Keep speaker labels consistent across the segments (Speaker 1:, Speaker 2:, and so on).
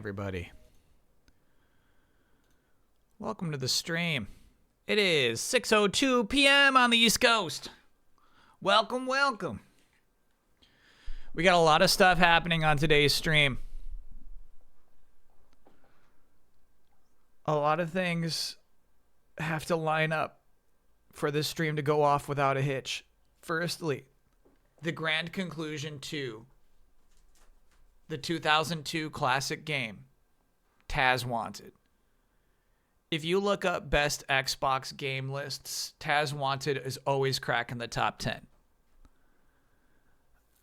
Speaker 1: everybody. Welcome to the stream. It is 6:02 p.m. on the East Coast. Welcome, welcome. We got a lot of stuff happening on today's stream. A lot of things have to line up for this stream to go off without a hitch. Firstly, the grand conclusion to the 2002 classic game, Taz Wanted. If you look up best Xbox game lists, Taz Wanted is always cracking the top 10.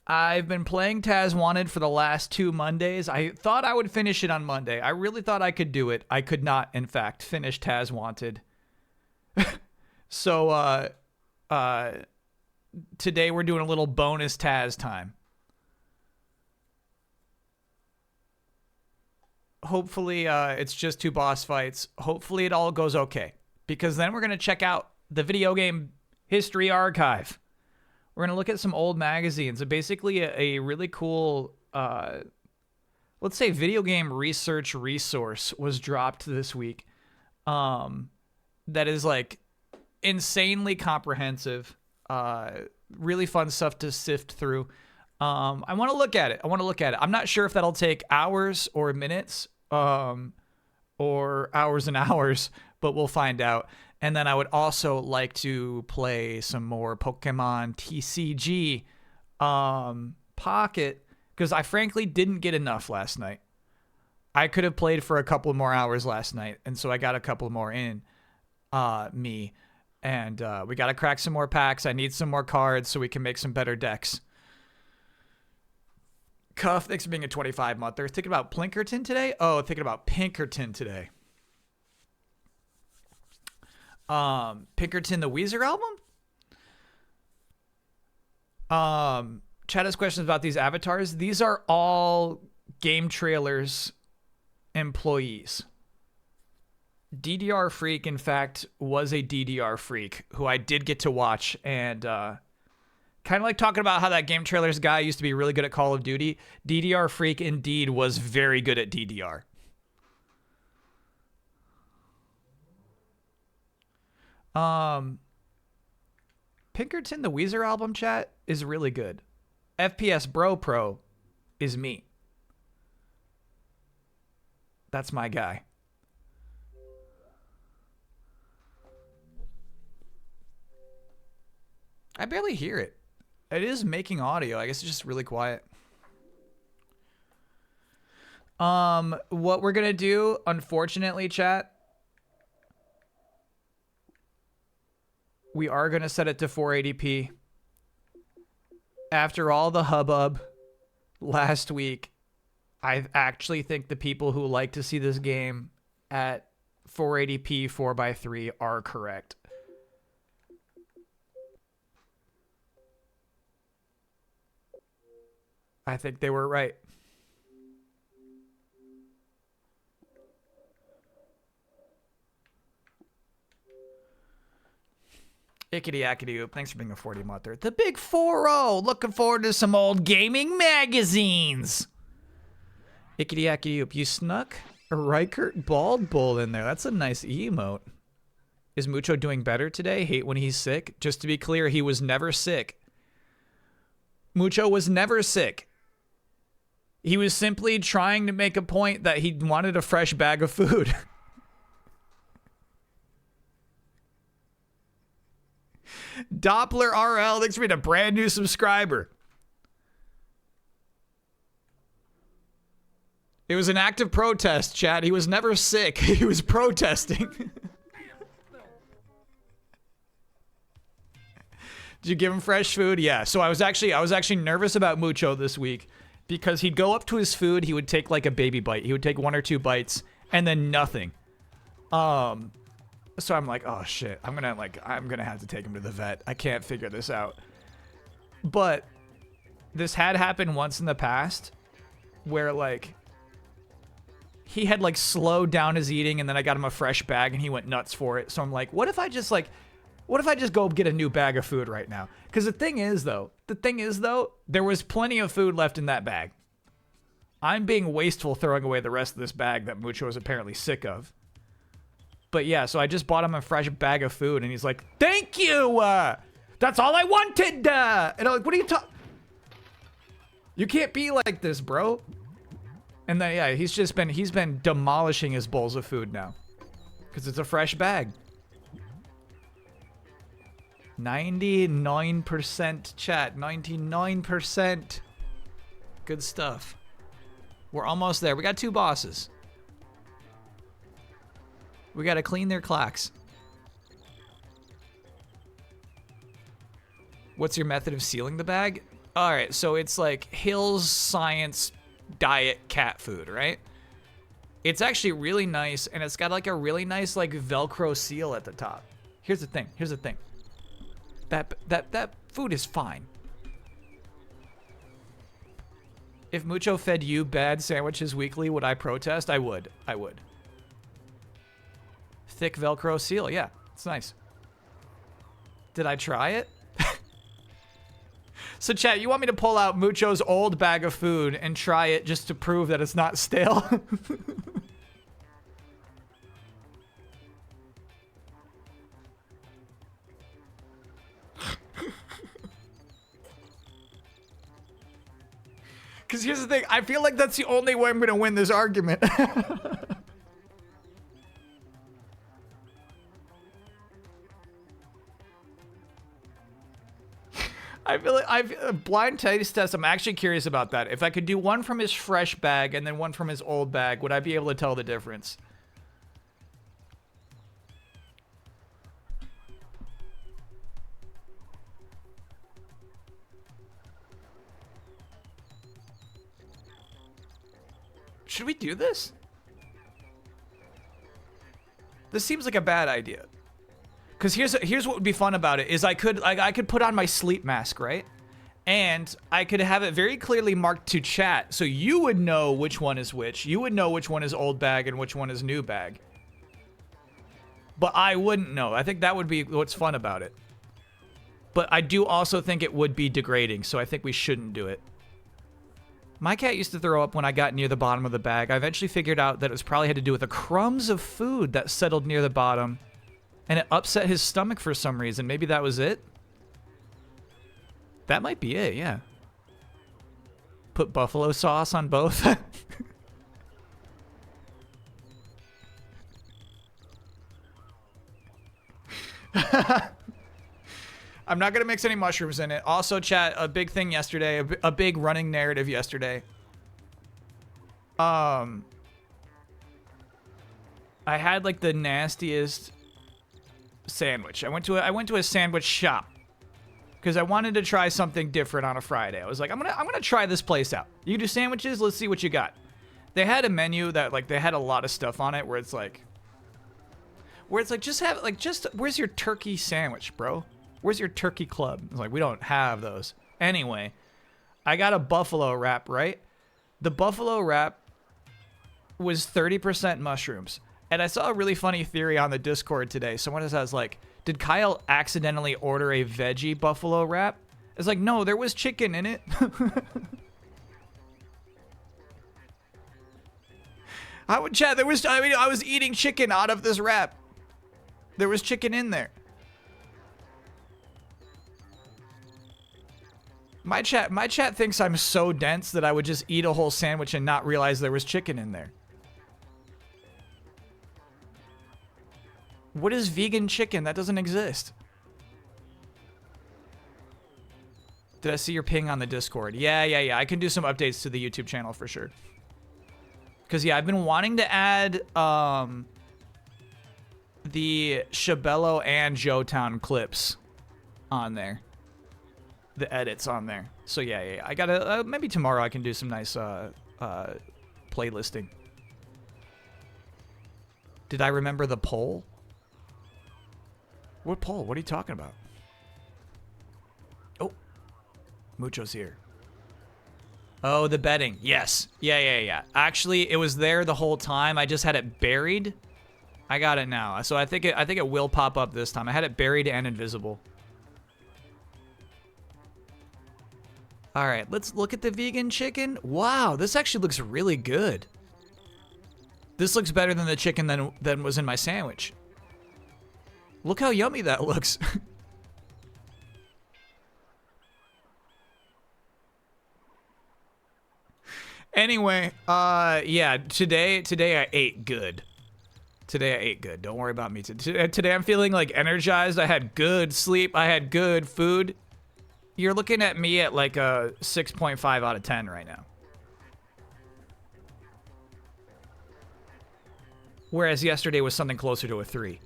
Speaker 1: I've been playing Taz Wanted for the last 2 Mondays. I thought I would finish it on Monday. I really thought I could do it. I could not, in fact, finish Taz Wanted. So, today we're doing a little bonus Taz time. Hopefully, it's just 2 boss fights. Hopefully, it all goes okay. Because then we're going to check out the video game history archive. We're going to look at some old magazines. Basically, a really cool, let's say, video game research resource was dropped this week. That is, like, insanely comprehensive. Really fun stuff to sift through. I want to look at it. I'm not sure if that'll take hours or minutes, or hours and hours, but we'll find out. And then I would also like to play some more Pokémon TCG Pocket, because I frankly didn't get enough last night. I could have played for a couple more hours last night, and so I got a couple more in me. And we got to crack some more packs. I need some more cards so we can make some better decks. Cuff, thanks for being a 25-monther. Thinking about Plinkerton today? Oh, thinking about Pinkerton today. Pinkerton, the Weezer album? Chat has questions about these avatars. These are all Game Trailers employees. DDR Freak, in fact, was a DDR Freak who I did get to watch, and kind of like talking about how that Game Trailers guy used to be really good at Call of Duty. DDR Freak indeed was very good at DDR. Pinkerton, the Weezer album, chat, is really good. FPS Bro Pro is me. That's my guy. I barely hear it. It is making audio. I guess it's just really quiet. What we're going to do, unfortunately, chat, we are going to set it to 480p. After all the hubbub last week, I actually think the people who like to see this game at 480p 4x3 are correct. I think they were right. Ickety ackety oop. Thanks for being a 40-monther. The Big 4-0. Looking forward to some old gaming magazines. Ickety ackety oop. You snuck a Reichert Bald Bull in there. That's a nice emote. Is Mucho doing better today? Hate when he's sick? Just to be clear, he was never sick. Mucho was never sick. He was simply trying to make a point that he wanted a fresh bag of food. Doppler RL, thanks for being a brand new subscriber. It was an act of protest, chat. He was never sick. He was protesting. Did you give him fresh food? Yeah. So I was actually nervous about Mucho this week because he'd go up to his food, he would take like a baby bite. He would take 1 or 2 bites and then nothing. So I'm like, oh shit, I'm gonna have to take him to the vet. I can't figure this out. But this had happened once in the past where like he had like slowed down his eating and then I got him a fresh bag and he went nuts for it. So I'm like, what if I just go get a new bag of food right now? Because the thing is though, there was plenty of food left in that bag. I'm being wasteful throwing away the rest of this bag that Mucho is apparently sick of. But yeah, so I just bought him a fresh bag of food, and he's like, "Thank you! That's all I wanted!" And I'm like, what are you talking? You can't be like this, bro. And then, yeah, he's been demolishing his bowls of food now. Because it's a fresh bag. 99% chat. 99%. Good stuff. We're almost there. We got 2 bosses. We gotta clean their clacks. What's your method of sealing the bag? Alright, so it's like Hill's Science Diet cat food, right? It's actually really nice, and it's got like a really nice like Velcro seal at the top. Here's the thing. That food is fine. If Mucho fed you bad sandwiches weekly, would I protest? I would. Thick Velcro seal, yeah, it's nice. Did I try it? So chat, you want me to pull out Mucho's old bag of food and try it just to prove that it's not stale? Because here's the thing, I feel like that's the only way I'm going to win this argument. I feel like a blind taste test. I'm actually curious about that. If I could do one from his fresh bag and then one from his old bag, would I be able to tell the difference? Should we do this? This seems like a bad idea. Because here's what would be fun about it is I could put on my sleep mask, right? And I could have it very clearly marked to chat, so you would know which one is which. You would know which one is old bag and which one is new bag. But I wouldn't know. I think that would be what's fun about it. But I do also think it would be degrading, so I think we shouldn't do it. My cat used to throw up when I got near the bottom of the bag. I eventually figured out that it was probably had to do with the crumbs of food that settled near the bottom. And it upset his stomach for some reason. Maybe that was it? That might be it, yeah. Put buffalo sauce on both. I'm not going to mix any mushrooms in it. Also, chat, a big thing yesterday, a big running narrative yesterday. I had like the nastiest sandwich. I went to a sandwich shop because I wanted to try something different on a Friday. I was like, I'm gonna try this place out. You do sandwiches? Let's see what you got. They had a menu that like they had a lot of stuff on it where it's like just where's your turkey sandwich, bro? Where's your turkey club? I was like, we don't have those. Anyway, I got a buffalo wrap, right? The buffalo wrap was 30% mushrooms. And I saw a really funny theory on the Discord today. Someone says, like, did Kyle accidentally order a veggie buffalo wrap? It's like, no, there was chicken in it. I would chat. I was eating chicken out of this wrap. There was chicken in there. My chat thinks I'm so dense that I would just eat a whole sandwich and not realize there was chicken in there. What is vegan chicken? That doesn't exist. Did I see your ping on the Discord? Yeah. I can do some updates to the YouTube channel for sure. Because, yeah, I've been wanting to add the Shabello and Joetown clips on there. The edits on there. So, yeah. I gotta... maybe tomorrow I can do some nice playlisting. Did I remember the poll? What poll? What are you talking about? Oh. Mucho's here. Oh, the betting. Yes. Yeah. Actually, it was there the whole time. I just had it buried. I got it now. So I think it will pop up this time. I had it buried and invisible. All right, let's look at the vegan chicken. Wow, this actually looks really good. This looks better than the chicken than was in my sandwich. Look how yummy that looks. Anyway, yeah, today I ate good. Today I ate good. Don't worry about me. Today I'm feeling like energized. I had good sleep. I had good food. You're looking at me at like a 6.5 out of 10 right now. Whereas yesterday was something closer to a 3.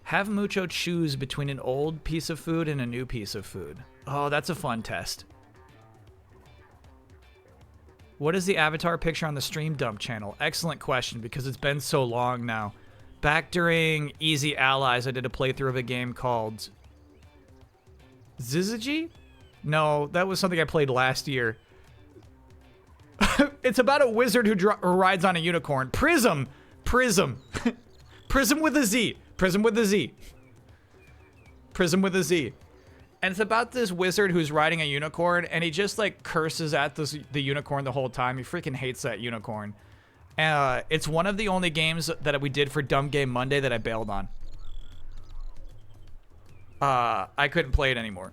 Speaker 1: Have Mucho choose between an old piece of food and a new piece of food. Oh, that's a fun test. What is the avatar picture on the Stream Dump channel? Excellent question, because it's been so long now. Back during Easy Allies, I did a playthrough of a game called Zizaji? No, that was something I played last year. It's about a wizard who rides on a unicorn. Prism! Prism. Prism with a Z. Prism with a Z. Prism with a Z. And it's about this wizard who's riding a unicorn, and he just like curses at the unicorn the whole time. He freaking hates that unicorn. It's one of the only games that we did for Dumb Game Monday that I bailed on. I couldn't play it anymore.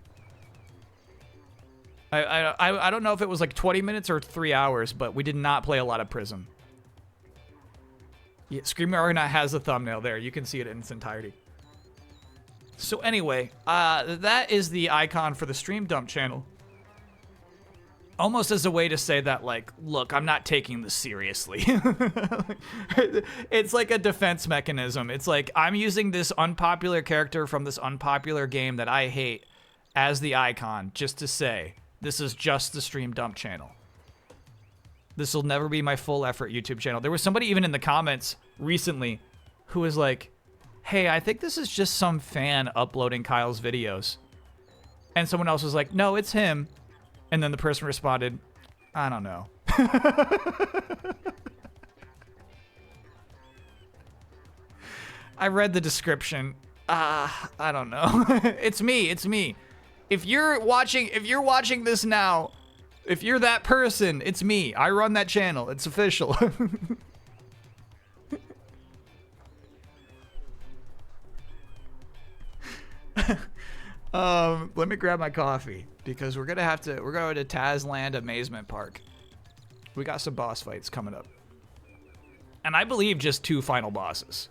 Speaker 1: I don't know if it was like 20 minutes or 3 hours, but we did not play a lot of Prism. Yeah, Screaming Argonaut has a thumbnail there. You can see it in its entirety. So anyway, that is the icon for the Stream Dump channel. Almost as a way to say that, like, look, I'm not taking this seriously. It's like a defense mechanism. It's like, I'm using this unpopular character from this unpopular game that I hate as the icon, just to say, this is just the Stream Dump channel. This will never be my full effort YouTube channel. There was somebody even in the comments recently who was like, hey, I think this is just some fan uploading Kyle's videos. And someone else was like, no, it's him. And then the person responded, I don't know. I read the description. I don't know. It's me. It's me. If you're watching this now, if you're that person, it's me. I run that channel. It's official. Let me grab my coffee because we're going to Tazland Amazement Park. We got some boss fights coming up. And I believe just 2 final bosses.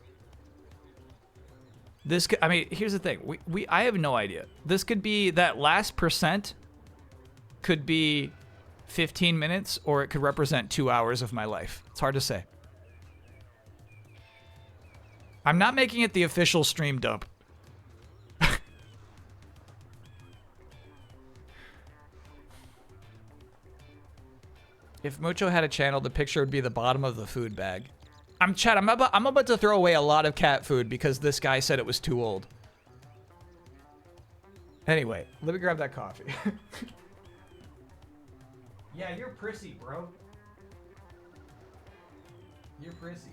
Speaker 1: This could, I mean, here's the thing. I have no idea. This could be that last percent could be 15 minutes, or it could represent 2 hours of my life. It's hard to say. I'm not making it the official Stream Dump. If Mucho had a channel, the picture would be the bottom of the food bag. I'm about to throw away a lot of cat food because this guy said it was too old. Anyway, let me grab that coffee. Yeah, you're prissy, bro. You're prissy.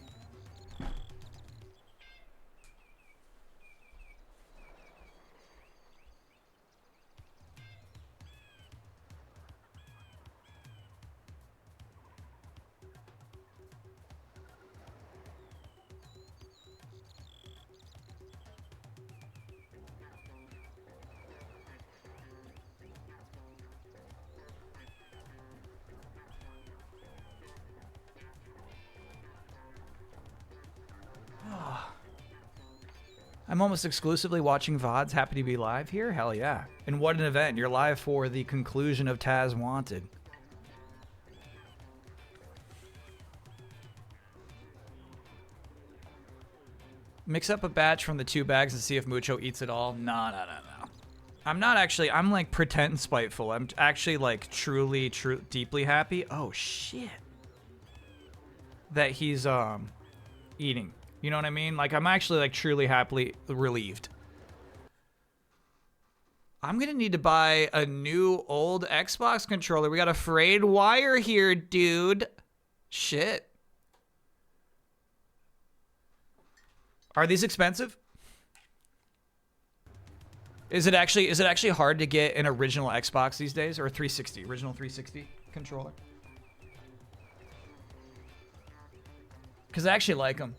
Speaker 1: I'm almost exclusively watching VODs. Happy to be live here? Hell yeah. And what an event. You're live for the conclusion of Taz Wanted. Mix up a batch from the 2 bags and see if Mucho eats it all. No. I'm not actually, I'm like pretend spiteful. I'm actually like truly deeply happy. Oh shit. That he's eating. You know what I mean? Like, I'm actually, like, truly happily relieved. I'm gonna need to buy a new old Xbox controller. We got a frayed wire here, dude. Shit. Are these expensive? Is it actually hard to get an original Xbox these days, or a 360, original 360 controller? Because I actually like them.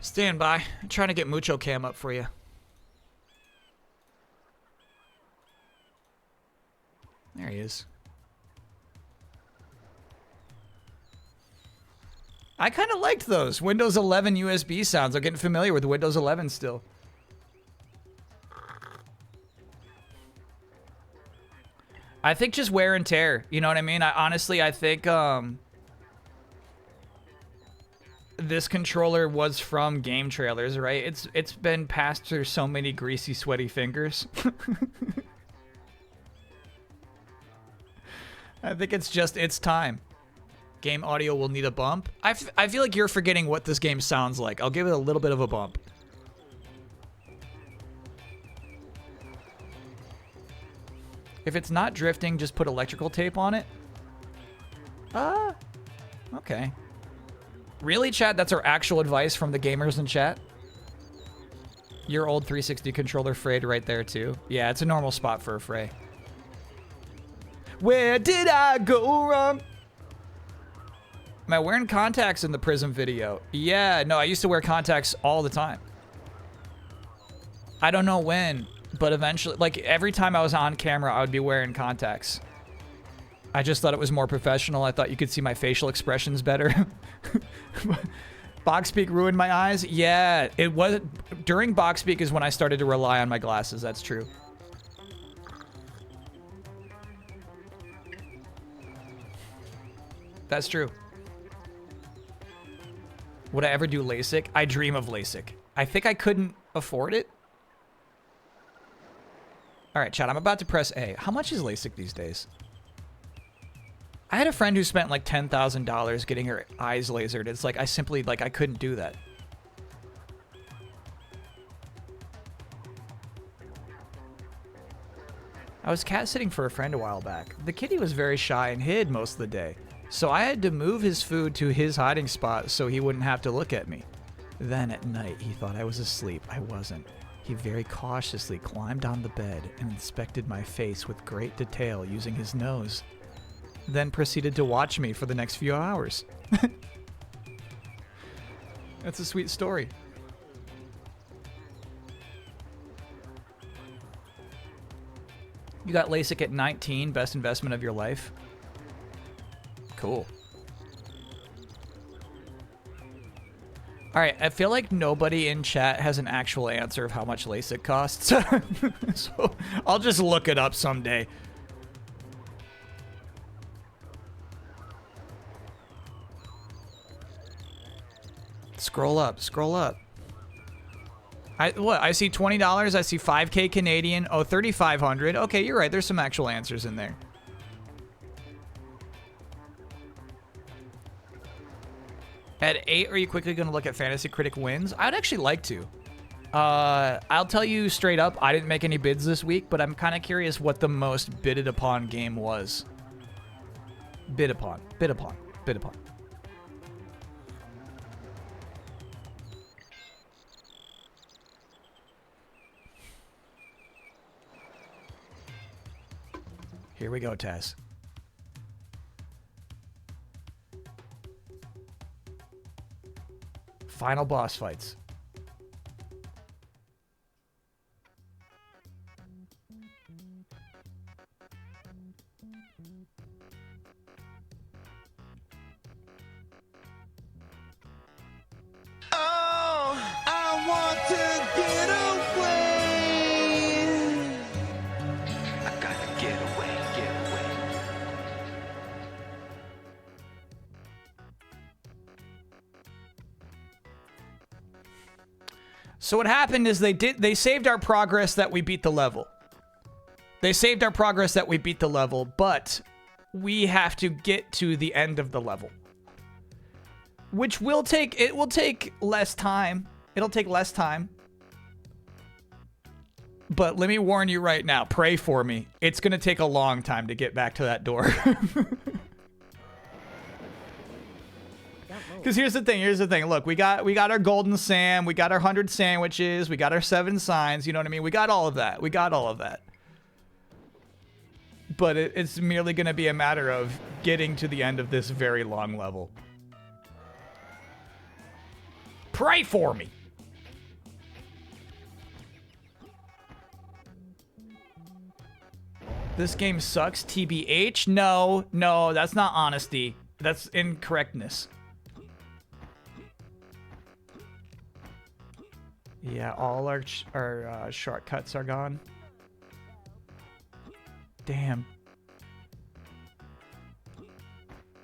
Speaker 1: Stand by. I'm trying to get Mucho Cam up for you. There he is. I kind of liked those Windows 11 USB sounds. I'm getting familiar with Windows 11 still. I think just wear and tear. You know what I mean? I think this controller was from game trailers, right? It's been passed through so many greasy, sweaty fingers. I think it's time. Game audio will need a bump. I feel like you're forgetting what this game sounds like. I'll give it a little bit of a bump. If it's not drifting, just put electrical tape on it. Okay. Really, chat? That's our actual advice from the gamers in chat? Your old 360 controller frayed right there, too. Yeah, it's a normal spot for a fray. Where did I go wrong? Am I wearing contacts in the Prism video? Yeah, no, I used to wear contacts all the time. I don't know when, but eventually, like every time I was on camera, I would be wearing contacts. I just thought it was more professional. I thought you could see my facial expressions better. Boxpeak ruined my eyes? Yeah, it was. During Boxpeak is when I started to rely on my glasses. That's true. That's true. Would I ever do LASIK? I dream of LASIK. I think I couldn't afford it. All right, chat, I'm about to press A. How much is LASIK these days? I had a friend who spent like $10,000 getting her eyes lasered. It's like, I simply, like, I couldn't do that. I was cat sitting for a friend a while back. The kitty was very shy and hid most of the day. So I had to move his food to his hiding spot so he wouldn't have to look at me. Then at night, he thought I was asleep. I wasn't. He very cautiously climbed on the bed and inspected my face with great detail using his nose. Then proceeded to watch me for the next few hours. That's a sweet story. You got LASIK at 19, best investment of your life. Cool. All right, I feel like nobody in chat has an actual answer of how much LASIK costs. So I'll just look it up someday. Scroll up, scroll up. I see $20, I see 5K Canadian, oh, 3,500. Okay, you're right, there's some actual answers in there. At 8, are you quickly going to look at Fantasy Critic wins? I'd actually like to. I'll tell you straight up, I didn't make any bids this week, but I'm kind of curious what the most bidded upon game was. Bid upon, bid upon, bid upon. Here we go, Taz. Final boss fights.
Speaker 2: Oh, I want to get away. I gotta get away, get away.
Speaker 1: So what happened is they saved our progress that we beat the level. They saved our progress that we beat the level, but we have to get to the end of the level. Which will take less time. It'll take less time. But let me warn you right now, pray for me. It's gonna take a long time to get back to that door. Because here's the thing. Look, we got our golden Sam, we got our 100 sandwiches, we got our 7 signs, you know what I mean? We got all of that. But it's merely gonna be a matter of getting to the end of this very long level. Pray for me. This game sucks, TBH? No, that's not honesty. That's incorrectness. Yeah, all our shortcuts are gone. Damn.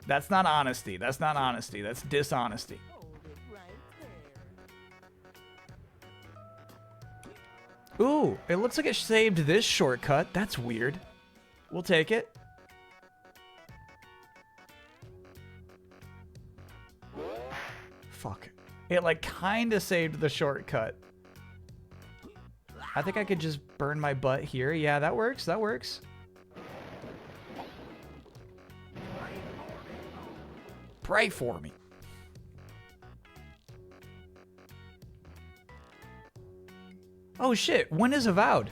Speaker 1: That's not honesty. That's dishonesty. Ooh, it looks like it saved this shortcut. That's weird. We'll take it. Fuck. It like kinda saved the shortcut. I think I could just burn my butt here. Yeah, that works. Pray for me. Oh shit, when is Avowed?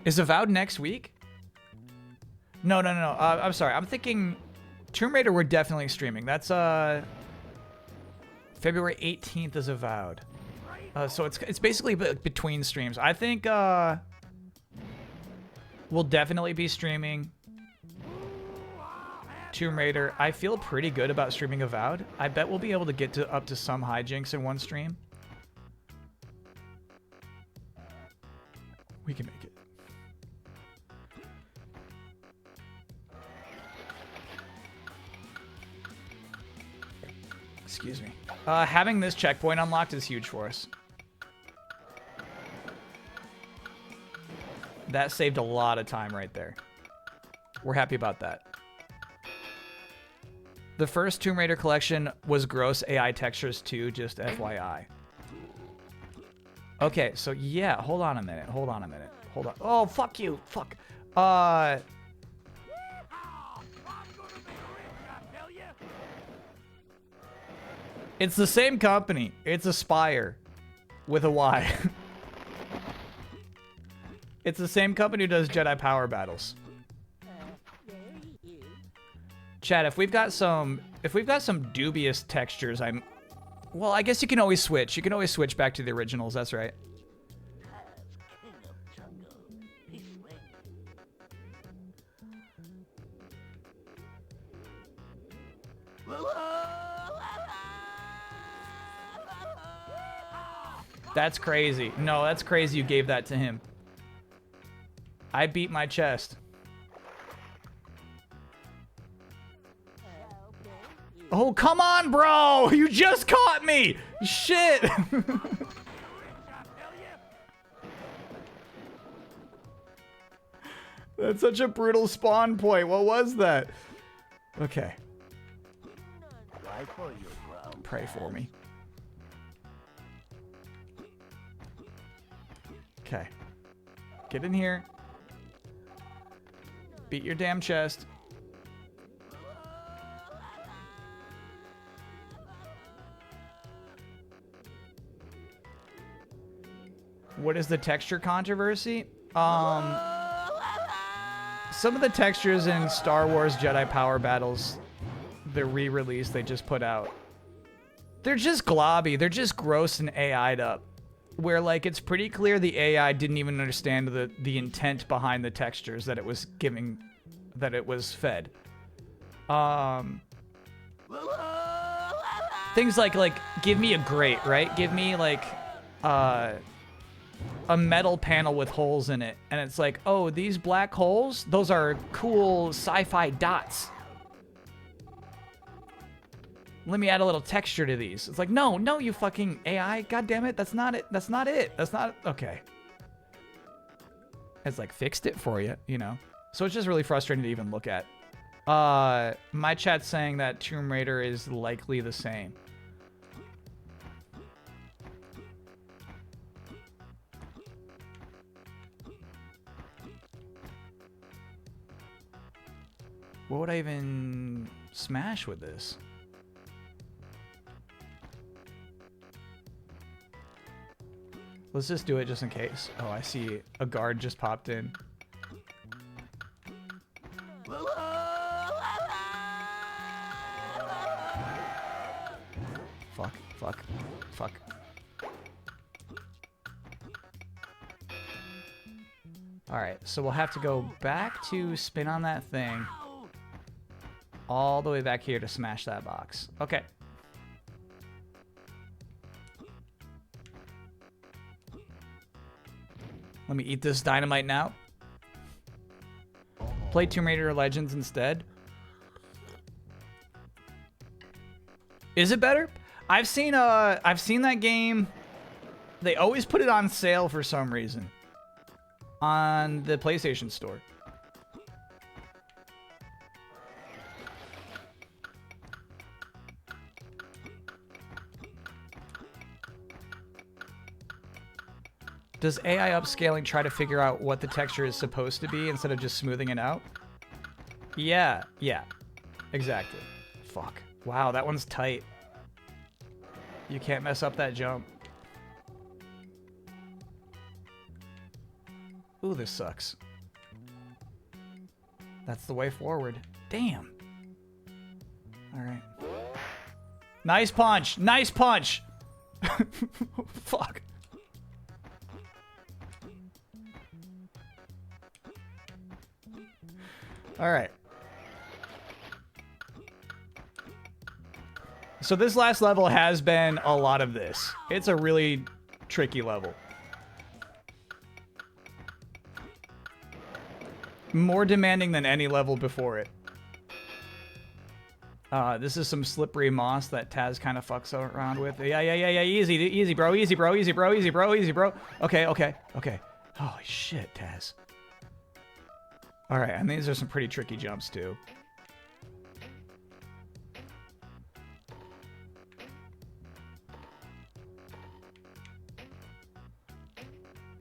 Speaker 1: Is Avowed next week? No. I'm sorry. I'm thinking Tomb Raider we're definitely streaming. That's February 18th is Avowed. So it's basically between streams. I think we'll definitely be streaming Tomb Raider. I feel pretty good about streaming Avowed. I bet we'll be able to get up to some hijinks in one stream. We can make it. Excuse me. Having this checkpoint unlocked is huge for us. That saved a lot of time right there. We're happy about that. The first Tomb Raider collection was gross AI textures too, just FYI. Okay, so yeah, hold on a minute. Oh, fuck you. Fuck. It's the same company. It's Aspire with a Y. It's the same company who does Jedi Power Battles. Chat, if we've got some dubious textures, well, I guess you can always switch. You can always switch back to the originals. That's right. That's crazy. No, that's crazy you gave that to him. I beat my chest. Oh, come on, bro! You just caught me! Shit! That's such a brutal spawn point. What was that? Okay. Pray for me. Okay. Get in here. Beat your damn chest. What is the texture controversy? Some of the textures in Star Wars Jedi Power Battles, the re-release they just put out, they're just globby. They're just gross and AI'd up. Where, like, it's pretty clear the AI didn't even understand the intent behind the textures that it was giving, that it was fed. Things like give me a grate, right? Give me, like, a metal panel with holes in it. And it's like, oh, these black holes? Those are cool sci-fi dots. Let me add a little texture to these. It's like, no, you fucking AI. God damn it. That's not it. Okay. It's like fixed it for you, you know? So it's just really frustrating to even look at. My chat's saying that Tomb Raider is likely the same. would I even smash with this? Let's just do it just in case. Oh, I see a guard just popped in. Fuck, fuck, fuck. Alright, so we'll have to go back to spin on that thing. All the way back here to smash that box. Okay. Let me eat this dynamite now. Play Tomb Raider Legends instead. Is it better? I've seen that game. They always put it on sale for some reason on the PlayStation Store. Does AI upscaling try to figure out what the texture is supposed to be instead of just smoothing it out? Yeah, exactly. Fuck. Wow, that one's tight. You can't mess up that jump. Ooh, this sucks. That's the way forward. Damn. All right. Nice punch. Nice punch. Fuck. All right. So this last level has been a lot of this. It's a really tricky level. More demanding than any level before it. This is some slippery moss that Taz kind of fucks around with. Yeah. Easy, bro. Easy, bro. Easy, bro. Easy, bro. Easy, bro. Okay. Holy shit, Taz. All right, and these are some pretty tricky jumps too.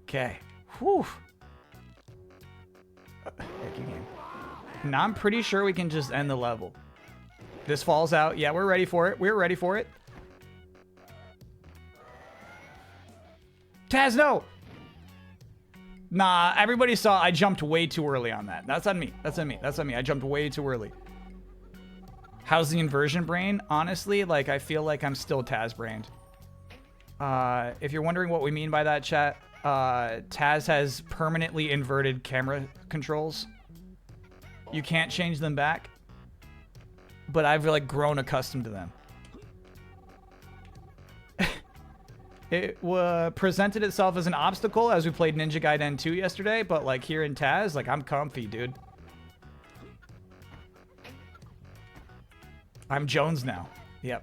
Speaker 1: Okay. Whew. Thank you, game. Now I'm pretty sure we can just end the level. This falls out. Yeah, we're ready for it. We're ready for it. Taz, no! Nah, everybody saw I jumped way too early on that. That's on me. That's on me. That's on me. I jumped way too early. How's the inversion brain? Honestly, like, I feel like I'm still Taz brained. If you're wondering what we mean by that, chat, Taz has permanently inverted camera controls. You can't change them back, but I've like grown accustomed to them. It presented itself as an obstacle as we played Ninja Gaiden 2 yesterday, but like here in Taz, like I'm comfy, dude. I'm Jones now. Yep.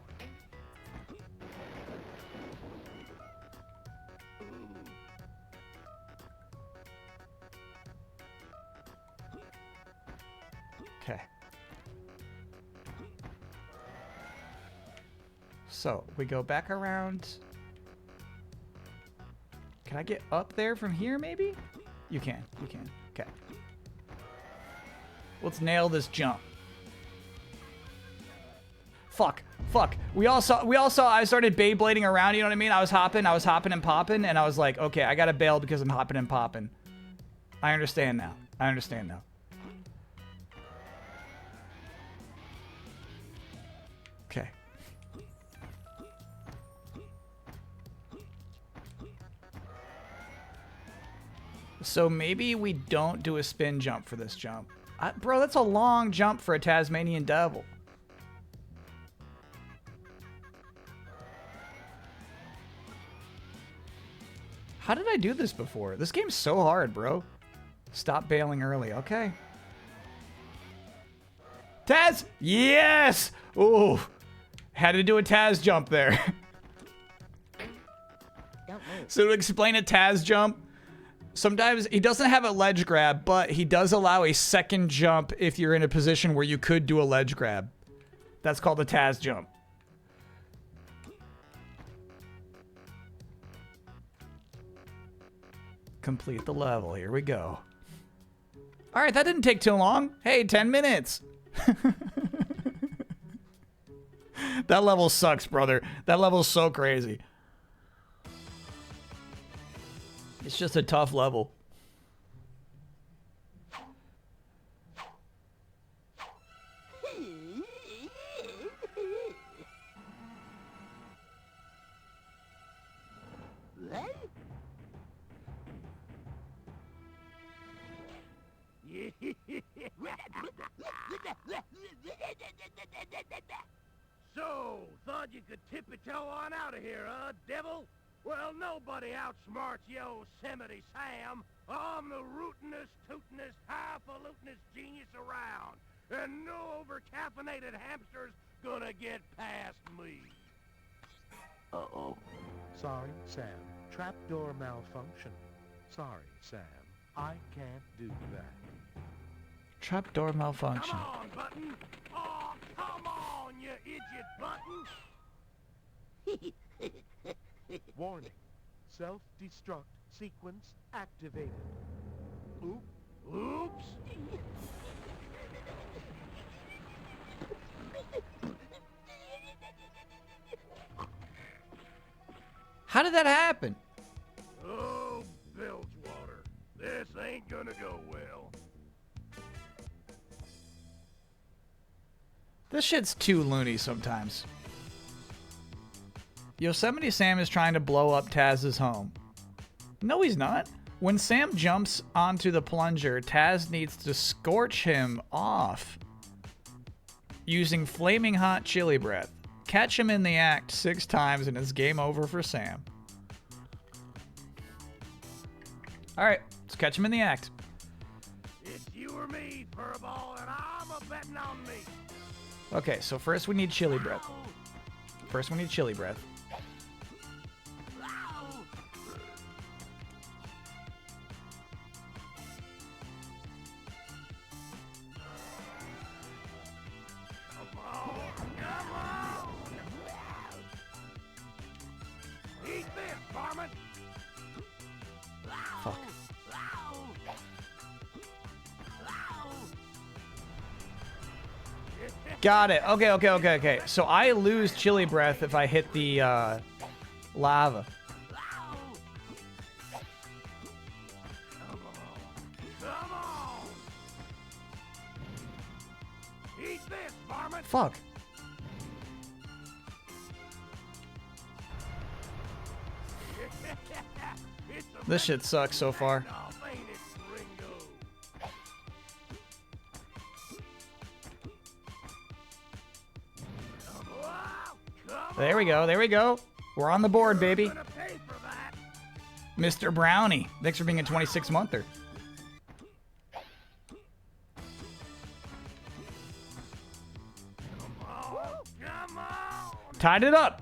Speaker 1: Okay. So we go back around. Can I get up there from here, maybe? You can. You can. Okay. Let's nail this jump. Fuck. Fuck. We all saw I started Beyblading around, you know what I mean? I was hopping and popping, and I was like, okay, I gotta bail because I'm hopping and popping. I understand now. I understand now. Okay. So maybe we don't do a spin jump for this jump. Bro, that's a long jump for a Tasmanian devil. How did I do this before? This game's so hard, bro. Stop bailing early. Okay. Taz! Yes! Ooh. Had to do a Taz jump there. So to explain a Taz jump, sometimes he doesn't have a ledge grab, but he does allow a second jump if you're in a position where you could do a ledge grab. That's called a Taz jump. Complete the level. Here we go. All right, that didn't take too long. Hey, 10 minutes. That level sucks, brother. That level's so crazy. It's just a tough level.
Speaker 3: So, thought you could tippy-toe on out of here, huh, devil? Well, nobody outsmarts Yosemite Sam. I'm the rootinest, tootinest, highfalutinest genius around. And no over-caffeinated hamster's gonna get past me. Uh-oh.
Speaker 4: Sorry, Sam. Trapdoor malfunction. Sorry, Sam. I can't do that.
Speaker 1: Trapdoor malfunction.
Speaker 3: Come on, Button! Oh, come on, you idiot Button!
Speaker 4: Warning. Self-destruct sequence activated.
Speaker 3: Oops!
Speaker 1: How did that happen?
Speaker 3: Oh, Bilgewater. This ain't gonna go well.
Speaker 1: This shit's too loony sometimes. Yosemite Sam is trying to blow up Taz's home. No, he's not. When Sam jumps onto the plunger, Taz needs to scorch him off using flaming hot chili breath. Catch him in the act 6 times and it's game over for Sam. Alright, let's catch him in the act.
Speaker 3: It's you or me, Furball, and I'm a betting on me.
Speaker 1: Okay, so first we need chili breath. First we need chili breath.
Speaker 3: Eat this, varmint!
Speaker 1: Fuck. Got it. Okay. So I lose chili breath if I hit the lava.
Speaker 3: Come on! Eat this, varmint!
Speaker 1: Fuck. This shit sucks so far. There we go. We're on the board, baby. Mr. Brownie. Thanks for being a 26-monther. Tied it up.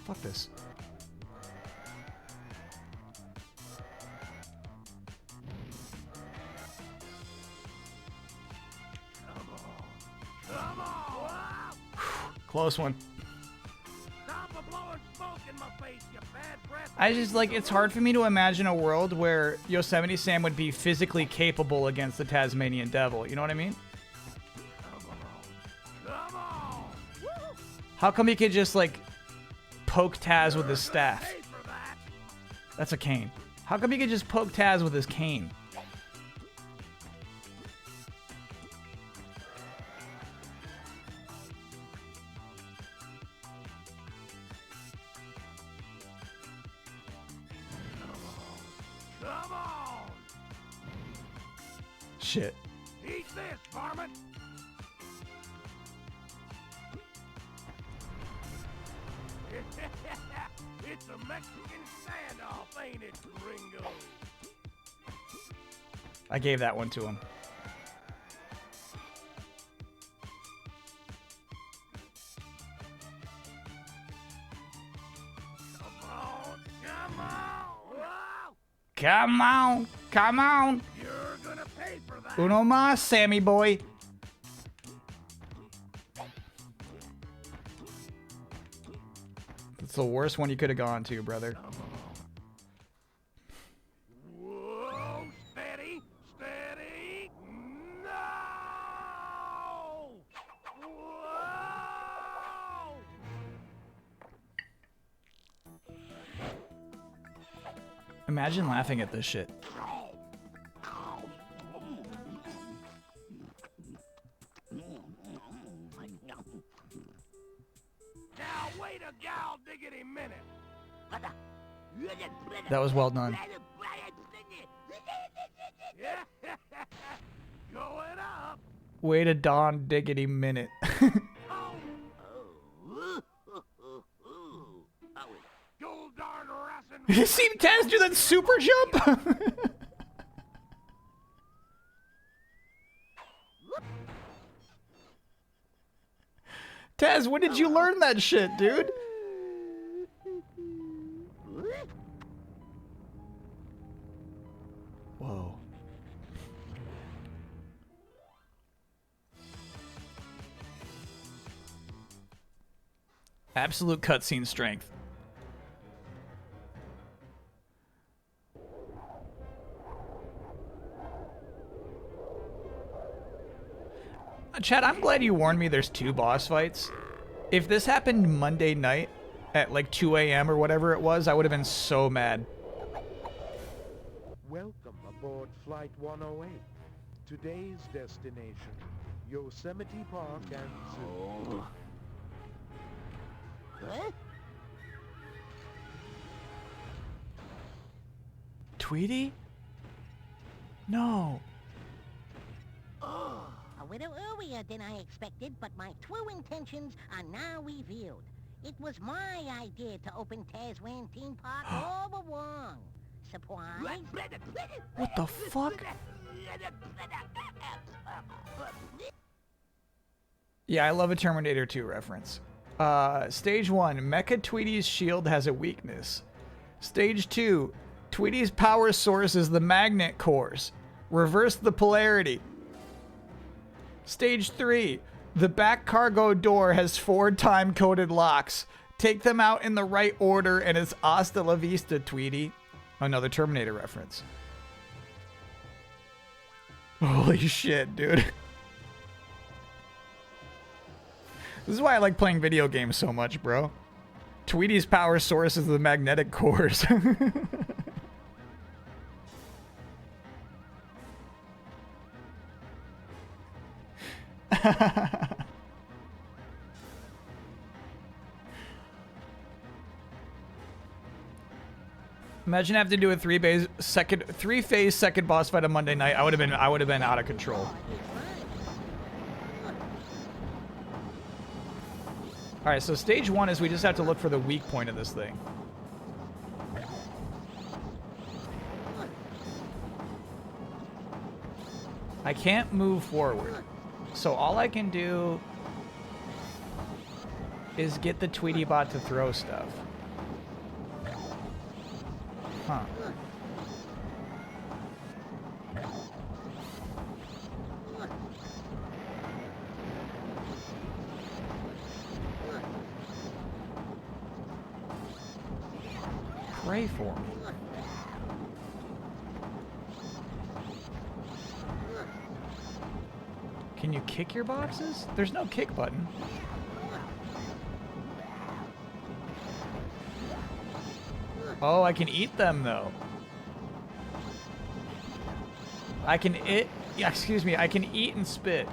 Speaker 1: Fuck this. Close one. I just like, it's hard for me to imagine a world where Yosemite Sam would be physically capable against the Tasmanian Devil. You know what I mean? How come he could just like poke Taz with his staff? That's a cane. How come he could just poke Taz with his cane?
Speaker 3: Come on!
Speaker 1: Shit.
Speaker 3: Eat this, varmint! It's a Mexican standoff, ain't it, Ringo?
Speaker 1: I gave that one to him.
Speaker 3: Come on!
Speaker 1: Come on!
Speaker 3: You're gonna pay for that!
Speaker 1: Uno mas, Sammy boy. It's the worst one you could have gone to, brother.
Speaker 3: Whoa, steady, steady. No! Whoa!
Speaker 1: Imagine laughing at this shit.
Speaker 3: Now wait a gal diggity minute.
Speaker 1: That was well done.
Speaker 3: Going up.
Speaker 1: Wait a Don Diggity minute.
Speaker 3: Gold darn racing.
Speaker 1: You see Taz do that super jump? Taz, when did you learn that shit, dude? Whoa. Absolute cutscene strength. Chad, I'm glad you warned me there's 2 boss fights. If this happened Monday night at like 2 a.m. or whatever it was, I would have been so mad.
Speaker 4: Welcome aboard Flight 108. Today's destination, Yosemite Park and Zoo.
Speaker 1: Tweety? No.
Speaker 5: A little earlier than I expected, but my true intentions are now revealed. It was my idea to open Tazwan Theme Park all along. Surprise?
Speaker 1: What the fuck? Yeah, I love a Terminator 2 reference. Stage 1, Mecha Tweety's shield has a weakness. Stage 2, Tweety's power source is the magnet cores. Reverse the polarity. Stage 3, the back cargo door has 4 time-coded locks. Take them out in the right order and it's hasta la vista, Tweety. Another Terminator reference. Holy shit, dude. This is why I like playing video games so much, bro. Tweety's power source is the magnetic cores. Imagine having to do a three-phase second boss fight on Monday night. I would have been out of control. All right, so stage 1 is we just have to look for the weak point of this thing. I can't move forward. So all I can do is get the Tweety bot to throw stuff. Huh. Pray for me. Can you kick your boxes? There's no kick button. Oh, I can eat them though. I can eat. Yeah, excuse me. I can eat and spit.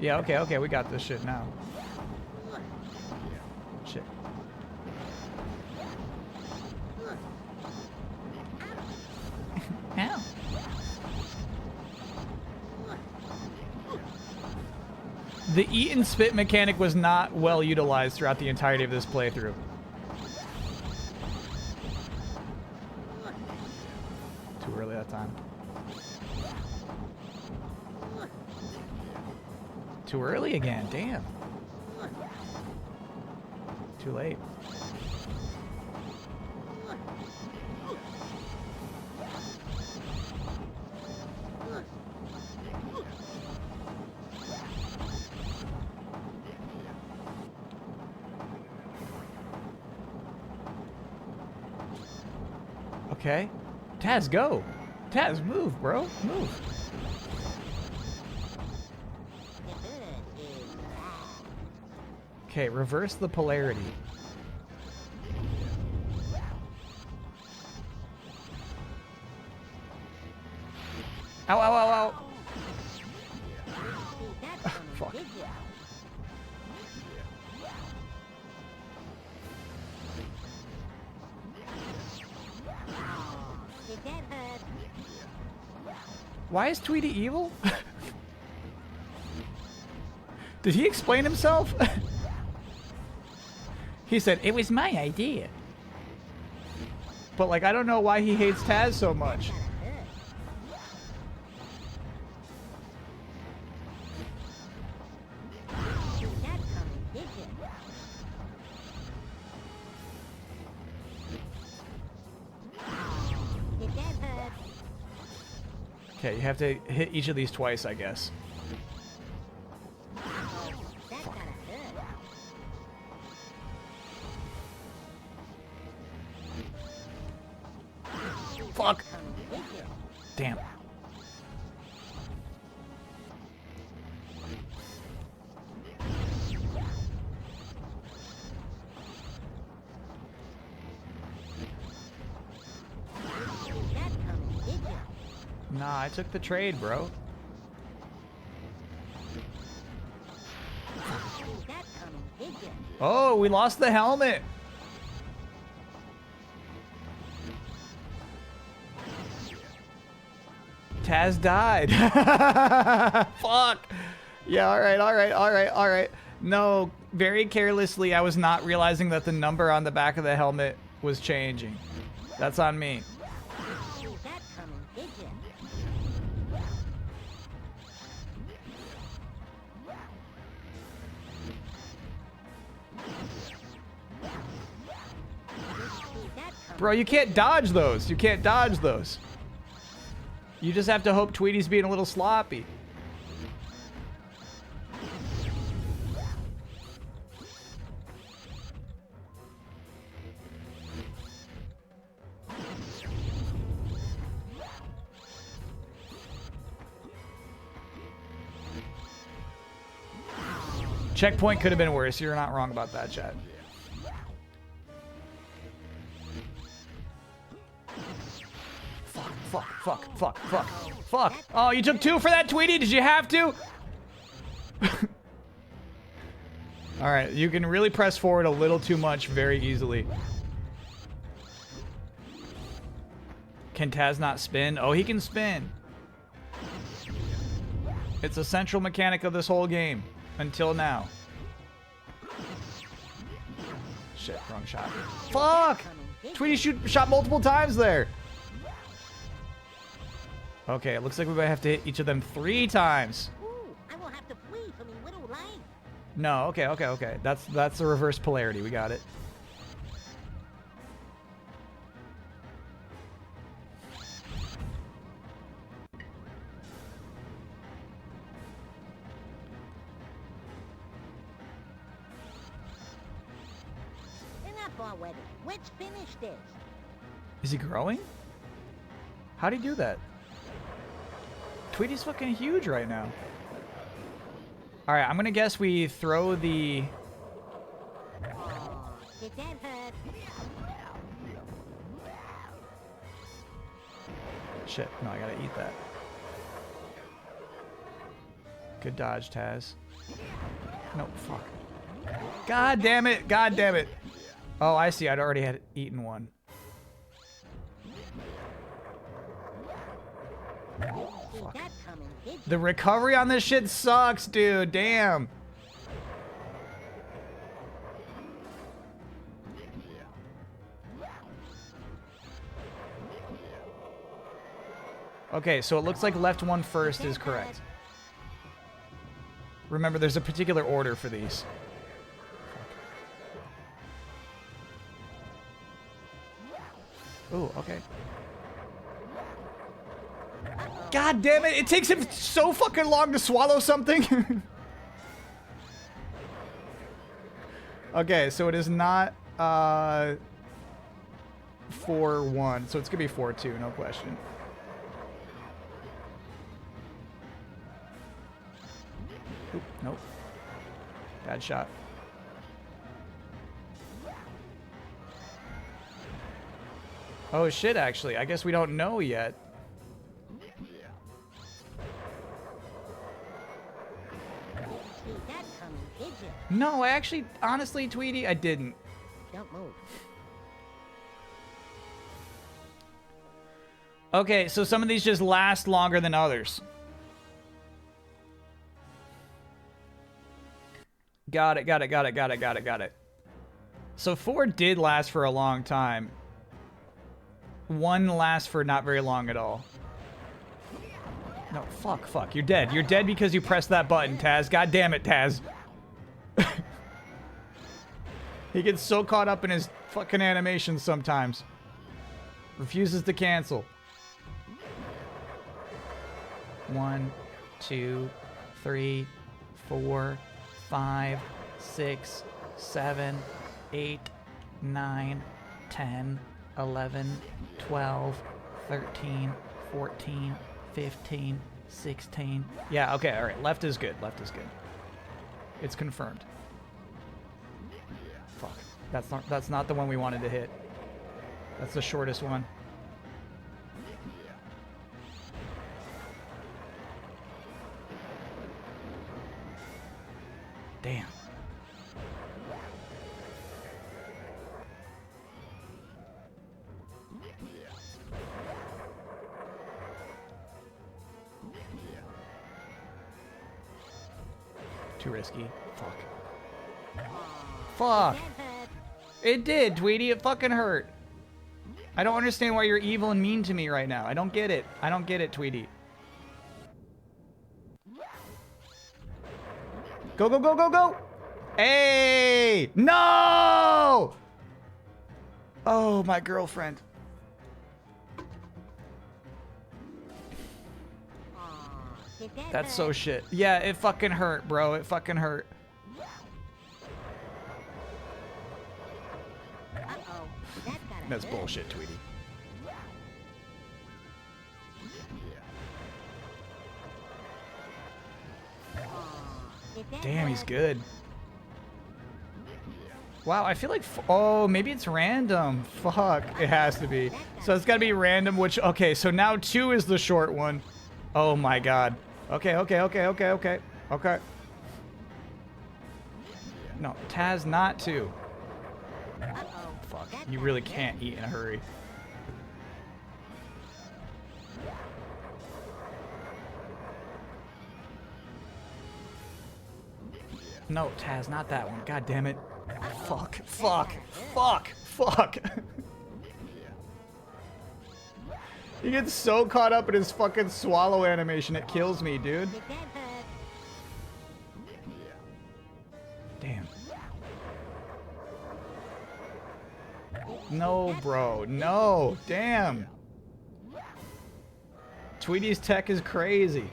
Speaker 1: Yeah. Okay. We got this shit now. Shit. Ow. The eat and spit mechanic was not well utilized throughout the entirety of this playthrough. Too early that time. Too early again, damn. Too late. Okay. Taz, go. Taz, move, bro. Move. Okay, reverse the polarity. Ow, ow, ow, ow. Fuck. Why is Tweety evil? Did he explain himself? He said, it was my idea. But, like, I don't know why he hates Taz so much. Okay, you have to hit each of these twice, I guess. Fuck. Damn. Nah, I took the trade, bro. Oh, we lost the helmet. Taz died. Fuck. Yeah, alright. No, very carelessly, I was not realizing that the number on the back of the helmet was changing. That's on me. Bro, you can't dodge those. You can't dodge those. You just have to hope Tweety's being a little sloppy. Checkpoint could have been worse. You're not wrong about that, chat. Fuck. Oh, you took 2 for that, Tweety? Did you have to? Alright, you can really press forward a little too much very easily. Can Taz not spin? Oh, he can spin. It's a central mechanic of this whole game. Until now. Shit, wrong shot. Fuck! Tweety shot multiple times there. Okay, it looks like we might have to hit each of them 3 times.
Speaker 5: Ooh, I will have to flee for me little life.
Speaker 1: No, okay. That's the reverse polarity. We got it.
Speaker 5: Enough already. Let's finish this.
Speaker 1: Is he growing? How'd he do that? Tweety's fucking huge right now. Alright, I'm gonna guess we throw the...
Speaker 5: Oh, did that hurt?
Speaker 1: Shit, no, I gotta eat that. Good dodge, Taz. No, fuck. God damn it! God damn it! Oh, I see. I'd already had eaten one. Fuck. The recovery on this shit sucks, dude. Damn. Okay, so it looks like left one first is correct. Remember, there's a particular order for these. Ooh, okay. God damn it! It takes him so fucking long to swallow something. Okay, so it is not, 4-1, so it's gonna be 4-2, no question. Oop, nope. Bad shot. Oh shit, actually. I guess we don't know yet.
Speaker 5: See that coming, did you?
Speaker 1: No, I actually, honestly, Tweety, I didn't.
Speaker 5: Don't move.
Speaker 1: Okay, so some of these just last longer than others. Got it, got it, got it, got it, got it, got it. So 4 did last for a long time. 1 lasts for not very long at all. No, fuck. You're dead. You're dead because you pressed that button, Taz. God damn it, Taz. He gets so caught up in his fucking animations sometimes. Refuses to cancel. 1, 2, 3, 4, 5, 6, 7, 8, 9, 10, 11, 12, 13, 14, 15, 16. Yeah, okay, all right. Left is good. Left is good. It's confirmed. Fuck. That's not the one we wanted to hit. That's the shortest one. Damn. Too risky. Fuck. Fuck. It did, Tweety. It fucking hurt. I don't understand why you're evil and mean to me right now. I don't get it. I don't get it, Tweety. Go, go, go, go, go! Hey! No! Oh, my girlfriend. That's so shit. Yeah, it fucking hurt, bro. It fucking hurt. That's bullshit, Tweety. Damn, he's good. Wow, I feel like... Oh, maybe it's random. Fuck, it has to be. So it's gotta be random, which... Okay, so now 2 is the short one. Oh my god. Okay. Okay. No, Taz, not 2. Fuck, you really can't eat in a hurry. No, Taz, not that one. God damn it. Fuck. He gets so caught up in his fucking swallow animation, it kills me, dude. Damn. No, bro. No. Damn. Tweety's tech is crazy.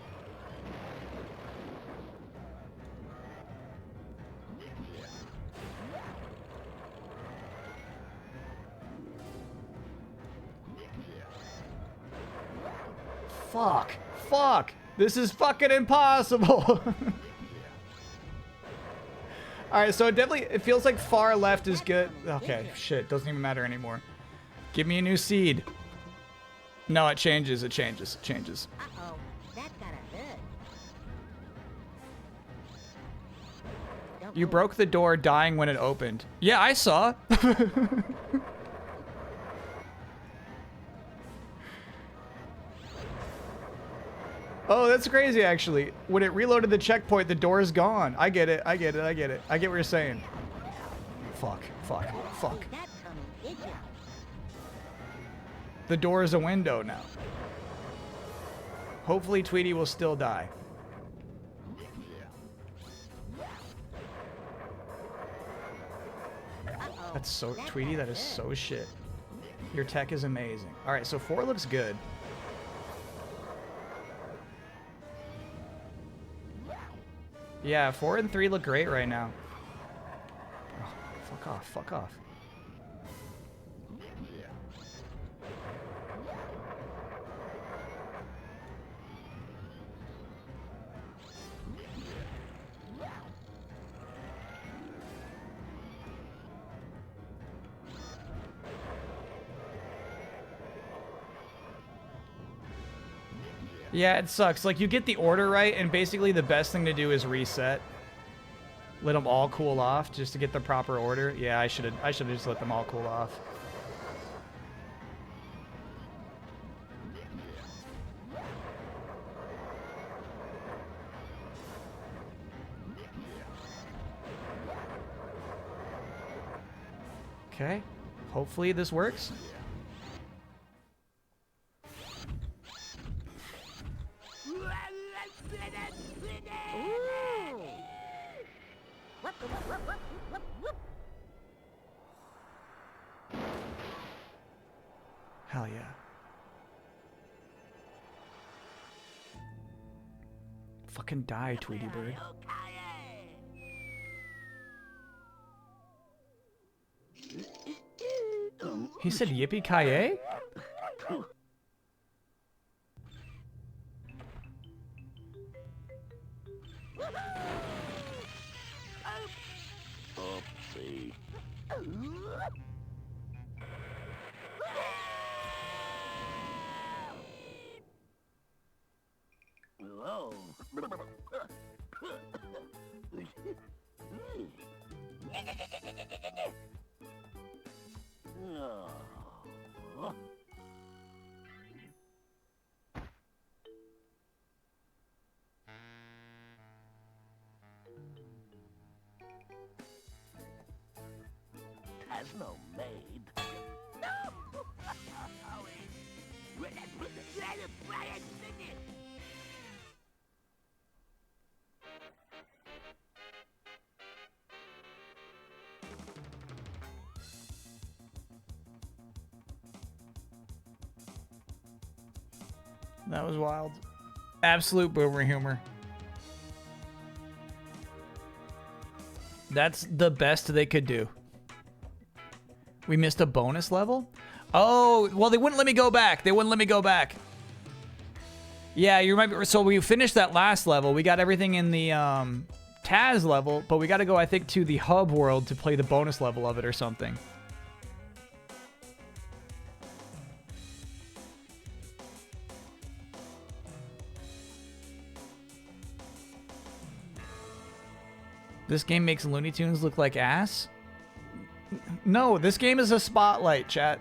Speaker 1: Fuck. This is fucking impossible. Alright, so it feels like far left is good. Okay, shit, doesn't even matter anymore. Give me a new seed. No, it changes.
Speaker 5: Uh-oh, that gotta hurt.
Speaker 1: You broke the door dying when it opened. Yeah, I saw. Oh, that's crazy, actually. When it reloaded the checkpoint, the door is gone. I get it. I get what you're saying. Fuck. The door is a window now. Hopefully Tweety will still die. That's so... Tweety, that is so shit. Your tech is amazing. Alright, so 4 looks good. Yeah, 4 and 3 look great right now. Oh, fuck off. Yeah, it sucks. Like, you get the order right, and basically the best thing to do is reset. Let them all cool off just to get the proper order. Yeah, I should have just let them all cool off. Okay. Hopefully this works. Hell yeah. Fucking die, Tweety Bird. He said yippee-ki-yay?
Speaker 3: Oopsie. Whoa. Oh. Has no maid. No!
Speaker 1: That was wild. Absolute boomer humor. That's the best they could do. We missed a bonus level? Oh, well, they wouldn't let me go back. They wouldn't let me go back. Yeah, you remember. So we finished that last level. We got everything in the Taz level, but we got to go, I think, to the hub world to play the bonus level of it or something. This game makes Looney Tunes look like ass? No, this game is a spotlight, chat.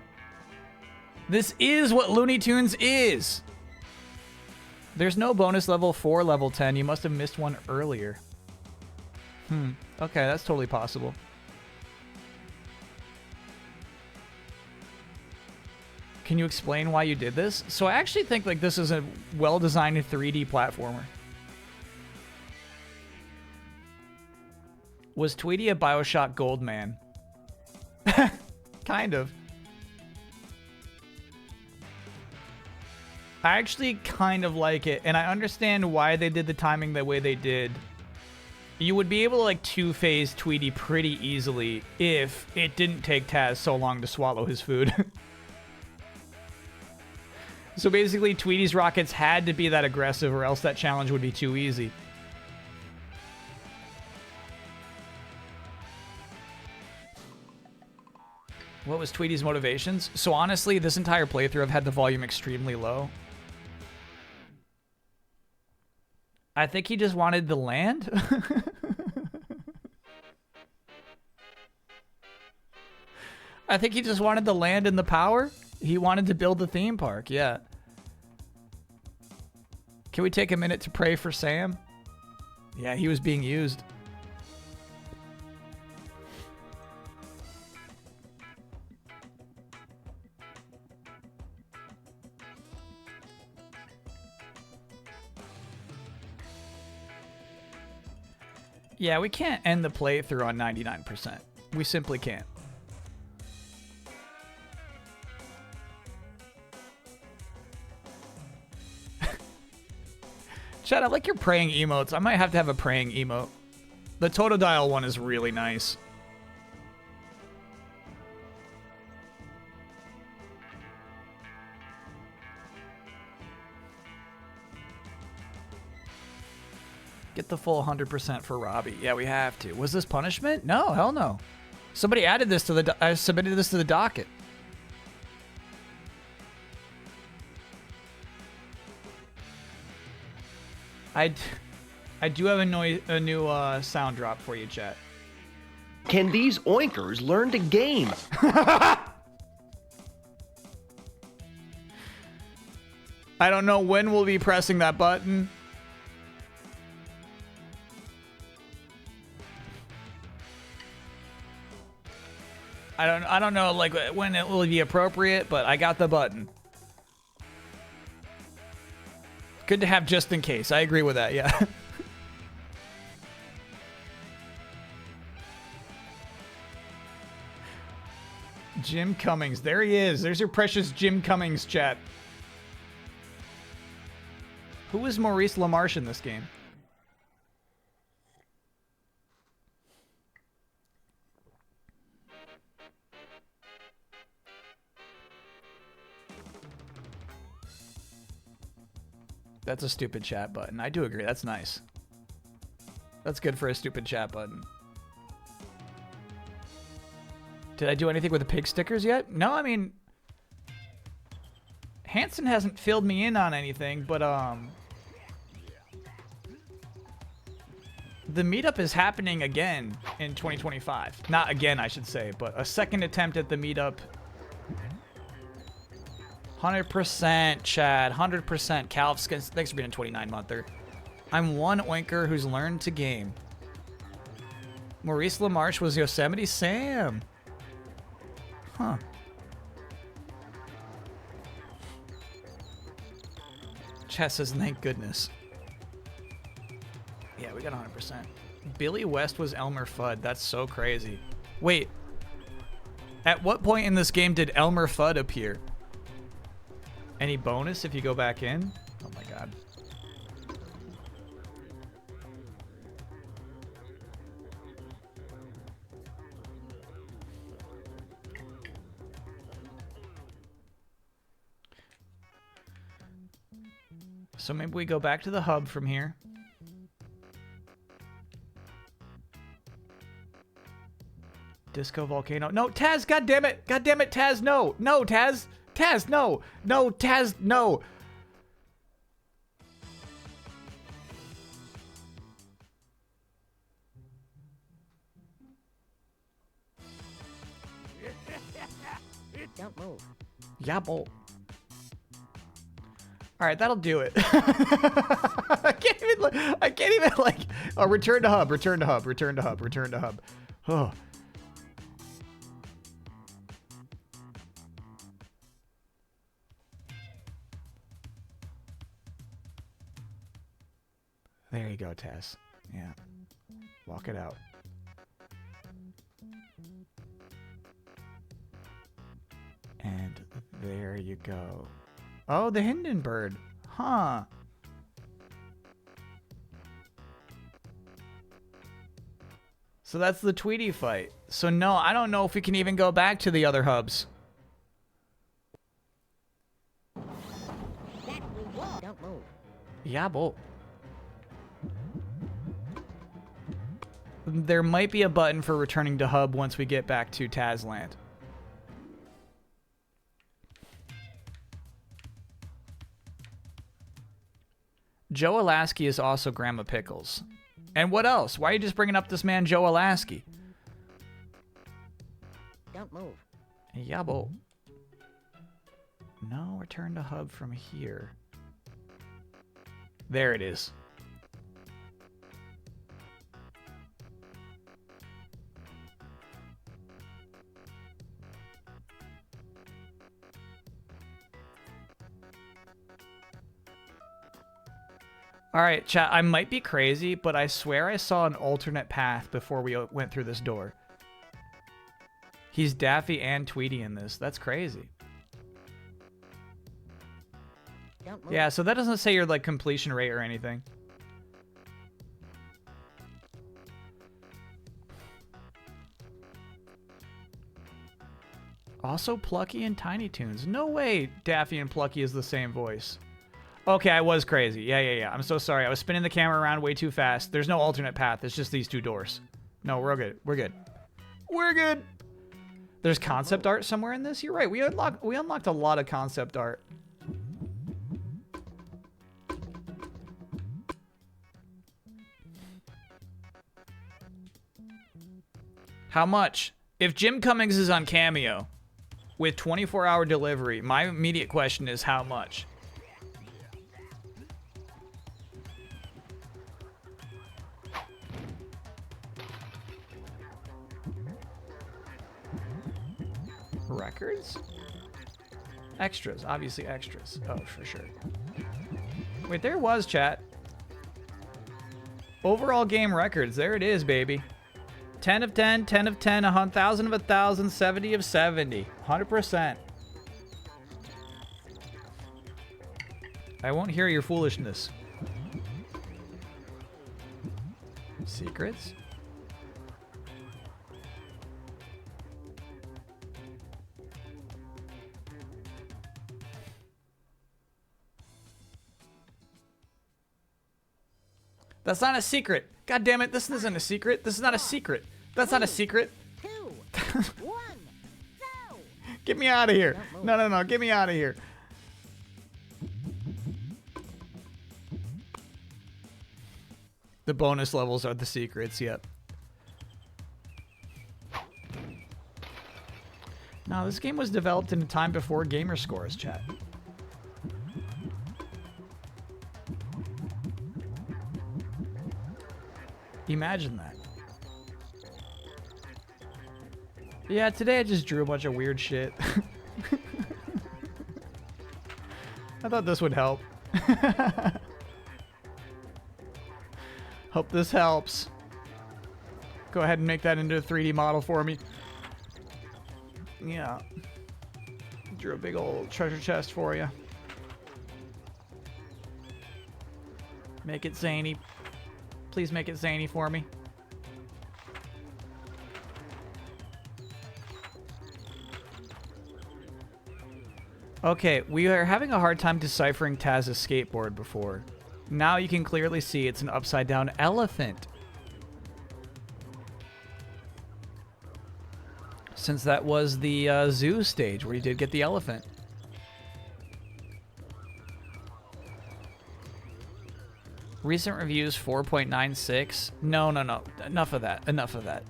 Speaker 1: This is what Looney Tunes is. There's no bonus level for level 10. You must have missed one earlier. Okay, that's totally possible. Can you explain why you did this? So I actually think like this is a well-designed 3D platformer. Was Tweety a BioShock Gold man? Kind of. I actually kind of like it, and I understand why they did the timing the way they did. You would be able to like two-phase Tweety pretty easily if it didn't take Taz so long to swallow his food. So basically, Tweety's rockets had to be that aggressive or else that challenge would be too easy. What was Tweety's motivations? So honestly, this entire playthrough I've had the volume extremely low. I think he just wanted the land. I think he just wanted the land and the power. He wanted to build the theme park, yeah. Can we take a minute to pray for Sam? Yeah, he was being used. Yeah, we can't end the playthrough on 99%. We simply can't. Chad, I like your praying emotes. I might have to have a praying emote. The Totodile one is really nice. Get the full 100% for Robbie. Yeah, we have to. Was this punishment? No, hell no. Somebody added this to the... I submitted this to the docket. I do have a new sound drop for you, chat.
Speaker 6: Can these oinkers learn to game?
Speaker 1: I don't know when we'll be pressing that button. I don't know like when it will be appropriate, but I got the button. Good to have just in case. I agree with that. Yeah. Jim Cummings. There he is. There's your precious Jim Cummings, chat. Who is Maurice LaMarche in this game? That's a stupid chat button. I do agree. That's nice. That's good for a stupid chat button. Did I do anything with the pig stickers yet? No, I mean... Hanson hasn't filled me in on anything, but, the meetup is happening again in 2025. Not again, I should say, but a second attempt at the meetup. 100%, Chad. 100%. Calvskins, thanks for being a 29-monther. I'm one oinker who's learned to game. Maurice LaMarche was Yosemite Sam. Huh. Chad says, thank goodness. Yeah, we got 100%. Billy West was Elmer Fudd. That's so crazy. Wait. At what point in this game did Elmer Fudd appear? Any bonus if you go back in? Oh my god. So maybe we go back to the hub from here. Disco Volcano. No, Taz, god damn it. God damn it, Taz, no. No, Taz. Taz, no. No, Taz, no.
Speaker 5: Don't move.
Speaker 1: Yeah, bolt. All right, that'll do it. I can't even like. Oh, return to hub. Return to hub. Return to hub. Return to hub. Oh. There you go, Tess. Yeah. Walk it out. And there you go. Oh, the Hindenburg. Huh. So that's the Tweety fight. So no, I don't know if we can even go back to the other hubs.
Speaker 5: That we will. Don't move.
Speaker 1: Yeah, bolt. There might be a button for returning to hub once we get back to Tazland. Joe Alasky is also Grandma Pickles. And what else? Why are you just bringing up this man Joe Alasky?
Speaker 5: Don't move.
Speaker 1: Yeah, bolt. No, return to hub from here. There it is. All right, chat, I might be crazy, but I swear I saw an alternate path before we went through this door. He's Daffy and Tweety in this. That's crazy.
Speaker 5: Don't move.
Speaker 1: Yeah, so that doesn't say your like completion rate or anything. Also Plucky and Tiny Toons. No way Daffy and Plucky is the same voice. Okay, I was crazy. Yeah. I'm so sorry. I was spinning the camera around way too fast. There's no alternate path. It's just these two doors. No, we're good. We're good. We're good. There's concept art somewhere in this? You're right. We unlocked a lot of concept art. How much? If Jim Cummings is on Cameo with 24-hour delivery, my immediate question is how much? Records? Extras, obviously extras. Oh, for sure. Wait, there was, chat. Overall game records, there it is, baby. 10 of 10, 10 of 10, 1,000 of 1,000, 70 of 70. 100%. I won't hear your foolishness. Secrets? That's not a secret. God damn it, this isn't a secret. This is not a secret. That's not a secret.
Speaker 5: 2, 1, go!
Speaker 1: Get me out of here. No, no, no, get me out of here. The bonus levels are the secrets, yep. No, this game was developed in a time before gamer scores, chat. Imagine that. Yeah, today I just drew a bunch of weird shit. I thought this would help. Hope this helps. Go ahead and make that into a 3D model for me. Yeah. Drew a big old treasure chest for you. Make it zany. Please make it zany for me. Okay, we are having a hard time deciphering Taz's skateboard before. Now you can clearly see it's an upside down elephant. Since that was the zoo stage where you did get the elephant. Recent reviews 4.96. No, no, no. Enough of that. Enough of that.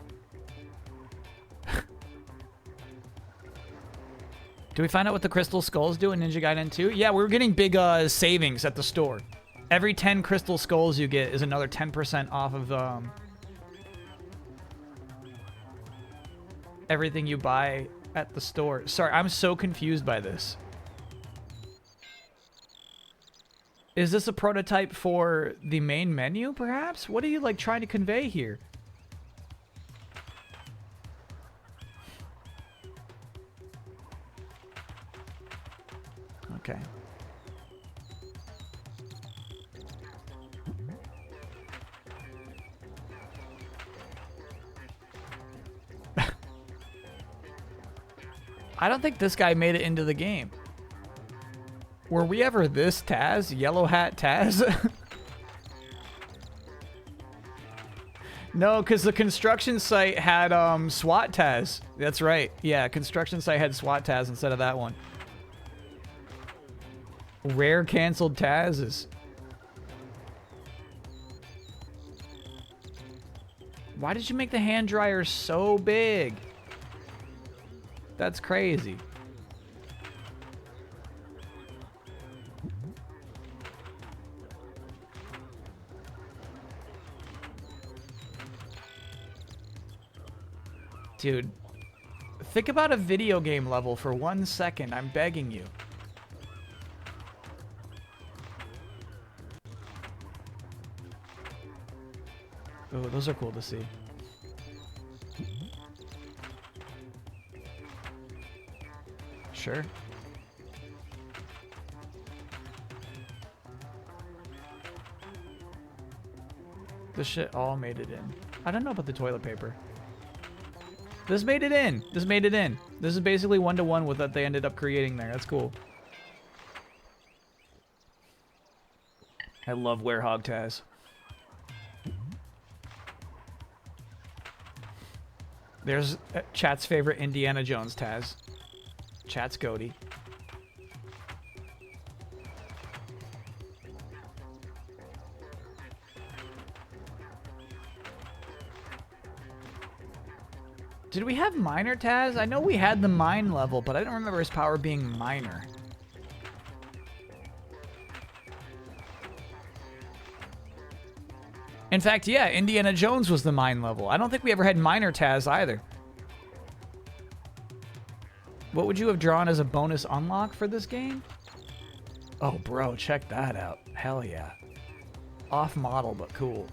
Speaker 1: Do we find out what the crystal skulls do in Ninja Gaiden 2? Yeah, we're getting big savings at the store. Every 10 crystal skulls you get is another 10% off of everything you buy at the store. Sorry, I'm so confused by this. Is this a prototype for the main menu, perhaps? What are you, like, trying to convey here? Okay. I don't think this guy made it into the game. Were we ever this Taz? Yellow Hat Taz? No, because the construction site had SWAT Taz. That's right. Yeah, construction site had SWAT Taz instead of that one. Rare canceled Tazes. Why did you make the hand dryer so big? That's crazy. Dude, think about a video game level for 1 second. I'm begging you. Oh, those are cool to see. Sure. This shit all made it in. I don't know about the toilet paper. This made it in. This made it in. This is basically 1-to-1 with what they ended up creating there. That's cool. I love Werehog Taz. There's chat's favorite Indiana Jones Taz. Chat's goatee. Did we have minor Taz? I know we had the mine level, but I don't remember his power being minor. In fact, yeah, Indiana Jones was the mine level. I don't think we ever had minor Taz either. What would you have drawn as a bonus unlock for this game? Oh, bro, check that out. Hell yeah. Off model, but cool.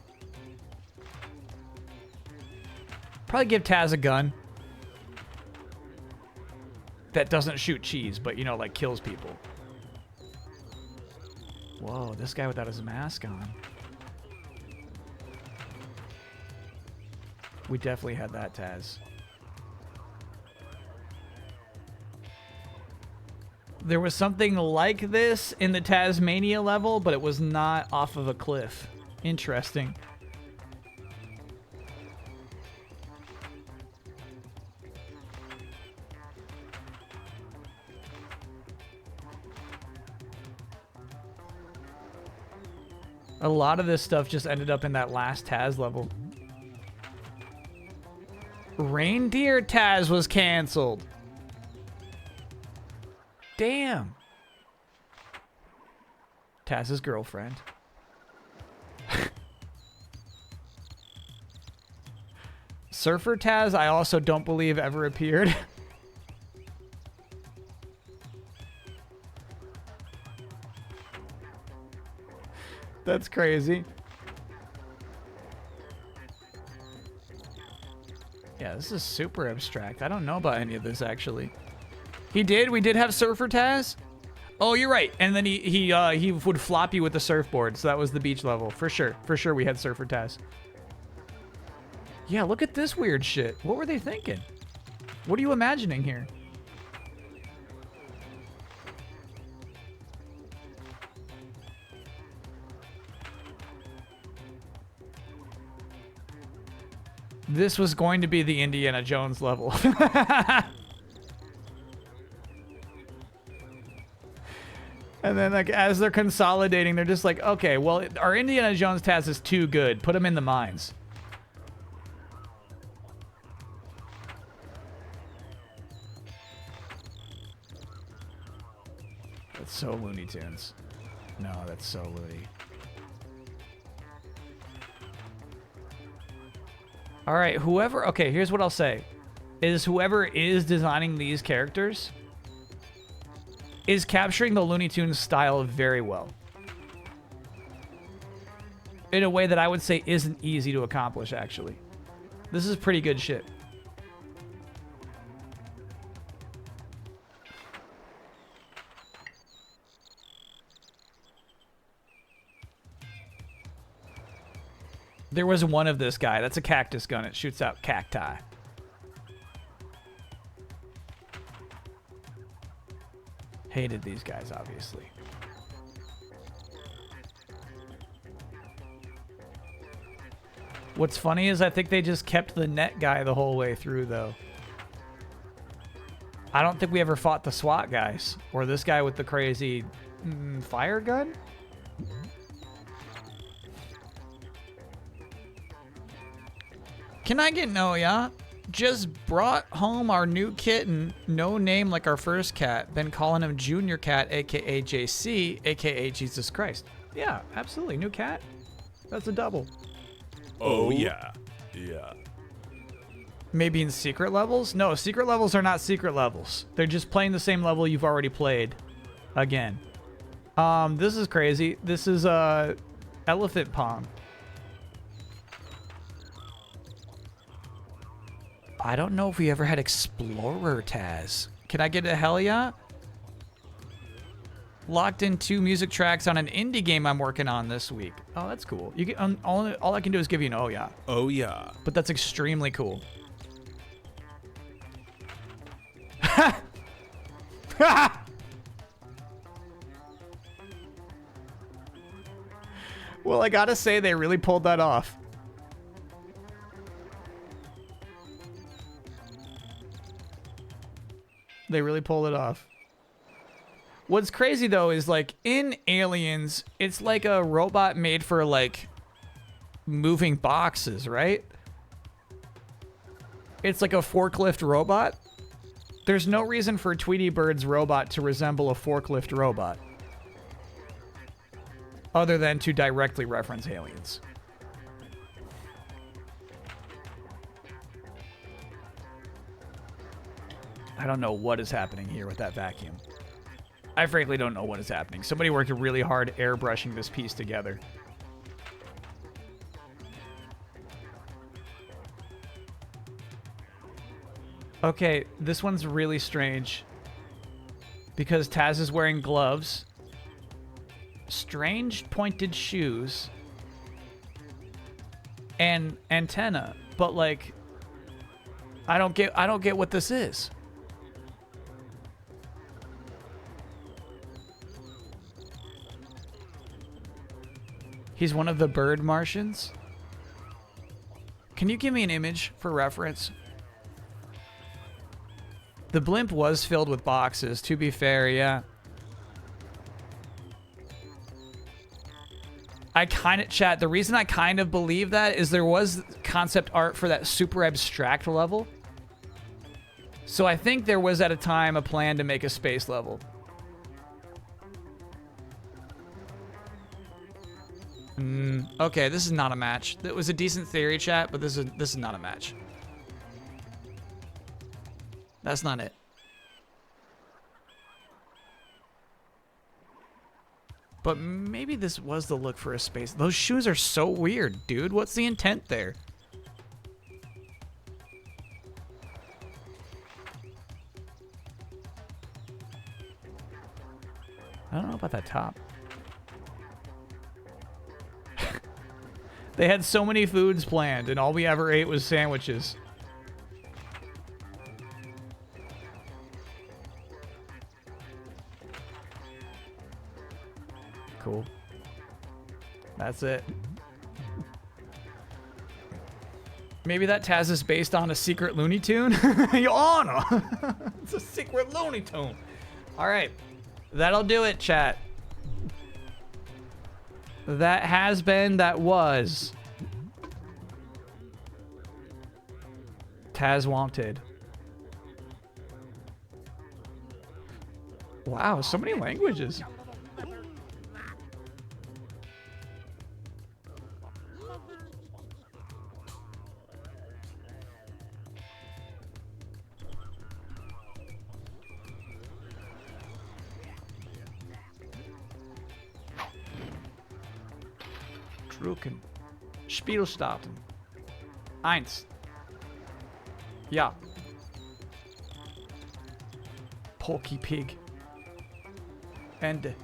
Speaker 1: Probably give Taz a gun. That doesn't shoot cheese, but, you know, like kills people. Whoa, this guy without his mask on. We definitely had that Taz. There was something like this in the Tasmania level, but it was not off of a cliff. Interesting. A lot of this stuff just ended up in that last Taz level. Reindeer Taz was canceled. Damn. Taz's girlfriend. Surfer Taz, I also don't believe ever appeared. That's crazy. Yeah, this is super abstract. I don't know about any of this, actually. We did have Surfer Taz? Oh, you're right. And then he would flop you with the surfboard, so that was the beach level. For sure. For sure we had Surfer Taz. Yeah, look at this weird shit. What were they thinking? What are you imagining here? This was going to be the Indiana Jones level. And then, like, as they're consolidating, they're just like, okay, well, our Indiana Jones Taz is too good. Put him in the mines. That's so Looney Tunes. No, that's so Looney. All right, whoever... Okay, here's what I'll say. Is whoever is designing these characters is capturing the Looney Tunes style very well. In a way that I would say isn't easy to accomplish, actually. This is pretty good shit. There was one of this guy. That's a cactus gun. It shoots out cacti. Hated these guys, obviously. What's funny is I think they just kept the net guy the whole way through, though. I don't think we ever fought the SWAT guys. Or this guy with the crazy fire gun? Can I get no, yeah? Just brought home our new kitten, no name like our first cat, been calling him Junior Cat, aka JC, aka Jesus Christ. Yeah, absolutely. New cat? That's a double.
Speaker 7: Oh, yeah. Yeah.
Speaker 1: Maybe in secret levels? No, secret levels are not secret levels. They're just playing the same level you've already played. Again. This is crazy. This is Elephant Pong. I don't know if we ever had Explorer Taz. Can I get a hell yeah? Locked in 2 music tracks on an indie game I'm working on this week. Oh, that's cool. You get all I can do is give you an oh yeah.
Speaker 7: Oh yeah.
Speaker 1: But that's extremely cool. Well, I gotta say they really pulled that off. They really pulled it off. What's crazy, though, is, like, in Aliens, it's like a robot made for, like, moving boxes, right? it's like a forklift robot. There's no reason for Tweety Bird's robot to resemble a forklift robot, other than to directly reference aliens. I don't know what is happening here with that vacuum. I frankly don't know what is happening. Somebody worked really hard airbrushing this piece together. Okay, this one's really strange. Because Taz is wearing gloves. Strange pointed shoes. And antenna. But like, I don't get what this is. He's one of the bird Martians. Can you give me an image for reference? The blimp was filled with boxes, to be fair, yeah. Chat, the reason I kind of believe that is there was concept art for that super abstract level. So I think there was at a time a plan to make a space level. Okay, this is not a match. It was a decent theory, chat, but this is not a match. That's not it. But maybe this was the look for a space. Those shoes are so weird, dude. What's the intent there? I don't know about that top. They had so many foods planned, and all we ever ate was sandwiches. Cool. That's it. Maybe that Taz is based on a secret Looney Tune? Your Honor! It's a secret Looney Tune. Alright. That'll do it, chat. That has been, that was. Taz Wanted. Wow, so many languages. Drucken. Spiel starten. 1. Ja. Porky Pig. Ende.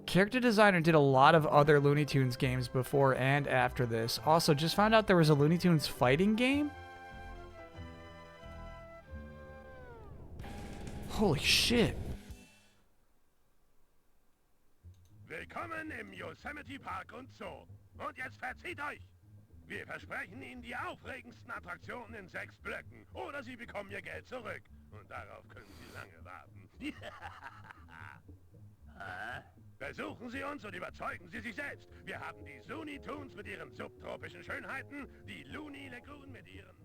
Speaker 1: Character designer did a lot of other Looney Tunes games before and after this. Also, just found out there was a Looney Tunes fighting game? Holy shit.
Speaker 3: Willkommen im Yosemite Park und Zoo. Und jetzt verzieht euch! Wir versprechen Ihnen die aufregendsten Attraktionen in 6 Blöcken. Oder Sie bekommen Ihr Geld zurück. Und darauf können Sie lange warten. Besuchen Sie uns und überzeugen Sie sich selbst. Wir haben die Looney Tunes mit ihren subtropischen Schönheiten, die Looney Lagoon mit ihren...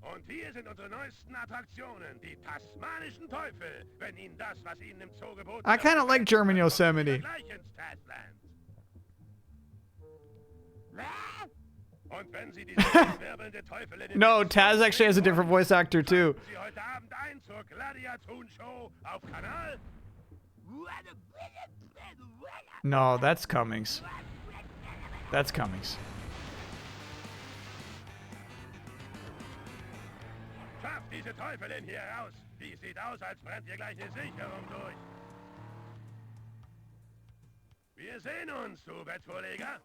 Speaker 3: Und hier sind unsere neuesten Attraktionen, die tasmanischen Teufel. Wenn Ihnen das, was Ihnen im Zoo geboten wird...
Speaker 1: I kind of like German Yosemite.
Speaker 3: Und wenn Sie diese wirbelnde Teufel in den...
Speaker 1: No, Taz actually has a different voice actor too.
Speaker 3: Sie heute Abend ein zur Gladiatoren-Show auf Kanal...
Speaker 1: No, that's Cummings. That's Cummings.
Speaker 3: Schafft diese Teufelin hier raus. Die sieht aus, als brennt ihr gleich eine Sicherung durch. Wir sehen uns, du Bettvorleger.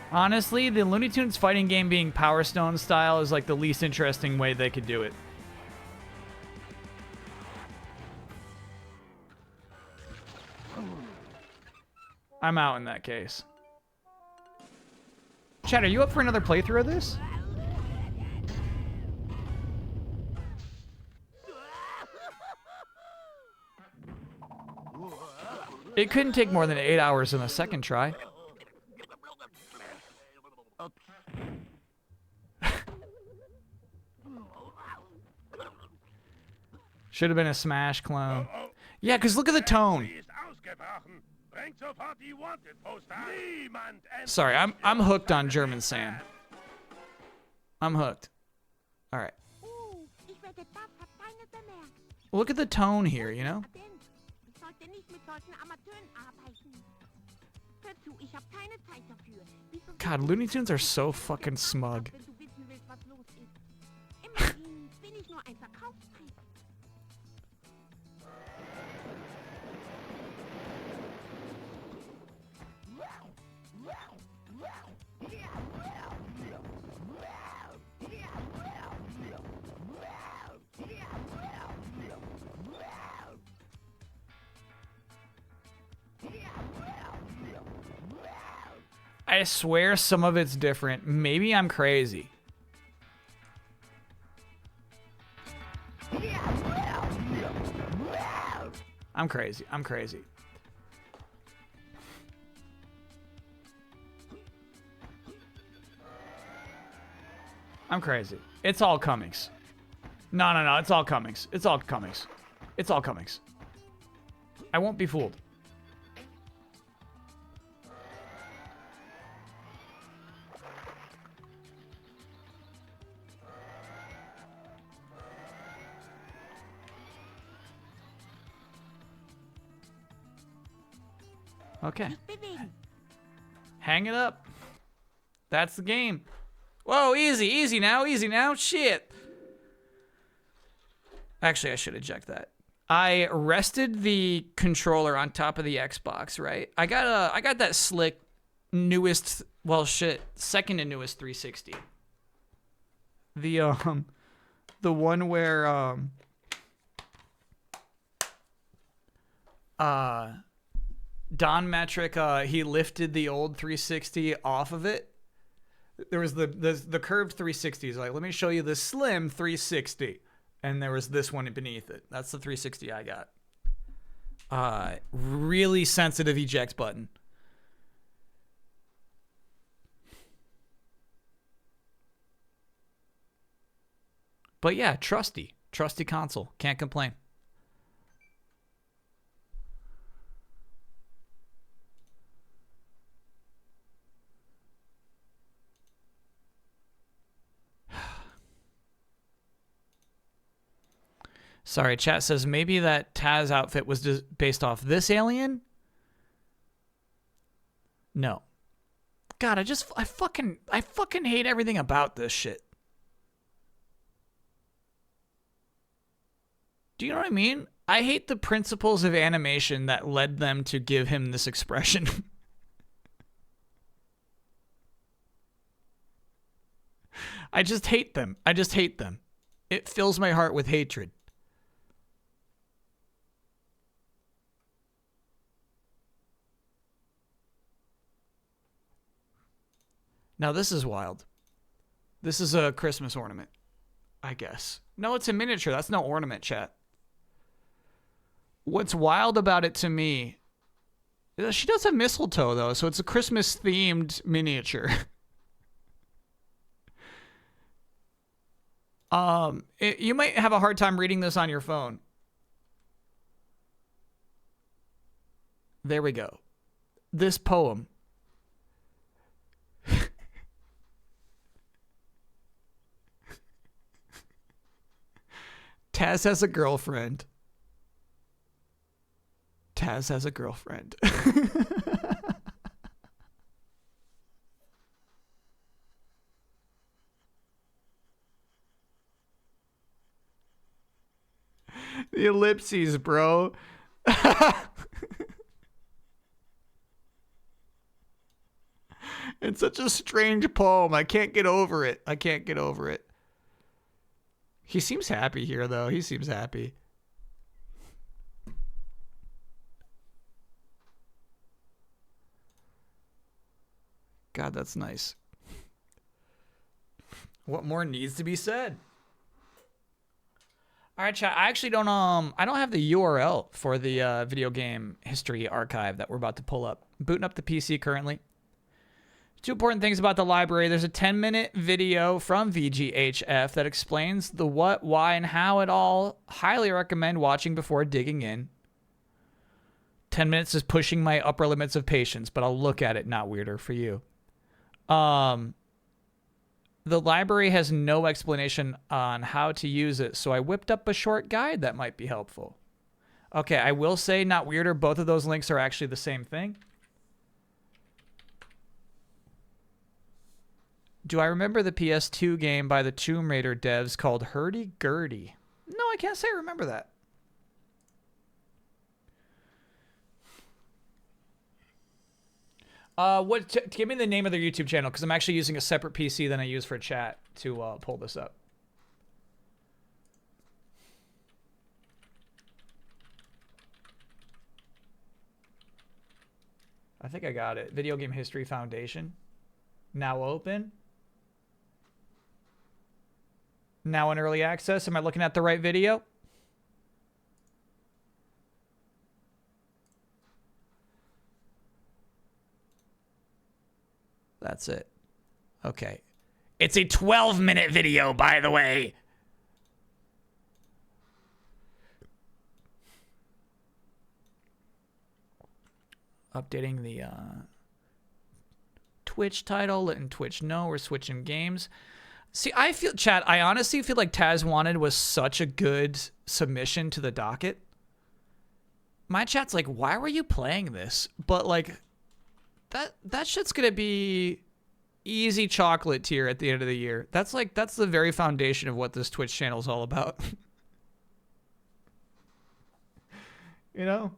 Speaker 1: Honestly, the Looney Tunes fighting game being Power Stone style is like the least interesting way they could do it. I'm out in that case. Chad, are you up for another playthrough of this? It couldn't take more than 8 hours in the second try. Should have been a Smash clone. Yeah, because look at the tone. Sorry, I'm hooked on German Sand. I'm hooked. All right. Look at the tone here, you know? God, Looney Tunes are so fucking smug. I swear some of it's different. Maybe I'm crazy. I'm crazy. I'm crazy. I'm crazy. It's all Cummings. No, no, no. It's all Cummings. It's all Cummings. It's all Cummings. I won't be fooled. Okay. Hang it up. That's the game. Whoa, easy, easy now, shit. Actually, I should eject that. I rested the controller on top of the Xbox, right? I got that slick newest, well shit, second to newest 360. The one where Don Metric, he lifted the old 360 off of it. There was the curved 360s. Like, let me show you the slim 360. And there was this one beneath it. That's the 360 I got. Really sensitive eject button. But yeah, trusty console. Can't complain. Sorry, chat says maybe that Taz outfit was just based off this alien? No. God, I fucking hate everything about this shit. Do you know what I mean? I hate the principles of animation that led them to give him this expression. I just hate them. I just hate them. It fills my heart with hatred. Now this is wild. This is a Christmas ornament, I guess. No, it's a miniature. That's no ornament, chat. What's wild about it to me, she does have mistletoe though, so it's a Christmas themed miniature. You might have a hard time reading this on your phone. There we go. This poem. Taz has a girlfriend. Taz has a girlfriend. The ellipses, bro. It's such a strange poem. I can't get over it. I can't get over it. He seems happy here, though. He seems happy. God, that's nice. What more needs to be said? All right, chat. I actually don't I don't have the URL for the video game history archive that we're about to pull up. I'm booting up the PC currently. Two important things about the library. There's a 10-minute video from VGHF that explains the what, why, and how it all. Highly recommend watching before digging in. 10 minutes is pushing my upper limits of patience, but I'll look at it, not weirder for you. The library has no explanation on how to use it, so I whipped up a short guide that might be helpful. Okay, I will say, not weirder, both of those links are actually the same thing. Do I remember the PS2 game by the Tomb Raider devs called Hurdy-Gurdy? No, I can't say I remember that. Give me the name of their YouTube channel, because I'm actually using a separate PC than I use for chat to pull this up. I think I got it. Video Game History Foundation. Now open. Now in early access. Am I looking at the right video? That's it. Okay. It's a 12-minute video, by the way. Updating the Twitch title, letting Twitch know we're switching games. See, I feel, chat, I honestly feel like Taz Wanted was such a good submission to the docket. My chat's like, why were you playing this? But like, that shit's gonna be easy chocolate tier at the end of the year. That's the very foundation of what this Twitch channel is all about. You know?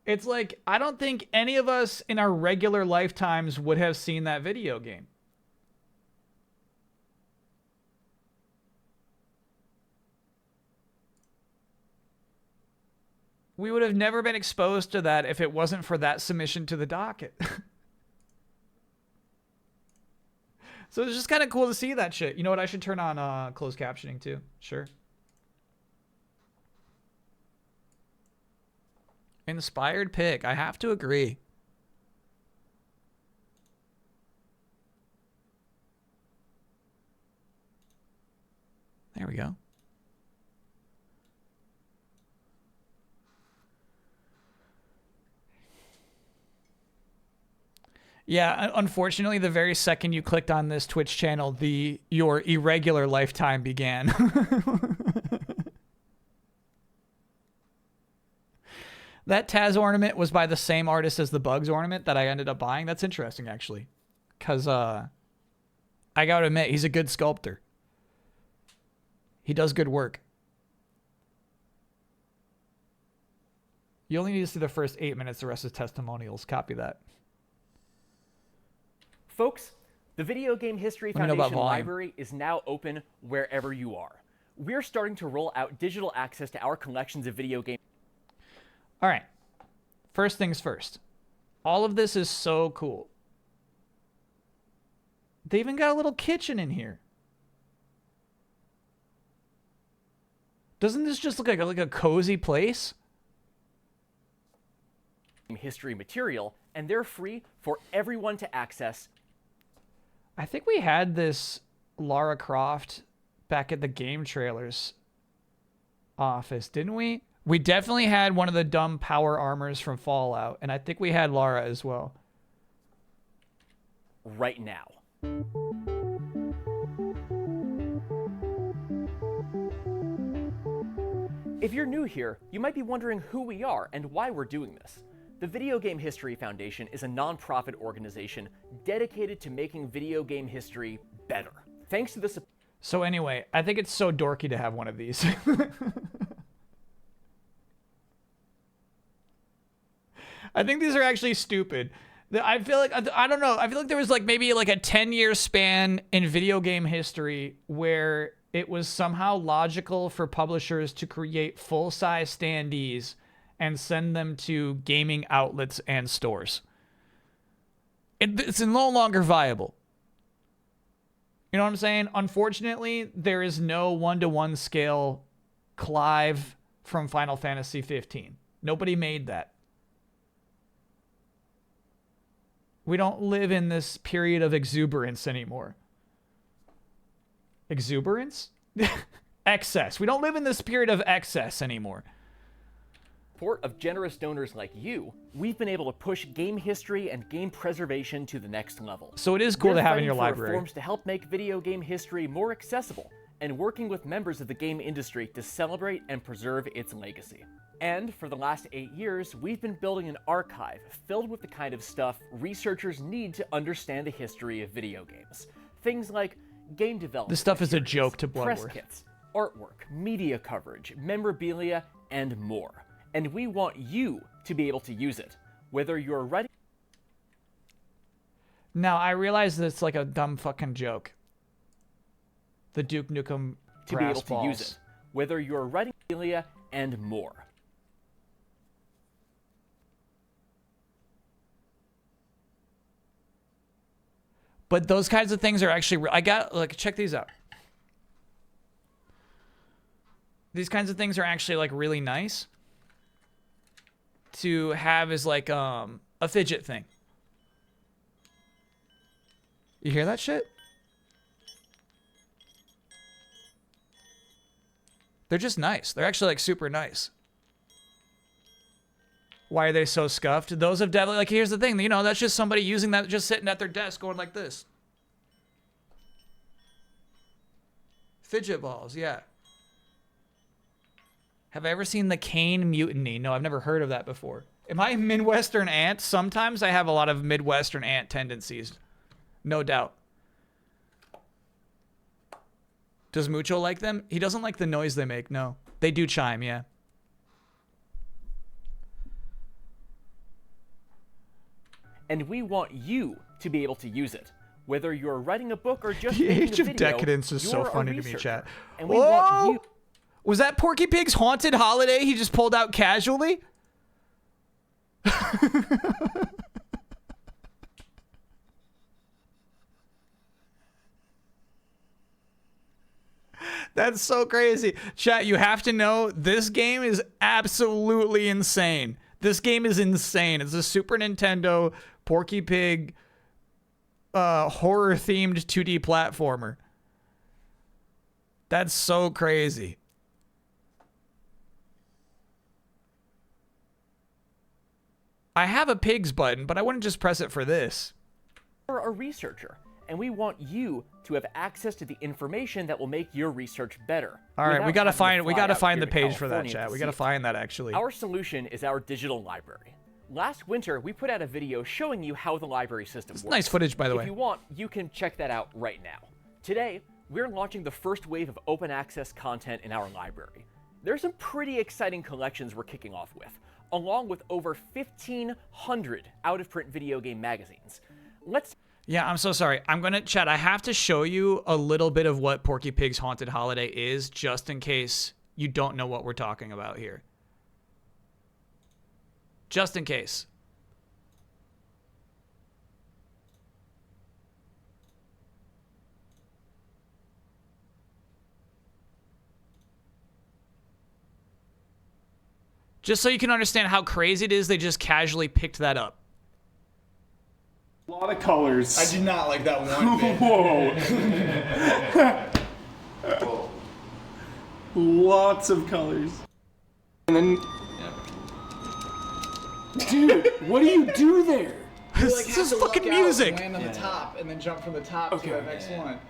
Speaker 1: It's like, I don't think any of us in our regular lifetimes would have seen that video game. We would have never been exposed to that if it wasn't for that submission to the docket. So it's just kind of cool to see that shit. You know what? I should turn on closed captioning too. Sure. Inspired pick. I have to agree. There we go. Yeah, unfortunately, the very second you clicked on this Twitch channel, your irregular lifetime began. That Taz ornament was by the same artist as the Bugs ornament that I ended up buying. That's interesting, actually. Because I gotta admit, he's a good sculptor. He does good work. You only need to see the first 8 minutes. The rest is testimonials. Copy that.
Speaker 8: Folks, the Video Game History Foundation library is now open wherever you are. We're starting to roll out digital access to our collections of video games.
Speaker 1: All right. First things first. All of this is so cool. They even got a little kitchen in here. Doesn't this just look like a cozy place?
Speaker 8: History material, and they're free for everyone to access.
Speaker 1: I think we had this Lara Croft back at the game trailers office, didn't we? We definitely had one of the dumb power armors from Fallout, and I think we had Lara as well.
Speaker 8: Right now. If you're new here, you might be wondering who we are and why we're doing this. The Video Game History Foundation is a non-profit organization dedicated to making video game history better. Thanks to the
Speaker 1: So anyway, I think it's so dorky to have one of these. I think these are actually stupid. I feel like, I don't know. I feel like there was like maybe like a 10-year span in video game history where it was somehow logical for publishers to create full-size standees and send them to gaming outlets and stores. It's no longer viable. You know what I'm saying? Unfortunately, there is no 1-to-1 scale Clive from Final Fantasy 15. Nobody made that. We don't live in this period of exuberance anymore. Exuberance? Excess. We don't live in this period of excess anymore.
Speaker 8: Support of generous donors like you, we've been able to push game history and game preservation to the next level.
Speaker 1: So it is cool to have in your
Speaker 8: We're fighting for
Speaker 1: library.
Speaker 8: reforms to help make video game history more accessible and working with members of the game industry to celebrate and preserve its legacy. And for the last 8 years, we've been building an archive filled with the kind of stuff researchers need to understand the history of video games. Things like game development.
Speaker 1: This stuff is a
Speaker 8: materials,
Speaker 1: joke to
Speaker 8: press
Speaker 1: Bloodworth.
Speaker 8: kits, artwork, media coverage, memorabilia, and more. And we want you to be able to use it, whether you're writing.
Speaker 1: Now, I realize that it's like a dumb fucking joke. The Duke Nukem
Speaker 8: to be able to use it, whether you're writing memorabilia and more.
Speaker 1: But those kinds of things are actually, I got, like, check these out. These kinds of things are actually, like, really nice to have as, like, a fidget thing. You hear that shit? They're just nice. They're actually, like, super nice. Why are they so scuffed? Those have definitely, like, here's the thing, you know, that's just somebody using that, just sitting at their desk going like this. Fidget balls, yeah. Have I ever seen the Cane Mutiny? No, I've never heard of that before. Am I a Midwestern ant? Sometimes I have a lot of Midwestern ant tendencies. No doubt. Does Mucho like them? He doesn't like the noise they make, no. They do chime, yeah.
Speaker 8: And we want you to be able to use it. Whether you're writing a book or just
Speaker 1: The
Speaker 8: making
Speaker 1: Age
Speaker 8: a
Speaker 1: of
Speaker 8: video,
Speaker 1: Decadence is so
Speaker 8: you're a
Speaker 1: funny to me,
Speaker 8: researcher.
Speaker 1: chat.
Speaker 8: And we want you.
Speaker 1: Was that Porky Pig's Haunted Holiday he just pulled out casually? That's so crazy. Chat, you have to know this game is absolutely insane. This game is insane. It's a Super Nintendo Porky Pig horror-themed 2D platformer. That's so crazy. I have a pigs button, but I wouldn't just press it for this.
Speaker 8: You're a researcher, and we want you to have access to the information that will make your research better.
Speaker 1: All right, we
Speaker 8: without
Speaker 1: gotta
Speaker 8: having to
Speaker 1: find
Speaker 8: fly out
Speaker 1: find
Speaker 8: here
Speaker 1: the
Speaker 8: to
Speaker 1: page for that,
Speaker 8: California
Speaker 1: chat.
Speaker 8: to
Speaker 1: We
Speaker 8: see
Speaker 1: gotta
Speaker 8: it.
Speaker 1: find that actually.
Speaker 8: Our solution is our digital library. Last winter, we put out a video showing you how the library system works.
Speaker 1: Nice footage, by the way.
Speaker 8: If you want, you can check that out right now. Today, we're launching the first wave of open access content in our library. There's some pretty exciting collections we're kicking off with, along with over 1,500 out-of-print video game magazines.
Speaker 1: Yeah, I'm so sorry. I'm gonna, chat, I have to show you a little bit of what Porky Pig's Haunted Holiday is, just in case you don't know what we're talking about here. Just in case. Just so you can understand how crazy it is, they just casually picked that up.
Speaker 9: A lot of colors.
Speaker 10: I did not like that one bit.
Speaker 9: Whoa. Lots of colors. And then... Dude, what do you do there?
Speaker 1: This is fucking music.
Speaker 10: Land on the top and then jump from the top to the next one.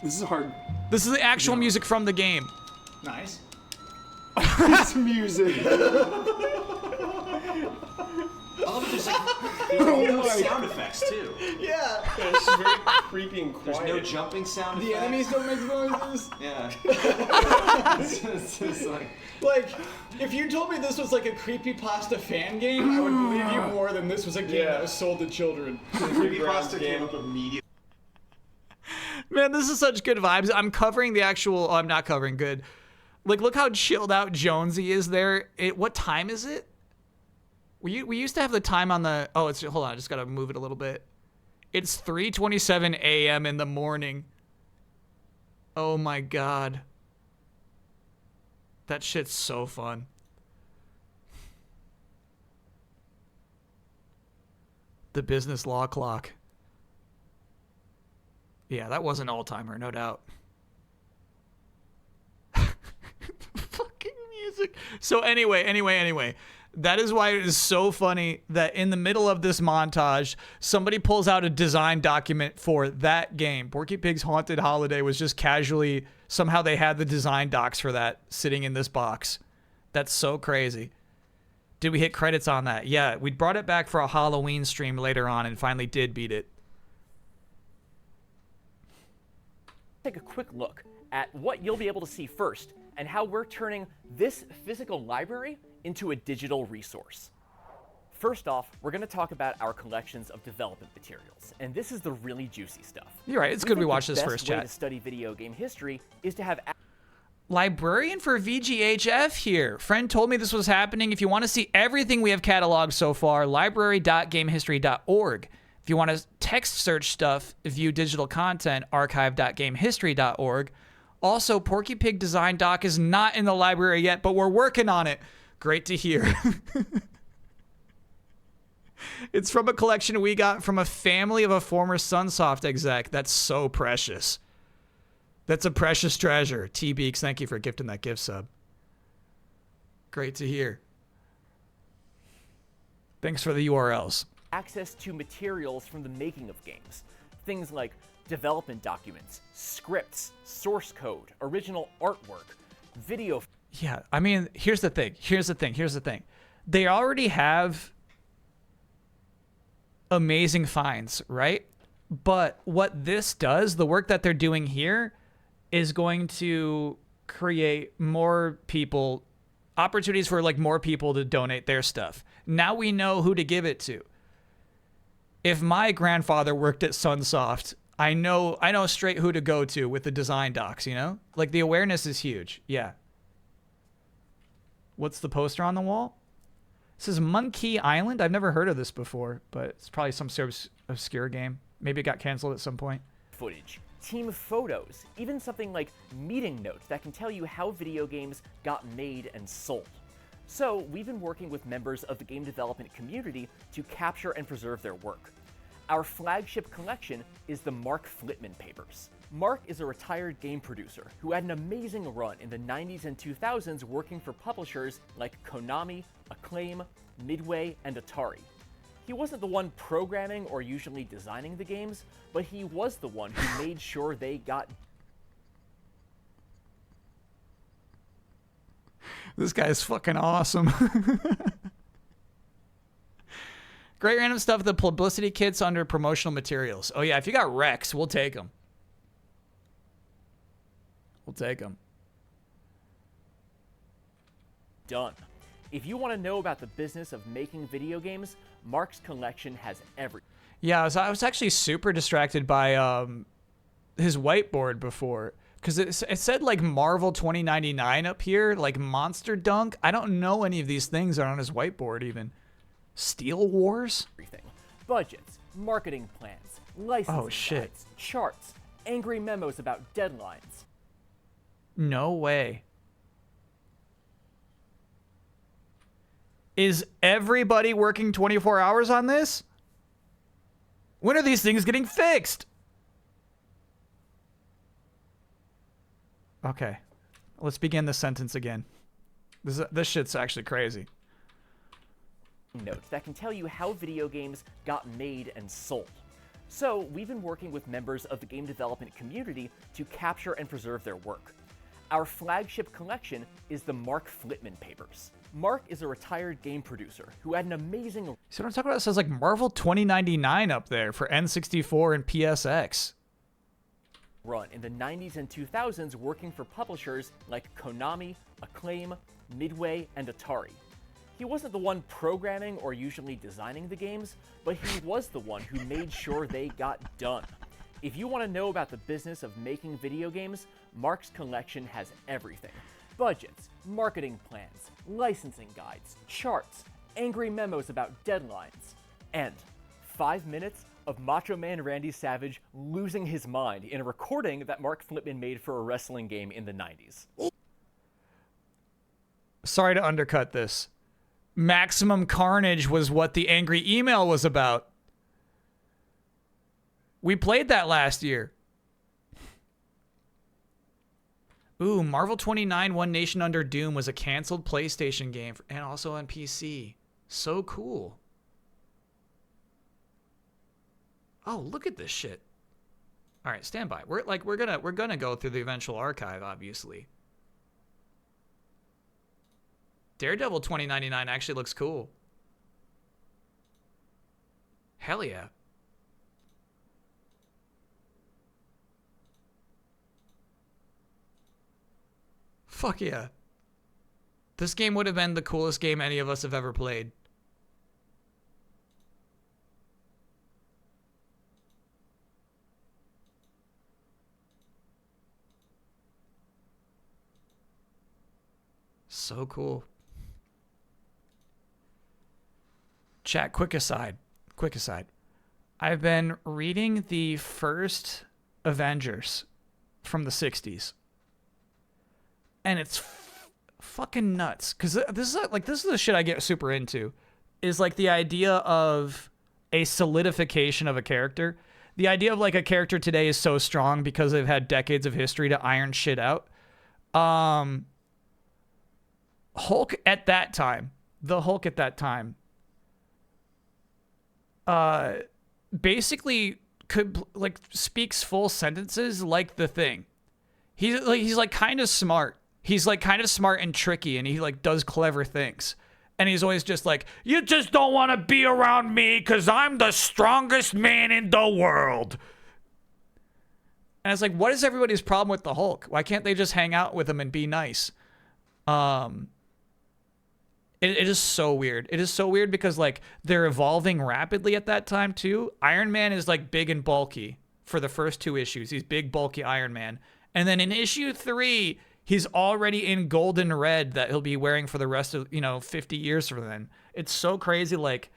Speaker 9: This is hard.
Speaker 1: This is the actual music from the game.
Speaker 10: Nice.
Speaker 9: This music.
Speaker 10: I love it
Speaker 11: There's no sound effects too.
Speaker 10: Yeah.
Speaker 9: It's very creepy and quiet.
Speaker 11: There's no jumping sound effects.
Speaker 10: The enemies don't make noises.
Speaker 11: Yeah. It's just
Speaker 10: Like, if you told me this was like a creepypasta fan game, I would believe you more than this was a game that was sold to children.
Speaker 11: creepypasta came up immediately.
Speaker 1: Man, this is such good vibes. I'm covering the actual. Oh, I'm not covering good. Like, look how chilled out Jonesy is there. What time is it? We used to have the time on the. Oh, hold on. I just gotta move it a little bit. It's 3:27 a.m. in the morning. Oh my god. That shit's so fun. The business law clock. Yeah, that was an all-timer, no doubt. Fucking music. So anyway. That is why it is so funny that in the middle of this montage, somebody pulls out a design document for that game. Porky Pig's Haunted Holiday was just casually, somehow they had the design docs for that sitting in this box. That's so crazy. Did we hit credits on that? Yeah, we brought it back for a Halloween stream later on and finally did beat it.
Speaker 8: Take a quick look at what you'll be able to see first and how we're turning this physical library into a digital resource. First off, we're going to talk about our collections of development materials, and this is the really juicy stuff.
Speaker 1: You're right, it's good we watch this first,
Speaker 8: chat. The best way
Speaker 1: chat.
Speaker 8: to study video game history is to have
Speaker 1: Librarian for VGHF here. Friend told me this was happening. If you want to see everything we have cataloged so far, library.gamehistory.org. If you want to text search stuff, view digital content, archive.gamehistory.org. Also, Porky Pig Design Doc is not in the library yet, but we're working on it. Great to hear. It's from a collection we got from a family of a former Sunsoft exec. That's so precious. That's a precious treasure. T-Beaks, thank you for gifting that gift sub. Great to hear. Thanks for the URLs.
Speaker 8: Access to materials from the making of games. Things like development documents, scripts, source code, original artwork, video.
Speaker 1: Yeah, I mean, here's the thing. They already have amazing finds, right? But what this does, the work that they're doing here, is going to create more people, opportunities for like more people to donate their stuff. Now we know who to give it to. If my grandfather worked at Sunsoft, I know straight who to go to with the design docs, you know? Like the awareness is huge. Yeah. What's the poster on the wall? This is Monkey Island. I've never heard of this before, but it's probably some sort of obscure game. Maybe it got canceled at some point.
Speaker 8: Footage, team photos, even something like meeting notes that can tell you how video games got made and sold. So we've been working with members of the game development community to capture and preserve their work. Our flagship collection is the Mark Flitman papers. Mark is a retired game producer who had an amazing run in the 90s and 2000s working for publishers like Konami, Acclaim, Midway, and Atari. He wasn't the one programming or usually designing the games, but he was the one who made sure they got.
Speaker 1: This guy's fucking awesome. Great random stuff. The publicity kits under promotional materials. Oh yeah, if you got Rex, we'll take them. We'll take them.
Speaker 8: Done. If you want to know about the business of making video games, Mark's collection has everything.
Speaker 1: Yeah, I was actually super distracted by his whiteboard before. Because it said like Marvel 2099 up here, like Monster Dunk. I don't know any of these things are on his whiteboard even. Steel Wars?
Speaker 8: Everything. Budgets, marketing plans, licensing guides, charts, angry memos about deadlines.
Speaker 1: No way. Is everybody working 24 hours on this? When are these things getting fixed? Okay, let's begin the sentence again. This shit's actually crazy.
Speaker 8: Notes that can tell you how video games got made and sold. So we've been working with members of the game development community to capture and preserve their work. Our flagship collection is the Mark Flitman papers. Mark is a retired game producer who had an amazing...
Speaker 1: See what I'm talking about? It says like Marvel 2099 up there for N64 and PSX.
Speaker 8: ...run in the 90s and 2000s working for publishers like Konami, Acclaim, Midway, and Atari. He wasn't the one programming or usually designing the games, but he was the one who made sure they got done. If you want to know about the business of making video games, Mark's collection has everything. Budgets, marketing plans, licensing guides, charts, angry memos about deadlines, and 5 minutes of Macho Man Randy Savage losing his mind in a recording that Mark Flitman made for a wrestling game in the 90s.
Speaker 1: Sorry to undercut this. Maximum Carnage was what the angry email was about. We played that last year. Ooh, Marvel 29 One Nation Under Doom was a canceled PlayStation game and also on PC. So cool. Oh, look at this shit. All right, stand by. We're gonna go through the eventual archive, obviously. Daredevil 2099 actually looks cool. Hell yeah. Fuck yeah. This game would have been the coolest game any of us have ever played. So cool. Chat, quick aside. Quick aside. I've been reading the first Avengers from the 60s. And it's fucking nuts. Because this is the shit I get super into. Is like the idea of a solidification of a character. The idea of like a character today is so strong because they've had decades of history to iron shit out. Hulk at that time, the Hulk at that time, basically could like speaks full sentences like the Thing. He's like kind of smart. He's like kind of smart and tricky, and he like does clever things. And he's always just like, you just don't want to be around me because I'm the strongest man in the world. And it's like, what is everybody's problem with the Hulk? Why can't they just hang out with him and be nice? It is so weird. It is so weird because like they're evolving rapidly at that time too. Iron Man is like big and bulky for the first 2 issues. He's big, bulky Iron Man. And then in issue 3, he's already in golden red that he'll be wearing for the rest of, 50 years from then. It's so crazy, like,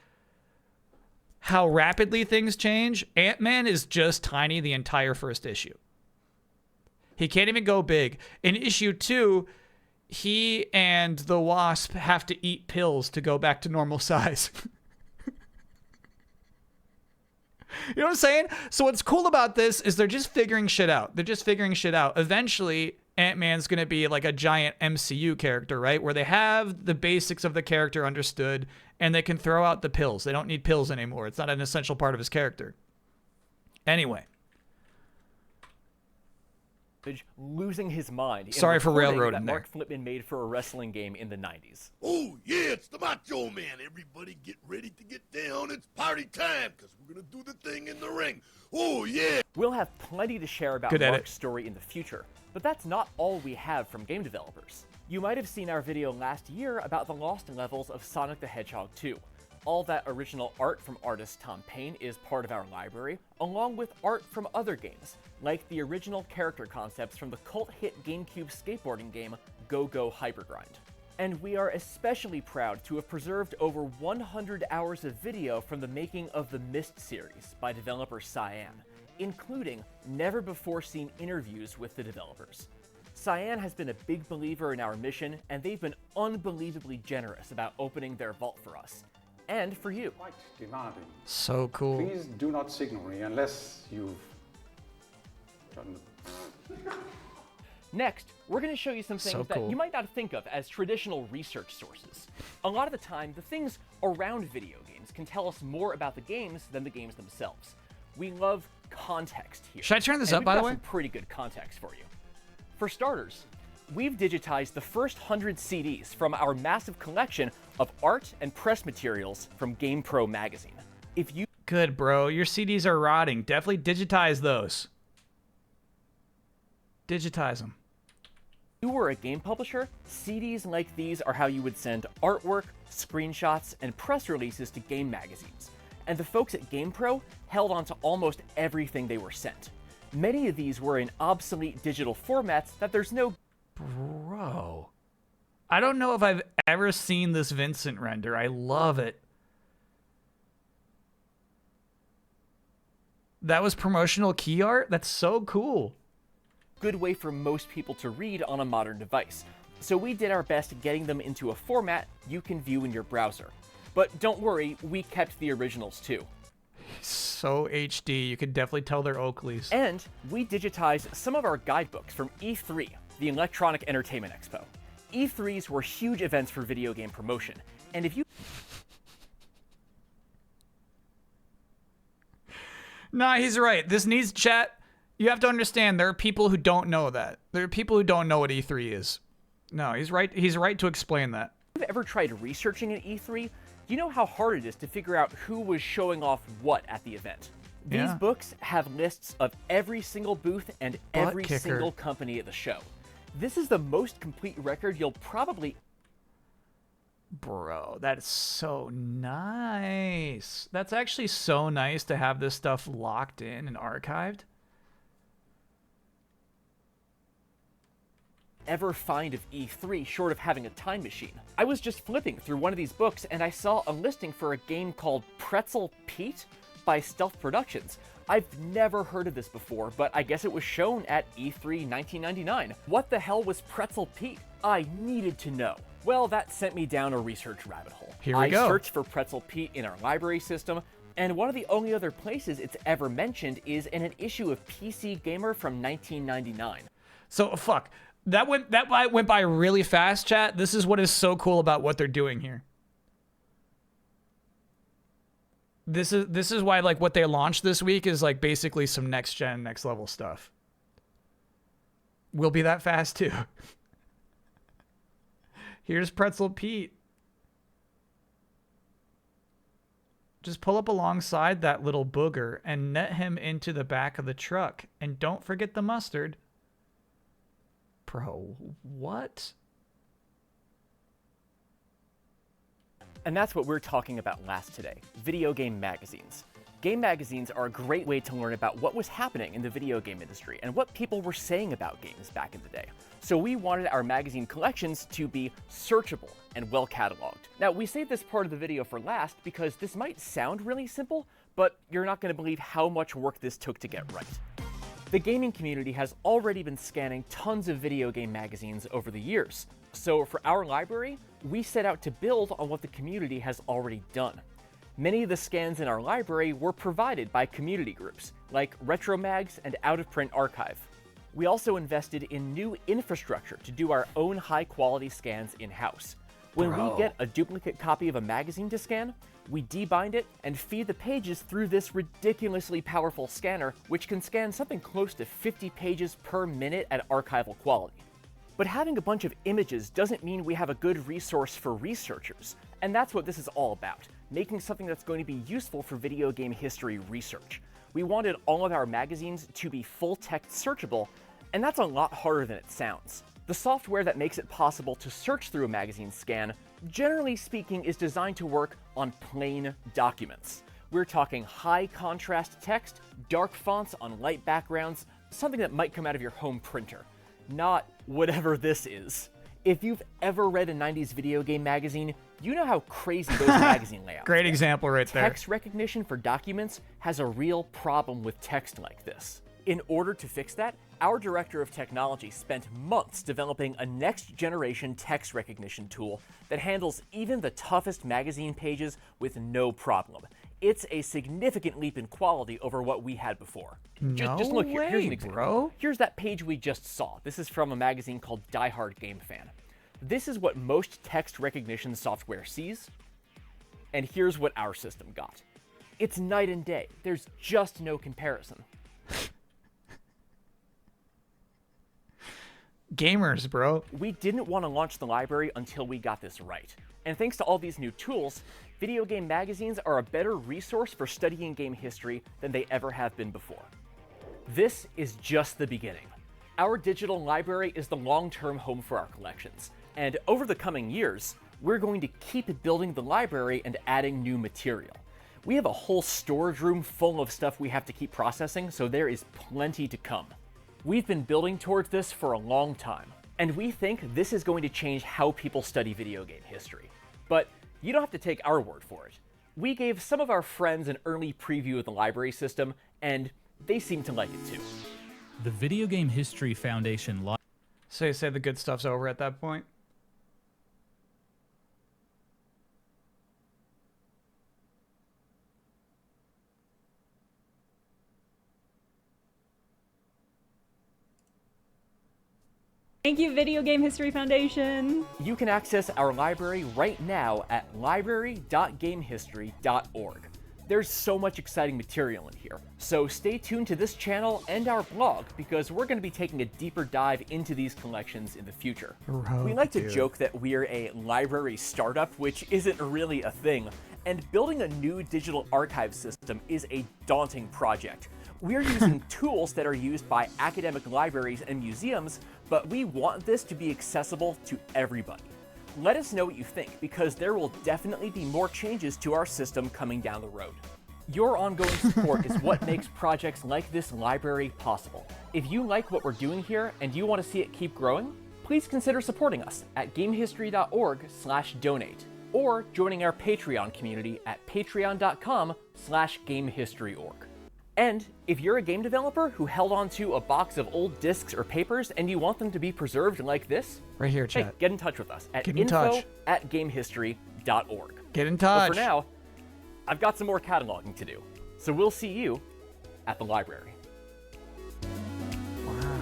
Speaker 1: how rapidly things change. Ant-Man is just tiny the entire first issue. He can't even go big. In issue 2, he and the Wasp have to eat pills to go back to normal size. You know what I'm saying? So what's cool about this is they're just figuring shit out. Eventually, Ant-Man's going to be like a giant MCU character, right? Where they have the basics of the character understood, and they can throw out the pills. They don't need pills anymore. It's not an essential part of his character. Anyway.
Speaker 8: Losing his mind.
Speaker 1: Sorry for railroading
Speaker 8: that Mark Flitman made for a wrestling game in the 90s.
Speaker 12: Oh, yeah, it's the Macho Man. Everybody get ready to get down. It's party time, because we're going to do the thing in the ring. Oh, yeah.
Speaker 8: We'll have plenty to share about Mark's story in the future, but that's not all we have from game developers. You might have seen our video last year about the lost levels of Sonic the Hedgehog 2. All that original art from artist Tom Payne is part of our library, along with art from other games, like the original character concepts from the cult hit GameCube skateboarding game Go Go Hypergrind. And we are especially proud to have preserved over 100 hours of video from the making of the Myst series by developer Cyan, including never-before-seen interviews with the developers. Cyan has been a big believer in our mission, and they've been unbelievably generous about opening their vault for us. And for you.
Speaker 13: Quite demanding.
Speaker 1: So cool.
Speaker 13: Please do not signal me unless you've done
Speaker 8: Next, we're going to show you some things that you might not think of as traditional research sources. A lot of the time, the things around video games can tell us more about the games than the games themselves. We love context here.
Speaker 1: Should I turn this up, by the way?
Speaker 8: We've got some pretty good context for you. For starters, we've digitized the first 100 CDs from our massive collection of art and press materials from GamePro magazine. If you
Speaker 1: Good, bro. Your CDs are rotting. Definitely digitize those. Digitize them.
Speaker 8: you were a game publisher, CDs like these are how you would send artwork, screenshots, and press releases to game magazines. And the folks at GamePro held on to almost everything they were sent. Many of these were in obsolete digital formats that there's no...
Speaker 1: Bro. I don't know if I've ever seen this Vincent render. I love it. That was promotional key art? That's so cool.
Speaker 8: Good way for most people to read on a modern device. So we did our best getting them into a format you can view in your browser. But don't worry, we kept the originals too.
Speaker 1: So HD, you can definitely tell they're Oakleys.
Speaker 8: And we digitized some of our guidebooks from E3, the Electronic Entertainment Expo. E3s were huge events for video game promotion, and if you...
Speaker 1: Nah, he's right. This needs chat. You have to understand, there are people who don't know that. There are people who don't know what E3 is. No, he's right. He's right to explain that.
Speaker 8: If you've ever tried researching an E3, you know how hard it is to figure out who was showing off what at the event. These books have lists of every single booth and every single company at the show. This is the most complete record you'll probably...
Speaker 1: Bro, that's so nice. That's actually so nice to have this stuff locked in and archived.
Speaker 8: Ever find of E3 short of having a time machine. I was just flipping through one of these books and I saw a listing for a game called Pretzel Pete by Stealth Productions. I've never heard of this before, but I guess it was shown at E3 1999. What the hell was Pretzel Pete? I needed to know. Well, that sent me down a research rabbit hole.
Speaker 1: Here we go.
Speaker 8: I searched for Pretzel Pete in our library system, and one of the only other places it's ever mentioned is in an issue of PC Gamer from 1999.
Speaker 1: So, fuck. That went by really fast, chat. This is what is so cool about what they're doing here. This is why, like, what they launched this week is like basically some next gen, next level stuff. We'll be that fast too. Here's Pretzel Pete. Just pull up alongside that little booger and net him into the back of the truck. And don't forget the mustard. Bro, what?
Speaker 8: And that's what we're talking about last today, video game magazines. Game magazines are a great way to learn about what was happening in the video game industry and what people were saying about games back in the day. So we wanted our magazine collections to be searchable and well cataloged. Now, we saved this part of the video for last because this might sound really simple, but you're not going to believe how much work this took to get right. The gaming community has already been scanning tons of video game magazines over the years. So for our library, we set out to build on what the community has already done. Many of the scans in our library were provided by community groups, like RetroMags and Out of Print Archive. We also invested in new infrastructure to do our own high-quality scans in-house. When we get a duplicate copy of a magazine to scan, we debind it and feed the pages through this ridiculously powerful scanner, which can scan something close to 50 pages per minute at archival quality. But having a bunch of images doesn't mean we have a good resource for researchers, and that's what this is all about, making something that's going to be useful for video game history research. We wanted all of our magazines to be full-text searchable, and that's a lot harder than it sounds. The software that makes it possible to search through a magazine scan, generally speaking, is designed to work on plain documents. We're talking high contrast text, dark fonts on light backgrounds, something that might come out of your home printer. Not whatever this is. If you've ever read a 90s video game magazine, you know how crazy those magazine layouts
Speaker 1: Great example right there.
Speaker 8: Text recognition for documents has a real problem with text like this. In order to fix that, our director of technology spent months developing a next-generation text recognition tool that handles even the toughest magazine pages with no problem. It's a significant leap in quality over what we had before. Just look here. Here's an example.
Speaker 1: Bro.
Speaker 8: Here's that page we just saw. This is from a magazine called Die Hard Game Fan. This is what most text recognition software sees, and here's what our system got. It's night and day. There's just no comparison.
Speaker 1: gamers, bro.
Speaker 8: We didn't want to launch the library until we got this right. And thanks to all these new tools, video game magazines are a better resource for studying game history than they ever have been before. This is just the beginning. Our digital library is the long-term home for our collections, and over the coming years, we're going to keep building the library and adding new material. We have a whole storage room full of stuff we have to keep processing, so there is plenty to come. We've been building towards this for a long time, and we think this is going to change how people study video game history. But you don't have to take our word for it. We gave some of our friends an early preview of the library system, and they seem to like it too.
Speaker 14: The Video Game History Foundation.
Speaker 1: So you say the good stuff's over at that point?
Speaker 15: Thank you, Video Game History Foundation.
Speaker 8: You can access our library right now at library.gamehistory.org. There's so much exciting material in here, so stay tuned to this channel and our blog because we're going to be taking a deeper dive into these collections in the future. We like to joke that we're a library startup, which isn't really a thing, and building a new digital archive system is a daunting project. We're using tools that are used by academic libraries and museums, but we want this to be accessible to everybody. Let us know what you think, because there will definitely be more changes to our system coming down the road. Your ongoing support is what makes projects like this library possible. If you like what we're doing here and you want to see it keep growing, please consider supporting us at gamehistory.org/donate, or joining our Patreon community at patreon.com/gamehistoryorg. And if you're a game developer who held onto a box of old discs or papers and you want them to be preserved like this,
Speaker 1: right here, chat.
Speaker 8: Hey, get in touch with us at
Speaker 1: Get in touch.
Speaker 8: info@gamehistory.org.
Speaker 1: Get in touch.
Speaker 8: But for now, I've got some more cataloging to do, so we'll see you at the library.
Speaker 1: Wow.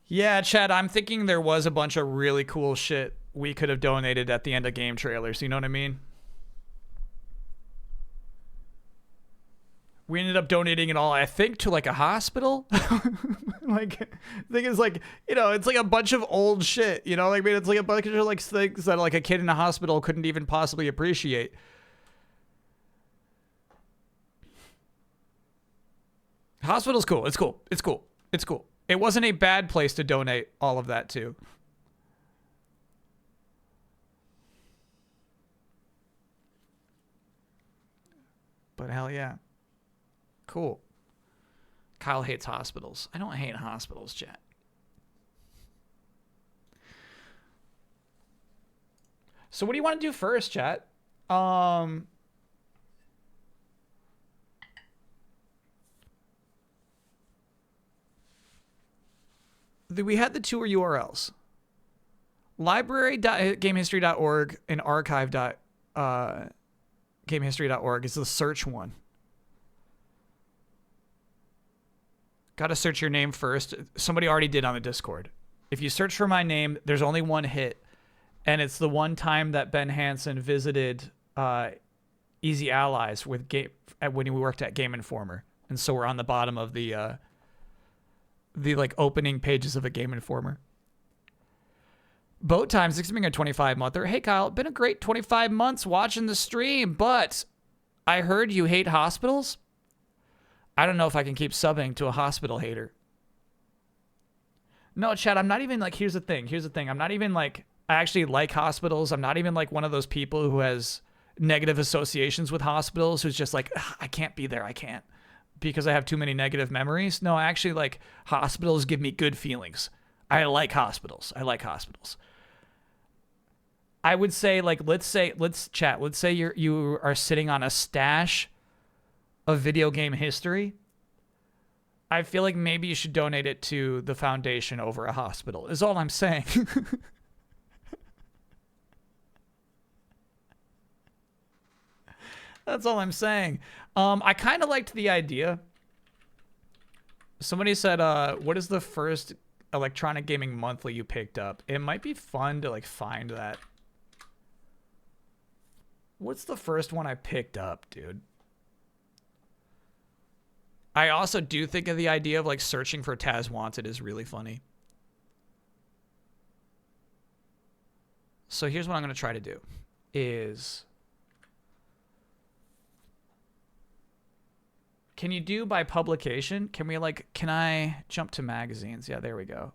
Speaker 1: Yeah, Chad, I'm thinking there was a bunch of really cool shit we could have donated at the end of game trailers, you know what I mean? We ended up donating it all, I think, to like a hospital. Like, the thing is, like, you know, it's like a bunch of old shit, you know? Like, I mean, it's like a bunch of like things that like a kid in a hospital couldn't even possibly appreciate. Hospital's cool. It's cool. It's cool. It's cool. It wasn't a bad place to donate all of that to. But hell yeah. Cool. Kyle hates hospitals. I don't hate hospitals, chat. So what do you want to do first, chat? We had the two URLs. Library.gamehistory.org and archive.gamehistory.org is the search one. Got to search your name first. Somebody already did on the Discord. If you search for my name, there's only one hit. And it's the one time that Ben Hansen visited Easy Allies with when we worked at Game Informer. And so we're on the bottom of the like opening pages of a Game Informer. Boat Times, it's being a 25-monther. Hey, Kyle, been a great 25 months watching the stream, but I heard you hate hospitals. I don't know if I can keep subbing to a hospital hater. No, Chad, I'm not even like, here's the thing. I'm not even like, I actually like hospitals. I'm not even like one of those people who has negative associations with hospitals who's just like, I can't be there. I can't because I have too many negative memories. No, I actually like hospitals give me good feelings. I like hospitals. I would say like, let's say you are sitting on a stash of video game history. I feel like maybe you should donate it to the foundation over a hospital, is all I'm saying. That's all I'm saying. I kind of liked the idea. Somebody said, what is the first electronic gaming monthly you picked up? It might be fun to like find that. What's the first one I picked up, dude? I also do think of the idea of like searching for Taz Wanted is really funny. So here's what I'm going to try to do is, can you do by publication? Can we like, can I jump to magazines? Yeah, there we go.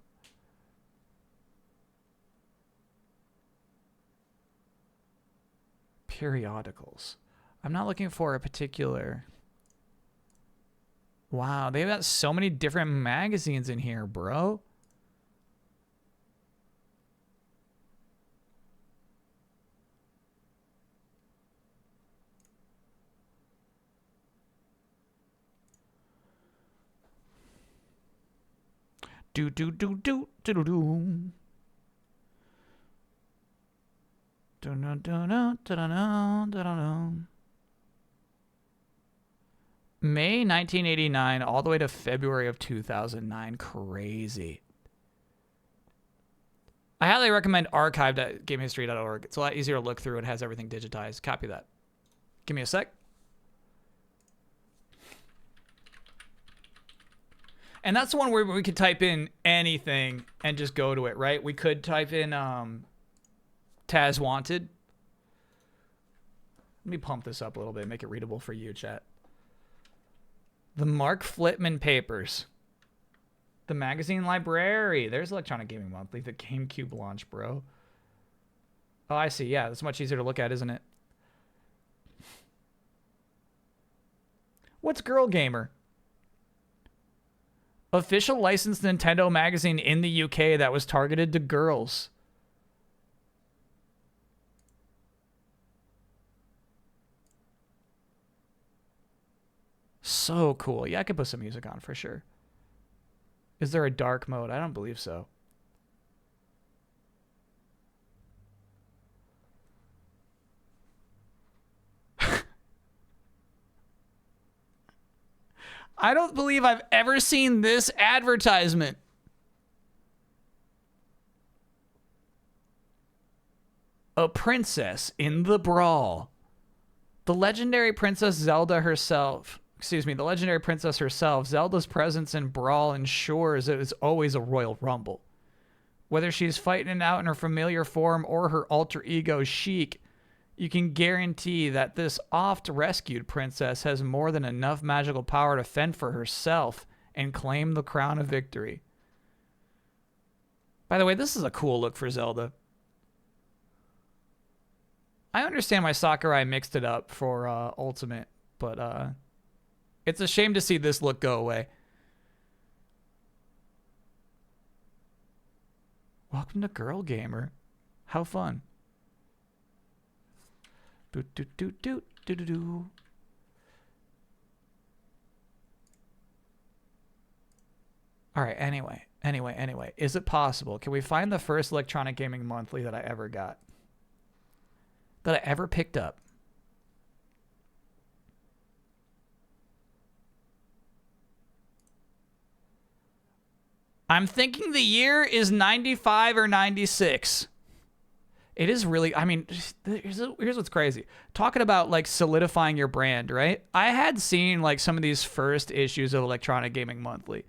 Speaker 1: Periodicals. I'm not looking for a particular. Wow, they've got so many different magazines in here, bro. Do do do do do do do. Do do do do do do do do. May 1989 all the way to February of 2009. Crazy. I highly recommend archive.gamehistory.org. It's a lot easier to look through. It has everything digitized. Copy that. Give me a sec. And that's the one where we could type in anything and just go to it, right? We could type in Taz Wanted. Let me pump this up a little bit, make it readable for you, chat. The Mark Flitman Papers. The Magazine Library. There's Electronic Gaming Monthly. The GameCube launch, bro. Oh, I see. Yeah, that's much easier to look at, isn't it? What's Girl Gamer? Official licensed Nintendo magazine in the UK that was targeted to girls. So cool. Yeah, I could put some music on for sure. Is there a dark mode? I don't believe so. I don't believe I've ever seen this advertisement. A princess in the brawl. The legendary Princess Zelda herself, the legendary princess herself, Zelda's presence in Brawl ensures it is always a Royal Rumble. Whether she's fighting it out in her familiar form or her alter ego Sheik, you can guarantee that this oft-rescued princess has more than enough magical power to fend for herself and claim the crown of victory. By the way, this is a cool look for Zelda. I understand why Sakurai mixed it up for Ultimate, but it's a shame to see this look go away. Welcome to Girl Gamer. How fun. Do do do do do do do. All right, anyway. Is it possible? Can we find the first Electronic Gaming Monthly that I ever got? That I ever picked up? I'm thinking the year is 95 or 96. It is really, I mean, here's what's crazy. Talking about like solidifying your brand, right? I had seen like some of these first issues of Electronic Gaming Monthly.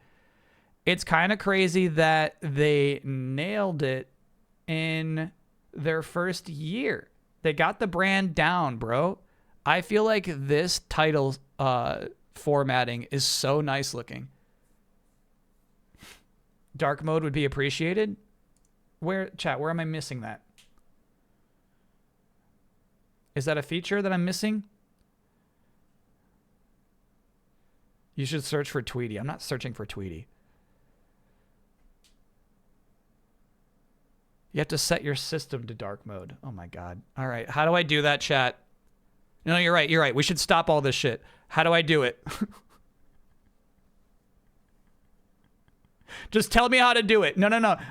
Speaker 1: It's kind of crazy that they nailed it in their first year. They got the brand down, bro. I feel like this title formatting is so nice looking. Dark mode would be appreciated. Where am I missing that? Is that a feature that I'm missing? You should search for Tweety. I'm not searching for Tweety. You have to set your system to dark mode. Oh my God. All right. How do I do that, chat? No, you're right. You're right. We should stop all this shit. How do I do it? Just tell me how to do it. No.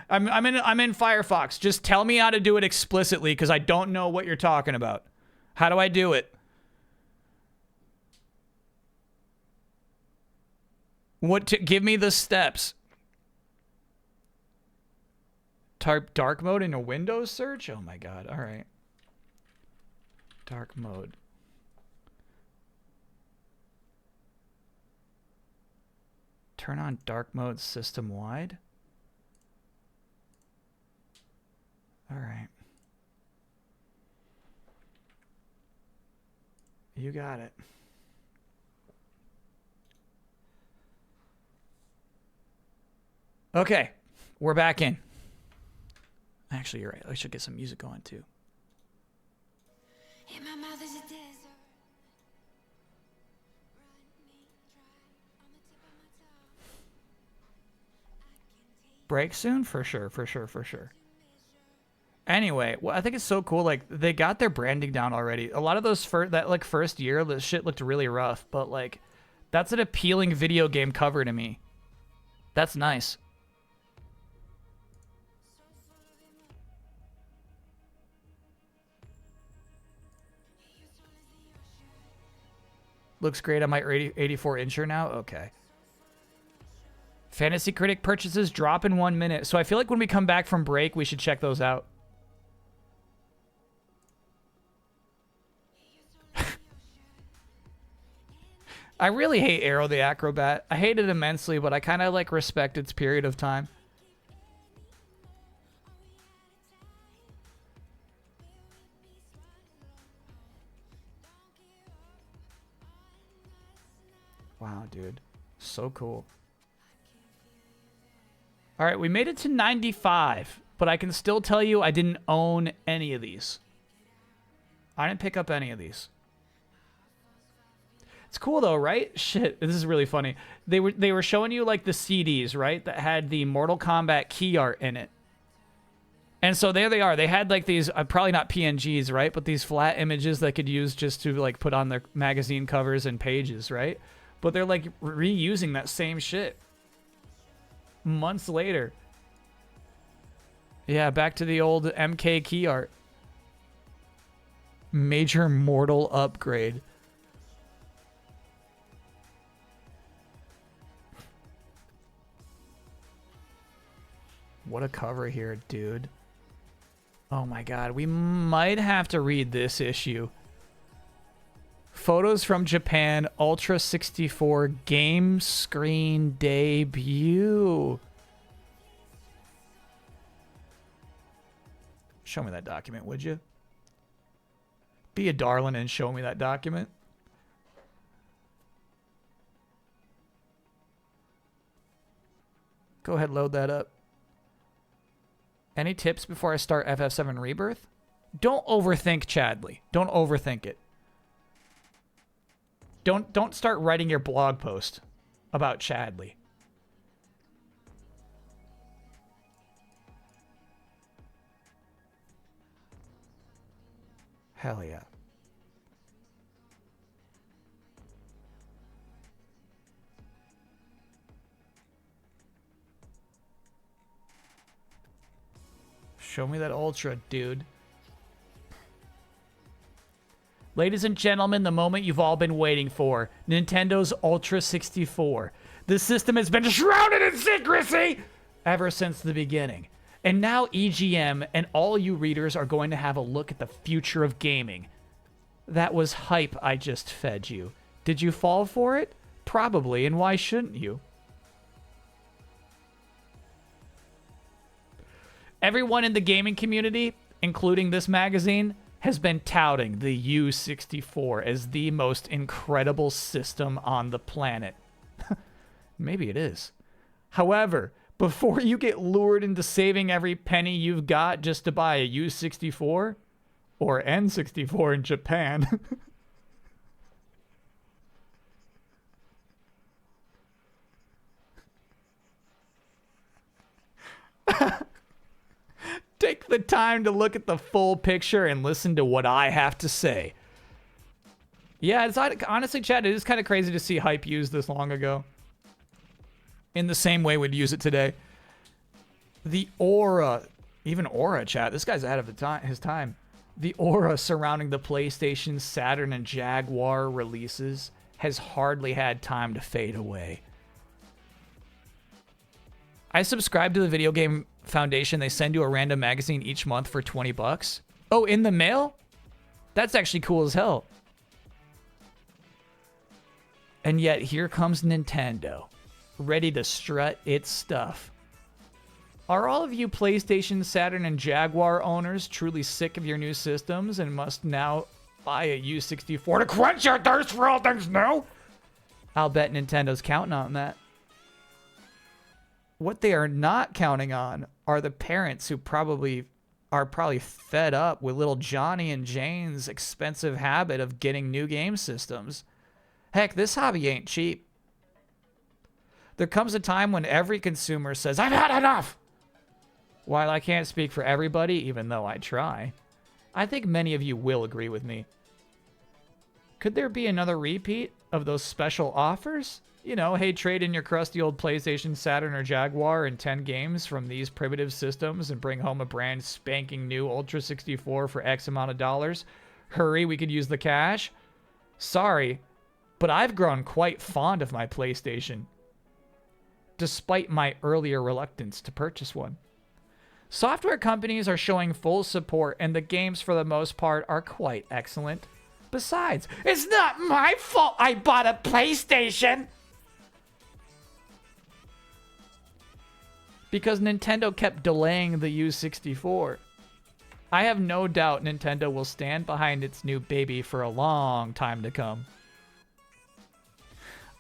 Speaker 1: I'm in Firefox. Just tell me how to do it explicitly because I don't know what you're talking about. How do I do it? Give me the steps. Type dark mode in a Windows search? Oh my God. All right. Dark mode. Turn on dark mode system wide. All right. You got it. Okay, we're back in. Actually, you're right. I should get some music going too. Break soon? For sure, for sure, for sure. Anyway, well, I think it's so cool. Like, they got their branding down already. A lot of those first year, the shit looked really rough, but like, that's an appealing video game cover to me. That's nice. Looks great on my 84 incher now. Okay. Fantasy Critic purchases drop in 1 minute. So I feel like when we come back from break, we should check those out. I really hate Arrow the Acrobat. I hate it immensely, but I kind of like respect its period of time. Wow, dude. So cool. All right, we made it to 95, but I can still tell you I didn't own any of these. I didn't pick up any of these. It's cool though, right? Shit, this is really funny. They were showing you like the CDs, right? That had the Mortal Kombat key art in it. And so there they are. They had like these, probably not PNGs, right? But these flat images they could use just to like put on their magazine covers and pages, right? But they're like reusing that same shit. Months later. Yeah, back to the old MK key art. Major mortal upgrade. What a cover here, dude. Oh my god, we might have to read this issue. Photos from Japan, Ultra 64 game screen debut. Show me that document, would you? Be a darling and show me that document. Go ahead, load that up. Any tips before I start FF7 Rebirth? Don't overthink Chadley. Don't overthink it. Don't start writing your blog post about Chadley. Hell yeah. Show me that Ultra, dude. Ladies and gentlemen, the moment you've all been waiting for. Nintendo's Ultra 64. This system has been shrouded in secrecy ever since the beginning. And now EGM and all you readers are going to have a look at the future of gaming. That was hype I just fed you. Did you fall for it? Probably, and why shouldn't you? Everyone in the gaming community, including this magazine, has been touting the U64 as the most incredible system on the planet. Maybe it is. However, before you get lured into saving every penny you've got just to buy a U64, or N64 in Japan, take the time to look at the full picture and listen to what I have to say. Yeah, it's honestly, Chad, it is kind of crazy to see hype used this long ago. In the same way we'd use it today. The aura, even aura, chat. This guy's ahead of his time. The aura surrounding the PlayStation, Saturn, and Jaguar releases has hardly had time to fade away. I subscribe to the Video Game Foundation. They send you a random magazine each month for 20 bucks. Oh, in the mail? That's actually cool as hell. And yet here comes Nintendo, ready to strut its stuff. Are all of you PlayStation, Saturn, and Jaguar owners truly sick of your new systems and must now buy a U64 to quench your thirst for all things new? I'll bet Nintendo's counting on that. What they are not counting on are the parents who are probably fed up with little Johnny and Jane's expensive habit of getting new game systems. Heck, this hobby ain't cheap. There comes a time when every consumer says, I've had enough! While I can't speak for everybody, even though I try, I think many of you will agree with me. Could there be another repeat of those special offers? You know, hey, trade in your crusty old PlayStation, Saturn, or Jaguar and 10 games from these primitive systems and bring home a brand spanking new Ultra 64 for X amount of dollars. Hurry, we could use the cash. Sorry, but I've grown quite fond of my PlayStation, despite my earlier reluctance to purchase one. Software companies are showing full support, and the games, for the most part, are quite excellent. Besides, it's not my fault I bought a PlayStation! Because Nintendo kept delaying the U64. I have no doubt Nintendo will stand behind its new baby for a long time to come.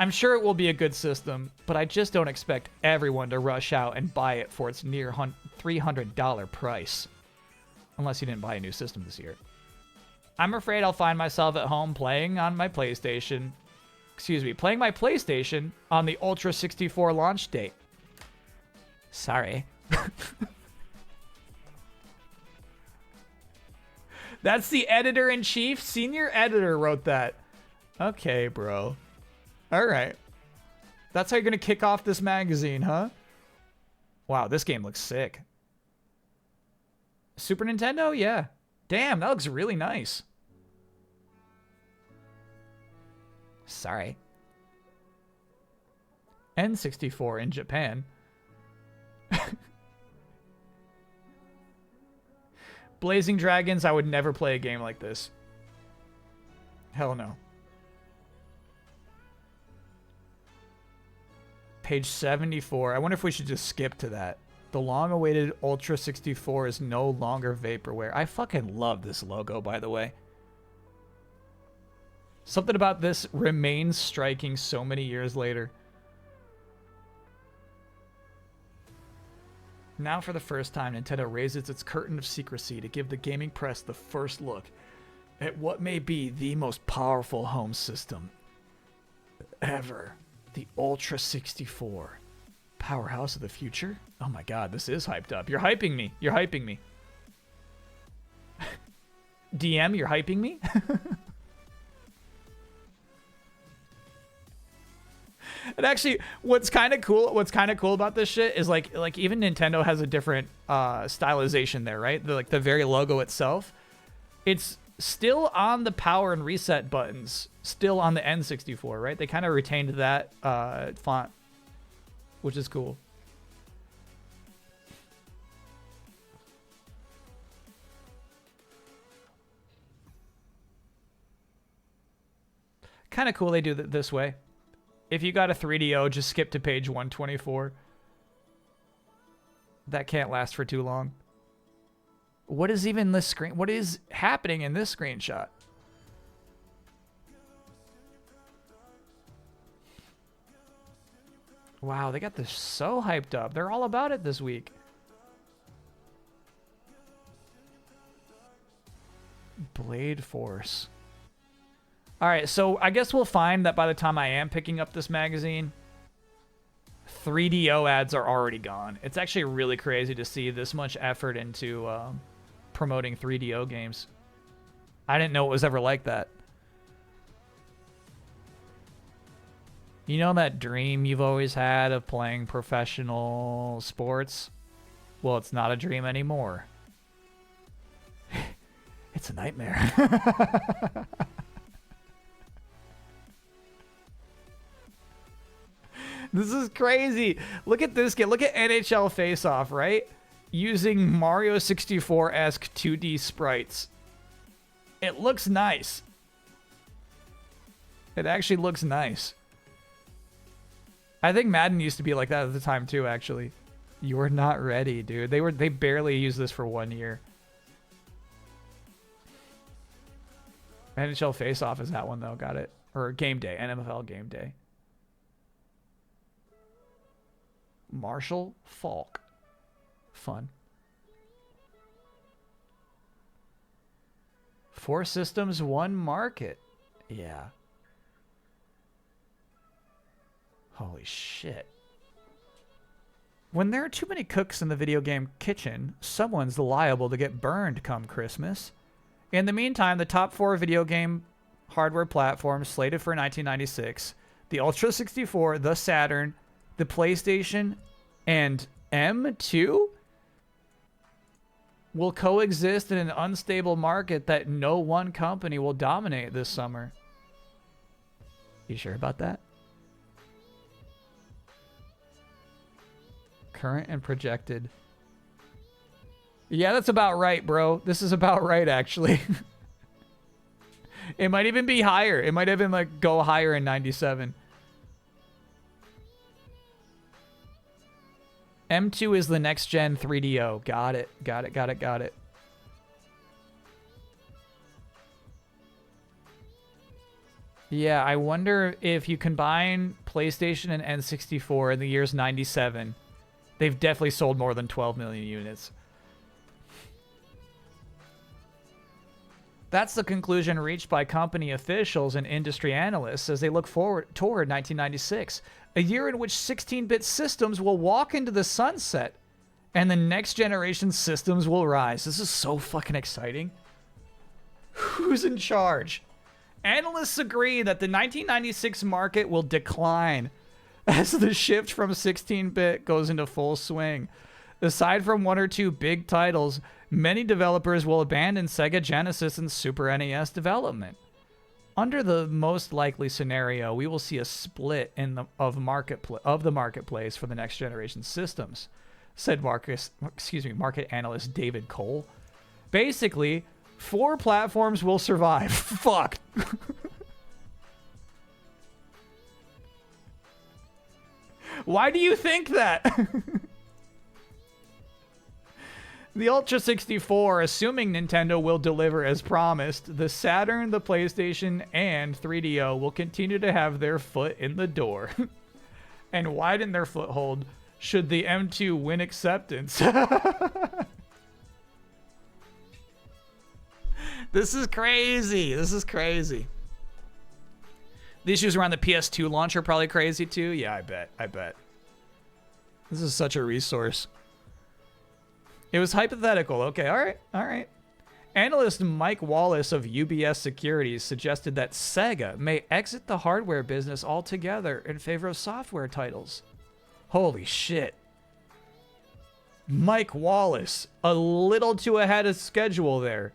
Speaker 1: I'm sure it will be a good system, but I just don't expect everyone to rush out and buy it for its near $300 price. Unless you didn't buy a new system this year. I'm afraid I'll find myself at home playing my PlayStation on the Ultra 64 launch date. Sorry. That's the editor-in-chief? Senior editor wrote that. Okay, bro. All right. That's how you're going to kick off this magazine, huh? Wow, this game looks sick. Super Nintendo? Yeah. Damn, that looks really nice. Sorry. N64 in Japan. Blazing Dragons, I would never play a game like this. Hell no. Page 74. I wonder if we should just skip to that. The long-awaited Ultra 64 is no longer vaporware. I fucking love this logo, by the way. Something about this remains striking so many years later. Now, for the first time, Nintendo raises its curtain of secrecy to give the gaming press the first look at what may be the most powerful home system ever. The Ultra 64. Powerhouse of the future? Oh my god, this is hyped up. You're hyping me. You're hyping me. DM, you're hyping me? And actually, what's kind of cool about this shit is like even Nintendo has a different stylization there, right? The very logo itself. It's still on the power and reset buttons, still on the N64, right? They kind of retained that font, which is cool. Kind of cool they do it this way. If you got a 3DO, just skip to page 124. That can't last for too long. What is even this screen? What is happening in this screenshot? Wow, they got this so hyped up. They're all about it this week. Blade Force. All right, so I guess we'll find that by the time I am picking up this magazine, 3DO ads are already gone. It's actually really crazy to see this much effort into promoting 3DO games. I didn't know it was ever like that. You know that dream you've always had of playing professional sports? Well, it's not a dream anymore. It's a nightmare. This is crazy. Look at this game. Look at NHL Face Off, right? Using Mario 64-esque 2D sprites. It looks nice. It actually looks nice. I think Madden used to be like that at the time too, actually. You were not ready, dude. They barely used this for 1 year. NHL Face-Off is that one though, got it. Or Game Day, NFL Game Day. Marshall Falk. Fun. 4 systems, 1 market. Yeah. Holy shit. When there are too many cooks in the video game kitchen, someone's liable to get burned come Christmas. In the meantime, the top 4 video game hardware platforms slated for 1996, the Ultra 64, the Saturn, the PlayStation, and M2 will coexist in an unstable market that no one company will dominate this summer. You sure about that? Current and projected. Yeah, that's about right, bro. This is about right, actually. It might even be higher. It might even like go higher in 97. M2 is the next gen 3DO. Got it. Got it. Got it. Got it. Yeah, I wonder if you combine PlayStation and N64 in the years 97, they've definitely sold more than 12 million units. That's the conclusion reached by company officials and industry analysts as they look forward toward 1996, a year in which 16-bit systems will walk into the sunset and the next generation systems will rise. This is so fucking exciting. Who's in charge? Analysts agree that the 1996 market will decline as the shift from 16-bit goes into full swing. Aside from 1 or 2 big titles, many developers will abandon Sega Genesis and Super NES development. Under the most likely scenario, we will see a split in the marketplace for the next generation systems, said market analyst David Cole. Basically, 4 platforms will survive. Fuck. Why do you think that? The Ultra 64, assuming Nintendo will deliver as promised, the Saturn, the PlayStation, and 3DO will continue to have their foot in the door and widen their foothold should the M2 win acceptance. This is crazy. This is crazy. The issues around the PS2 launch are probably crazy too. Yeah, I bet. I bet. This is such a resource. It was hypothetical. Okay, all right, all right. Analyst Mike Wallace of UBS Securities suggested that Sega may exit the hardware business altogether in favor of software titles. Holy shit. Mike Wallace, a little too ahead of schedule there.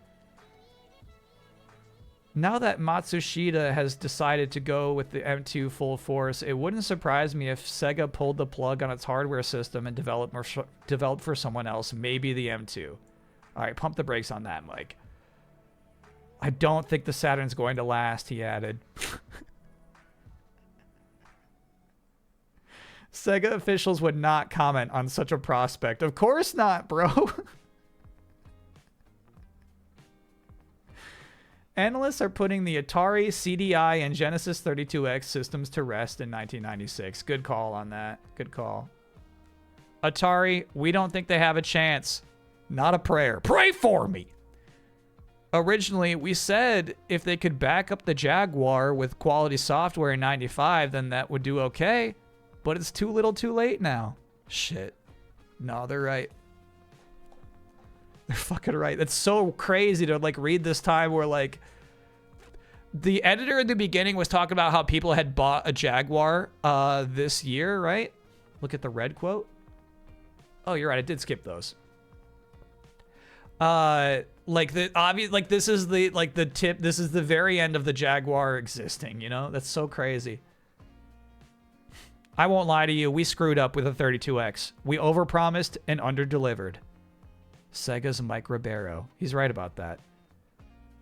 Speaker 1: Now that Matsushita has decided to go with the M2 full force, it wouldn't surprise me if Sega pulled the plug on its hardware system and developed for someone else, maybe the M2. All right, pump the brakes on that, Mike. I don't think the Saturn's going to last, he added. Sega officials would not comment on such a prospect. Of course not, bro. Analysts are putting the Atari, CDI, and Genesis 32X systems to rest in 1996. Good call on that. Good call. Atari, we don't think they have a chance. Not a prayer. Pray for me! Originally, we said if they could back up the Jaguar with quality software in 95, then that would do okay. But it's too little too late now. Shit. No, they're right. They're fucking right. That's so crazy to like read this time where like the editor in the beginning was talking about how people had bought a Jaguar this year, right? Look at the red quote. Oh, you're right. I did skip those. Like the obvious, like this is the like the tip. This is the very end of the Jaguar existing. You know, that's so crazy. I won't lie to you. We screwed up with a 32X. We overpromised and underdelivered. Sega's Mike Ribeiro. He's right about that.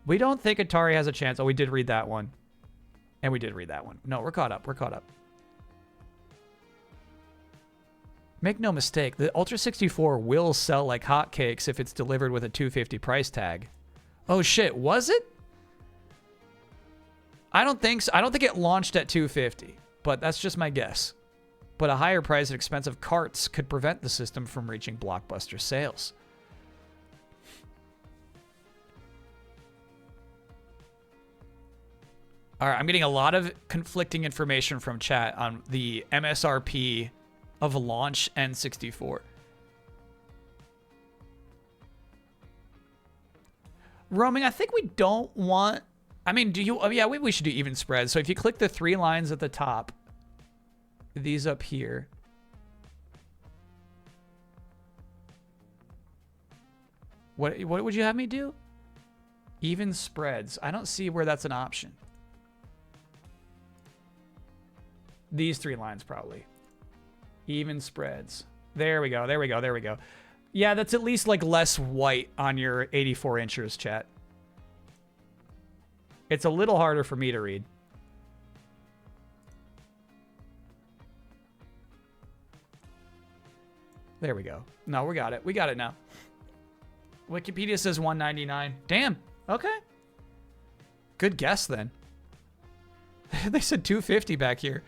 Speaker 1: We don't think Atari has a chance. Oh, we did read that one. And we did read that one. No, we're caught up. We're caught up. Make no mistake, the Ultra 64 will sell like hotcakes if it's delivered with a $250 price tag. Oh shit, was it? I don't think so. I don't think it launched at $250, but that's just my guess. But a higher price and expensive carts could prevent the system from reaching blockbuster sales. All right, I'm getting a lot of conflicting information from chat on the MSRP of launch N64. Roaming, I think we don't want... I mean, do you... Oh, yeah, we should do even spread. So if you click the 3 lines at the top, these up here. What would you have me do? Even spreads. I don't see where that's an option. These 3 lines, probably. Even spreads. There we go. There we go. There we go. Yeah, that's at least like less white on your 84 inchers, chat. It's a little harder for me to read. There we go. No, we got it. We got it now. Wikipedia says $199. Damn. Okay. Good guess then. They said $250 back here.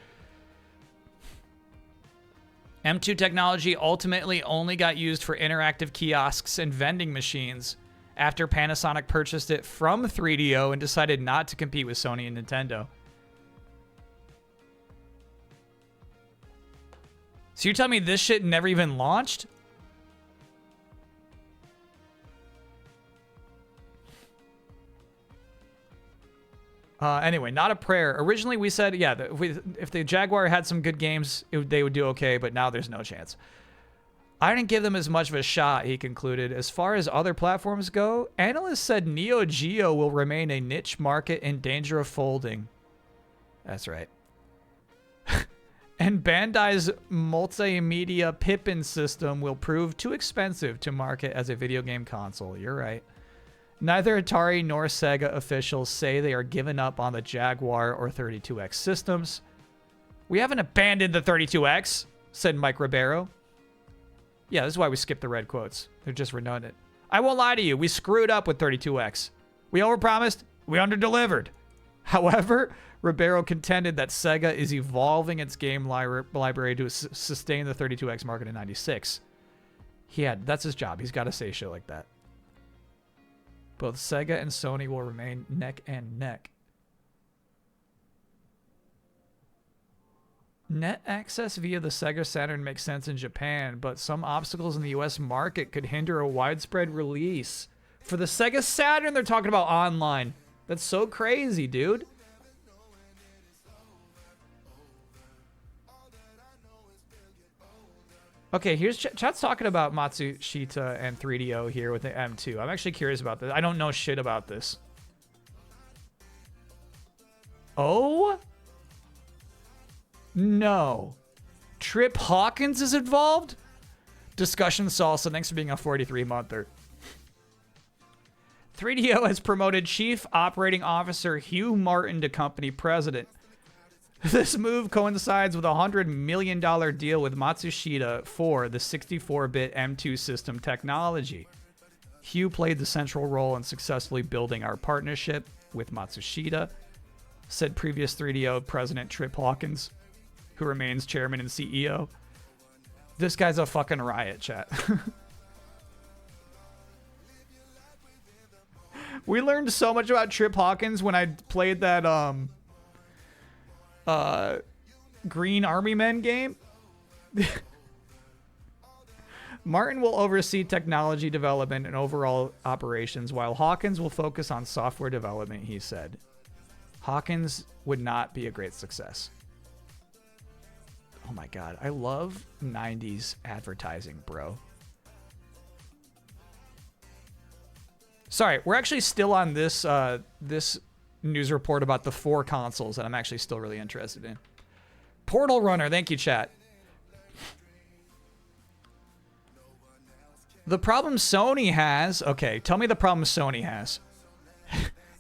Speaker 1: M2 technology ultimately only got used for interactive kiosks and vending machines after Panasonic purchased it from 3DO and decided not to compete with Sony and Nintendo. So you're telling me this shit never even launched? Anyway, not a prayer. Originally, we said, yeah, if the Jaguar had some good games, they would do okay, but now there's no chance. I didn't give them as much of a shot, he concluded. As far as other platforms go, analysts said Neo Geo will remain a niche market in danger of folding. That's right. And Bandai's multimedia Pippin system will prove too expensive to market as a video game console. You're right. Neither Atari nor Sega officials say they are giving up on the Jaguar or 32X systems. We haven't abandoned the 32X, said Mike Ribeiro. Yeah, this is why we skipped the red quotes. They're just redundant. I won't lie to you. We screwed up with 32X. We overpromised. We underdelivered. However, Ribeiro contended that Sega is evolving its game library to sustain the 32X market in '96. That's his job. He's got to say shit like that. Both Sega and Sony will remain neck and neck. Net access via the Sega Saturn makes sense in Japan, but some obstacles in the US market could hinder a widespread release. For the Sega Saturn, they're talking about online. That's so crazy, dude. Okay, here's chat's talking about Matsushita and 3DO here with the M2. I'm actually curious about this. I don't know shit about this. Oh? No. Trip Hawkins is involved? Discussion salsa. Thanks for being a 43-monther. 3DO has promoted Chief Operating Officer Hugh Martin to company president. This move coincides with a $100 million deal with Matsushita for the 64-bit M2 system technology. Hugh played the central role in successfully building our partnership with Matsushita, said previous 3DO president Trip Hawkins, who remains chairman and CEO. This guy's a fucking riot, chat. We learned so much about Trip Hawkins when I played that Green Army Men game. Martin will oversee technology development and overall operations, while Hawkins will focus on software development, he said. Hawkins would not be a great success. Oh my god, I love 90s advertising, bro. Sorry, we're actually still on this this news report about the 4 consoles that I'm actually still really interested in. Portal Runner, thank you, chat. The problem Sony has, okay, tell me the problem Sony has,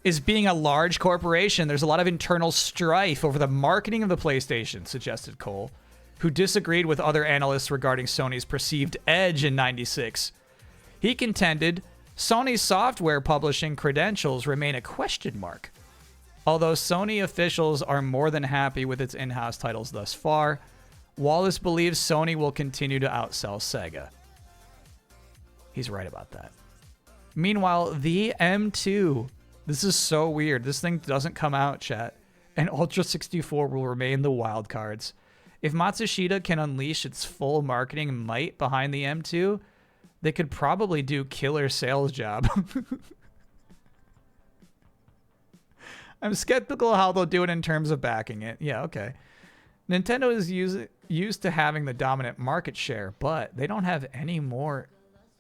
Speaker 1: is being a large corporation. There's a lot of internal strife over the marketing of the PlayStation, suggested Cole. who disagreed with other analysts regarding Sony's perceived edge in '96. He contended Sony's software publishing credentials remain a question mark. Although Sony officials are more than happy with its in-house titles thus far, Wallace believes Sony will continue to outsell Sega. He's right about that. Meanwhile, the M2. This is so weird. This thing doesn't come out, chat. And Ultra 64 will remain the wild cards. If Matsushita can unleash its full marketing might behind the M2, they could probably do killer sales job. I'm skeptical how they'll do it in terms of backing it. Yeah, okay. Nintendo is used to having the dominant market share, but they don't have any more.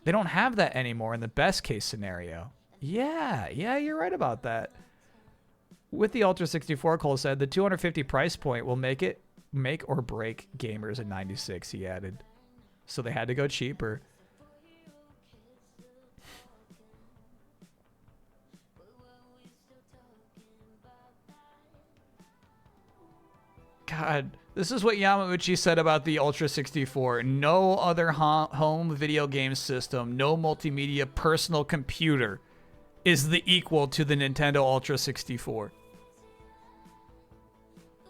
Speaker 1: They don't have that anymore in the best case scenario. Yeah, you're right about that. With the Ultra 64, Cole said, the 250 price point will make or break gamers in '96, he added. So they had to go cheaper. God, this is what Yamauchi said about the Ultra 64. No other home video game system, no multimedia personal computer is the equal to the Nintendo Ultra 64.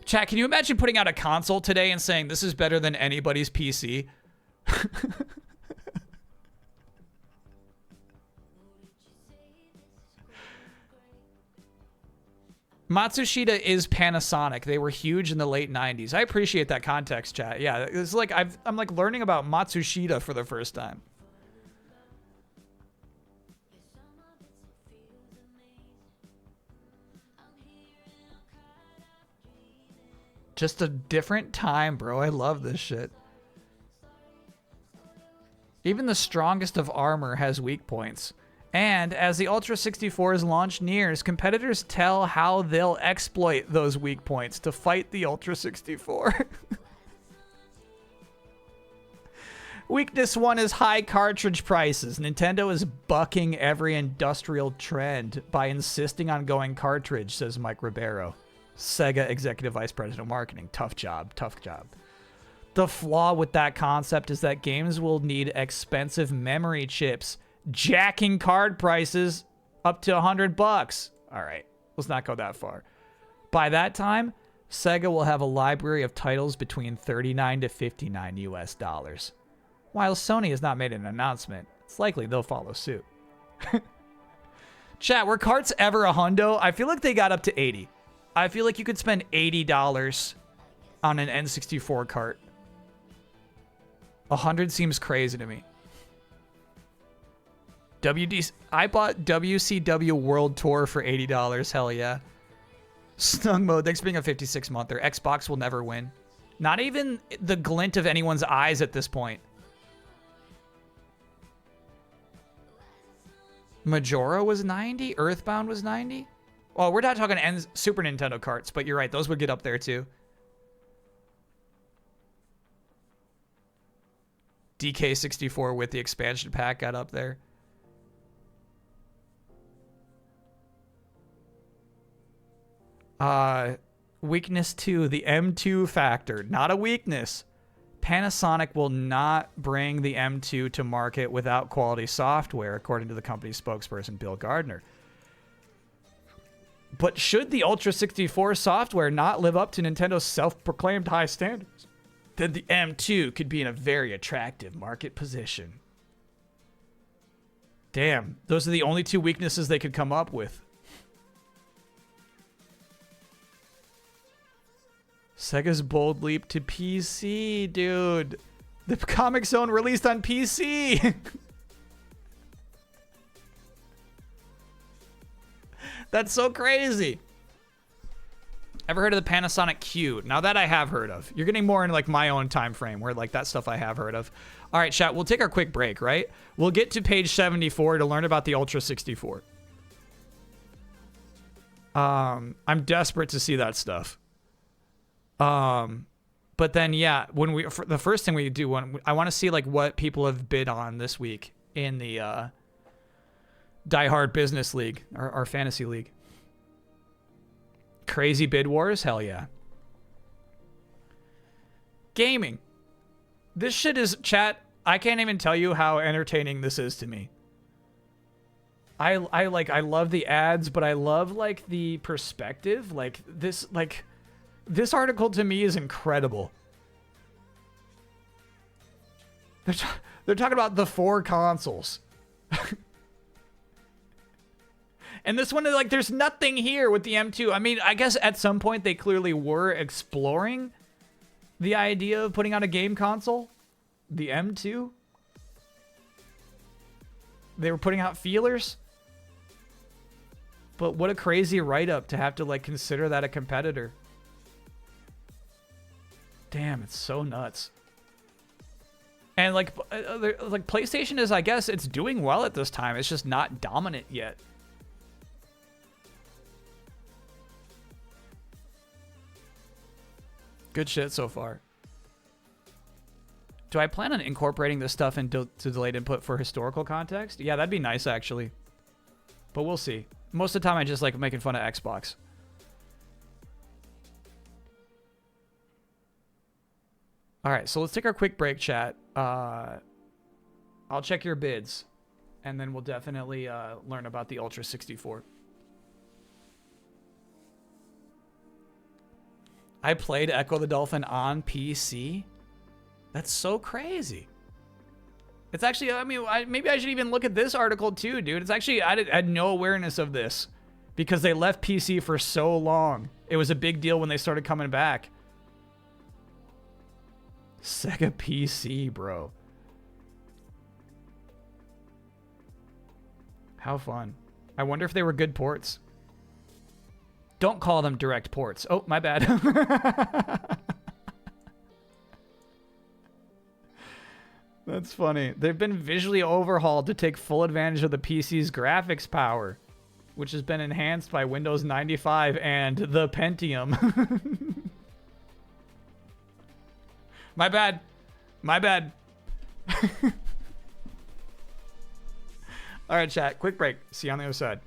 Speaker 1: Chat, can you imagine putting out a console today and saying this is better than anybody's PC? Matsushita is Panasonic. They were huge in the late 90s. I appreciate that context, chat. Yeah, it's like I'm like learning about Matsushita for the first time. Just a different time, bro. I love this shit. Even the strongest of armor has weak points. And as the Ultra 64's launch nears, competitors tell how they'll exploit those weak points to fight the Ultra 64. Weakness 1 is high cartridge prices. Nintendo is bucking every industrial trend by insisting on going cartridge, says Mike Ribeiro, Sega Executive Vice President of Marketing. Tough job, tough job. The flaw with that concept is that games will need expensive memory chips, jacking card prices up to $100. All right, let's not go that far. By that time, Sega will have a library of titles between $39 to $59 US. While Sony has not made an announcement, it's likely they'll follow suit. Chat, were carts ever a hundo? I feel like they got up to 80. I feel like you could spend $80 on an N64 cart. 100 seems crazy to me. I bought WCW World Tour for $80. Hell yeah. Snug Mode, thanks for being a 56-monther. Xbox will never win. Not even the glint of anyone's eyes at this point. Majora was 90. Earthbound was 90. Well, we're not talking Super Nintendo carts, but you're right. Those would get up there too. DK64 with the expansion pack got up there. Weakness 2, the M2 factor. Not a weakness. Panasonic will not bring the M2 to market without quality software, according to the company's spokesperson, Bill Gardner. But should the Ultra 64 software not live up to Nintendo's self-proclaimed high standards, then the M2 could be in a very attractive market position. Damn, those are the only two weaknesses they could come up with. Sega's bold leap to PC, dude. The Comic Zone released on PC. That's so crazy. Ever heard of the Panasonic Q? Now that I have heard of. You're getting more in like my own time frame where like that stuff I have heard of. All right, chat, we'll take our quick break, right? We'll get to page 74 to learn about the Ultra 64. I'm desperate to see that stuff. But then, yeah, when the first thing we do, I want to see like what people have bid on this week in the Die Hard Business League, our fantasy league. Crazy bid wars, hell yeah. Gaming. This shit is, chat, I can't even tell you how entertaining this is to me. I love the ads, but I love like the perspective. Like this article to me is incredible. They're talking about the 4 consoles. And this one is like, there's nothing here with the M2. I mean, I guess at some point they clearly were exploring the idea of putting out a game console. The M2. They were putting out feelers. But what a crazy write-up to have to like consider that a competitor. Damn, it's so nuts. And like PlayStation is, I guess, it's doing well at this time. It's just not dominant yet. Good shit so far. Do I plan on incorporating this stuff into delayed input for historical context? Yeah, that'd be nice, actually. But we'll see. Most of the time, I just like making fun of Xbox. All right, so let's take our quick break, chat. I'll check your bids, and then we'll definitely learn about the Ultra 64. I played Echo the Dolphin on PC. That's so crazy. It's actually, I mean, maybe I should even look at this article too, dude. It's actually, I had no awareness of this because they left PC for so long. It was a big deal when they started coming back. Sega PC, bro. How fun. I wonder if they were good ports. Don't call them direct ports. Oh, my bad. That's funny. They've been visually overhauled to take full advantage of the PC's graphics power, which has been enhanced by Windows 95 and the Pentium. My bad. My bad. All right, chat. Quick break. See you on the other side.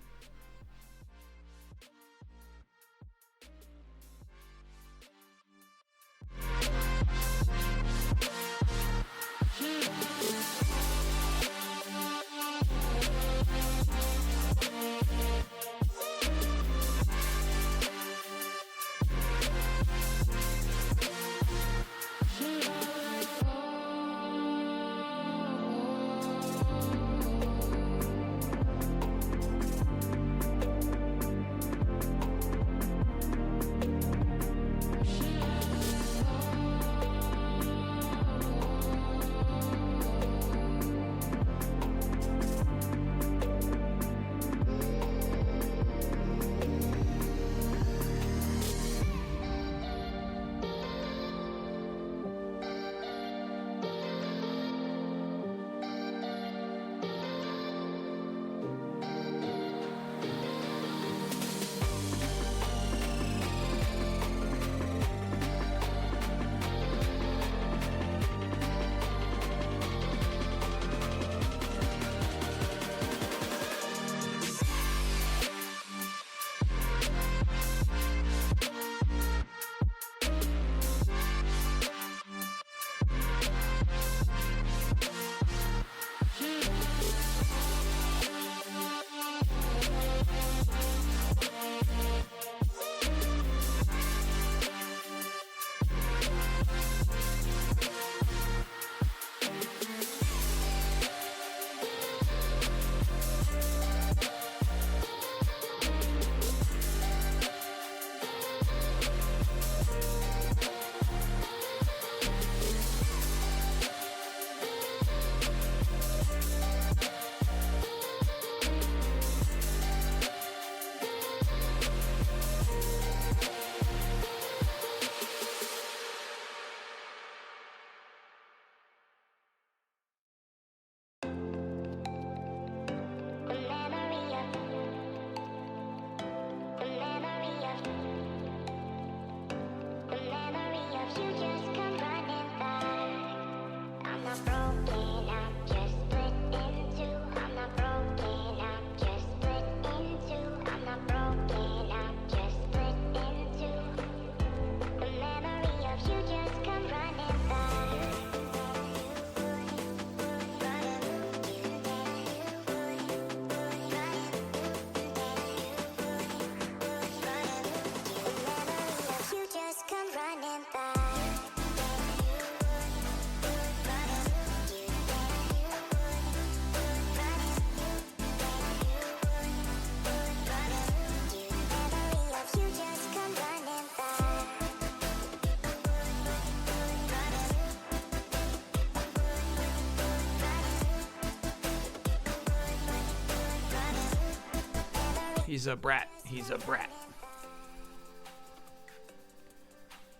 Speaker 1: He's a brat. He's a brat.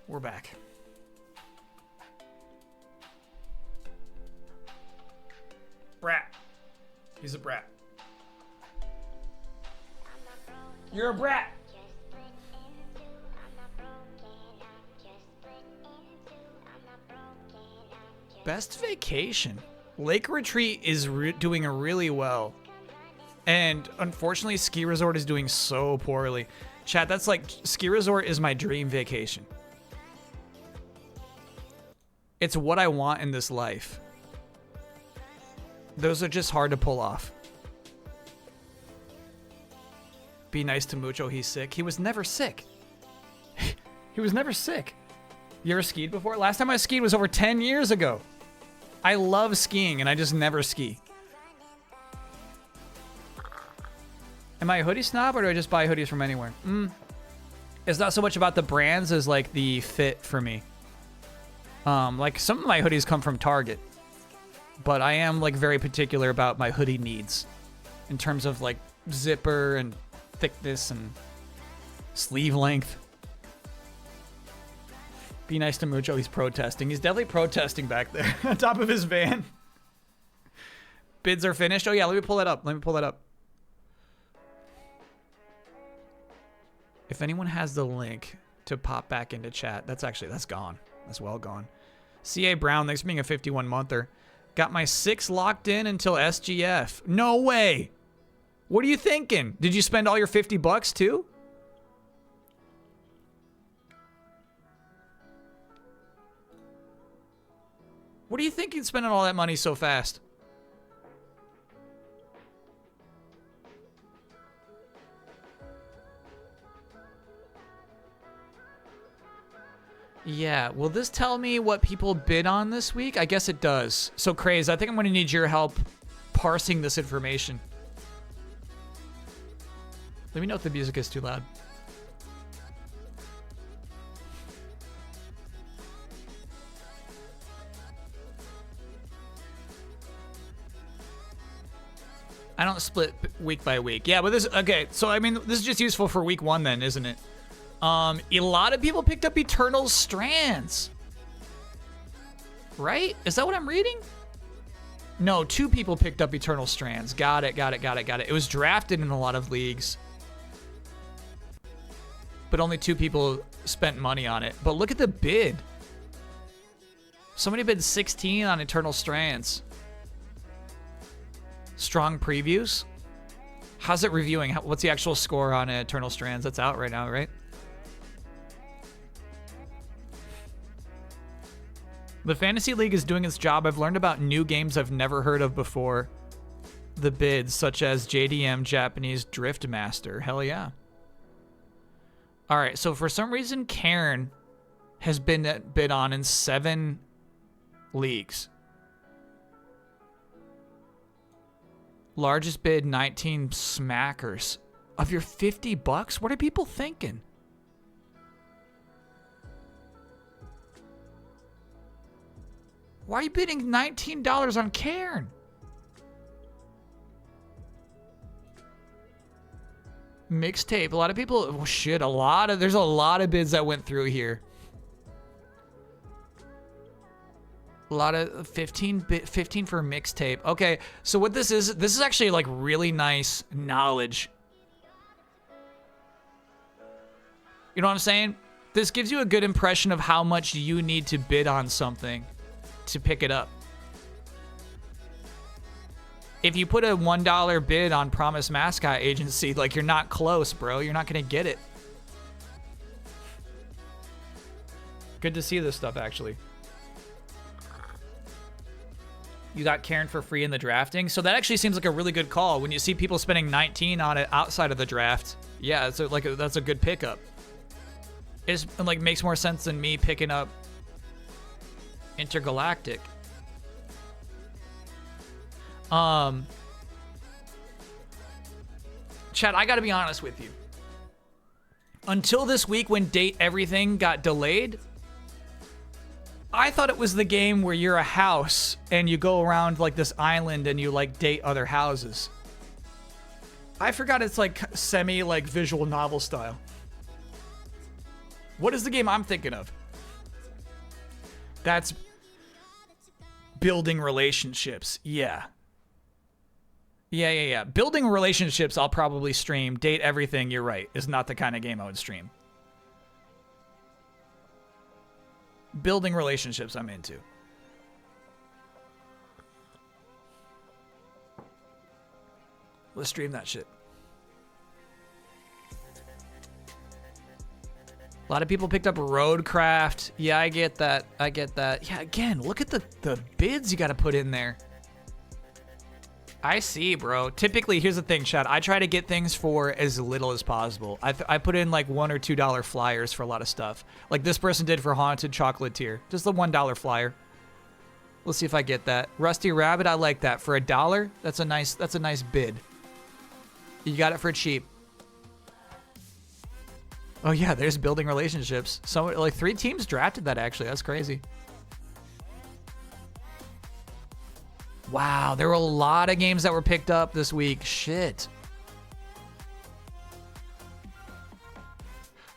Speaker 1: We're back. Brat. He's a brat. You're a brat. Best vacation. Lake Retreat is doing really well. And unfortunately, Ski Resort is doing so poorly. Chat, that's like, Ski Resort is my dream vacation. It's what I want in this life. Those are just hard to pull off. Be nice to Mucho, he's sick. He was never sick. He was never sick. You ever skied before? Last time I skied was over 10 years ago. I love skiing and I just never ski. Am I a hoodie snob or do I just buy hoodies from anywhere? It's not so much about the brands as like the fit for me. Like some of my hoodies come from Target, but I am like very particular about my hoodie needs in terms of like zipper and thickness and sleeve length. Be nice to Mucho, he's protesting. He's definitely protesting back there on top of his van. Bids are finished. Oh yeah, let me pull that up. Let me pull that up. If anyone has the link to pop back into chat, that's gone. That's well gone. CA Brown, thanks for being a 51-monther. Got my 6 locked in until SGF. No way. What are you thinking? Did you spend all your $50 too? What are you thinking spending all that money so fast? Yeah, will this tell me what people bid on this week? I guess it does. So, Craze, I think I'm going to need your help parsing this information. Let me know if the music is too loud. I don't split week by week. Yeah, but this, okay, so I mean, this is just useful for week 1 then, isn't it? A lot of people picked up Eternal Strands. Right? Is that what I'm reading? No, 2 people picked up Eternal Strands. Got it. It was drafted in a lot of leagues. But only 2 people spent money on it. But look at the bid. Somebody bid 16 on Eternal Strands. Strong previews. How's it reviewing? What's the actual score on Eternal Strands? That's out right now, right? The Fantasy League is doing its job. I've learned about new games I've never heard of before the bids, such as JDM Japanese Drift Master. Hell yeah. All right, so for some reason, Karen has been bid on in 7 leagues. Largest bid, 19 smackers. Of your $50? What are people thinking? Why are you bidding $19 on Cairn? Mixtape. A lot of people. Oh shit. There's a lot of bids that went through here. A lot of 15 for mixtape. Okay, so what this is actually like really nice knowledge. You know what I'm saying? This gives you a good impression of how much you need to bid on something to pick it up. If you put a $1 bid on Promise Mascot Agency, like, you're not close, bro. You're not gonna get it. Good to see this stuff, actually. You got Karen for free in the drafting, so that actually seems like a really good call. When you see people spending 19 on it outside of the draft, yeah, so like that's a good pickup. It like makes more sense than me picking up Intergalactic. Chad, I gotta be honest with you. Until this week when Date Everything got delayed, I thought it was the game where you're a house and you go around like this island and you like date other houses. I forgot it's like semi like visual novel style. What is the game I'm thinking of? That's building relationships. Yeah. Yeah. Building relationships I'll probably stream. Date everything, you're right, is not the kind of game I would stream. Building relationships I'm into. Let's stream that shit. A lot of people picked up Roadcraft. Yeah, I get that. Yeah, again, look at the bids you got to put in there. I see, bro. Typically, here's the thing, Chad. I try to get things for as little as possible. I put in like $1 or $2 flyers for a lot of stuff. Like this person did for Haunted Chocolatier. Just the $1 flyer. Let's see if I get that. Rusty Rabbit, I like that. For $1, that's a nice bid. You got it for cheap. Oh yeah, there's building relationships. So like 3 teams drafted that actually. That's crazy. Wow, there were a lot of games that were picked up this week. Shit.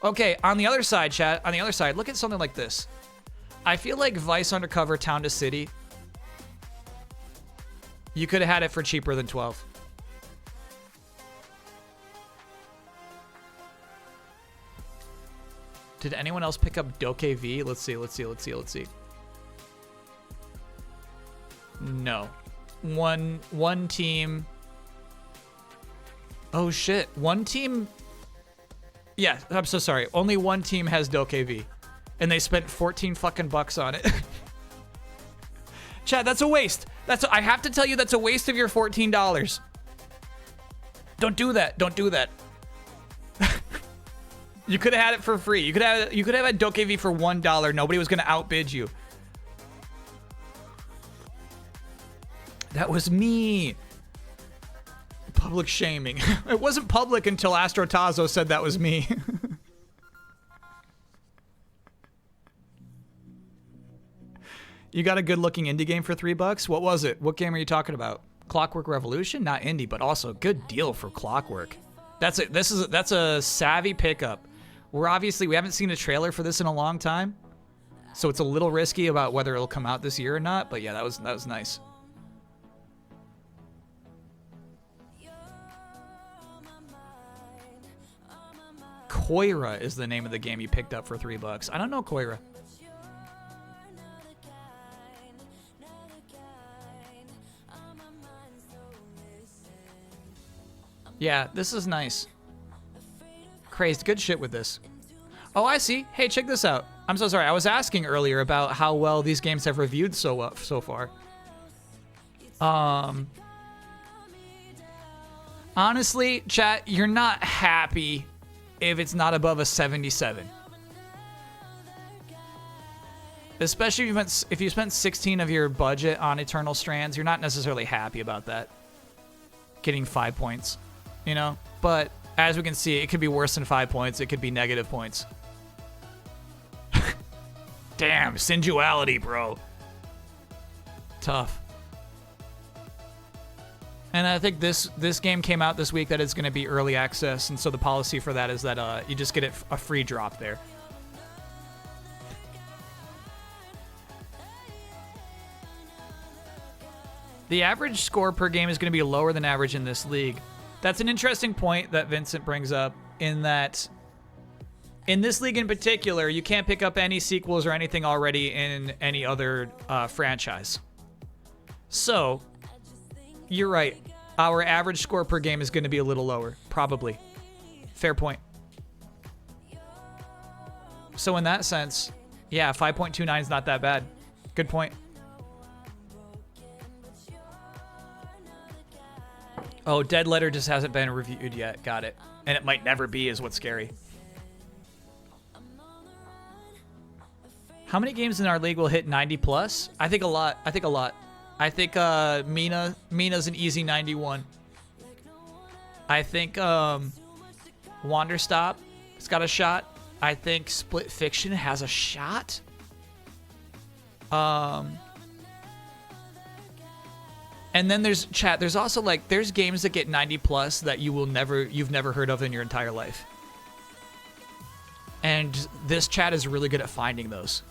Speaker 1: Okay, on the other side, chat, on the other side, look at something like this. I feel like Vice Undercover Town to City, you could have had it for cheaper than 12. Did anyone else pick up Doke V? Let's see. No. One team. Oh shit. One team. Yeah, I'm so sorry. Only one team has Doke V. And they spent 14 fucking bucks on it. Chad, that's a waste. I have to tell you, that's a waste of your $14. Don't do that. Don't do that. You could have had it for free. You could have had Doke V for $1. Nobody was gonna outbid you. That was me. Public shaming. It wasn't public until Astro Tazo said that was me. You got a good looking indie game for $3? What was it? What game are you talking about? Clockwork Revolution? Not indie, but also good deal for Clockwork. That's a savvy pickup. We haven't seen a trailer for this in a long time, so it's a little risky about whether it'll come out this year or not. But yeah, that was nice. Koira is the name of the game you picked up for $3. I don't know Koira. Yeah, this is nice. Crazed, good shit with this. Oh, I see. Hey, check this out. I'm so sorry. I was asking earlier about how well these games have reviewed so far. Honestly, chat, you're not happy if it's not above a 77. Especially if you spent 16 of your budget on Eternal Strands, you're not necessarily happy about that. Getting 5 points, you know? But as we can see, it could be worse than 5 points. It could be negative points. Damn, sensuality, bro. Tough. And I think this game came out this week that it's going to be early access, and so the policy for that is that you just get it a free drop there. The average score per game is going to be lower than average in this league. That's an interesting point that Vincent brings up, in that in this league in particular, you can't pick up any sequels or anything already in any other franchise. So, you're right. Our average score per game is going to be a little lower, probably. Fair point. So in that sense, yeah, 5.29 is not that bad. Good point. Oh, Dead Letter just hasn't been reviewed yet. Got it. And it might never be, is what's scary. How many games in our league will hit 90 plus? I think a lot. I think Mina's an easy 91. I think Wanderstop has got a shot. I think Split Fiction has a shot. And then there's chat. There's also like there's games that get 90 plus that you've never heard of in your entire life. And this chat is really good at finding those.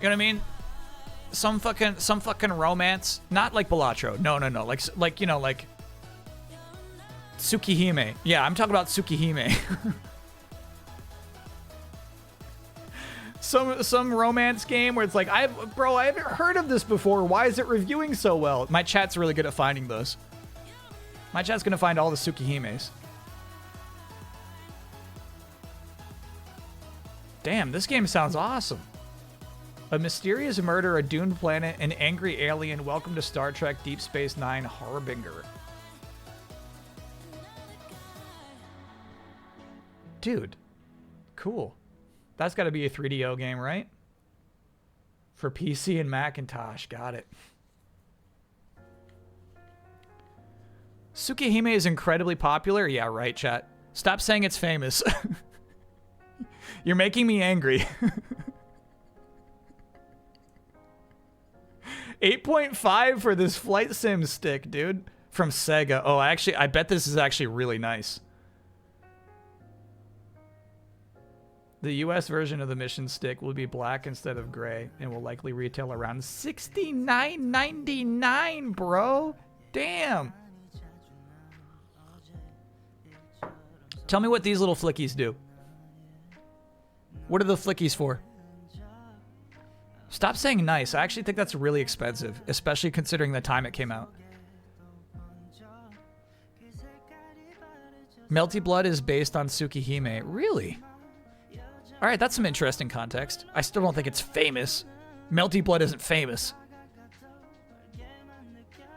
Speaker 1: You know what I mean? Some fucking romance, not like Balatro. No. Like you know, like Tsukihime. Yeah, I'm talking about Tsukihime. Some romance game where it's like, I haven't heard of this before. Why is it reviewing so well? My chat's really good at finding those. My chat's gonna find all the Tsukihimes. Damn, this game sounds awesome. A mysterious murder, a doomed planet, an angry alien. Welcome to Star Trek Deep Space Nine Harbinger. Dude, cool. That's got to be a 3DO game, right? For PC and Macintosh. Got it. Tsukihime is incredibly popular. Yeah, right, chat. Stop saying it's famous. You're making me angry. 8.5 for this flight sim stick, dude. From Sega. Oh, I bet this is actually really nice. The US version of the mission stick will be black instead of gray and will likely retail around $69.99, bro. Damn. Tell me what these little flickies do. What are the flickies for? Stop saying nice. I actually think that's really expensive, especially considering the time it came out. Melty Blood is based on Tsukihime. Really? All right, that's some interesting context. I still don't think it's famous. Melty Blood isn't famous.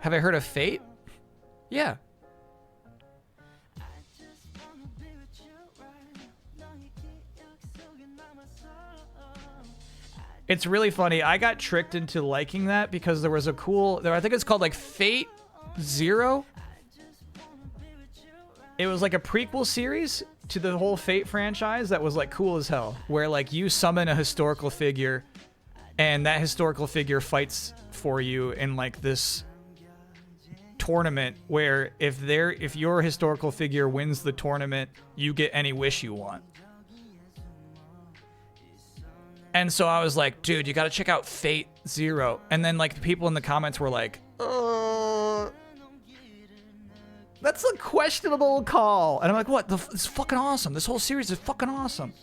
Speaker 1: Have I heard of Fate? Yeah. It's really funny. I got tricked into liking that because there was a cool... I think it's called like Fate Zero. It was like a prequel series to the whole Fate franchise that was like cool as hell. Where like you summon a historical figure and that historical figure fights for you in like this tournament where if your historical figure wins the tournament, you get any wish you want. And so I was like, dude, you got to check out Fate Zero. And then like the people in the comments were like, that's a questionable call. And I'm like, what? It's fucking awesome. This whole series is fucking awesome.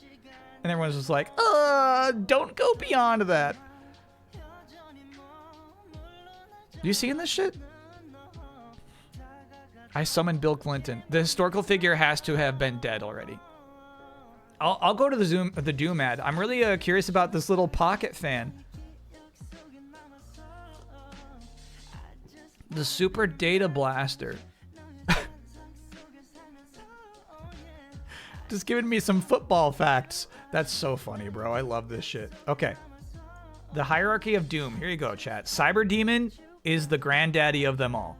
Speaker 1: And everyone's just like, don't go beyond that. You seeing this shit? I summoned Bill Clinton. The historical figure has to have been dead already. I'll go to the Doom ad. I'm really curious about this little pocket fan. The Super Data Blaster. Just giving me some football facts. That's so funny, bro. I love this shit. Okay. The hierarchy of Doom. Here you go, chat. Cyber Demon is the granddaddy of them all.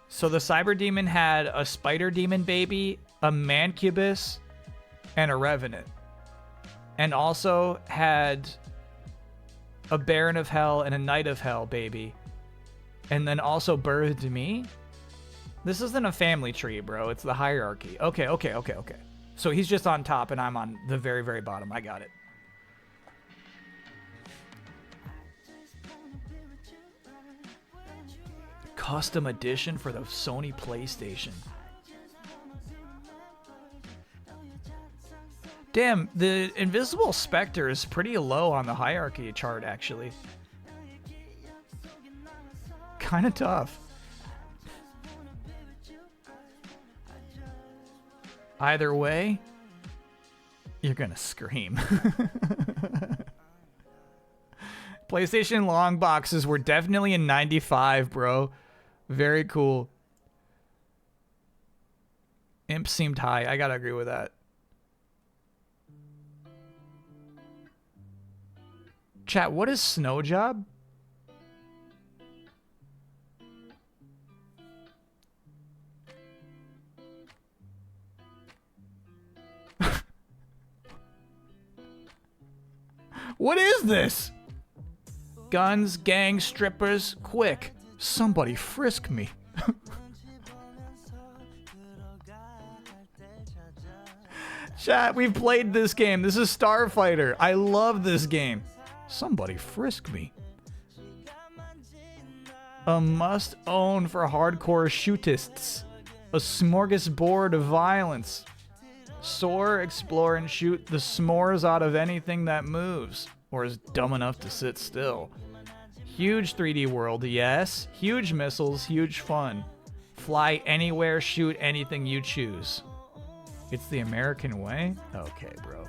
Speaker 1: So the Cyber Demon had a Spider Demon baby, a Mancubus, and a Revenant. And also had a Baron of Hell and a Knight of Hell baby. And then also birthed me. This isn't a family tree, bro. It's the hierarchy. Okay. So he's just on top and I'm on the very, very bottom. I got it. Custom edition for the Sony PlayStation. Damn, the Invisible Spectre is pretty low on the hierarchy chart, actually. Kind of tough. Either way, you're gonna scream. PlayStation long boxes were definitely in 95, bro. Very cool. Imp seemed high. I gotta agree with that. Chat, what is Snow Job? What is this? Guns, gangs, strippers, quick. Somebody frisk me. Chat, we've played this game. This is Starfighter. I love this game. Somebody frisk me. A must-own for hardcore shootists. A smorgasbord of violence. Soar, explore, and shoot the s'mores out of anything that moves, or is dumb enough to sit still. Huge 3D world, yes. Huge missiles, huge fun. Fly anywhere, shoot anything you choose. It's the American way? Okay, bro.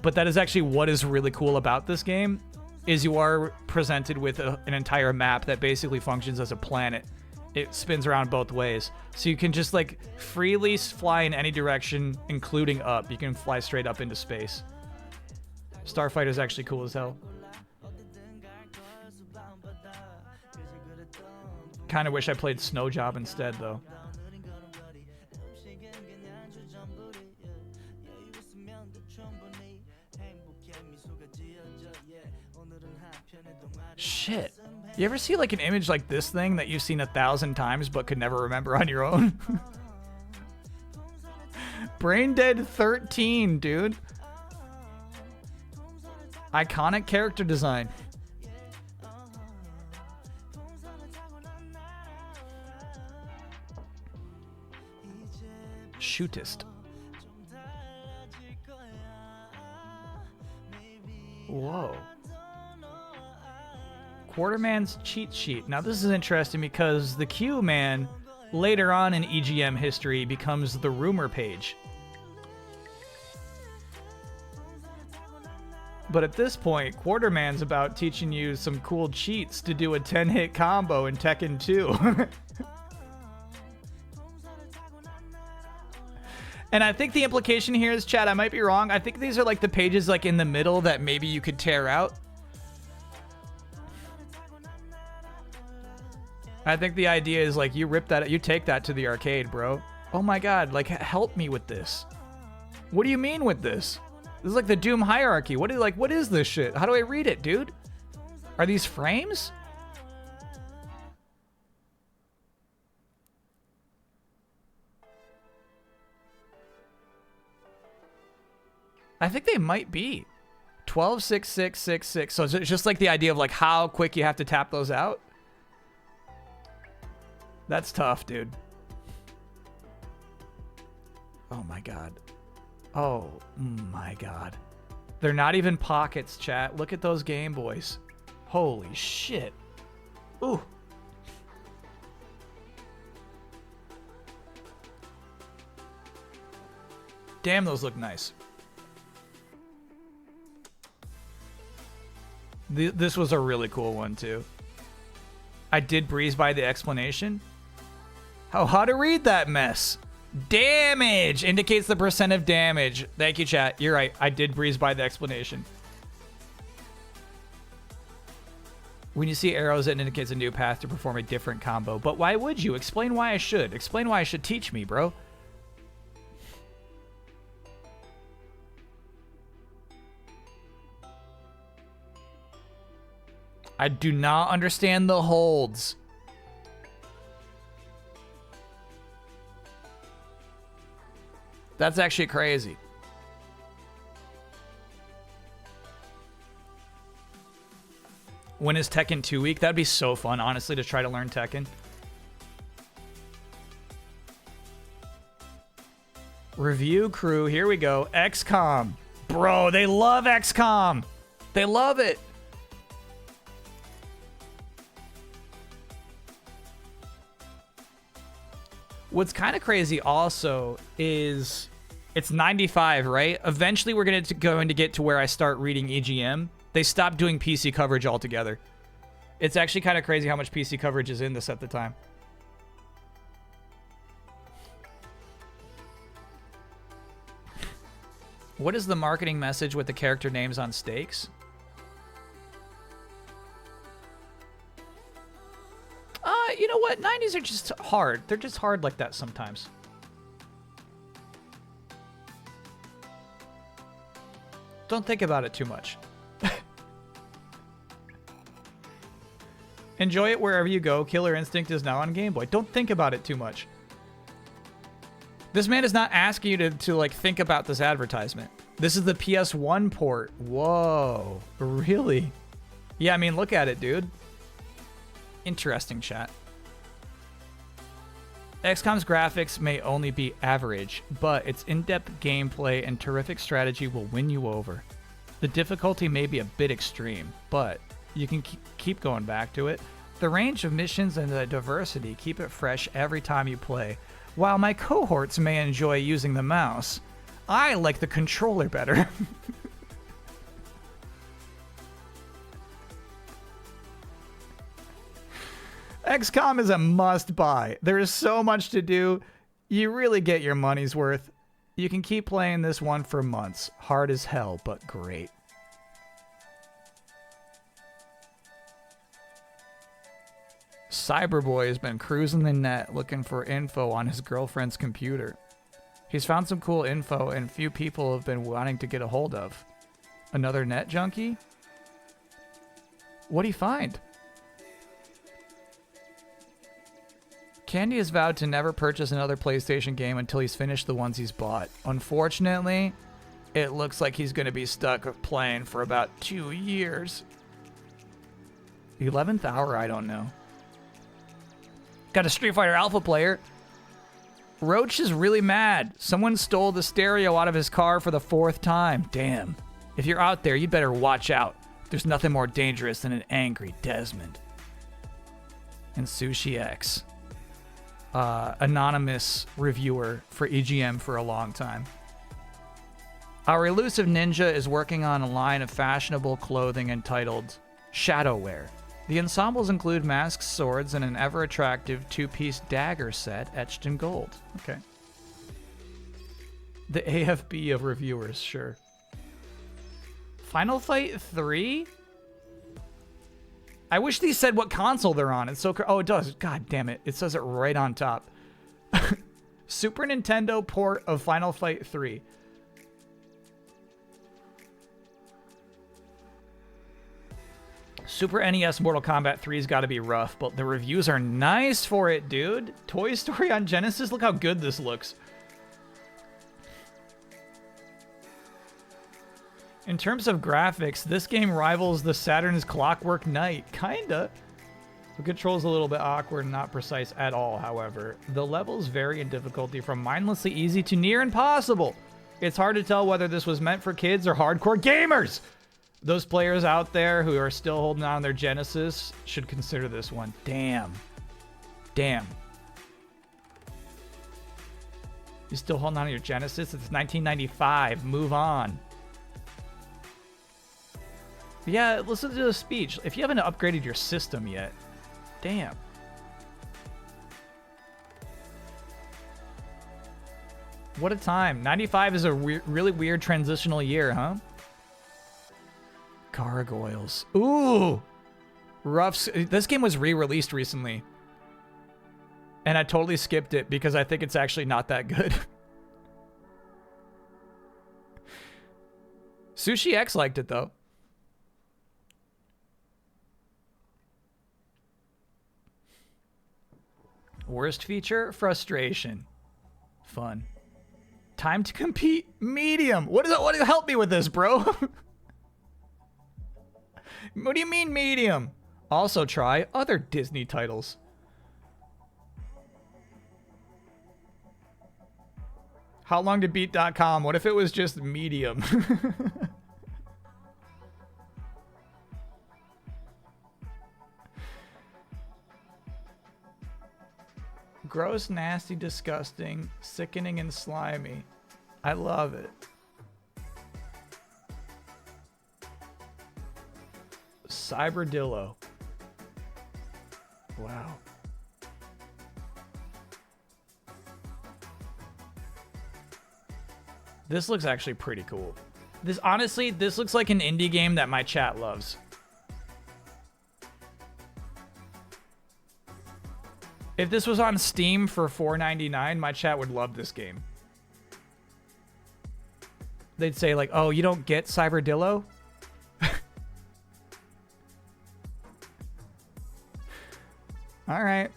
Speaker 1: But that is actually what is really cool about this game, is you are presented with an entire map that basically functions as a planet. It spins around both ways. So you can just like freely fly in any direction, including up. You can fly straight up into space. Starfighter is actually cool as hell. Kind of wish I played Snow Job instead, though. Shit. You ever see like an image like this thing that you've seen 1,000 times but could never remember on your own? Brain Dead 13, dude. Iconic character design. Shootist. Whoa. Quarterman's cheat sheet. Now this is interesting because the Q-Man later on in EGM history becomes the rumor page. But at this point, Quarterman's about teaching you some cool cheats to do a 10-hit combo in Tekken 2. And I think the implication here is, chat, I might be wrong. I think these are like the pages like in the middle that maybe you could tear out. I think the idea is like you rip that, you take that to the arcade, bro. Oh my god, like help me with this. What do you mean with this? This is like the Doom hierarchy. What is this shit? How do I read it, dude? Are these frames? I think they might be 12, 6, 6, 6, 6. So it's just like the idea of like how quick you have to tap those out. That's tough, dude. Oh my god. Oh my god. They're not even pockets, chat. Look at those Game Boys. Holy shit. Ooh. Damn, those look nice. This was a really cool one, too. I did breeze by the explanation. How to read that mess. Damage indicates the percent of damage. Thank you, chat. You're right. I did breeze by the explanation. When you see arrows, it indicates a new path to perform a different combo. But why would you? Explain why I should. Explain why I should. Teach me, bro. I do not understand the holds. That's actually crazy. When is Tekken 2 week? That'd be so fun, honestly, to try to learn Tekken. Review crew, here we go. XCOM. Bro, they love XCOM. They love it. What's kind of crazy also is it's 95, right? Eventually we're going to get to where I start reading EGM. They stopped doing PC coverage altogether. It's actually kind of crazy how much PC coverage is in this at the time. What is the marketing message with the character names on stakes? You know what? 90s are just hard. They're just hard like that sometimes. Don't think about it too much. Enjoy it wherever you go. Killer Instinct is now on Game Boy. Don't think about it too much. This man is not asking you to like think about this advertisement. This is the PS1 port. Whoa. Really? Yeah, I mean, look at it, dude. Interesting, chat. XCOM's graphics may only be average, but its in-depth gameplay and terrific strategy will win you over. The difficulty may be a bit extreme, but you can keep going back to it. The range of missions and the diversity keep it fresh every time you play. While my cohorts may enjoy using the mouse, I like the controller better. XCOM is a must-buy. There is so much to do. You really get your money's worth. You can keep playing this one for months. Hard as hell, but great. Cyberboy has been cruising the net looking for info on his girlfriend's computer. He's found some cool info and few people have been wanting to get a hold of. Another net junkie? What'd he find? Candy has vowed to never purchase another PlayStation game until he's finished the ones he's bought. Unfortunately, it looks like he's going to be stuck playing for about 2 years. 11th hour, I don't know. Got a Street Fighter Alpha player. Roach is really mad. Someone stole the stereo out of his car for the 4th time. Damn. If you're out there, you better watch out. There's nothing more dangerous than an angry Desmond. And Sushi X. Anonymous reviewer for EGM for a long time. Our elusive ninja is working on a line of fashionable clothing entitled Shadowwear. The ensembles include masks, swords, and an ever-attractive 2-piece dagger set etched in gold. Okay. The AFB of reviewers, sure. Final Fight 3? I wish these said what console they're on. It's so oh, it does. God damn it. It says it right on top. Super Nintendo port of Final Fight 3. Super NES Mortal Kombat 3's got to be rough, but the reviews are nice for it, dude. Toy Story on Genesis, look how good this looks. In terms of graphics, this game rivals the Saturn's Clockwork Knight, kinda. The control's a little bit awkward and not precise at all, however. The levels vary in difficulty from mindlessly easy to near impossible. It's hard to tell whether this was meant for kids or hardcore gamers. Those players out there who are still holding on to their Genesis should consider this one. Damn. Damn. You still holding on to your Genesis? It's 1995. Move on. Yeah, listen to the speech. If you haven't upgraded your system yet, damn. What a time. 95 is a really weird transitional year, huh? Gargoyles. Ooh! Rough. This game was re-released recently. And I totally skipped it because I think it's actually not that good. Sushi X liked it, though. Worst feature? Frustration. Fun. Time to compete? Medium. What is it? What do you help me with this, bro? What do you mean medium? Also try other Disney titles. How long to beat.com? What if it was just medium? Gross, nasty, disgusting, sickening, and slimy. I love it. Cyberdillo. Wow. This looks actually pretty cool. This honestly, this looks like an indie game that my chat loves. If this was on Steam for $4.99, my chat would love this game. They'd say like, "Oh, you don't get Cyberdillo?" All right.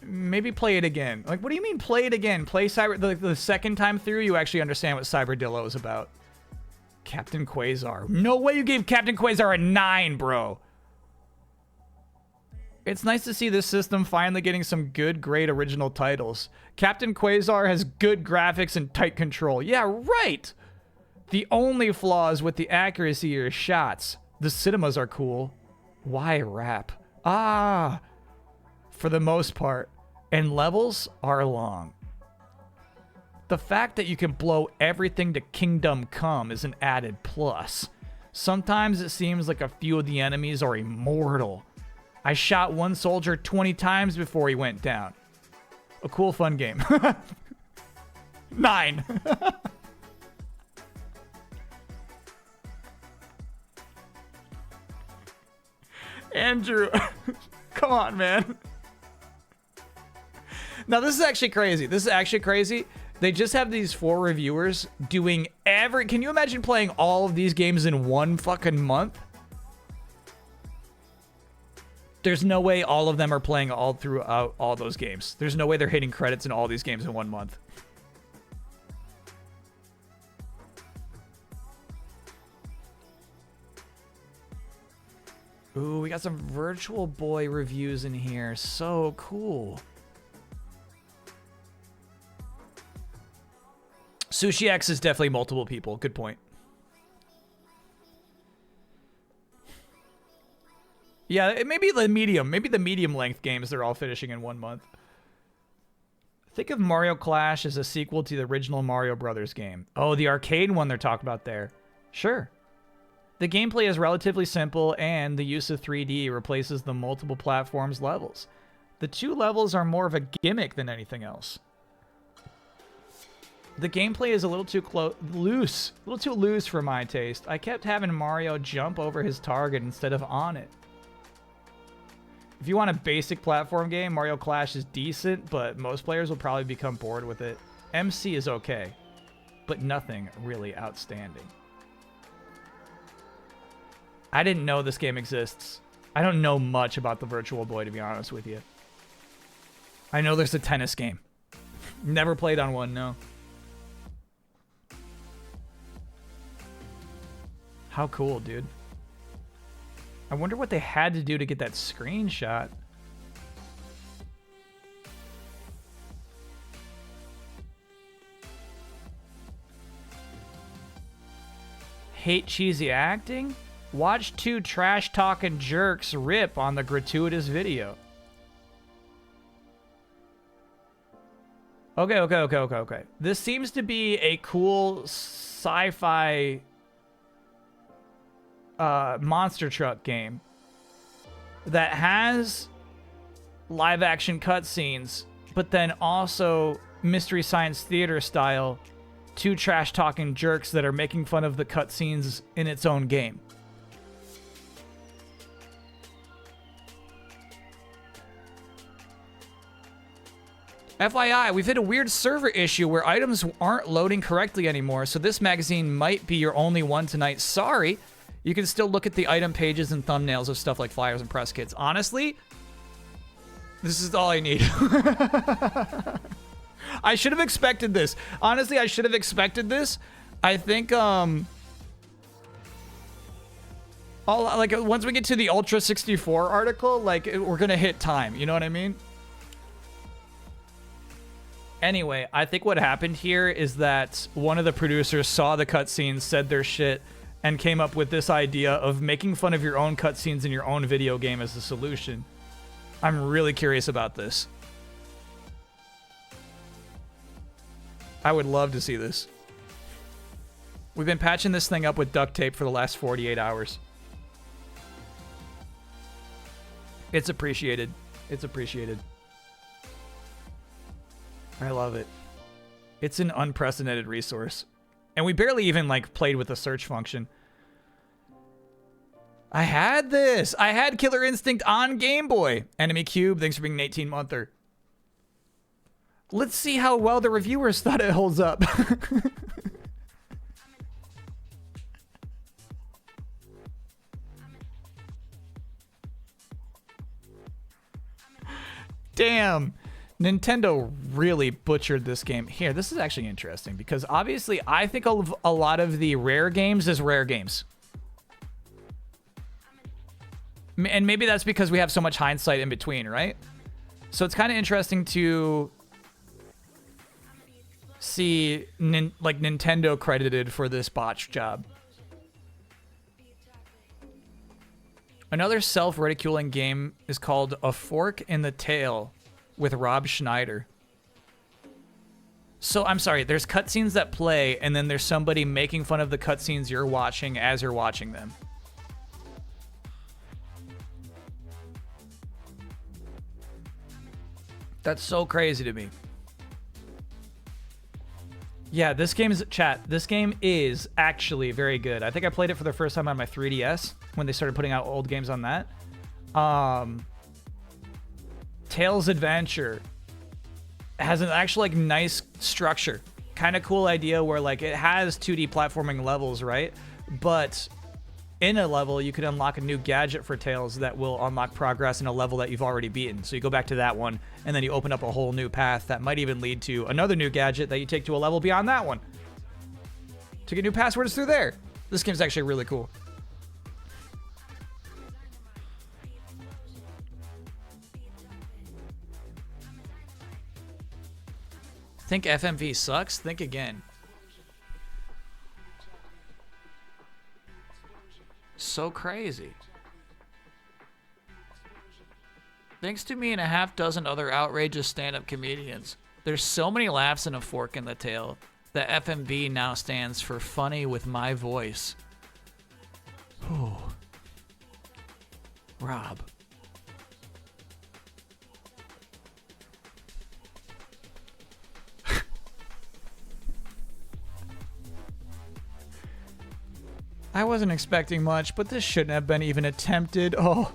Speaker 1: Maybe play it again. Like, what do you mean play it again? Play Cyber... The second time through, you actually understand what Cyberdillo is about. Captain Quasar. No way you gave Captain Quasar a 9, bro. It's nice to see this system finally getting some good, great original titles. Captain Quasar has good graphics and tight control. Yeah, right! The only flaws with the accuracy are shots. The cinemas are cool. Why rap? Ah! For the most part. And levels are long. The fact that you can blow everything to Kingdom Come is an added plus. Sometimes it seems like a few of the enemies are immortal. I shot one soldier 20 times before he went down. A cool, fun game. 9. Andrew, come on, man. Now, this is actually crazy. This is actually crazy. They just have these 4 reviewers doing every... Can you imagine playing all of these games in one fucking month? There's no way all of them are playing all throughout all those games. There's no way they're hitting credits in all these games in one month. Ooh, we got some Virtual Boy reviews in here. So cool. Sushi X is definitely multiple people. Good point. Yeah, it may be the medium. Maybe the medium length games they're all finishing in 1 month. Think of Mario Clash as a sequel to the original Mario Brothers game. Oh, the arcade one they're talking about there. Sure. The gameplay is relatively simple, and the use of 3D replaces the multiple platforms levels. The 2 levels are more of a gimmick than anything else. The gameplay is a little too loose. A little too loose for my taste. I kept having Mario jump over his target instead of on it. If you want a basic platform game, Mario Clash is decent, but most players will probably become bored with it. MC is okay, but nothing really outstanding. I didn't know this game exists. I don't know much about the Virtual Boy, to be honest with you. I know there's a tennis game. Never played on one, no. How cool, dude. I wonder what they had to do to get that screenshot. Hate cheesy acting? Watch 2 trash-talking jerks rip on the gratuitous video. Okay. This seems to be a cool sci-fi monster truck game that has live-action cutscenes, but then also Mystery Science Theater style 2 trash-talking jerks that are making fun of the cutscenes in its own game. FYI, we've hit a weird server issue where items aren't loading correctly anymore, so this magazine might be your only one tonight. Sorry. You can still look at the item pages and thumbnails of stuff like flyers and press kits. Honestly, this is all I need. I should have expected this. Honestly, I should have expected this. I think, once we get to the Ultra 64 article, we're gonna hit time. You know what I mean? Anyway, I think what happened here is that one of the producers saw the cutscenes, said their shit, and came up with this idea of making fun of your own cutscenes in your own video game as a solution. I'm really curious about this. I would love to see this. We've been patching this thing up with duct tape for the last 48 hours. It's appreciated. It's appreciated. I love it. It's an unprecedented resource. And we barely even, played with the search function. I had this. I had Killer Instinct on Game Boy. Enemy Cube, thanks for being an 18-monther. Let's see how well the reviewers thought it holds up. Damn. Nintendo really butchered this game. Here, this is actually interesting because obviously I think of a lot of the rare games as rare games. And maybe that's because we have so much hindsight in between, right? So it's kind of interesting to see like Nintendo credited for this botched job. Another self-ridiculing game is called A Fork in the Tail with Rob Schneider. So, I'm sorry, there's cutscenes that play, and then there's somebody making fun of the cutscenes you're watching as you're watching them. That's so crazy to me. Yeah, this game is actually very good. I think I played it for the first time on my 3DS when they started putting out old games on that. Tails Adventure has an actual like nice structure. Kind of cool idea where like it has 2D platforming levels, right? But in a level, you can unlock a new gadget for Tails that will unlock progress in a level that you've already beaten. So you go back to that one, and then you open up a whole new path that might even lead to another new gadget that you take to a level beyond that one. To get new passwords through there. This game's actually really cool. Think FMV sucks? Think again. So crazy. Thanks to me and a half dozen other outrageous stand-up comedians, there's so many laughs in A Fork in the Tail that FMV now stands for funny with my voice. Whew. Rob. I wasn't expecting much, but this shouldn't have been even attempted. Oh,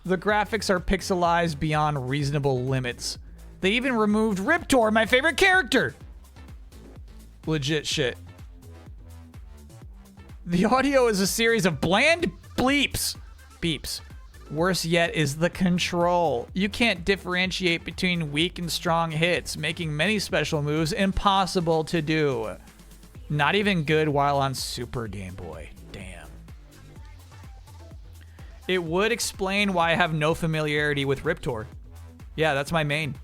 Speaker 1: the graphics are pixelized beyond reasonable limits. They even removed Riptor, my favorite character. Legit shit. The audio is a series of bland bleeps. Beeps. Worse yet is the control. You can't differentiate between weak and strong hits, making many special moves impossible to do. Not even good while on Super Game Boy. Damn. It would explain why I have no familiarity with Riptor. Yeah, that's my main.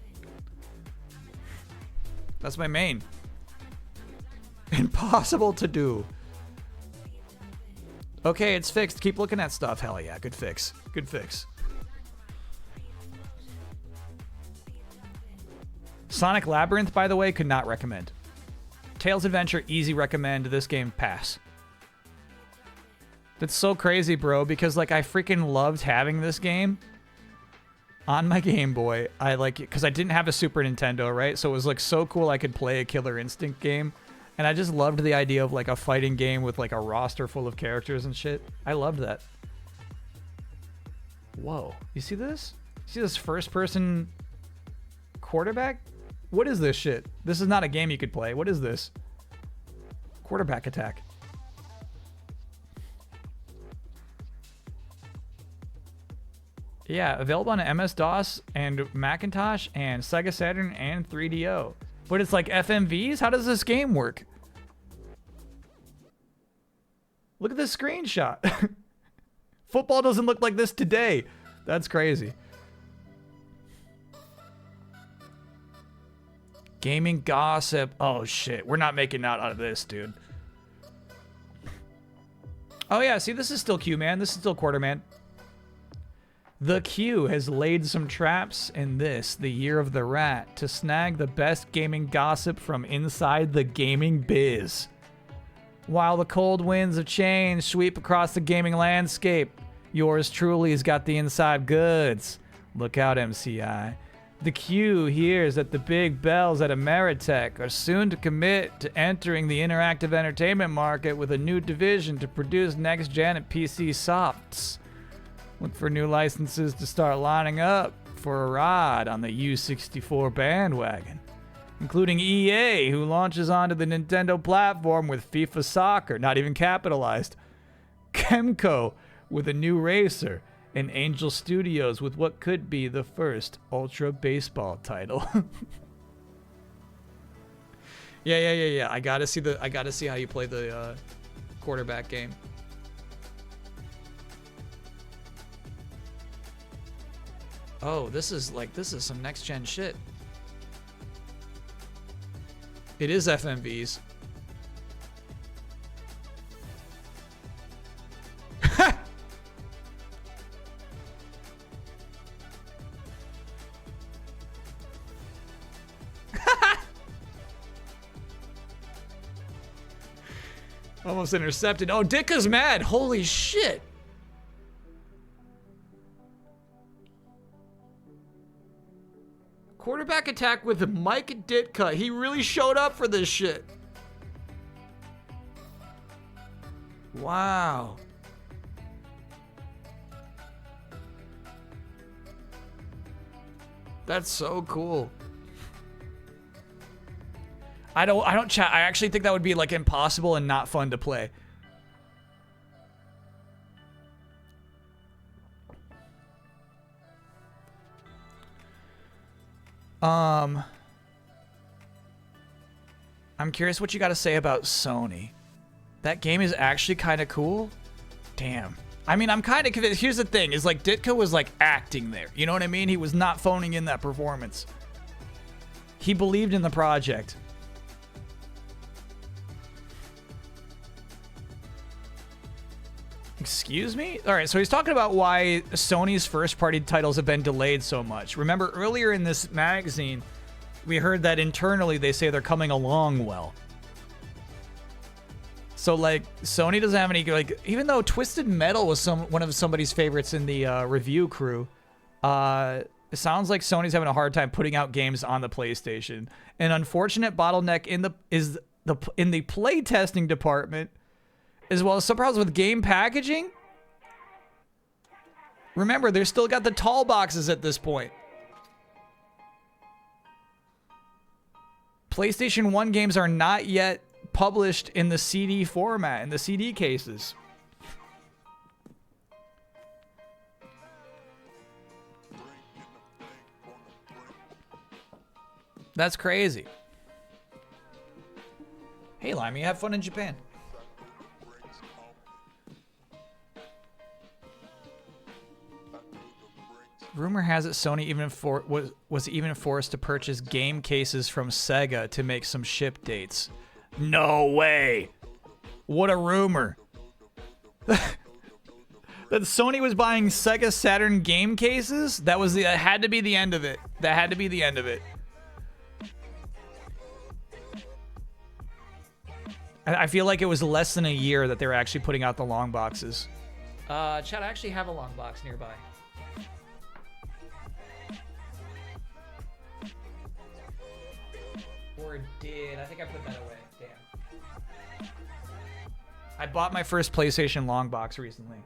Speaker 1: That's my main. Impossible to do. Okay, it's fixed. Keep looking at stuff. Hell yeah, good fix. Good fix. Sonic Labyrinth, by the way, could not recommend. Tails Adventure, easy recommend. This game, pass. That's so crazy, bro, because like I freaking loved having this game on my Game Boy. I like it because I didn't have a Super Nintendo, right? So it was like so cool I could play a Killer Instinct game. And I just loved the idea of like a fighting game with like a roster full of characters and shit. I loved that. Whoa. You see this? See this first person quarterback? What is this shit? This is not a game you could play. What is this? Quarterback attack. Yeah, available on MS-DOS and Macintosh and Sega Saturn and 3DO. But it's like FMVs? How does this game work? Look at this screenshot. Football doesn't look like this today. That's crazy. Gaming gossip. Oh shit, we're not making out of this, dude. Oh yeah, see, this is still Q, man. This is still Quarterman. The Q has laid some traps in this, the Year of the Rat, to snag the best gaming gossip from inside the gaming biz. While the cold winds of change sweep across the gaming landscape, yours truly has got the inside goods. Look out, MCI. The Q hears that the big bells at Ameritech are soon to commit to entering the interactive entertainment market with a new division to produce next-gen and PC softs. Look for new licenses to start lining up for a ride on the U64 bandwagon, including EA, who launches onto the Nintendo platform with FIFA Soccer, not even capitalized, Kemco with a new racer, and Angel Studios with what could be the first Ultra Baseball title. Yeah. I gotta see how you play the quarterback game. Oh, this is some next gen shit. It is FMVs. Almost intercepted. Oh, Ditka's mad. Holy shit. Quarterback attack with Mike Ditka. He really showed up for this shit. Wow. That's so cool. I don't chat. I actually think that would be like impossible and not fun to play. I'm curious what you got to say about Sony. That game is actually kind of cool. Damn. I mean, I'm kind of convinced. Here's the thing, is like Ditka was like acting there. You know what I mean? He was not phoning in that performance. He believed in the project. Excuse me? All right, so he's talking about why Sony's first-party titles have been delayed so much. Remember, earlier in this magazine, we heard that internally they say they're coming along well. So, like, Sony doesn't have any, like, even though Twisted Metal was one of somebody's favorites in the review crew, it sounds like Sony's having a hard time putting out games on the PlayStation. An unfortunate bottleneck in the playtesting department, as well as some problems with game packaging. Remember, they've still got the tall boxes at this point. PlayStation 1 games are not yet published in the CD format, in the CD cases. That's crazy. Hey, Limey, have fun in Japan. Rumor has it Sony was even forced to purchase game cases from Sega to make some ship dates. No way! What a rumor! That Sony was buying Sega Saturn game cases? That had to be the end of it. That had to be the end of it. I feel like it was less than a year that they were actually putting out the long boxes. Chad, I actually have a long box nearby. Or did. I think I put that away. Damn. I bought my first PlayStation long box recently.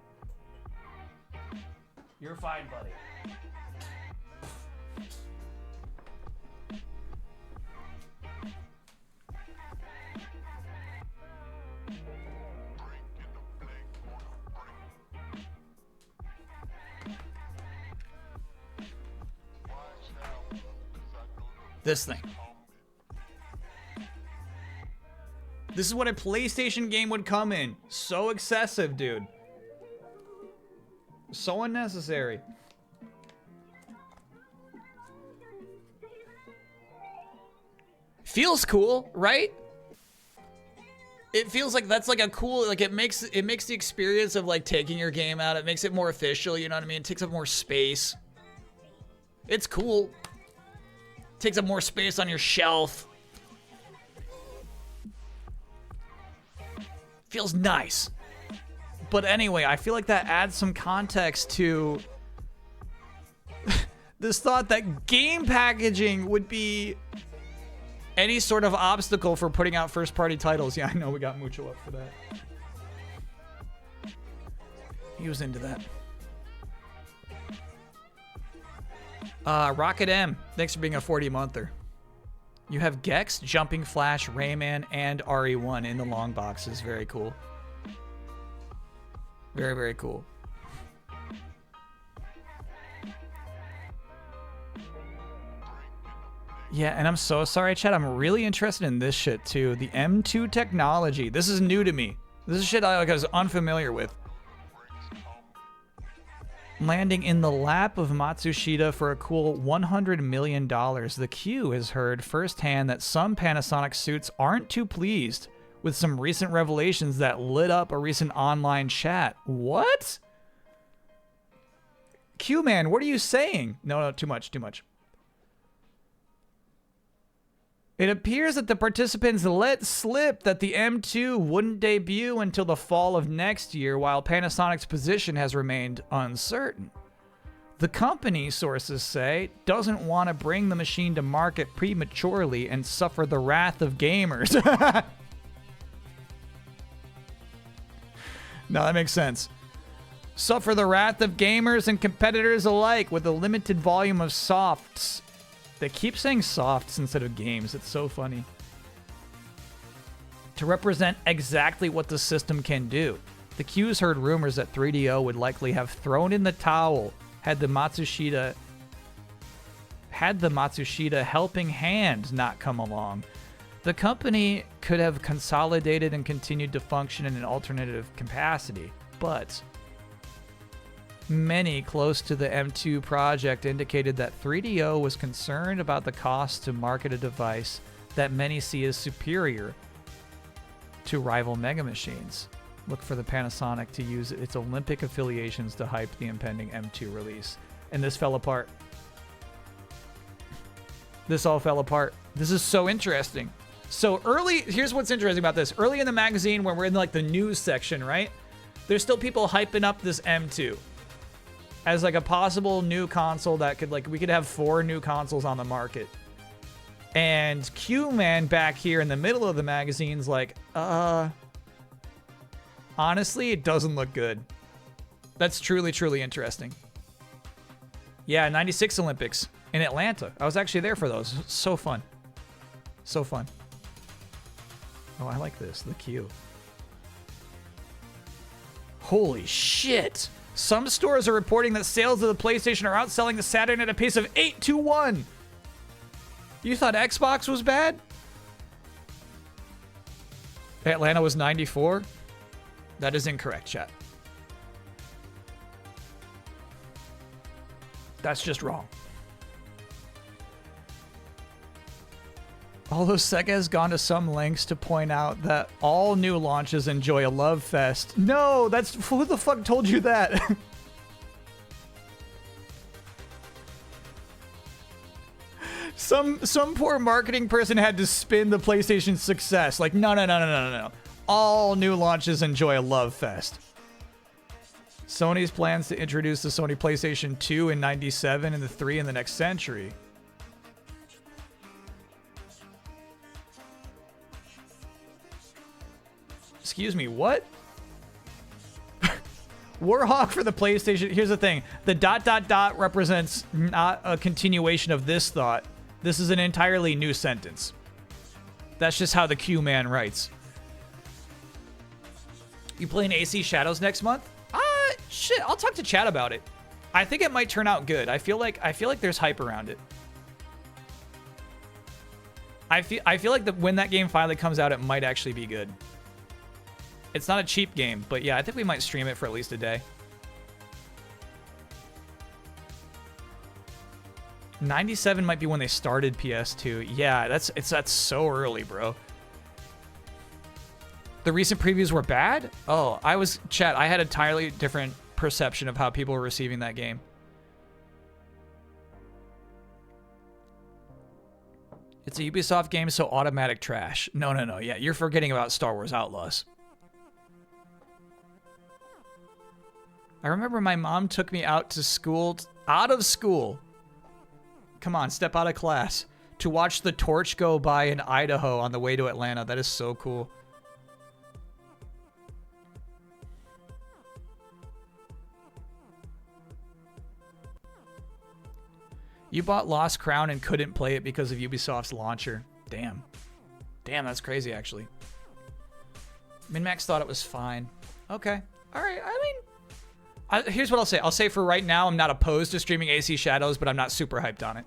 Speaker 1: You're fine, buddy. This thing. This is what a PlayStation game would come in. So excessive, dude. So unnecessary. Feels cool, right? It feels like that's like a cool, like it makes the experience of like taking your game out, it makes it more official, you know what I mean? It takes up more space. It's cool. Takes up more space on your shelf. Feels nice. But anyway, I feel like that adds some context to this thought that game packaging would be any sort of obstacle for putting out first-party titles. Yeah, I know we got Mucho up for that. He was into that. Rocket M, thanks for being a 40-monther. You have Gex, Jumping Flash, Rayman, and RE1 in the long boxes. Very cool. Very, very cool. Yeah, and I'm so sorry, chat. I'm really interested in this shit too. The M2 technology. This is new to me. This is shit I was unfamiliar with. Landing in the lap of Matsushita for a cool $100 million. The Q has heard firsthand that some Panasonic suits aren't too pleased with some recent revelations that lit up a recent online chat. What? Q-Man, what are you saying? No, too much. It appears that the participants let slip that the M2 wouldn't debut until the fall of next year, while Panasonic's position has remained uncertain. The company, sources say, doesn't want to bring the machine to market prematurely and suffer the wrath of gamers. No, that makes sense. Suffer the wrath of gamers and competitors alike with a limited volume of softs. They keep saying softs instead of games. It's so funny. To represent exactly what the system can do. The Q's heard rumors that 3DO would likely have thrown in the towel had the Matsushita helping hand not come along. The company could have consolidated and continued to function in an alternative capacity, but many close to the M2 project indicated that 3DO was concerned about the cost to market a device that many see as superior to rival Mega Machines. Look for the Panasonic to use its Olympic affiliations to hype the impending M2 release. And this fell apart. This all fell apart. This is so interesting. So early, here's what's interesting about this. Early in the magazine, when we're in like the news section, right? There's still people hyping up this M2 as like a possible new console that could we could have 4 new consoles on the market. And Q-Man back here in the middle of the magazine's like, honestly, it doesn't look good. That's truly, truly interesting. Yeah, 96 Olympics in Atlanta. I was actually there for those. So fun. So fun. Oh, I like this. The Q. Holy shit. Some stores are reporting that sales of the PlayStation are outselling the Saturn at a pace of 8-1. You thought Xbox was bad? Atlanta was 94? That is incorrect, chat. That's just wrong. Although Sega has gone to some lengths to point out that all new launches enjoy a love fest. No, that's... Who the fuck told you that? Some poor marketing person had to spin the PlayStation's success. Like, no. All new launches enjoy a love fest. Sony's plans to introduce the Sony PlayStation 2 in 97 and the 3 in the next century. Excuse me, what? Warhawk for the PlayStation. Here's the thing. The ... represents not a continuation of this thought. This is an entirely new sentence. That's just how the Q-Man writes. You playing AC Shadows next month? Shit, I'll talk to chat about it. I think it might turn out good. I feel like there's hype around it. I feel like when that game finally comes out, it might actually be good. It's not a cheap game, but yeah, I think we might stream it for at least a day. 97 might be when they started PS2. Yeah, that's so early, bro. The recent previews were bad? Oh, I had a entirely different perception of how people were receiving that game. It's a Ubisoft game, so automatic trash. No. Yeah, you're forgetting about Star Wars Outlaws. I remember my mom took me out of school. Come on, step out of class. To watch the torch go by in Idaho on the way to Atlanta. That is so cool. You bought Lost Crown and couldn't play it because of Ubisoft's launcher. Damn. Damn, that's crazy, actually. MinMax thought it was fine. Okay. All right. I mean, here's what I'll say. I'll say for right now, I'm not opposed to streaming AC Shadows, but I'm not super hyped on it.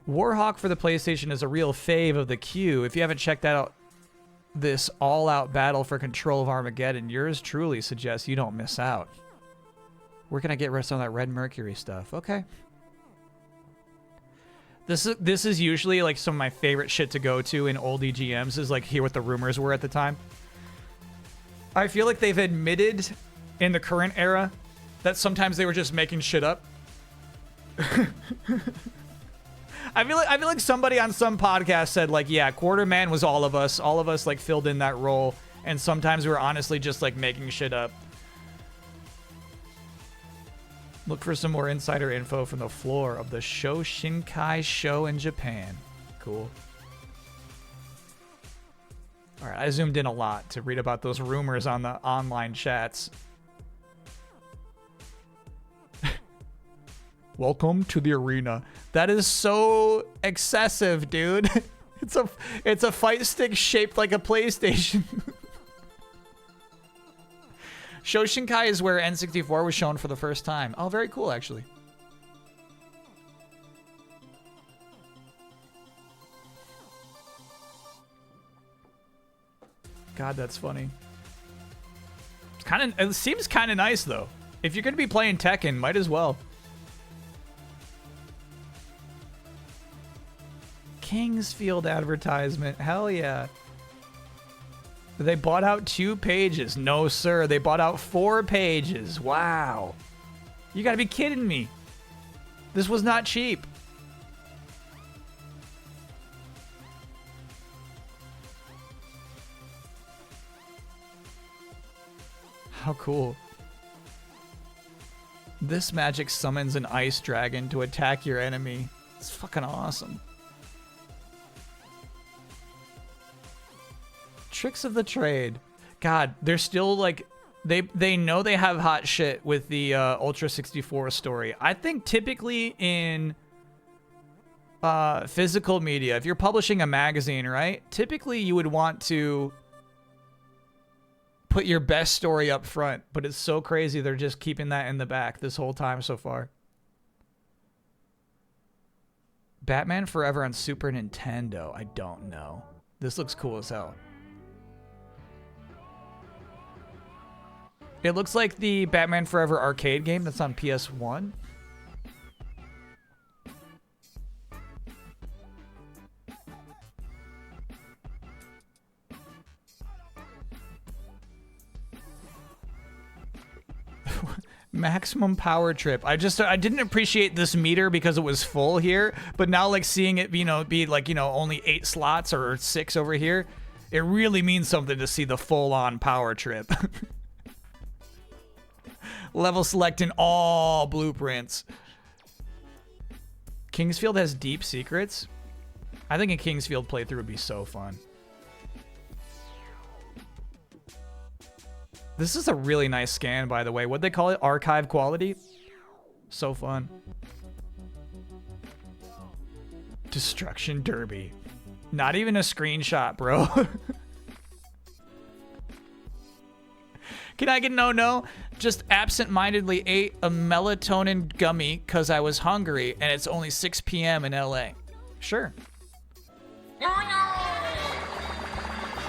Speaker 1: Warhawk for the PlayStation is a real fave of the queue. If you haven't checked out this all-out battle for control of Armageddon, yours truly suggests you don't miss out. Where can I get some of that Red Mercury stuff? Okay. This is usually like some of my favorite shit to go to in old EGMs, is like hear what the rumors were at the time. I feel like they've admitted in the current era that sometimes they were just making shit up. I feel like somebody on some podcast said like, yeah, Quarterman was all of us. All of us like filled in that role, and sometimes we were honestly just like making shit up. Look for some more insider info from the floor of the Shoshinkai show in Japan. Cool. All right, I zoomed in a lot to read about those rumors on the online chats. Welcome to the arena. That is so excessive, dude. It's a fight stick shaped like a PlayStation. Shoshinkai is where N64 was shown for the first time. Oh, very cool, actually. God, that's funny. It seems kind of nice, though. If you're going to be playing Tekken, might as well. Kingsfield advertisement. Hell yeah. They bought out 2 pages. No, sir. They bought out 4 pages. Wow. You gotta be kidding me. This was not cheap. How cool. This magic summons an ice dragon to attack your enemy. It's fucking awesome. Tricks of the trade. God, they're still like, they know they have hot shit with the Ultra 64 story. I think typically in physical media, if you're publishing a magazine, right? Typically you would want to put your best story up front, but it's so crazy they're just keeping that in the back this whole time so far. Batman Forever on Super Nintendo. I don't know. This looks cool as hell. It looks like the Batman Forever arcade game that's on PS1. Maximum power trip. I didn't appreciate this meter because it was full here, but now like seeing it, be like, only 8 slots or 6 over here, it really means something to see the full-on power trip. Level selecting all blueprints. Kingsfield has deep secrets. I think a Kingsfield playthrough would be so fun. This is a really nice scan, by the way. What'd they call it? Archive quality? So fun. Destruction Derby. Not even a screenshot, bro. Can I get no? Just absent-mindedly ate a melatonin gummy because I was hungry and it's only 6 p.m. in LA. Sure.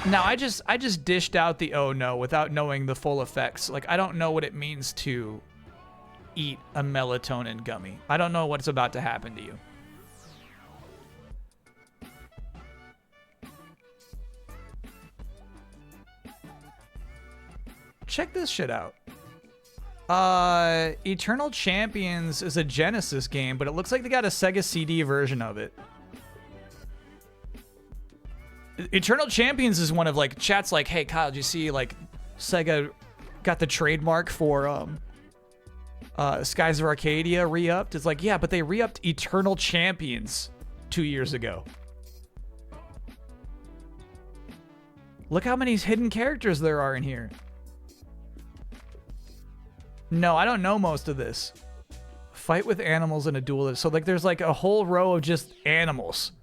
Speaker 1: Now, I just dished out the oh no without knowing the full effects. Like, I don't know what it means to eat a melatonin gummy. I don't know what's about to happen to you. Check this shit out. Eternal Champions is a Genesis game, but it looks like they got a Sega CD version of it. Eternal Champions is one of like chat's like, hey Kyle, did you see like Sega got the trademark for Skies of Arcadia re-upped? It's like, yeah, but they re-upped Eternal Champions 2 years ago. Look how many hidden characters there are in here. No, I don't know most of this. Fight with animals in a duel. So like there's like a whole row of just animals.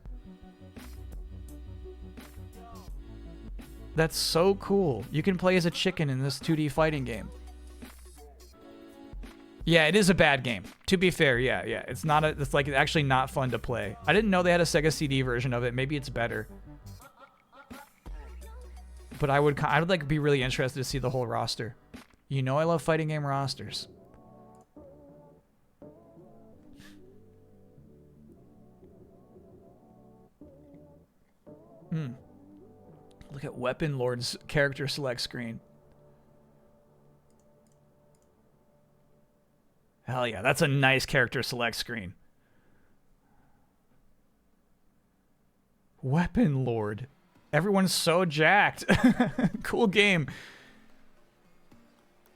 Speaker 1: That's so cool. You can play as a chicken in this 2D fighting game. Yeah, it is a bad game. To be fair, yeah. It's not it's like actually not fun to play. I didn't know they had a Sega CD version of it. Maybe it's better. But I would like be really interested to see the whole roster. You know I love fighting game rosters. Look at Weapon Lord's character select screen. Hell yeah, that's a nice character select screen. Weapon Lord. Everyone's so jacked. Cool game.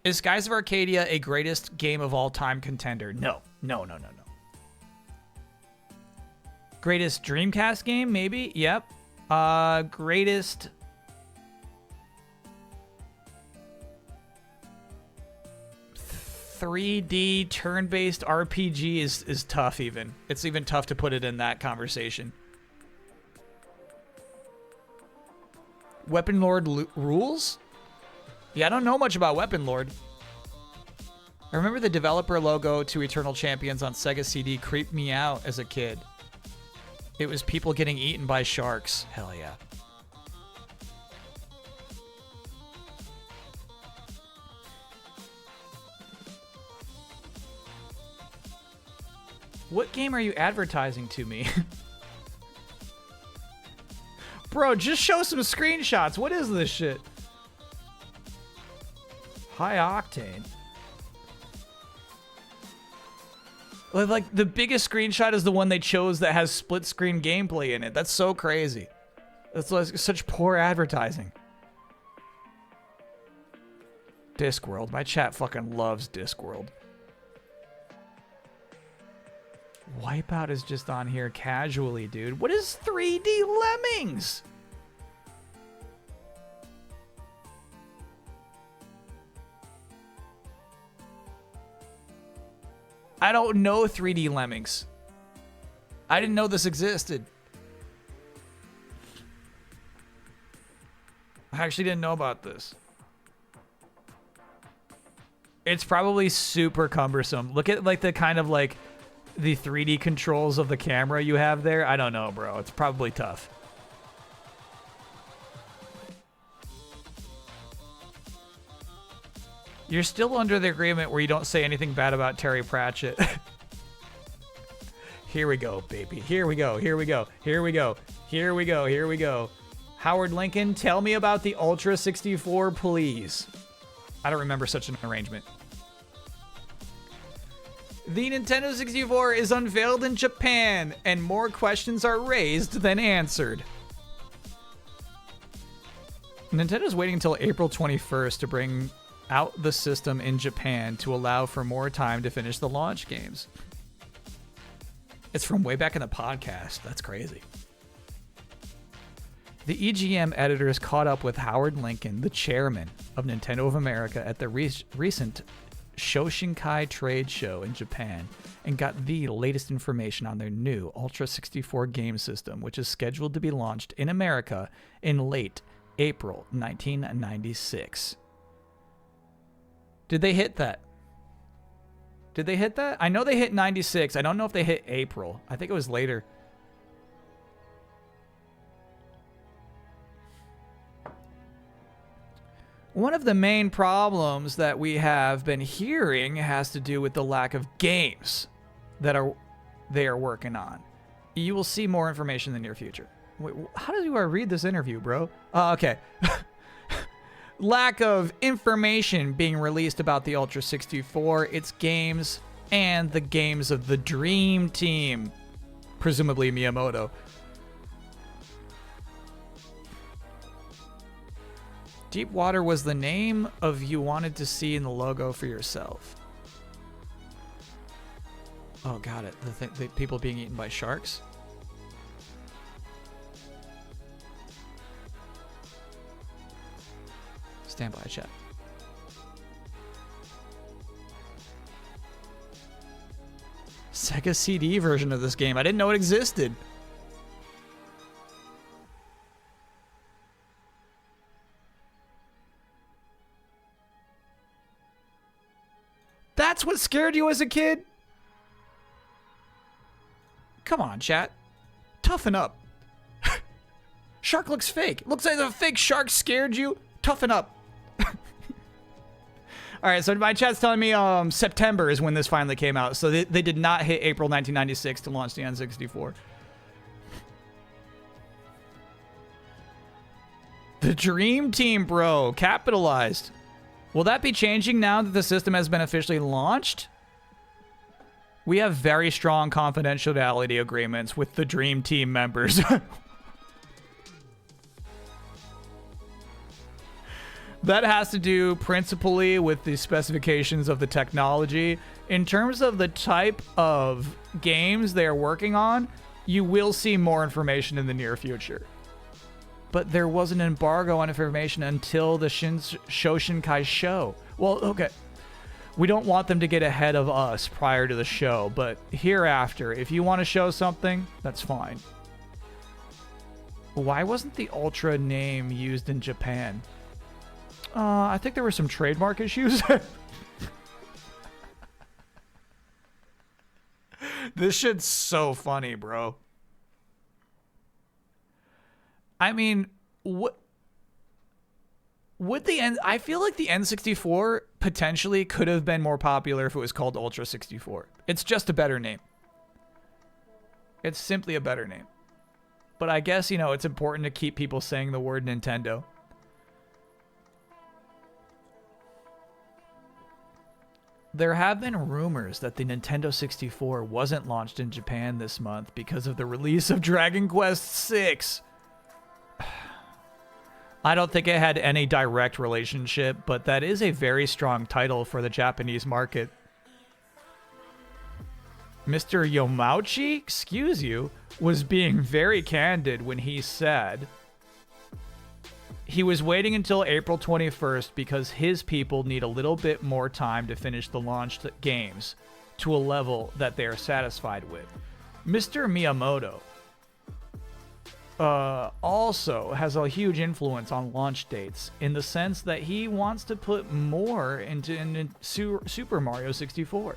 Speaker 1: Is Skies of Arcadia a greatest game of all time contender? No. No. Greatest Dreamcast game? Maybe. Yep. Greatest... ...3D turn-based RPG is tough even. It's even tough to put it in that conversation. Weapon Lord rules? Yeah, I don't know much about Weapon Lord. I remember the developer logo to Eternal Champions on Sega CD creeped me out as a kid. It was people getting eaten by sharks. Hell yeah. What game are you advertising to me? Bro, just show some screenshots. What is this shit? High octane. Like, the biggest screenshot is the one they chose that has split screen gameplay in it. That's so crazy. That's like such poor advertising. Discworld. My chat fucking loves Discworld. Wipeout is just on here casually, dude. What is 3D Lemmings? I don't know 3D Lemmings. I didn't know this existed. I actually didn't know about this. It's probably super cumbersome. Look at like the kind of like the 3D controls of the camera you have there. I don't know, bro. It's probably tough. You're still under the agreement where you don't say anything bad about Terry Pratchett. Here we go, baby. Here we go. Here we go. Here we go. Here we go. Here we go. Howard Lincoln, tell me about the Ultra 64, please. I don't remember such an arrangement. The Nintendo 64 is unveiled in Japan, and more questions are raised than answered. Nintendo's waiting until April 21st to bring out the system in Japan to allow for more time to finish the launch games. It's from way back in the podcast. That's crazy. The EGM editors caught up with Howard Lincoln, the chairman of Nintendo of America, at the recent Shoshinkai trade show in Japan, and got the latest information on their new Ultra 64 game system, which is scheduled to be launched in America in late April 1996. Did they hit that? Did they hit that? I know they hit 96. I don't know if they hit April. I think it was later. One of the main problems that we have been hearing has to do with the lack of games that they are working on. You will see more information in the near future. Wait, how do I read this interview, bro? Okay. Lack of information being released about the Ultra 64, its games, and the games of the Dream Team, presumably Miyamoto. Deepwater was the name of you wanted to see in the logo for yourself. Oh, got it. The people being eaten by sharks. Stand by, chat. Sega CD version of this game. I didn't know it existed. That's That's what scared you as a kid? Come on, chat. Toughen up. Shark looks fake. Looks like a fake shark scared you. Toughen up. All right, so my chat's telling me September is when this finally came out. So they did not hit April 1996 to launch the N64. The Dream Team, bro. Capitalized. Will that be changing now that the system has been officially launched? We have very strong confidentiality agreements with the Dream Team members. That has to do principally with the specifications of the technology. In terms of the type of games they are working on, you will see more information in the near future. But there was an embargo on information until the Shoshinkai show. Well, okay. We don't want them to get ahead of us prior to the show, but hereafter, if you want to show something, that's fine. Why wasn't the Ultra name used in Japan? I think there were some trademark issues. This shit's so funny, bro. I mean, what would the N? I feel like the N64 potentially could have been more popular if it was called Ultra 64. It's just a better name. It's simply a better name. But I guess, you know, it's important to keep people saying the word Nintendo. There have been rumors that the Nintendo 64 wasn't launched in Japan this month because of the release of Dragon Quest VI. I don't think it had any direct relationship, but that is a very strong title for the Japanese market. Mr. Yomauchi, excuse you, was being very candid when he said he was waiting until April 21st because his people need a little bit more time to finish the launched games to a level that they are satisfied with. Mr. Miyamoto also has a huge influence on launch dates in the sense that he wants to put more into Super Mario 64.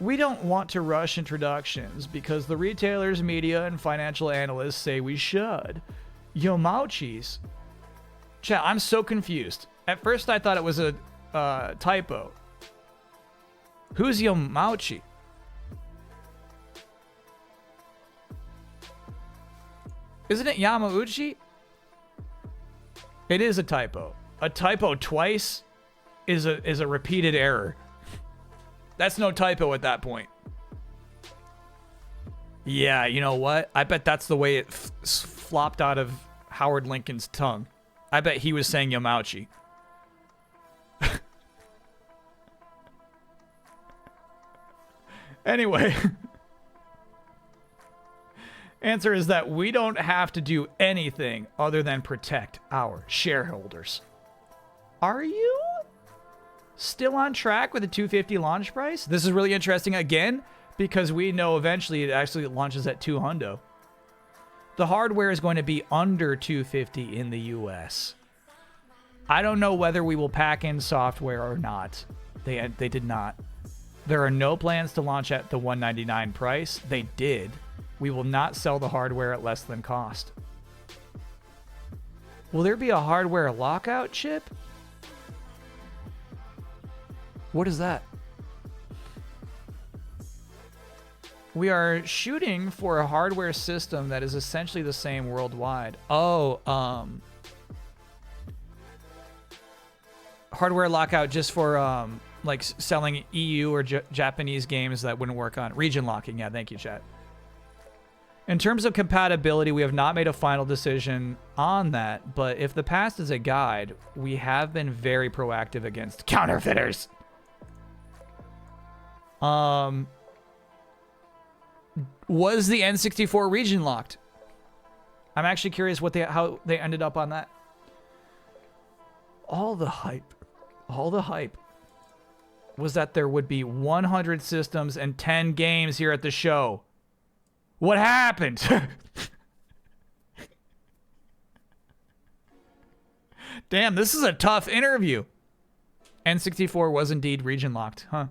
Speaker 1: We don't want to rush introductions because the retailers, media, and financial analysts say we should. Yomauchi's. Chat, I'm so confused. At first I thought it was a typo. Who's Yomauchi? Isn't it Yamauchi? It is a typo. A typo twice is a repeated error. That's no typo at that point. Yeah, you know what? I bet that's the way it flopped out of Howard Lincoln's tongue. I bet he was saying Yamauchi. Anyway. Answer is that we don't have to do anything other than protect our shareholders. Are you still on track with the $250 launch price? This is really interesting again because we know eventually it actually launches at $200. The hardware is going to be under $250 in the US. I don't know whether we will pack in software or not. They did not. There are no plans to launch at the $199 price. They did. We will not sell the hardware at less than cost. Will there be a hardware lockout chip? What is that? We are shooting for a hardware system that is essentially the same worldwide. Oh, hardware lockout just for like selling EU or Japanese games that wouldn't work on region locking. Yeah, thank you, chat. In terms of compatibility, we have not made a final decision on that, but if the past is a guide, we have been very proactive against counterfeiters. Was the N64 region locked? I'm actually curious how they ended up on that. All the hype was that there would be 100 systems and 10 games here at the show. What happened? Damn, this is a tough interview. N64 was indeed region locked, huh?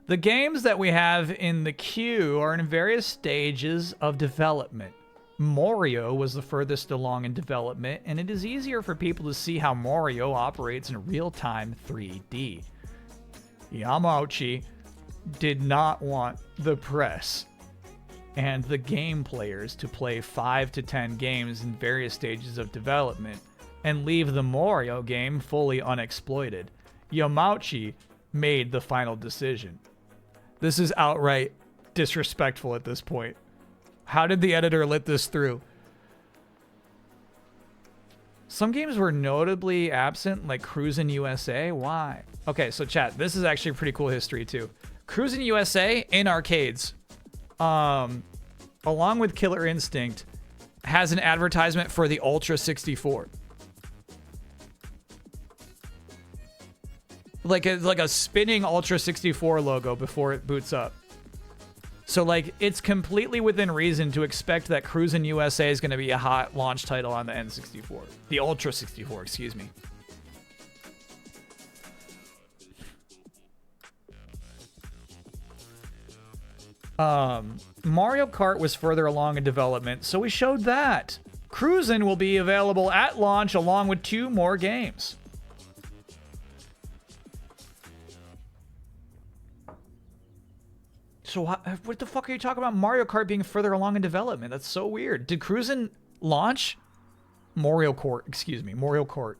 Speaker 1: The games that we have in the queue are in various stages of development. Mario was the furthest along in development, and it is easier for people to see how Mario operates in real-time 3D. Yamauchi did not want the press and the game players to play 5 to 10 games in various stages of development and leave the Mario game fully unexploited. Yamauchi made the final decision. This is outright disrespectful at this point. How did the editor let this through? Some games were notably absent, like Cruisin' USA. Why? Okay, so chat, this is actually pretty cool history too. Cruisin' USA in arcades, along with Killer Instinct, has an advertisement for the Ultra 64. Like a spinning Ultra 64 logo before it boots up. So like it's completely within reason to expect that Cruisin' USA is going to be a hot launch title on the N64. The Ultra 64, excuse me. Mario Kart was further along in development, so we showed that. Cruisin' will be available at launch along with 2 more games. So what the fuck are you talking about Mario Kart being further along in development? That's so weird. Did Cruisin' launch? Mario Kart, excuse me. Mario Kart.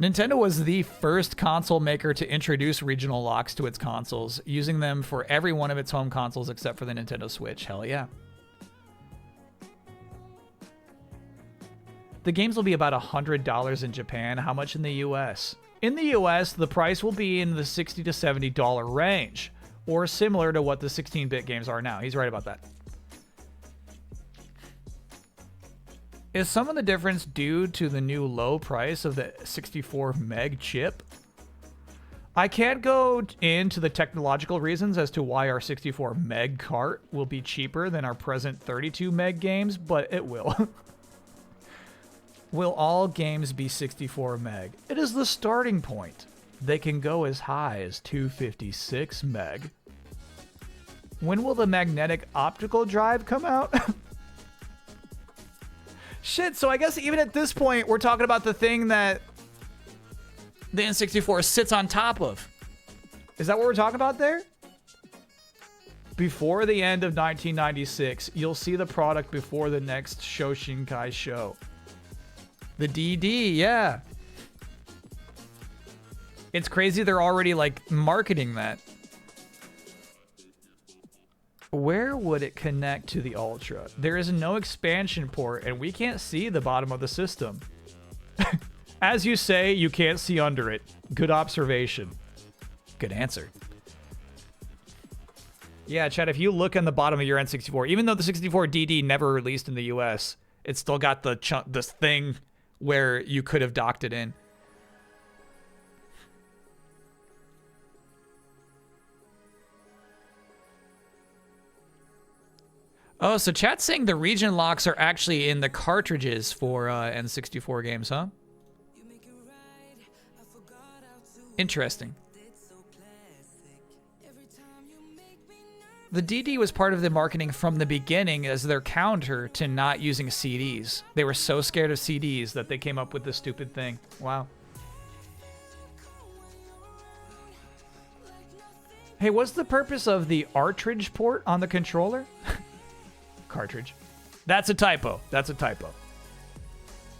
Speaker 1: Nintendo was the first console maker to introduce regional locks to its consoles, using them for every one of its home consoles except for the Nintendo Switch. Hell yeah. The games will be about $100 in Japan. How much in the US? In the US, the price will be in the $60 to $70 range, or similar to what the 16-bit games are now. He's right about that. Is some of the difference due to the new low price of the 64 meg chip? I can't go into the technological reasons as to why our 64 meg cart will be cheaper than our present 32 meg games, but it will. Will all games be 64 meg? It is the starting point. They can go as high as 256 meg. When will the magnetic optical drive come out? Shit, so I guess even at this point, we're talking about the thing that the N64 sits on top of. Is that what we're talking about there? Before the end of 1996, you'll see the product before the next Shoshinkai show. The DD, yeah. It's crazy they're already, like, marketing that. Where would it connect to the Ultra? There is no expansion port, and we can't see the bottom of the system. As you say, you can't see under it. Good observation. Good answer. Yeah, Chad, if you look on the bottom of your N64, even though the 64 DD never released in the US, it's still got the this thing where you could have docked it in. Oh, so chat's saying the region locks are actually in the cartridges for N64 games, huh? Interesting. The DD was part of the marketing from the beginning as their counter to not using CDs. They were so scared of CDs that they came up with this stupid thing. Wow. Hey, what's the purpose of the cartridge port on the controller? Cartridge. That's a typo. That's a typo.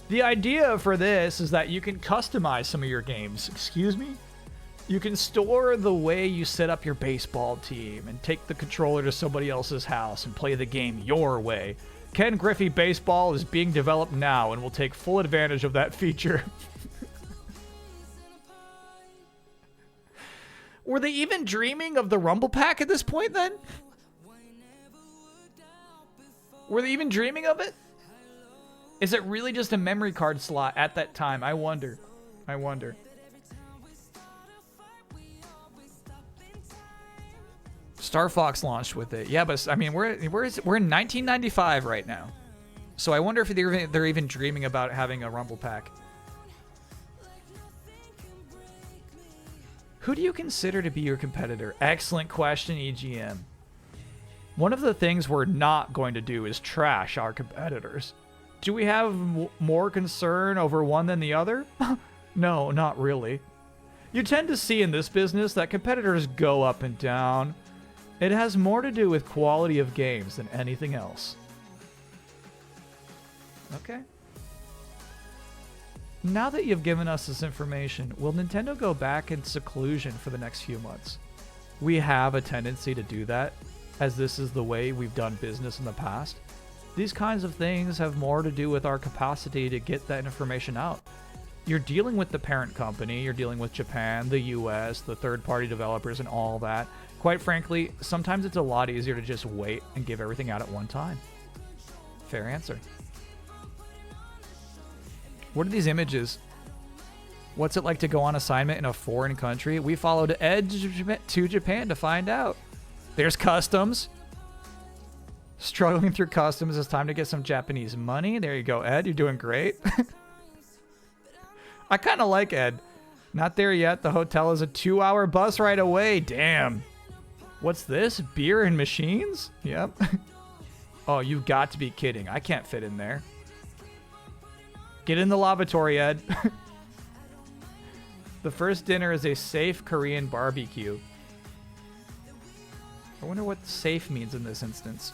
Speaker 1: The idea for this is that you can customize some of your games. Excuse me? You can store the way you set up your baseball team and take the controller to somebody else's house and play the game your way. Ken Griffey Baseball is being developed now and will take full advantage of that feature. Were they even dreaming of the Rumble Pack at this point then? Were they even dreaming of it? Is it really just a memory card slot at that time? I wonder. I wonder. Star Fox launched with it. Yeah, but I mean, we're in 1995 right now. So I wonder if they're even dreaming about having a Rumble Pack. Who do you consider to be your competitor? Excellent question, EGM. One of the things we're not going to do is trash our competitors. Do we have more concern over one than the other? No, not really. You tend to see in this business that competitors go up and down. It has more to do with quality of games than anything else. Okay. Now that you've given us this information, will Nintendo go back in seclusion for the next few months? We have a tendency to do that, as this is the way we've done business in the past. These kinds of things have more to do with our capacity to get that information out. You're dealing with the parent company, you're dealing with Japan, the US, the third-party developers, and all that. Quite frankly, sometimes it's a lot easier to just wait and give everything out at one time. Fair answer. What are these images? What's it like to go on assignment in a foreign country? We followed Ed to Japan to find out. There's customs. Struggling through customs. It's time to get some Japanese money. There you go, Ed. You're doing great. I kind of like Ed. Not there yet. The hotel is a 2-hour bus ride away. Damn. What's this? Beer and machines? Yep. Oh, you've got to be kidding. I can't fit in there. Get in the lavatory, Ed. The first dinner is a safe Korean barbecue. I wonder what safe means in this instance.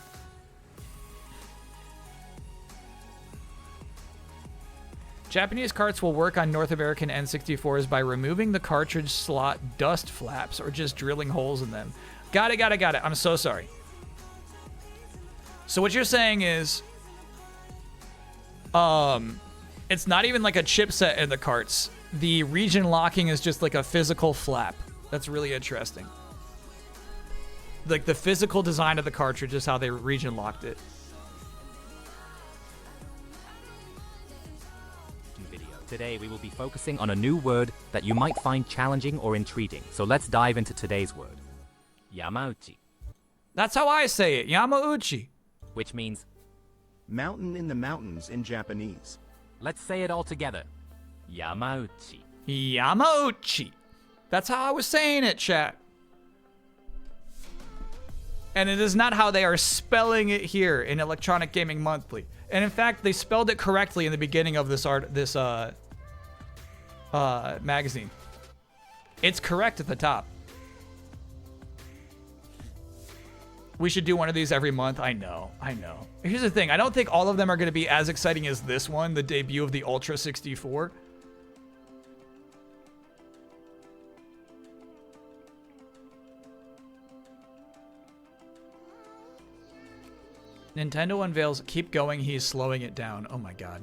Speaker 1: Japanese carts will work on North American N64s by removing the cartridge slot dust flaps or just drilling holes in them. Got it. I'm so sorry. So what you're saying is, it's not even like a chipset in the carts. The region locking is just like a physical flap. That's really interesting. Like the physical design of the cartridge is how they region locked it.
Speaker 16: Today we will be focusing on a new word that you might find challenging or intriguing. So let's dive into today's word. Yamauchi.
Speaker 1: That's how I say it, Yamauchi.
Speaker 16: Which means
Speaker 17: mountain in the mountains in Japanese.
Speaker 16: Let's say it all together. Yamauchi.
Speaker 1: Yamauchi. That's how I was saying it, chat. And it is not how they are spelling it here in Electronic Gaming Monthly. And in fact, they spelled it correctly in the beginning of this magazine. It's correct at the top. We should do one of these every month. I know. Here's the thing. I don't think all of them are going to be as exciting as this one, the debut of the Ultra 64. Nintendo unveils, keep going, he's slowing it down. Oh my god.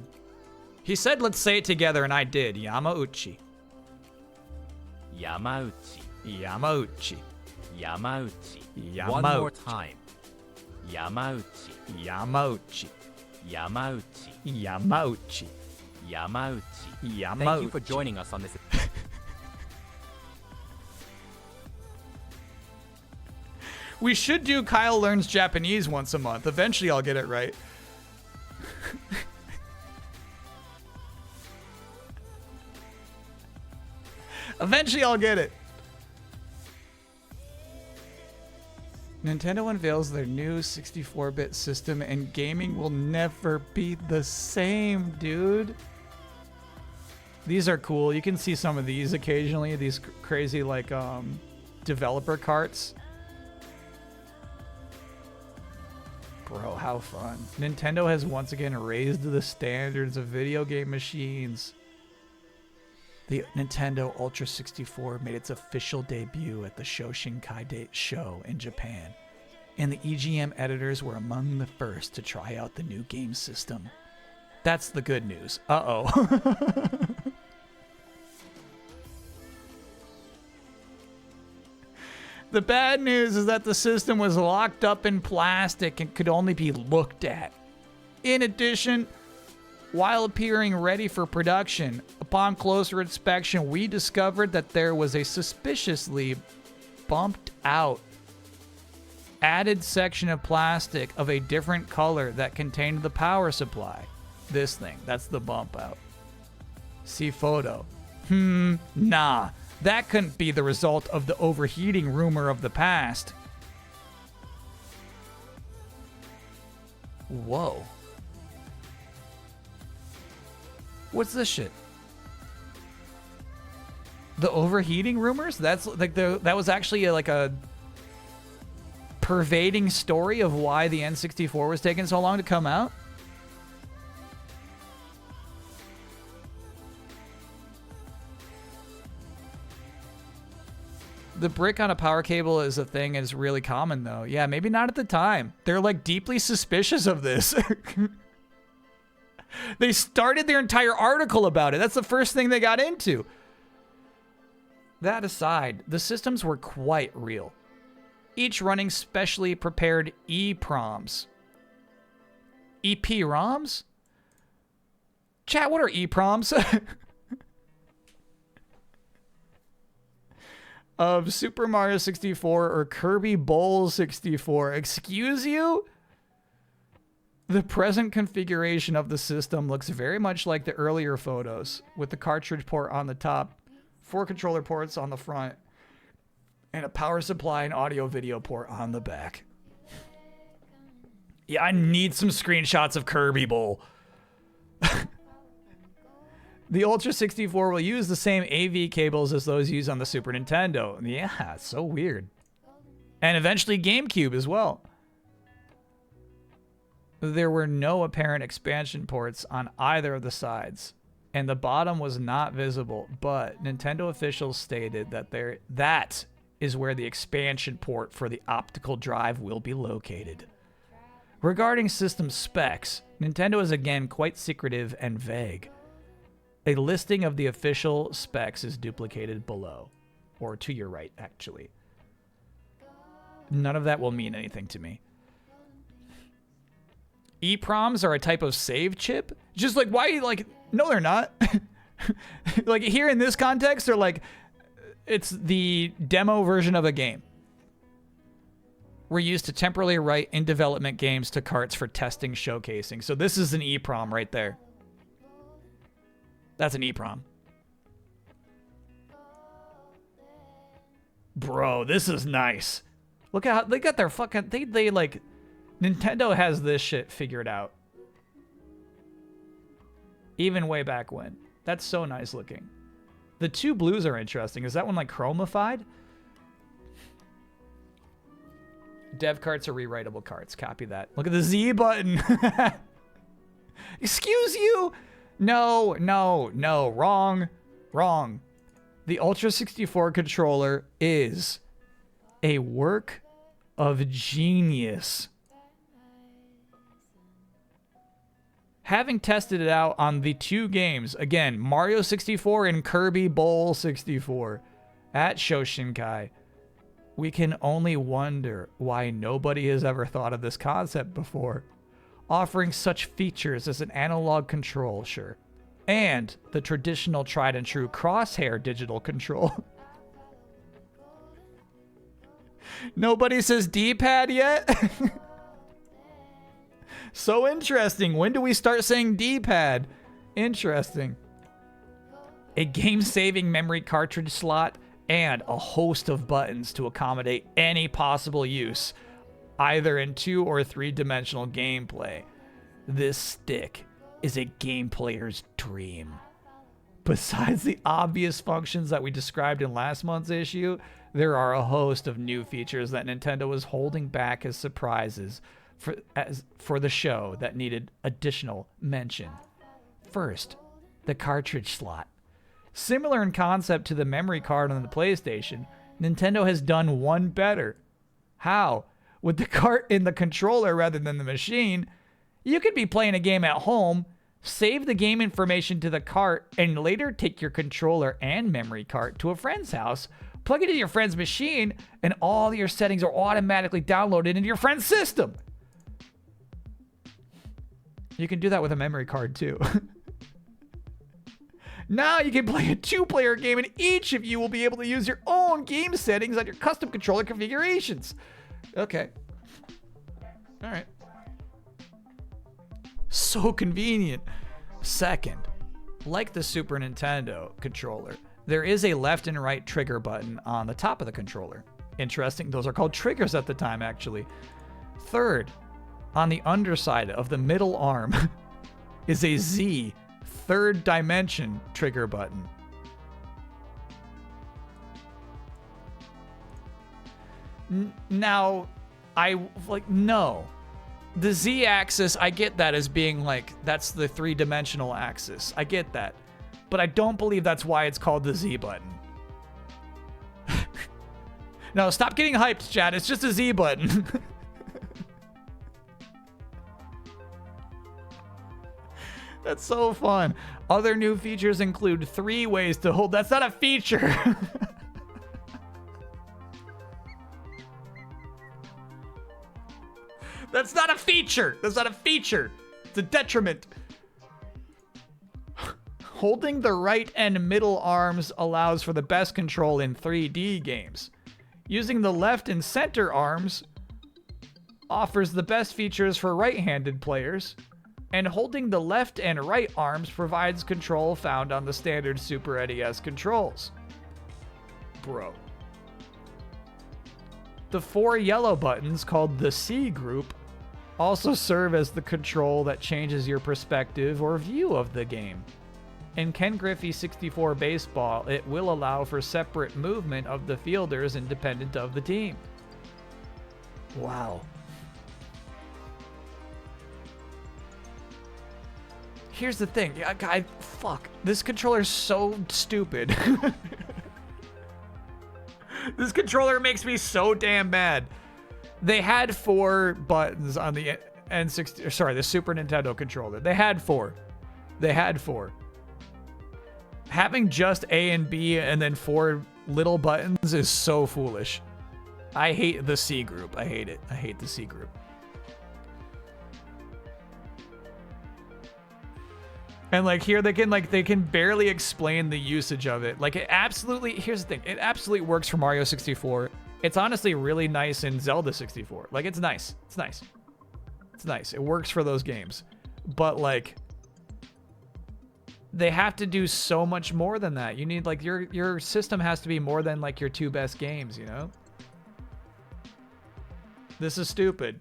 Speaker 1: He said, let's say it together, and I did. Yamauchi.
Speaker 16: Yamauchi.
Speaker 1: Yamauchi.
Speaker 16: Yamauchi.
Speaker 1: Yamauchi.
Speaker 16: One more time. Yamauchi.
Speaker 1: Yamauchi.
Speaker 16: Yamauchi.
Speaker 1: Yamauchi.
Speaker 16: Yamauchi.
Speaker 1: Yamauchi.
Speaker 16: Thank you for joining us on this.
Speaker 1: We should do Kyle Learns Japanese once a month. Eventually I'll get it right. Eventually I'll get it. Nintendo unveils their new 64-bit system and gaming will never be the same, dude. These are cool. You can see some of these occasionally. These crazy like developer carts. Bro, how fun. Nintendo has once again raised the standards of video game machines. The Nintendo Ultra 64 made its official debut at the Shoshinkai show in Japan, and the EGM editors were among the first to try out the new game system. That's the good news. Uh-oh. The bad news is that the system was locked up in plastic and could only be looked at. In addition, while appearing ready for production, upon closer inspection, we discovered that there was a suspiciously bumped out added section of plastic of a different color that contained the power supply. This thing, that's the bump out. See photo. Nah. That couldn't be the result of the overheating rumor of the past. Whoa. What's this shit? The overheating rumors? That's like that was actually like a pervading story of why the N64 was taking so long to come out? The brick on a power cable is a thing, is really common though. Yeah, maybe not at the time. They're like deeply suspicious of this. They started their entire article about it. That's the first thing they got into. That aside, the systems were quite real. Each running specially prepared EPROMs. EP-ROMs? Chat, what are EPROMs? Of Super Mario 64 or Kirby Bowl 64. Excuse you? The present configuration of the system looks very much like the earlier photos, with the cartridge port on the top, 4 controller ports on the front, and a power supply and audio video port on the back. Yeah, I need some screenshots of Kirby Bowl. The Ultra 64 will use the same AV cables as those used on the Super Nintendo. Yeah, it's so weird. And eventually GameCube as well. There were no apparent expansion ports on either of the sides, and the bottom was not visible, but Nintendo officials stated that that is where the expansion port for the optical drive will be located. Regarding system specs, Nintendo is again quite secretive and vague. A listing of the official specs is duplicated below, or to your right, actually. None of that will mean anything to me. EPROMs are a type of save chip? Just like, why, like, no, they're not. Like, here in this context, they're like, it's the demo version of a game. Were used to temporarily write in development games to carts for testing, showcasing. So this is an EPROM right there. That's an EPROM. Bro, this is nice. Look at how they got their fucking, they like, Nintendo has this shit figured out. Even way back when. That's so nice looking. The two blues are interesting. Is that one like chromified? Dev carts are rewritable carts. Copy that. Look at the Z button. Excuse you? No, no, no. Wrong. Wrong. The Ultra 64 controller is a work of genius. Having tested it out on the 2 games, again, Mario 64 and Kirby Bowl 64 at Shoshinkai, we can only wonder why nobody has ever thought of this concept before. Offering such features as an analog control, sure, and the traditional tried and true crosshair digital control. Nobody says D-pad yet? So interesting. When do we start saying D-pad? Interesting. A game-saving memory cartridge slot and a host of buttons to accommodate any possible use, either in 2 or 3-dimensional gameplay. This stick is a game player's dream. Besides the obvious functions that we described in last month's issue, there are a host of new features that Nintendo was holding back as surprises for the show that needed additional mention. First, the cartridge slot. Similar in concept to the memory card on the PlayStation, Nintendo has done one better. How? With the cart in the controller rather than the machine, you could be playing a game at home, save the game information to the cart, and later take your controller and memory card to a friend's house, plug it into your friend's machine, and all your settings are automatically downloaded into your friend's system. You can do that with a memory card too. Now you can play a 2-player game and each of you will be able to use your own game settings on your custom controller configurations. Okay. All right. So convenient. Second, like the Super Nintendo controller, There is a left and right trigger button on the top of the controller. Interesting, those are called triggers at the time, actually. Third, on the underside of the middle arm is a Z, third dimension trigger button. Now, no. The Z axis, I get that as being like, that's the three-dimensional axis. I get that. But I don't believe that's why it's called the Z button. No, stop getting hyped, chat. It's just a Z button. That's so fun. Other new features include 3 ways to hold. That's not a feature. That's not a feature. That's not a feature. It's a detriment. Holding the right and middle arms allows for the best control in 3D games. Using the left and center arms offers the best features for right-handed players. And holding the left and right arms provides control found on the standard Super NES controls. Bro. The 4 yellow buttons, called the C group, also serve as the control that changes your perspective or view of the game. In Ken Griffey 64 Baseball, it will allow for separate movement of the fielders independent of the team. Wow. Here's the thing. Fuck. This controller's so stupid. This controller makes me so damn mad. They had 4 buttons on the N60, sorry, the Super Nintendo controller. They had 4. Having just A and B and then 4 little buttons is so foolish. I hate the C group. I hate it. I hate the C group. And like here they can barely explain the usage of it. Like it absolutely, here's the thing, it absolutely works for Mario 64. It's honestly really nice in Zelda 64. Like it's nice. It's nice. It's nice. It works for those games. But like they have to do so much more than that. You need like your system has to be more than like your 2 best games, you know? This is stupid.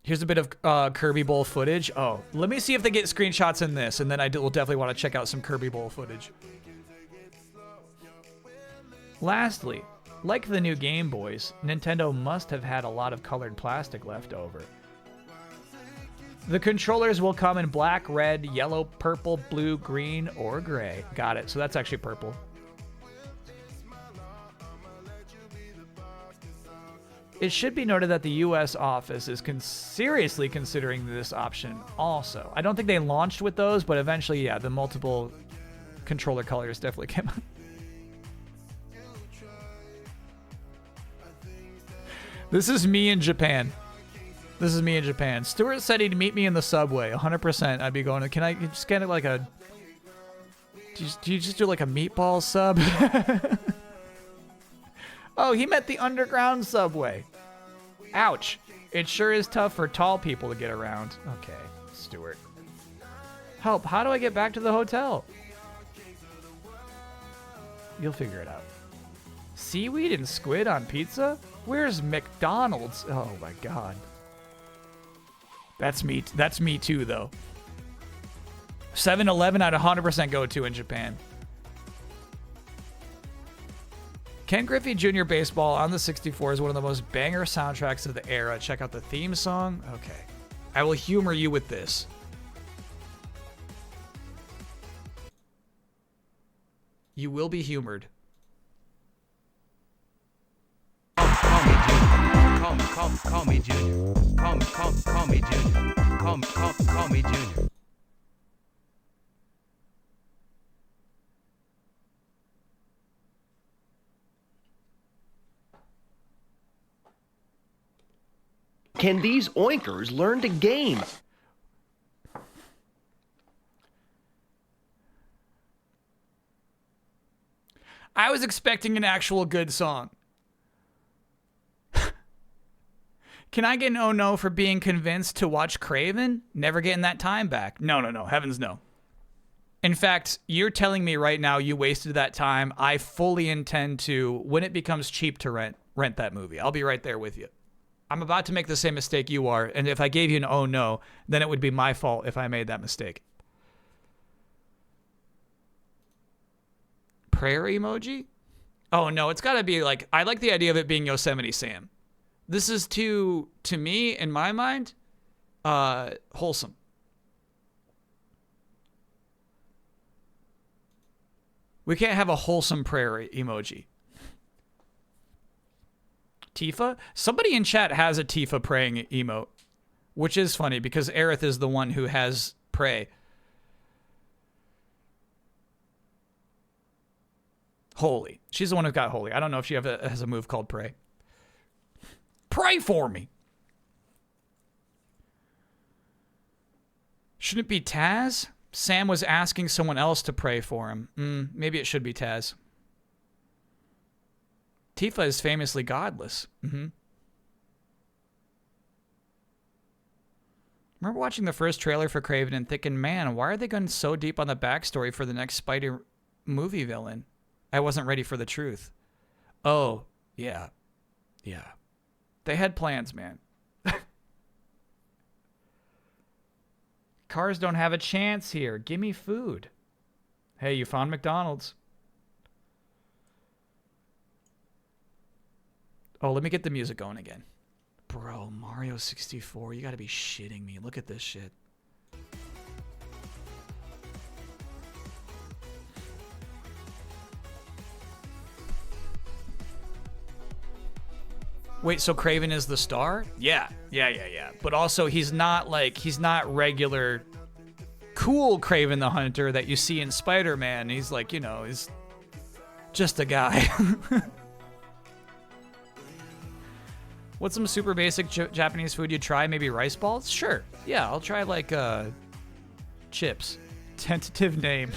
Speaker 1: Here's a bit of Kirby Bowl footage. Oh, let me see if they get screenshots in this, and then I will definitely want to check out some Kirby Bowl footage. Lastly, like the new Game Boys, Nintendo must have had a lot of colored plastic left over. The controllers will come in black, red, yellow, purple, blue, green, or gray. Got it. So that's actually purple. It should be noted that the US office is seriously considering this option also. I don't think they launched with those, but eventually, yeah, the multiple controller colors definitely came out. This is me in Japan. This is me in Japan. Stuart said he'd meet me in the subway. 100%. I'd be going to, can I just get it like a, do you just do like a meatball sub? Oh, he meant the underground subway. Ouch. It sure is tough for tall people to get around. Okay, Stuart. Help, how do I get back to the hotel? You'll figure it out. Seaweed and squid on pizza? Where's McDonald's? Oh my god. That's me too, though. 7-Eleven I'd 100% go to in Japan. Ken Griffey Jr. Baseball on the 64 is one of the most banger soundtracks of the era. Check out the theme song. Okay. I will humor you with this. You will be humored.
Speaker 2: Call me Junior. Call me Junior. Call me Junior.
Speaker 6: Can these oinkers learn to game?
Speaker 1: I was expecting an actual good song. Can I get an oh no for being convinced to watch Craven? Never getting that time back. No. Heavens no. In fact, you're telling me right now you wasted that time. I fully intend to, when it becomes cheap to rent that movie. I'll be right there with you. I'm about to make the same mistake you are, and if I gave you an oh no, then it would be my fault if I made that mistake. Prayer emoji? Oh no, it's gotta be like, I like the idea of it being Yosemite Sam. This is to me, in my mind, wholesome. We can't have a wholesome prayer emoji. Tifa? Somebody in chat has a Tifa praying emote, which is funny because Aerith is the one who has pray. Holy. She's the one who got holy. I don't know if she has a move called pray. Pray for me. Shouldn't it be Taz? Sam was asking someone else to pray for him. Maybe it should be Taz. Tifa is famously godless. Remember watching the first trailer for Craven and thinking, man, why are they going so deep on the backstory for the next Spider movie villain? I wasn't ready for the truth. Oh, yeah. Yeah. They had plans, man. Cars don't have a chance here. Give me food. Hey, you found McDonald's. Oh, let me get the music going again. Bro, Mario 64, you gotta be shitting me. Look at this shit. Wait, so Kraven is the star? Yeah. But also he's not regular cool Kraven the Hunter that you see in Spider-Man. He's like, you know, he's just a guy. What's some super basic Japanese food you'd try? Maybe rice balls? Sure. Yeah, I'll try like chips. Tentative name.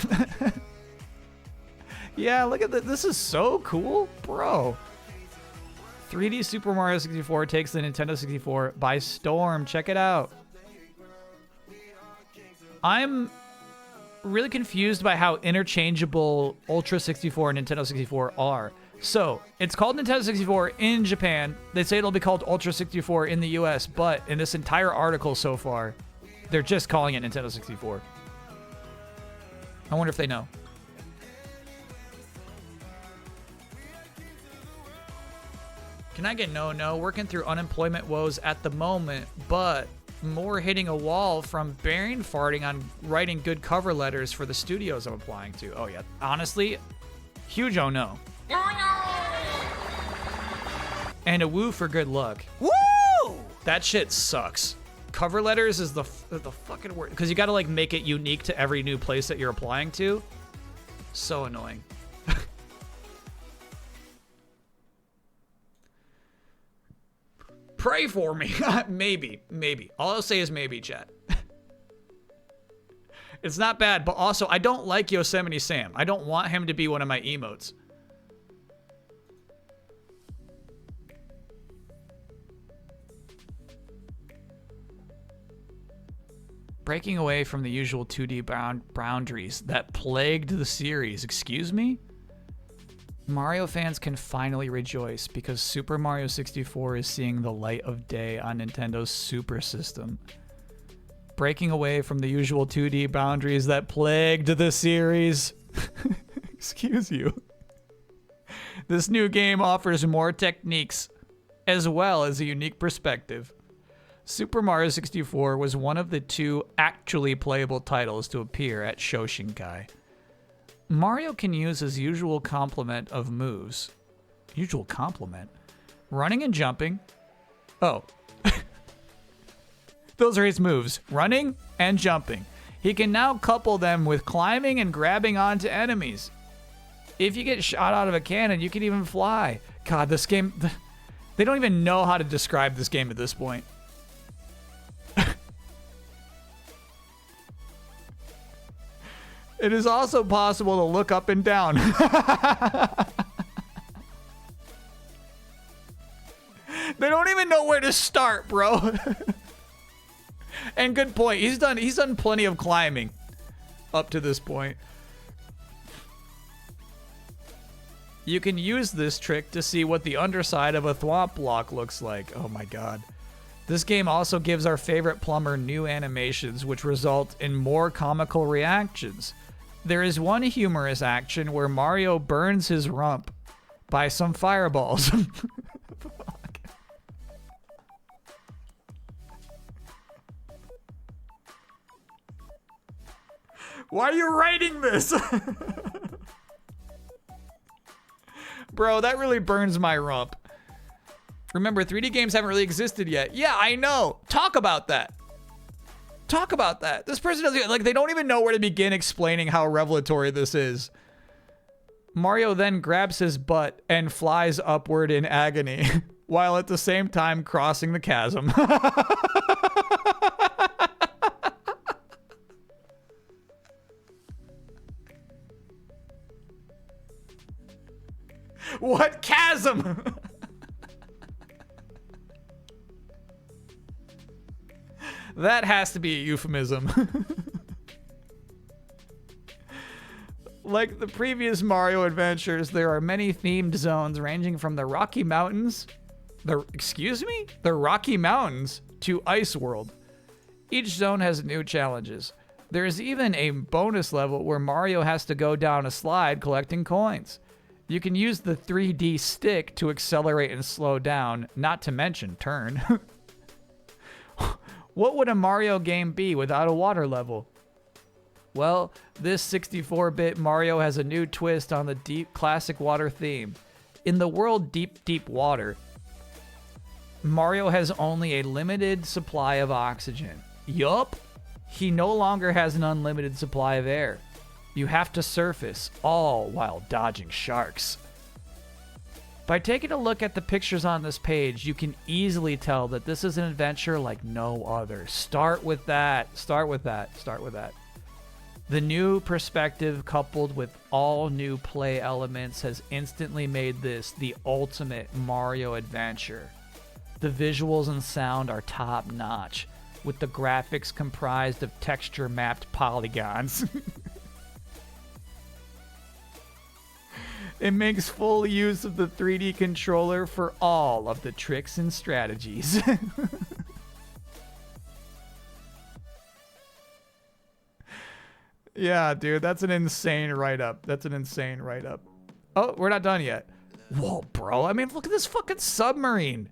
Speaker 1: Yeah, look at that. This is so cool, bro. 3D Super Mario 64 takes the Nintendo 64 by storm. Check it out. I'm really confused by how interchangeable Ultra 64 and Nintendo 64 are. So, it's called Nintendo 64 in Japan. They say it'll be called Ultra 64 in the US, but in this entire article so far, they're just calling it Nintendo 64. I wonder if they know. Can I get no? Working through unemployment woes at the moment, but more hitting a wall from brain farting on writing good cover letters for the studios I'm applying to. Oh yeah, honestly, huge oh no. And a woo for good luck. Woo! That shit sucks. Cover letters is the fucking word, because you gotta like make it unique to every new place that you're applying to. So annoying. Pray for me. Maybe. All I'll say is maybe, chat. It's not bad, but also I don't like Yosemite Sam. I don't want him to be one of my emotes. Breaking away from the usual 2D boundaries that plagued the series. Excuse me? Mario fans can finally rejoice because Super Mario 64 is seeing the light of day on Nintendo's Super System. Breaking away from the usual 2D boundaries that plagued the series. Excuse you. This new game offers more techniques, as well as a unique perspective. Super Mario 64 was one of the 2 actually playable titles to appear at Shoshinkai. Mario can use his usual complement of moves. Usual complement? Running and jumping. Oh. Those are his moves. Running and jumping. He can now couple them with climbing and grabbing onto enemies. If you get shot out of a cannon, you can even fly. God, this game... They don't even know how to describe this game at this point. It is also possible to look up and down. They don't even know where to start, bro. And good point. He's done plenty of climbing up to this point. You can use this trick to see what the underside of a thwomp block looks like. Oh my god. This game also gives our favorite plumber new animations, which result in more comical reactions. There is one humorous action where Mario burns his rump by some fireballs. Why are you writing this? Bro, that really burns my rump. Remember, 3D games haven't really existed yet. Yeah, I know. Talk about that. Talk about that. This person doesn't, like, they don't even know where to begin explaining how revelatory this is. Mario then grabs his butt and flies upward in agony, while at the same time crossing the chasm. What chasm? That has to be a euphemism. Like the previous Mario adventures, there are many themed zones ranging from the Rocky Mountains, the Rocky Mountains to Ice World. Each zone has new challenges. There is even a bonus level where Mario has to go down a slide collecting coins. You can use the 3D stick to accelerate and slow down, not to mention turn. What would a Mario game be without a water level? Well, this 64-bit Mario has a new twist on the deep classic water theme. In the world Deep, Deep Water, Mario has only a limited supply of oxygen. Yup, he no longer has an unlimited supply of air. You have to surface, all while dodging sharks. By taking a look at the pictures on this page, you can easily tell that this is an adventure like no other. Start with that. Start with that. Start with that. The new perspective coupled with all new play elements has instantly made this the ultimate Mario adventure. The visuals and sound are top notch, with the graphics comprised of texture mapped polygons. It makes full use of the 3D controller for all of the tricks and strategies. Yeah, dude, that's an insane write-up. That's an insane write-up. Oh, we're not done yet. Whoa, bro. I mean, look at this fucking submarine.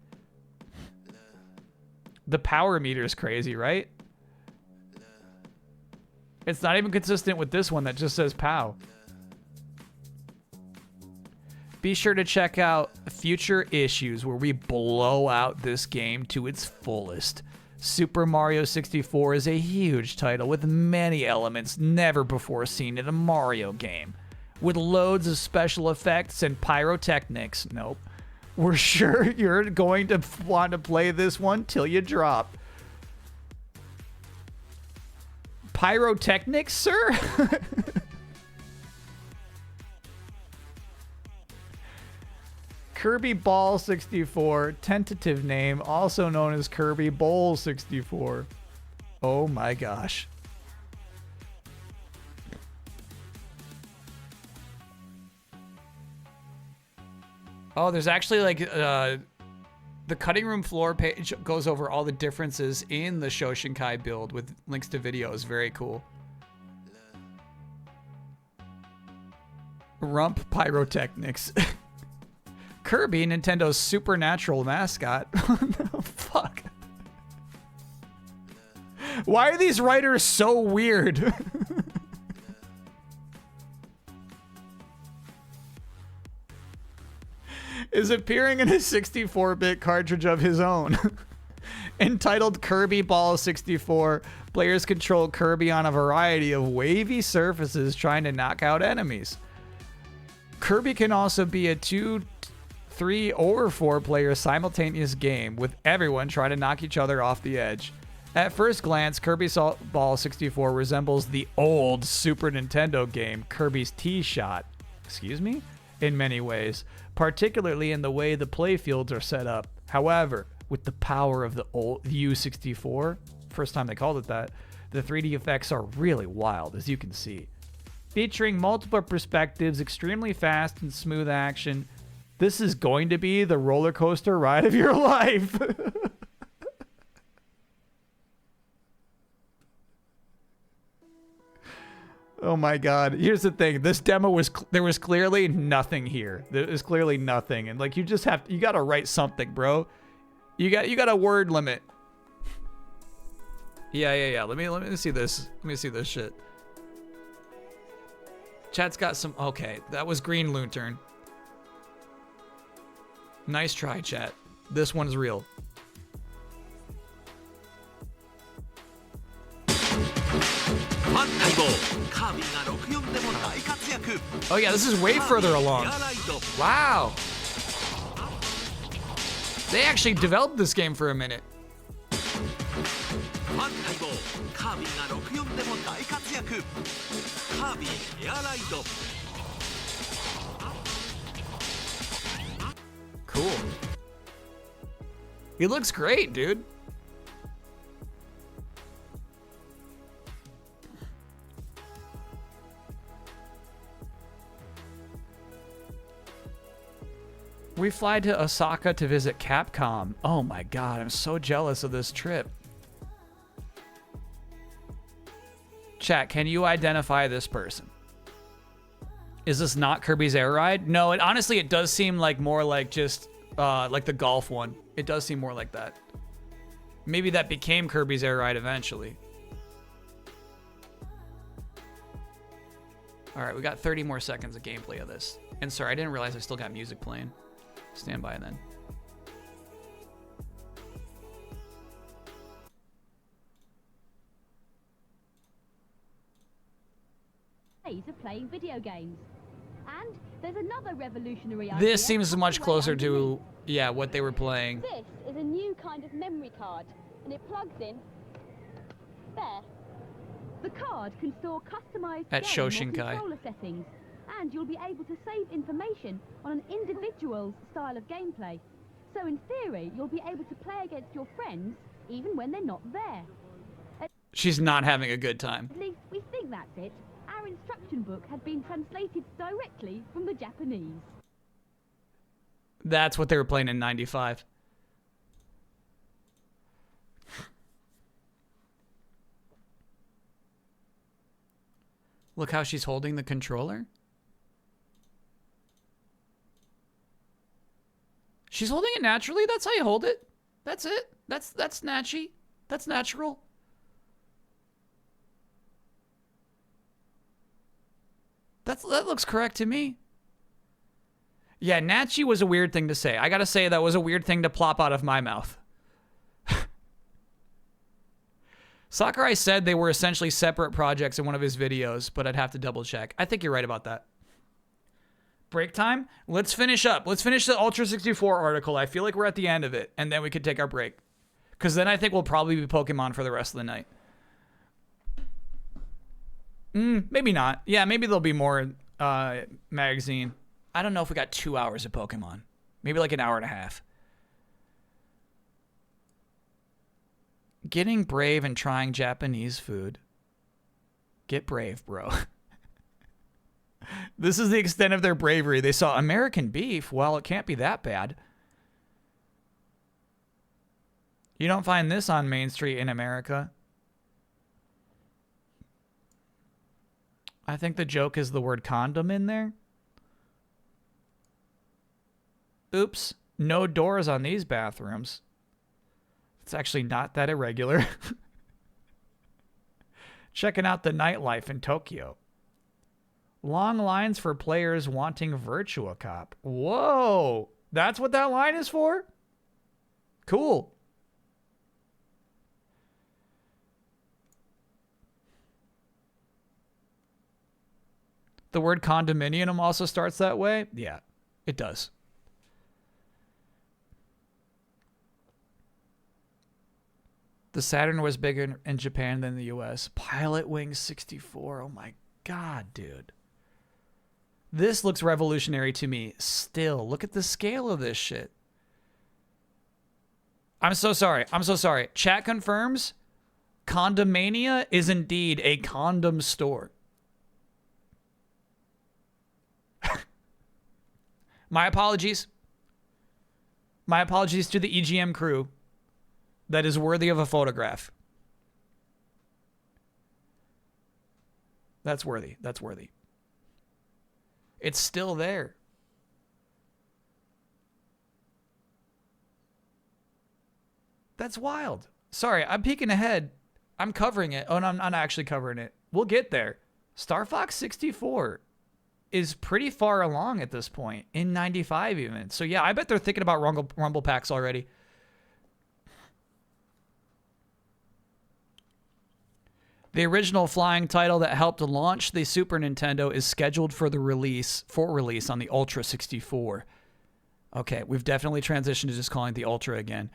Speaker 1: The power meter is crazy, right? It's not even consistent with this one that just says POW. Be sure to check out future issues where we blow out this game to its fullest. Super Mario 64 is a huge title with many elements never before seen in a Mario game. With loads of special effects and pyrotechnics. Nope. We're sure you're going to want to play this one till you drop. Pyrotechnics, sir? Kirby Ball 64, tentative name, also known as Kirby Bowl 64. Oh my gosh. Oh, there's actually like the cutting room floor page goes over all the differences in the Shoshinkai build with links to videos. Very cool. Rump Pyrotechnics. Kirby, Nintendo's supernatural mascot. No, fuck. Why are these writers so weird? Is appearing in a 64-bit cartridge of his own. Entitled Kirby Ball 64, players control Kirby on a variety of wavy surfaces trying to knock out enemies. Kirby can also be a 2, 3, or 4 player simultaneous game with everyone trying to knock each other off the edge. At first glance, Kirby Ball 64 resembles the old Super Nintendo game Kirby's T-Shot. Excuse me? in many ways, particularly in the way the playfields are set up. However, with the power of the old U64, first time they called it that, the 3D effects are really wild, as you can see. Featuring multiple perspectives, extremely fast and smooth action, this is going to be the roller coaster ride of your life. Oh my god. Here's the thing. This demo was there was clearly nothing here. There was clearly nothing. And like you got to write something, bro. You got a word limit. Yeah. Let me see this. Let me see this shit. Chat's got some. Okay, that was Green Lantern. Nice try, chat. This one's real. Oh yeah, this is way further along. Wow. They actually developed this game for a minute. Cool. He looks great, dude. We fly to Osaka to visit Capcom. Oh my god, I'm so jealous of this trip. Chat, can you identify this person? Is this not Kirby's Air Ride? No, honestly, it does seem like more like just like the golf one. It does seem more like that. Maybe that became Kirby's Air Ride eventually. All right, we got 30 more seconds of gameplay of this. And sorry, I didn't realize I still got music playing. Stand by then.
Speaker 18: Days of playing video games. And there's another revolutionary idea.
Speaker 1: This seems much closer to, yeah, what they were playing.
Speaker 18: This is a new kind of memory card, and it plugs in there. The card can store customized
Speaker 1: At
Speaker 18: game or
Speaker 1: Shoshinkai.
Speaker 18: controller settings, and you'll be able to save information on an individual's style of gameplay. So in theory, you'll be able to play against your friends even when they're not there.
Speaker 1: She's not having a good time.
Speaker 18: At least we think that's it. Our instruction book had been translated directly from the Japanese.
Speaker 1: That's what they were playing in 95. Look how she's holding the controller. She's holding it naturally. That's how you hold it. That's it. That's natchy. That's natural. That looks correct to me. Yeah, natchy was a weird thing to say. I gotta say that was a weird thing to plop out of my mouth. Sakurai said they were essentially separate projects in one of his videos, but I'd have to double check. I think you're right about that. Break time? Let's finish up. Let's finish the Ultra 64 article. I feel like we're at the end of it, and then we could take our break. Because then I think we'll probably be Pokemon for the rest of the night. Maybe not. Yeah, maybe there'll be more magazine. I don't know if we got 2 hours of Pokemon. Maybe like an hour and a half. Getting brave and trying Japanese food. Get brave, bro. This is the extent of their bravery. They saw American beef. Well, it can't be that bad. You don't find this on Main Street in America. I think the joke is the word condom in there. Oops. No doors on these bathrooms. It's actually not that irregular. Checking out the nightlife in Tokyo. Long lines for players wanting Virtua Cop. Whoa. That's what that line is for? Cool. The word condominium also starts that way? Yeah, it does. The Saturn was bigger in Japan than the US. Pilot Wing 64. Oh my god, dude. This looks revolutionary to me. Still, look at the scale of this shit. I'm so sorry. I'm so sorry. Chat confirms Condomania is indeed a condom store. My apologies. My apologies to the EGM crew. That is worthy of a photograph. That's worthy. That's worthy. It's still there. That's wild. Sorry, I'm peeking ahead. I'm covering it. Oh, no, I'm not actually covering it. We'll get there. Star Fox 64 is pretty far along at this point, in 95 even. So yeah, I bet they're thinking about Rumble packs already. The original flying title that helped launch the Super Nintendo is scheduled for release on the Ultra 64. Okay, we've definitely transitioned to just calling it the Ultra again.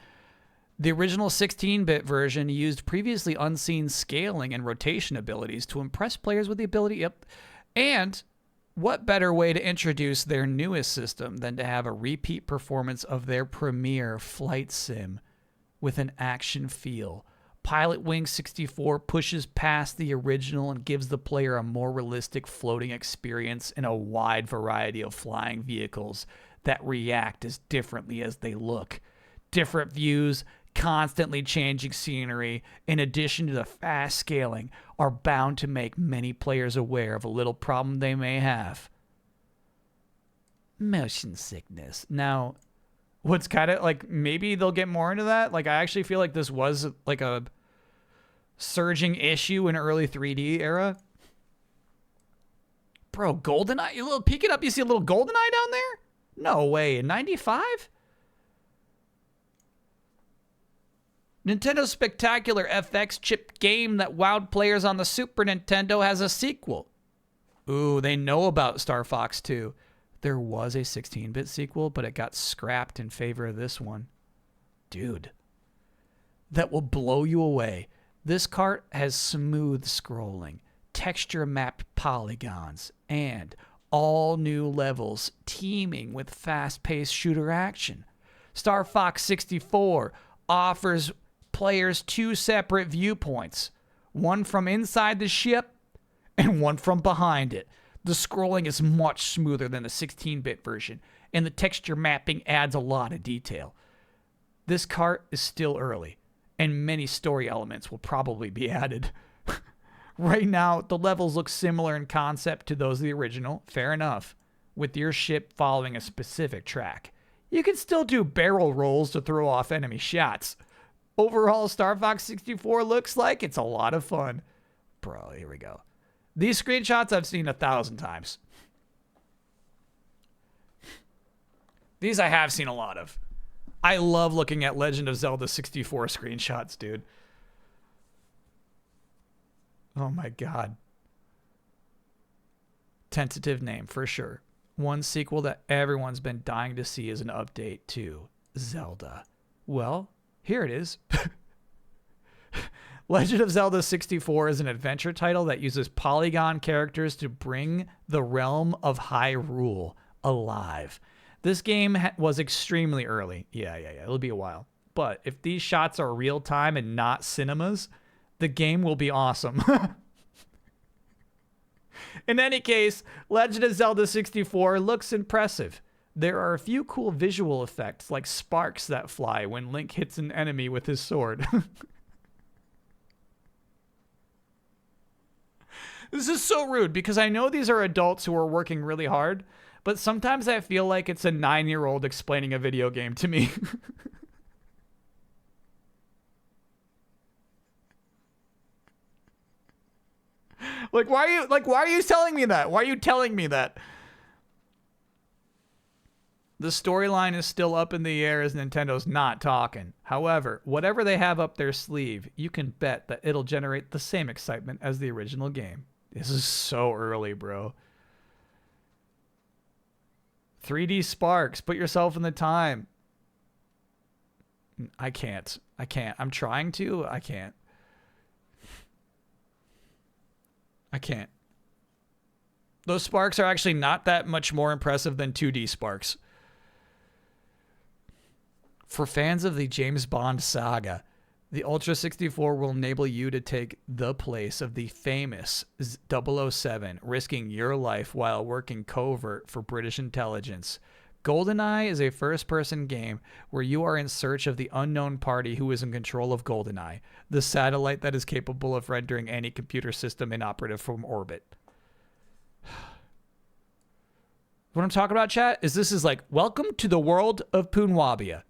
Speaker 1: The original 16-bit version used previously unseen scaling and rotation abilities to impress players with the ability. And what better way to introduce their newest system than to have a repeat performance of their premier flight sim with an action feel? Pilot Wing 64 pushes past the original and gives the player a more realistic floating experience in a wide variety of flying vehicles that react as differently as they look. Different views, constantly changing scenery, in addition to the fast scaling, are bound to make many players aware of a little problem they may have. Motion sickness. Now, what's kind of like, maybe they'll get more into that. Like, I actually feel like this was like a surging issue in early 3D era. Bro, GoldenEye, you little peek it up, you see a little GoldenEye down there? No way, in 95? Nintendo's spectacular FX chip game that wowed players on the Super Nintendo has a sequel. Ooh, they know about Star Fox 2. There was a 16-bit sequel, but it got scrapped in favor of this one. Dude, that will blow you away. This cart has smooth scrolling, texture-mapped polygons, and all new levels teeming with fast-paced shooter action. Star Fox 64 offers players 2 separate viewpoints, one from inside the ship and one from behind it. The scrolling is much smoother than the 16-bit version, and the texture mapping adds a lot of detail. This cart is still early, and many story elements will probably be added. Right now, the levels look similar in concept to those of the original, fair enough, with your ship following a specific track. You can still do barrel rolls to throw off enemy shots. Overall, Star Fox 64 looks like it's a lot of fun. Bro, here we go. These screenshots I've seen 1,000 times. These I have seen a lot of. I love looking at Legend of Zelda 64 screenshots, dude. Oh my god. Tentative name, for sure. One sequel that everyone's been dying to see is an update to Zelda. Well, here it is. Legend of Zelda 64 is an adventure title that uses polygon characters to bring the realm of Hyrule alive. This game was extremely early. Yeah. It'll be a while. But if these shots are real time and not cinemas, the game will be awesome. In any case, Legend of Zelda 64 looks impressive. There are a few cool visual effects, like sparks that fly when Link hits an enemy with his sword. This is so rude, because I know these are adults who are working really hard, but sometimes I feel like it's a 9-year-old explaining a video game to me. Why are you telling me that? Why are you telling me that? The storyline is still up in the air as Nintendo's not talking. However, whatever they have up their sleeve, you can bet that it'll generate the same excitement as the original game. This is so early, bro. 3D sparks. Put yourself in the time. I can't. I'm trying to. I can't. Those sparks are actually not that much more impressive than 2D sparks. For fans of the James Bond saga, the Ultra 64 will enable you to take the place of the famous 007, risking your life while working covert for British intelligence. GoldenEye is a first-person game where you are in search of the unknown party who is in control of GoldenEye, the satellite that is capable of rendering any computer system inoperative from orbit. What I'm talking about, chat, is this is like, welcome to the world of Punwabia.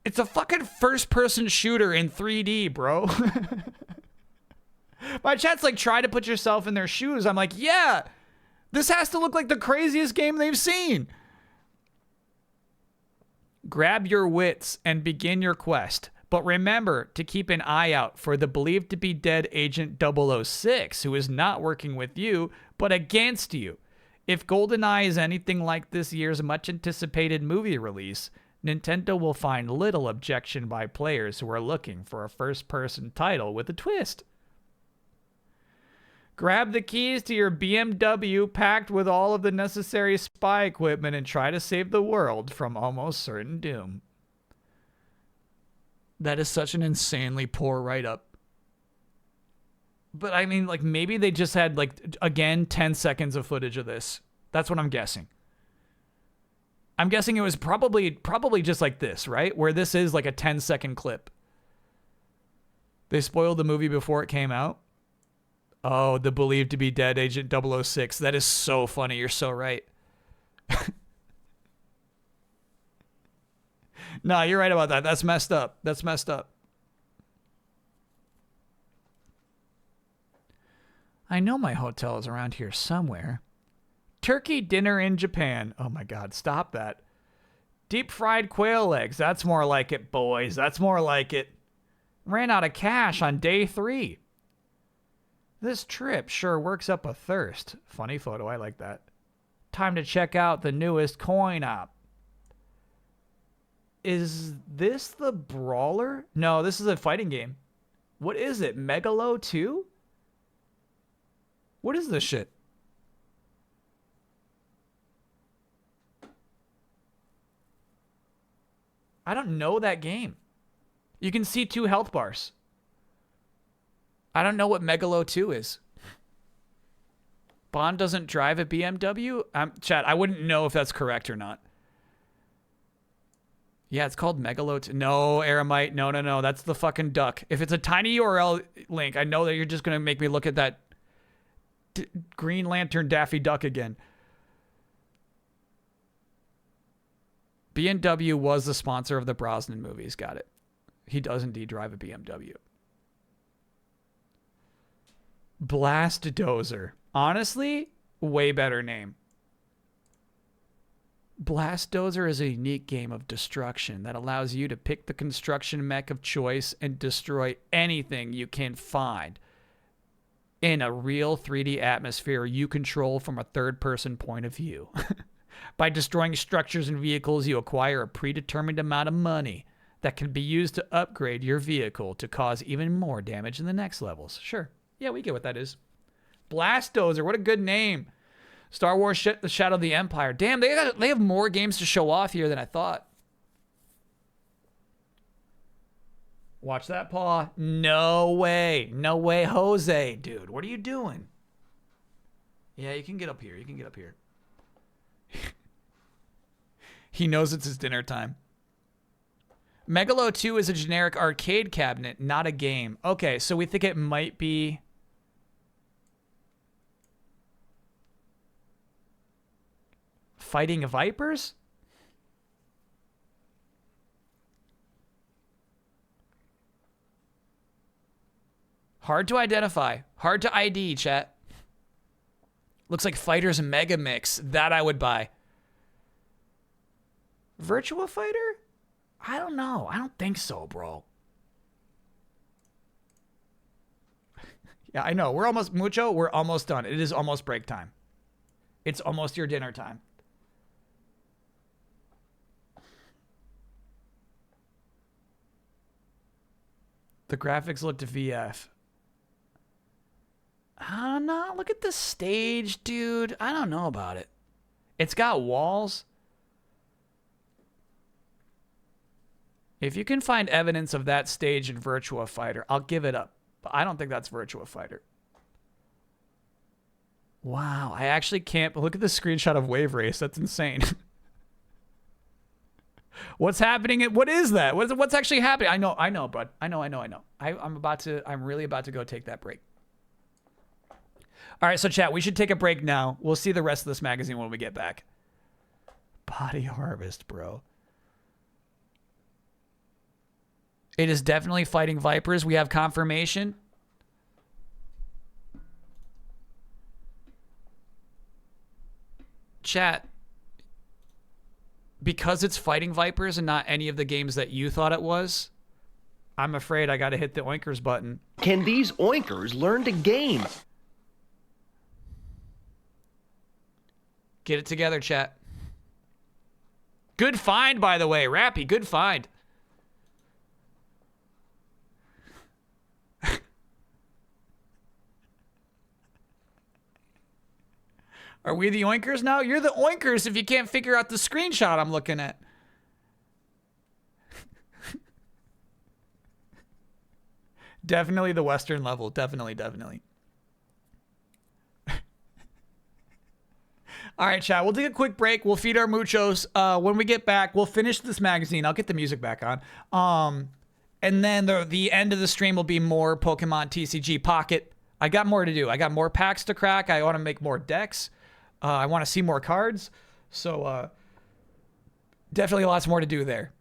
Speaker 1: It's a fucking first-person shooter in 3D, bro. My chat's like, try to put yourself in their shoes. I'm like, yeah, this has to look like the craziest game they've seen. Grab your wits and begin your quest. But remember to keep an eye out for the believed to be dead Agent 006, who is not working with you, but against you. If GoldenEye is anything like this year's much-anticipated movie release, Nintendo will find little objection by players who are looking for a first-person title with a twist. Grab the keys to your BMW packed with all of the necessary spy equipment and try to save the world from almost certain doom. That is such an insanely poor write-up. But I mean, like, maybe they just had, like, again, 10 seconds of footage of this. That's what I'm guessing. I'm guessing it was probably just like this, right? Where this is like a 10-second clip. They spoiled the movie before it came out. Oh, the believed to be dead Agent 006. That is so funny. You're so right. Nah, you're right about that. That's messed up. That's messed up. I know my hotel is around here somewhere. Turkey dinner in Japan. Oh my God, stop that. Deep fried quail legs. That's more like it, boys. That's more like it. Ran out of cash on day 3. This trip sure works up a thirst. Funny photo, I like that. Time to check out the newest coin op. Is this the Brawler? No, this is a fighting game. What is it? Megalo 2? What is this shit? I don't know that game. You can see 2 health bars. I don't know what Megalo 2 is. Bond doesn't drive a BMW? Chat, I wouldn't know if that's correct or not. Yeah, it's called Megalo 2. No, Aramite. No. That's the fucking duck. If it's a tiny URL link, I know that you're just going to make me look at that Green Lantern Daffy Duck again. BMW was the sponsor of the Brosnan movies. Got it. He does indeed drive a BMW. Blastdozer. Honestly, way better name. Blastdozer is a unique game of destruction that allows you to pick the construction mech of choice and destroy anything you can find in a real 3D atmosphere you control from a third-person point of view. By destroying structures and vehicles, you acquire a predetermined amount of money that can be used to upgrade your vehicle to cause even more damage in the next levels. Sure. Yeah, we get what that is. Blastdozer, what a good name. Star Wars The Shadow of the Empire. Damn, they have more games to show off here than I thought. Watch that paw. No way. No way, Jose. Dude, what are you doing? Yeah, you can get up here. You can get up here. He knows it's his dinner time. Megalo 2 is a generic arcade cabinet, not a game. Okay, so we think it might be... Fighting Vipers? Hard to identify. Hard to ID, chat. Looks like Fighters Mega Mix. That I would buy. Virtua Fighter? I don't know. I don't think so, bro. Yeah, I know. We're almost, Mucho, we're almost done. It is almost break time. It's almost your dinner time. The graphics looked VF. I don't know. Look at the stage, dude. I don't know about it. It's got walls. If you can find evidence of that stage in Virtua Fighter, I'll give it up. But I don't think that's Virtua Fighter. Wow, I actually can't. Look at the screenshot of Wave Race. That's insane. What's happening? What is that? What's actually happening? I know, bud. I know. I'm really about to go take that break. All right, so chat, we should take a break now. We'll see the rest of this magazine when we get back. Body Harvest, bro. It is definitely fighting vipers. We have confirmation. Chat. Because it's fighting vipers and not any of the games that you thought it was, I'm afraid I got to hit the oinkers button.
Speaker 6: Can these oinkers learn to game?
Speaker 1: Get it together, chat. Good find, by the way. Rappy, good find. Are we the oinkers now? You're the oinkers if you can't figure out the screenshot I'm looking at. Definitely the Western level. Definitely. All right, chat. We'll take a quick break. We'll feed our muchos. When we get back, we'll finish this magazine. I'll get the music back on. And then the end of the stream will be more Pokemon TCG Pocket. I got more to do. I got more packs to crack. I want to make more decks. I want to see more cards. So definitely lots more to do there.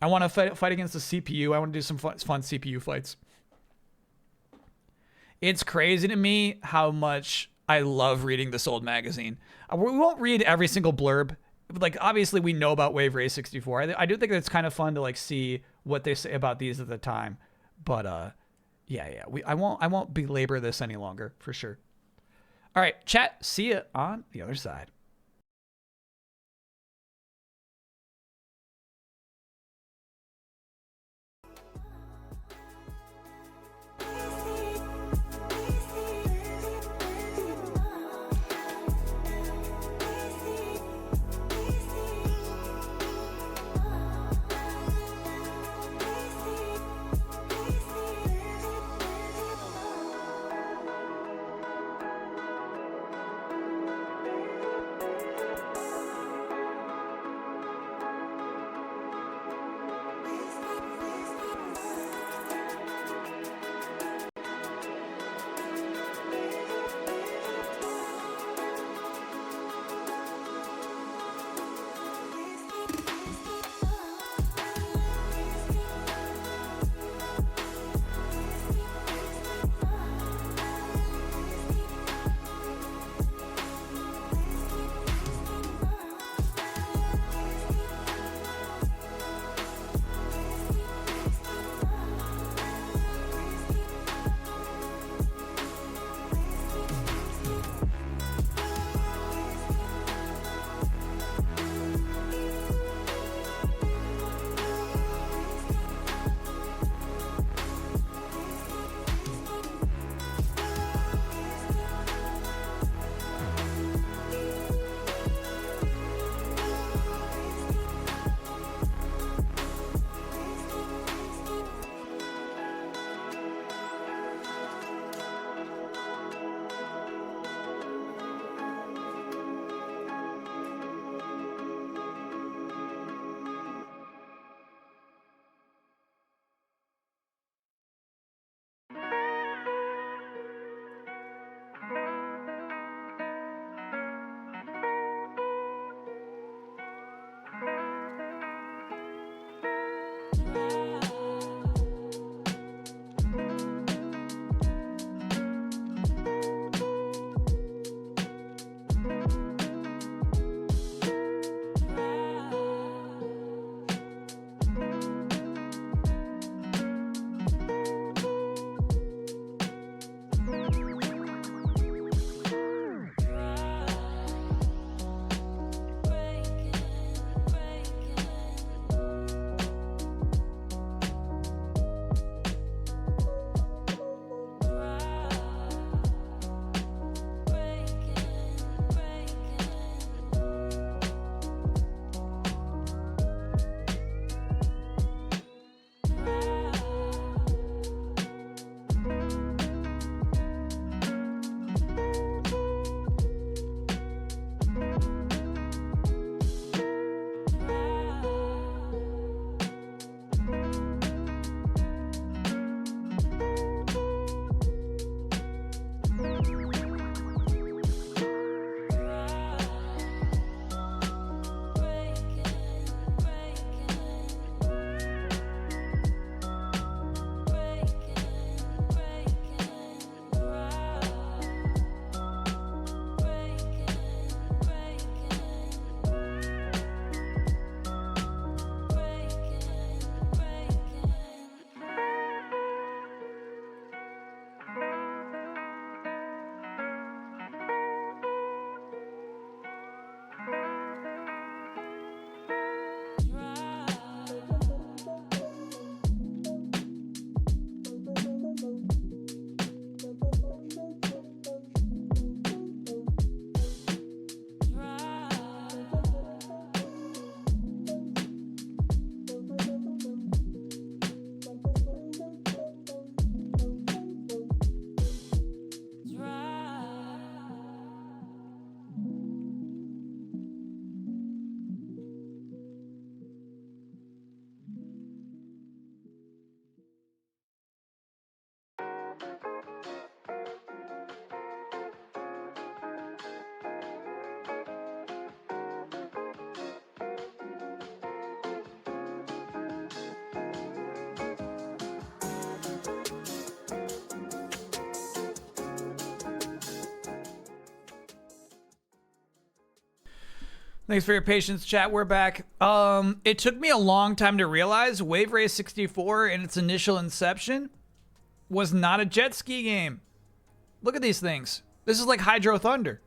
Speaker 1: I want to fight against the CPU. I want to do some fun CPU fights. It's crazy to me how much I love reading this old magazine. We won't read every single blurb. Like, obviously, we know about Wave Race 64. I do think it's kind of fun to, like, see what they say about these at the time. But, yeah. I won't belabor this any longer, for sure. All right, chat. See ya on the other side. Thanks for your patience, chat. We're back. It took me a long time to realize Wave Race 64 in its initial inception was not a jet ski game. Look at these things. This is like Hydro Thunder.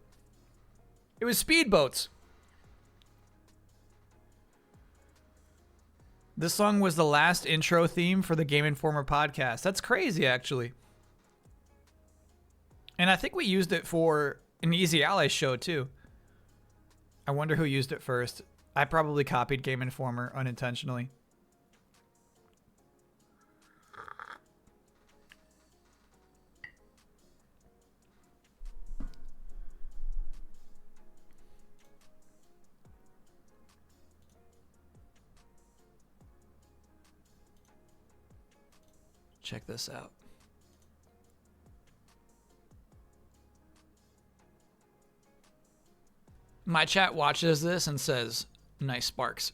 Speaker 1: It was speedboats. This song was the last intro theme for the Game Informer podcast. That's crazy, actually. And I think we used it for an Easy Allies show, too. I wonder who used it first. I probably copied Game Informer unintentionally. Check this out. My chat watches this and says, nice sparks.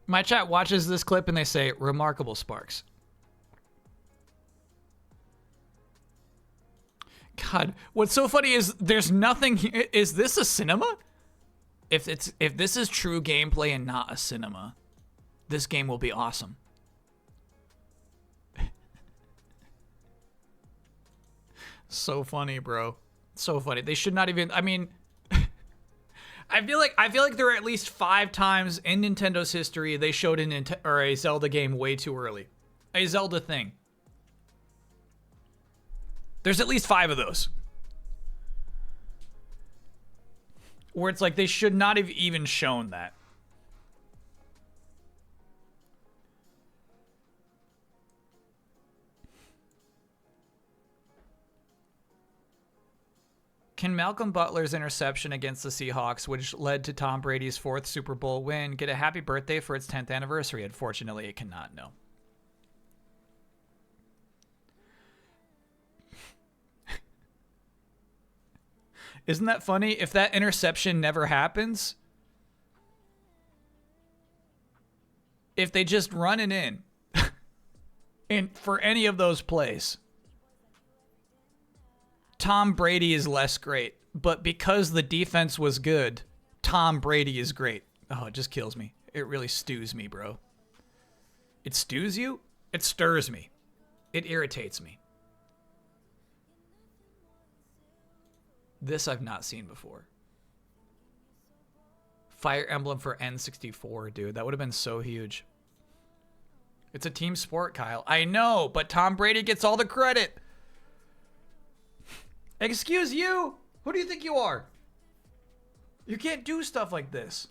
Speaker 1: My chat watches this clip and they say, remarkable sparks. God, what's so funny is there's nothing here. Is this a cinema? If this is true gameplay and not a cinema, this game will be awesome. So funny, bro. So funny. They should not even, I mean, I feel like there are at least 5 times in Nintendo's history they showed a Zelda game way too early. A Zelda thing. There's at least 5 of those. Where it's like they should not have even shown that. Can Malcolm Butler's interception against the Seahawks, which led to Tom Brady's 4th Super Bowl win, get a happy birthday for its 10th anniversary? Unfortunately, it cannot, no. Isn't that funny? If that interception never happens, if they just run it in, and for any of those plays, Tom Brady is less great. But because the defense was good, Tom Brady is great. Oh, it just kills me. It really stews me, bro. It stews you? It stirs me. It irritates me. This I've not seen before. Fire Emblem for N64, dude. That would have been so huge. It's a team sport, Kyle. I know, but Tom Brady gets all the credit. Excuse you? Who do you think you are? You can't do stuff like this.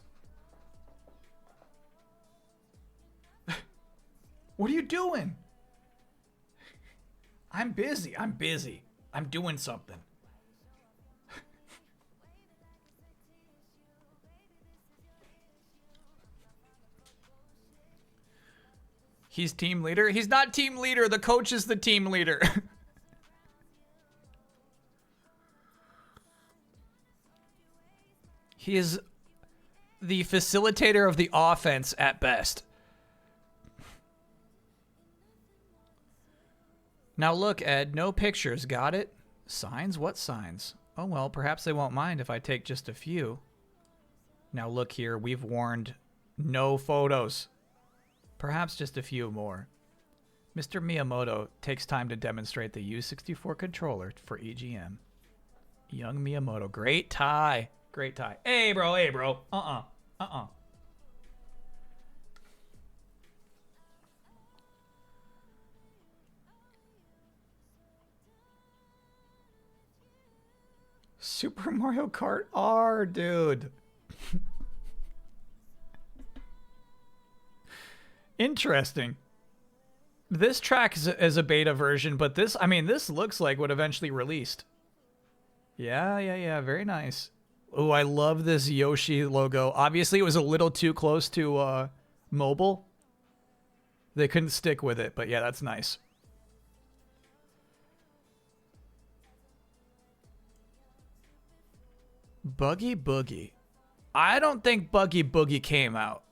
Speaker 1: What are you doing? I'm busy. I'm busy. I'm doing something. He's team leader? He's not team leader. The coach is the team leader. He is the facilitator of the offense at best. Now look, Ed, no pictures. Got it? Signs? What signs? Oh, well, perhaps they won't mind if I take just a few. Now look here, we've warned no photos. Perhaps just a few more. Mr. Miyamoto takes time to demonstrate the U64 controller for EGM. Young Miyamoto. Great tie. Great tie. Hey, bro. Hey, bro. Super Mario Kart R, dude. Interesting. This track is a beta version, but this, I mean, this looks like what eventually released. Yeah. Very nice. Oh, I love this Yoshi logo. Obviously, it was a little too close to mobile. They couldn't stick with it, but yeah, that's nice. Buggy Boogie. I don't think Buggy Boogie came out.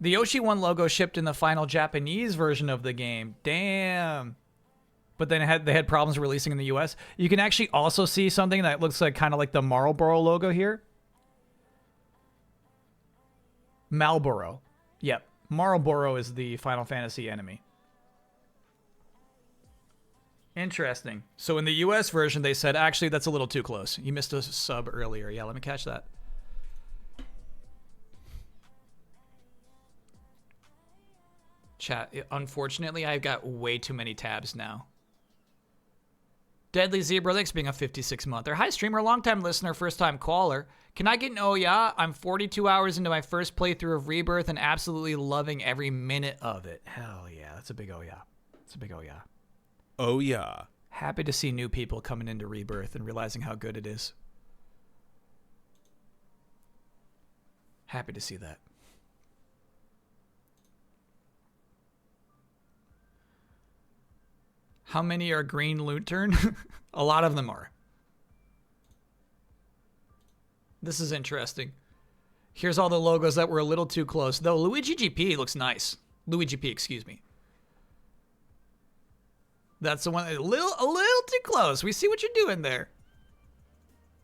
Speaker 1: The Yoshi 1 logo shipped in the final Japanese version of the game. Damn. but then they had problems releasing in the US. You can actually also see something that looks like kind of like the Marlboro logo here. Marlboro. Yep. Marlboro is the Final Fantasy enemy. Interesting. So in the US version, they said, actually, that's a little too close. You missed a sub earlier. Yeah, let me catch that. Chat, unfortunately, I've got way too many tabs now. Deadly Zebra, thanks for being a 56-monther. Hi, streamer, long-time listener, first-time caller. Can I get an oh yeah? I'm 42 hours into my first playthrough of Rebirth and absolutely loving every minute of it. Hell yeah, that's a big oh yeah. That's a big oh yeah.
Speaker 7: Oh yeah.
Speaker 1: Happy to see new people coming into Rebirth and realizing how good it is. Happy to see that. How many are green Lantern? A lot of them are. This is interesting. Here's all the logos that were a little too close. Though Luigi GP looks nice. Luigi GP, excuse me. That's the one a little too close. We see what you're doing there.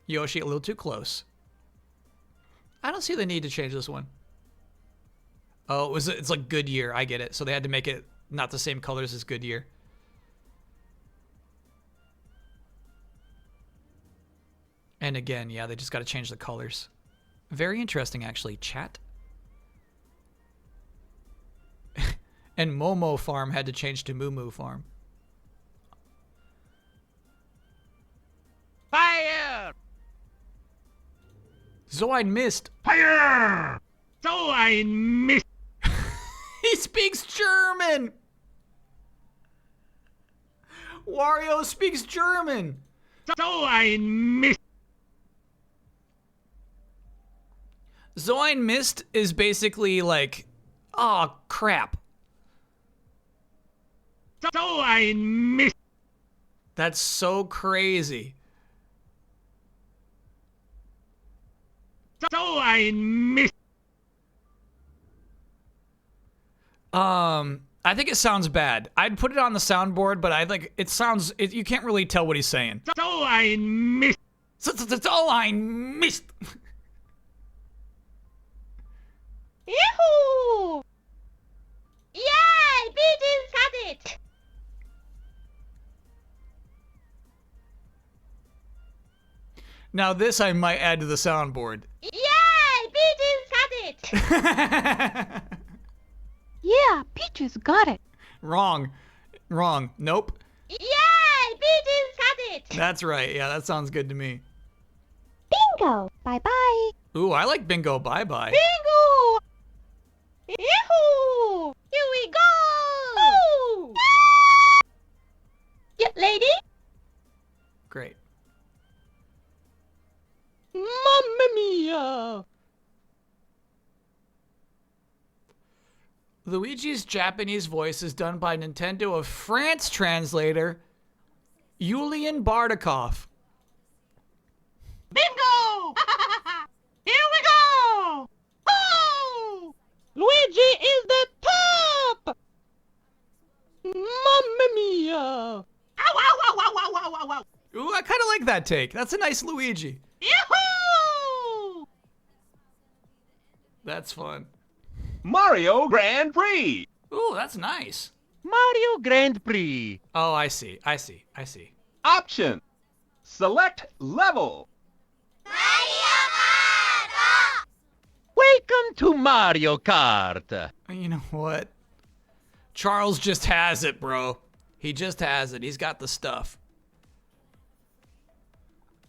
Speaker 1: Yoshi, a little too close. I don't see the need to change this one. Oh, it's like Goodyear. I get it. So they had to make it not the same colors as Goodyear. And again, yeah, they just got to change the colors. Very interesting, actually. Chat. And Momo Farm had to change to Moo Moo Farm.
Speaker 3: Fire!
Speaker 1: Zoin missed.
Speaker 3: Fire! Zoin missed.
Speaker 1: He speaks German. Wario speaks German.
Speaker 3: Zoin missed.
Speaker 1: Zoin missed is basically like, oh crap.
Speaker 3: Zoin missed.
Speaker 1: That's so crazy.
Speaker 3: Zoin missed.
Speaker 1: I think it sounds bad. I'd put it on the soundboard, but I think it sounds, you can't really tell what he's saying.
Speaker 3: Zoin missed.
Speaker 1: Zoin missed.
Speaker 19: Yahoo! Yay! Pigeons got it!
Speaker 1: Now this I might add to the soundboard.
Speaker 19: Yay! Pigeons got it! Yeah, Peaches got it.
Speaker 1: Wrong. Wrong. Nope.
Speaker 19: Yay! Pigeons got it!
Speaker 1: That's right. Yeah, that sounds good to me.
Speaker 19: Bingo! Bye-bye.
Speaker 1: Ooh, I like bingo. Bye-bye.
Speaker 19: Bingo! Yahoo! Here we go! Ooh. Yeah, lady?
Speaker 1: Great.
Speaker 19: Mamma mia!
Speaker 1: Luigi's Japanese voice is done by Nintendo of France translator Yulian Bardakov.
Speaker 19: Bingo! Here we go! Oh! Luigi is the top! Mamma mia! Ow, ow, ow, ow, ow, ow, ow, ow!
Speaker 1: Ooh, I kind of like that take. That's a nice Luigi.
Speaker 19: Yahoo!
Speaker 1: That's fun.
Speaker 3: Mario Grand Prix.
Speaker 1: Ooh, that's nice.
Speaker 3: Mario Grand Prix.
Speaker 1: Oh, I see. I see. I see.
Speaker 3: Option. Select level. Welcome to Mario Kart.
Speaker 1: You know what? Charles just has it, bro. He just has it. He's got the stuff.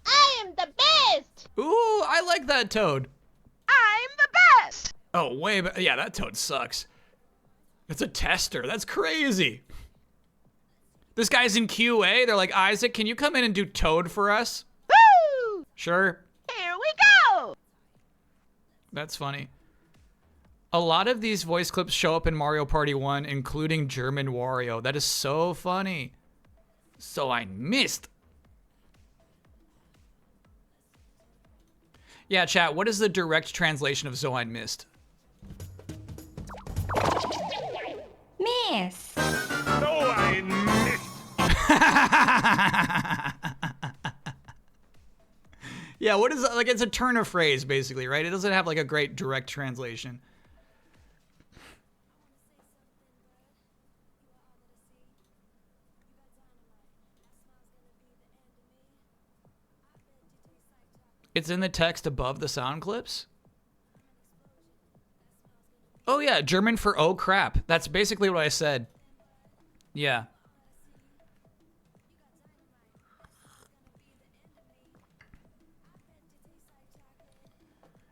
Speaker 19: I am the best!
Speaker 1: Ooh, I like that Toad.
Speaker 19: I'm the best!
Speaker 1: Oh, way better. Yeah, that Toad sucks. It's a tester. That's crazy. This guy's in QA. They're like, Isaac, can you come in and do Toad for us?
Speaker 19: Woo!
Speaker 1: Sure.
Speaker 19: Here we go!
Speaker 1: That's funny. A lot of these voice clips show up in Mario Party 1, including German Wario. That is so funny. So I missed. Yeah, chat, what is the direct translation of Zoin missed?
Speaker 19: Miss.
Speaker 3: Zoin missed.
Speaker 1: Yeah, what is that? Like, it's a turn of phrase, basically, right? It doesn't have like a great direct translation. It's in the text above the sound clips. Oh yeah, German for oh crap. That's basically what I said. Yeah.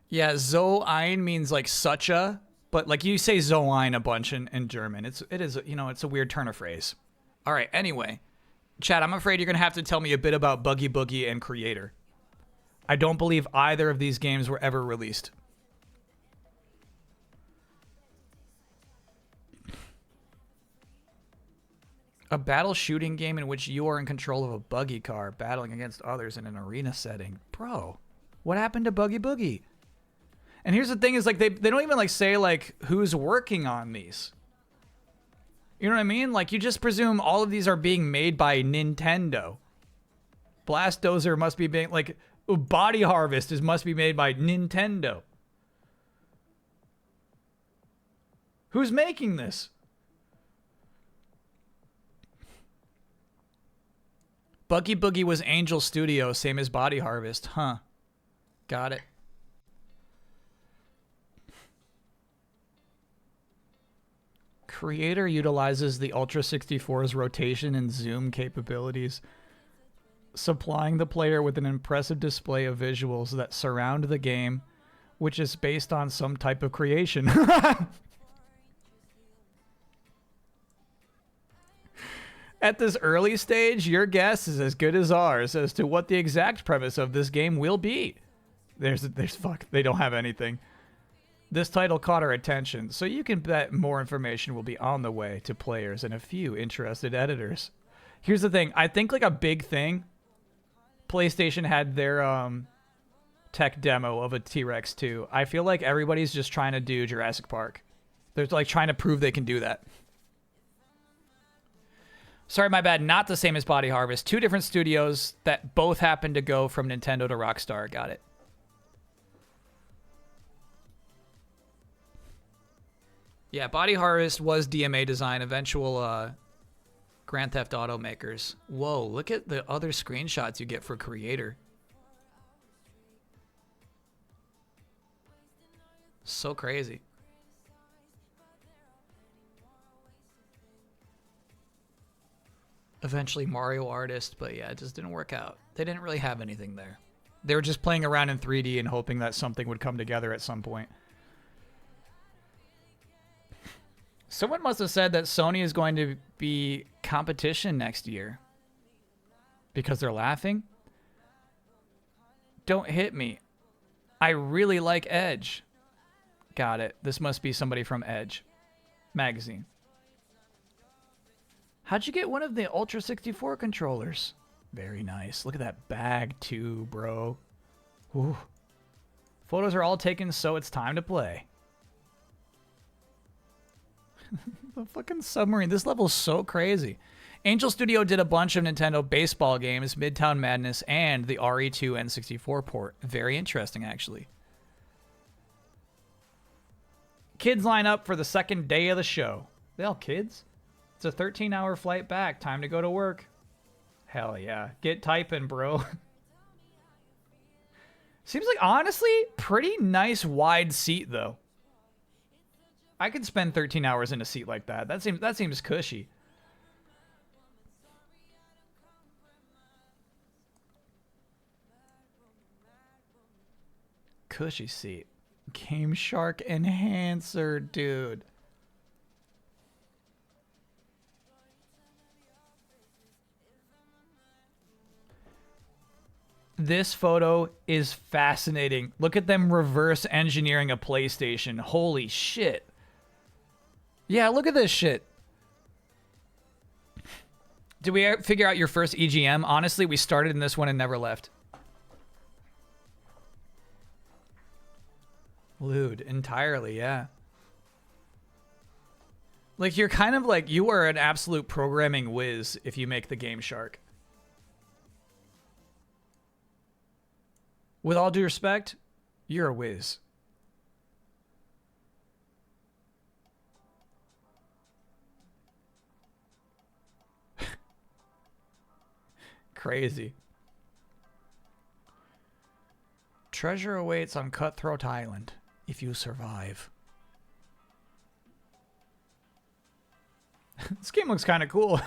Speaker 1: Yeah, so ein means like such a, but like you say so ein a bunch in German. It is, you know, it's a weird turn of phrase. All right, anyway. Chad, I'm afraid you're going to have to tell me a bit about Buggy Boogie and Creator. I don't believe either of these games were ever released. A battle shooting game in which you are in control of a buggy car battling against others in an arena setting. Bro, what happened to Buggy Boogie? And here's the thing is like they don't even like say like who's working on these. You know what I mean? Like you just presume all of these are being made by Nintendo. Blastozer must be being like Body Harvest must be made by Nintendo. Who's making this? Buggy Boogie was Angel Studio, same as Body Harvest. Huh. Got it. Creator utilizes the Ultra 64's rotation and zoom capabilities, supplying the player with an impressive display of visuals that surround the game, which is based on some type of creation. At this early stage, your guess is as good as ours as to what the exact premise of this game will be. There's fuck, they don't have anything. This title caught our attention, so you can bet more information will be on the way to players and a few interested editors. Here's the thing, I think like a big thing, PlayStation had their tech demo of a T-Rex 2. I feel like everybody's just trying to do Jurassic Park. They're like trying to prove they can do that. Sorry, my bad. Not the same as Body Harvest. Two different studios that both happen to go from Nintendo to Rockstar. Got it. Yeah, Body Harvest was DMA design, eventual Grand Theft Auto makers. Whoa, look at the other screenshots you get for Creator. So crazy. Eventually Mario Artist, but yeah, it just didn't work out. They didn't really have anything there. They were just playing around in 3D and hoping that something would come together at some point. Someone must have said that Sony is going to be competition next year. Because they're laughing? Don't hit me. I really like Edge. Got it. This must be somebody from Edge magazine. How'd you get one of the Ultra 64 controllers? Very nice. Look at that bag too, bro. Ooh. Photos are all taken, so it's time to play. The fucking submarine. This level's so crazy. Angel Studio did a bunch of Nintendo baseball games, Midtown Madness, and the RE2 N64 port. Very interesting, actually. Kids line up for the second day of the show. They all kids? It's a 13-hour flight back. Time to go to work. Hell yeah. Get typing, bro. Seems like, honestly, pretty nice wide seat, though. I could spend 13 hours in a seat like that. That seems cushy. Cushy seat. Game Shark Enhancer, dude. This photo is fascinating. Look at them reverse engineering a PlayStation. Holy shit. Yeah, look at this shit. Did we figure out your first EGM? Honestly, we started in this one and never left. Lewd, entirely, yeah. Like, you're kind of like, you are an absolute programming whiz if you make the Game Shark. With all due respect, you're a whiz. Crazy. Treasure awaits on Cutthroat Island if you survive. This game looks kind of cool.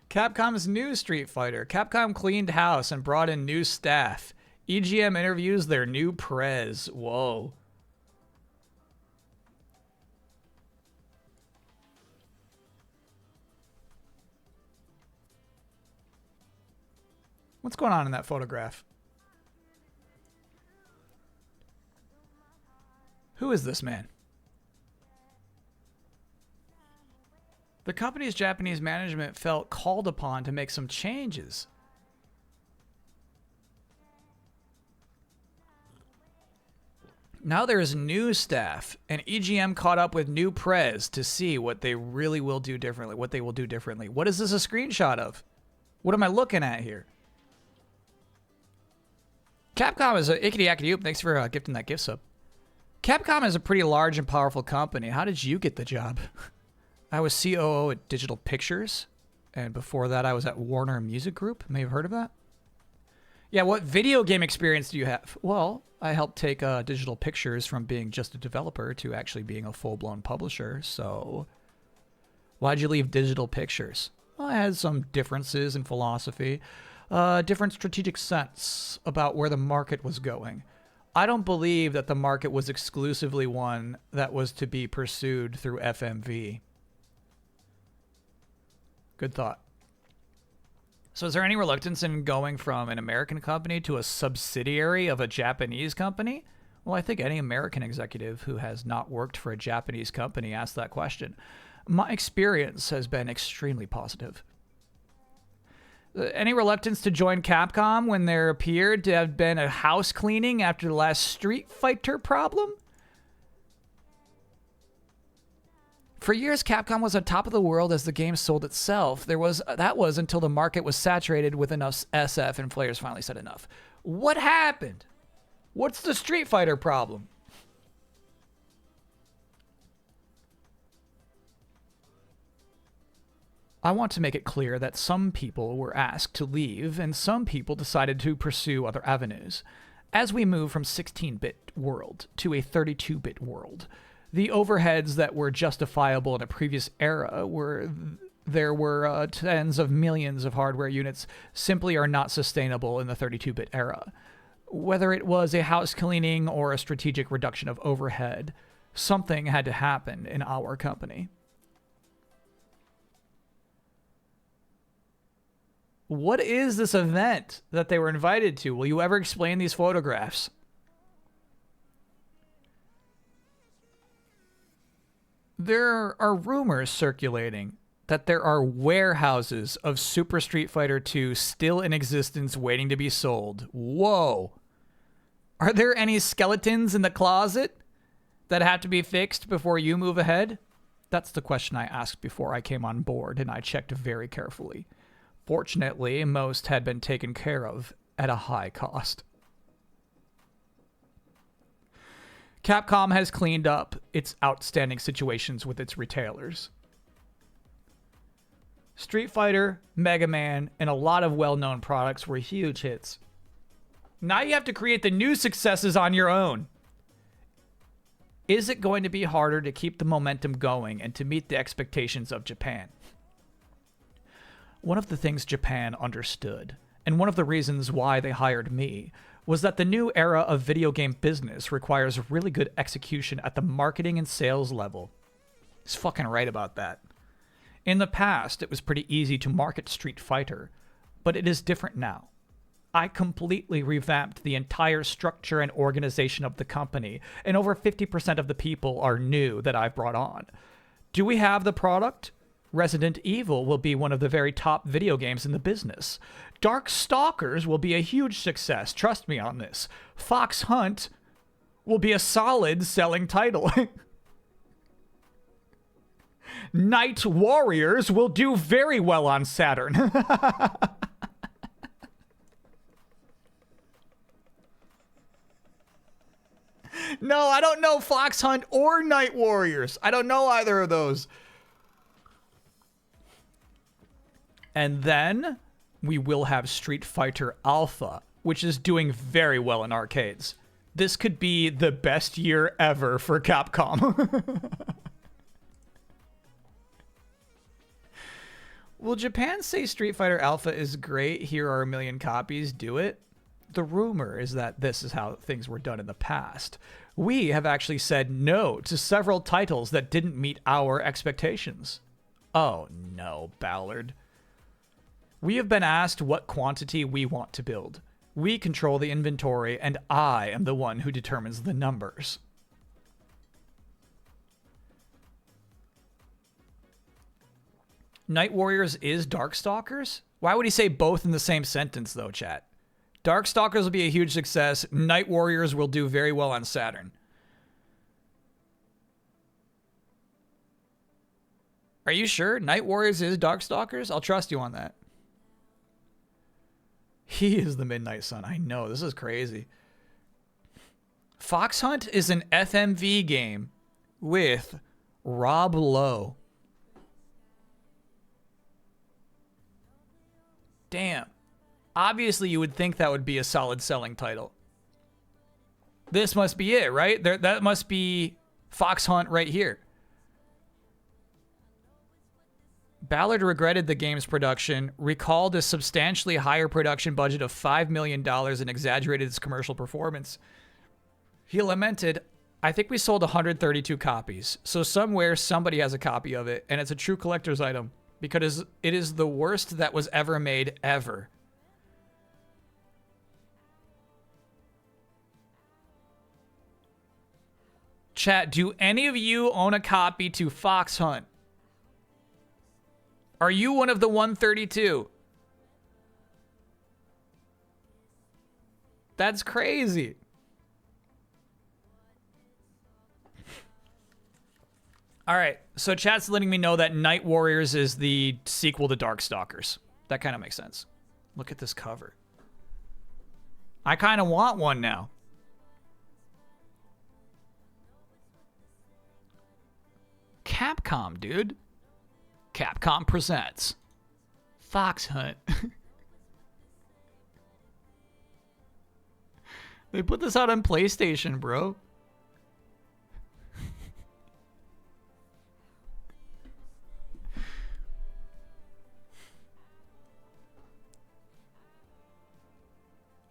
Speaker 1: Capcom's new Street Fighter. Capcom cleaned house and brought in new staff. EGM interviews their new prez. Whoa. What's going on in that photograph? Who is this man? The company's Japanese management felt called upon to make some changes. Now there is new staff, and EGM caught up with new prez to see what they really will do differently, what they will do differently. What is this a screenshot of? What am I looking at here? Capcom is a Ickety Ackety Oop. Thanks for gifting that gift sub. Capcom is a pretty large and powerful company. How did you get the job? I was COO at Digital Pictures, and before that I was at Warner Music Group. May have heard of that? Yeah, what video game experience do you have? Well, I helped take Digital Pictures from being just a developer to actually being a full-blown publisher, so... Why'd you leave Digital Pictures? Well, I had some differences in philosophy, different strategic sense about where the market was going. I don't believe that the market was exclusively one that was to be pursued through FMV. Good thought. So is there any reluctance in going from an American company to a subsidiary of a Japanese company? Well, I think any American executive who has not worked for a Japanese company asks that question. My experience has been extremely positive. Any reluctance to join Capcom when there appeared to have been a house cleaning after the last Street Fighter problem? For years, Capcom was on top of the world as the game sold itself. That was until the market was saturated with enough SF and players finally said enough. What happened? What's the Street Fighter problem? I want to make it clear that some people were asked to leave and some people decided to pursue other avenues. As we move from 16-bit world to a 32-bit world, the overheads that were justifiable in a previous era where there were tens of millions of hardware units simply are not sustainable in the 32-bit era. Whether it was a house cleaning or a strategic reduction of overhead, something had to happen in our company. What is this event that they were invited to? Will you ever explain these photographs? There are rumors circulating that there are warehouses of Super Street Fighter 2 still in existence waiting to be sold. Whoa. Are there any skeletons in the closet that have to be fixed before you move ahead? That's the question I asked before I came on board, and I checked very carefully. Fortunately, most had been taken care of at a high cost. Capcom has cleaned up its outstanding situations with its retailers. Street Fighter, Mega Man, and a lot of well-known products were huge hits. Now you have to create the new successes on your own. Is it going to be harder to keep the momentum going and to meet the expectations of Japan? One of the things Japan understood, and one of the reasons why they hired me, was that the new era of video game business requires really good execution at the marketing and sales level. He's fucking right about that. In the past, it was pretty easy to market Street Fighter, but it is different now. I completely revamped the entire structure and organization of the company, and over 50% of the people are new that I've brought on. Do we have the product? Resident Evil will be one of the very top video games in the business. Dark Stalkers will be a huge success, trust me on this. Fox Hunt will be a solid selling title. Night Warriors will do very well on Saturn. know. I don't know Fox Hunt or Night Warriors. I don't know either of those. And then we will have Street Fighter Alpha, which is doing very well in arcades. This could be the best year ever for Capcom. Will Japan say Street Fighter Alpha is great? Here are 1 million copies. Do it. The rumor is that this is how things were done in the past. We have actually said no to several titles that didn't meet our expectations. Oh no, Ballard. We have been asked what quantity we want to build. We control the inventory, and I am the one who determines the numbers. Night Warriors is Darkstalkers? Why would he say both in the same sentence, though, chat? Darkstalkers will be a huge success. Night Warriors will do very well on Saturn. Are you sure? Night Warriors is Darkstalkers? I'll trust you on that. He is the Midnight Sun. I know. This is crazy. Fox Hunt is an FMV game with Rob Lowe. Damn. Obviously, you would think that would be a solid selling title. This must be it, right? That must be Fox Hunt right here. Ballard regretted the game's production, recalled a substantially higher production budget of $5 million, and exaggerated its commercial performance. He lamented, I think we sold 132 copies, so somewhere somebody has a copy of it, and it's a true collector's item, because it is the worst that was ever made, ever. Chat, do any of you own a copy to Fox Hunt? Are you one of the 132? That's crazy. All right, so chat's letting me know that Night Warriors is the sequel to Darkstalkers. That kind of makes sense. Look at this cover. I kind of want one now. Capcom, dude. Capcom presents Fox Hunt. They put this out on PlayStation, bro.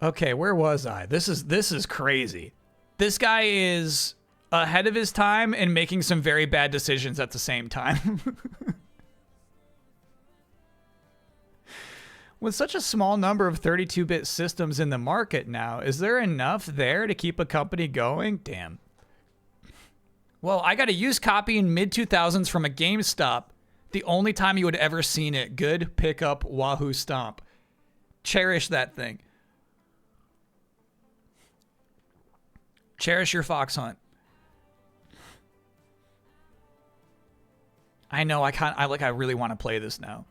Speaker 1: Okay, where was I? This is crazy. This guy is ahead of his time and making some very bad decisions at the same time. With such a small number of 32-bit systems in the market now, is there enough there to keep a company going? Damn. Well, I got a used copy in mid-2000s from a GameStop. The only time you would ever seen it. Good pickup, Wahoo Stomp. Cherish that thing. Cherish your Fox Hunt. I know, I really want to play this now.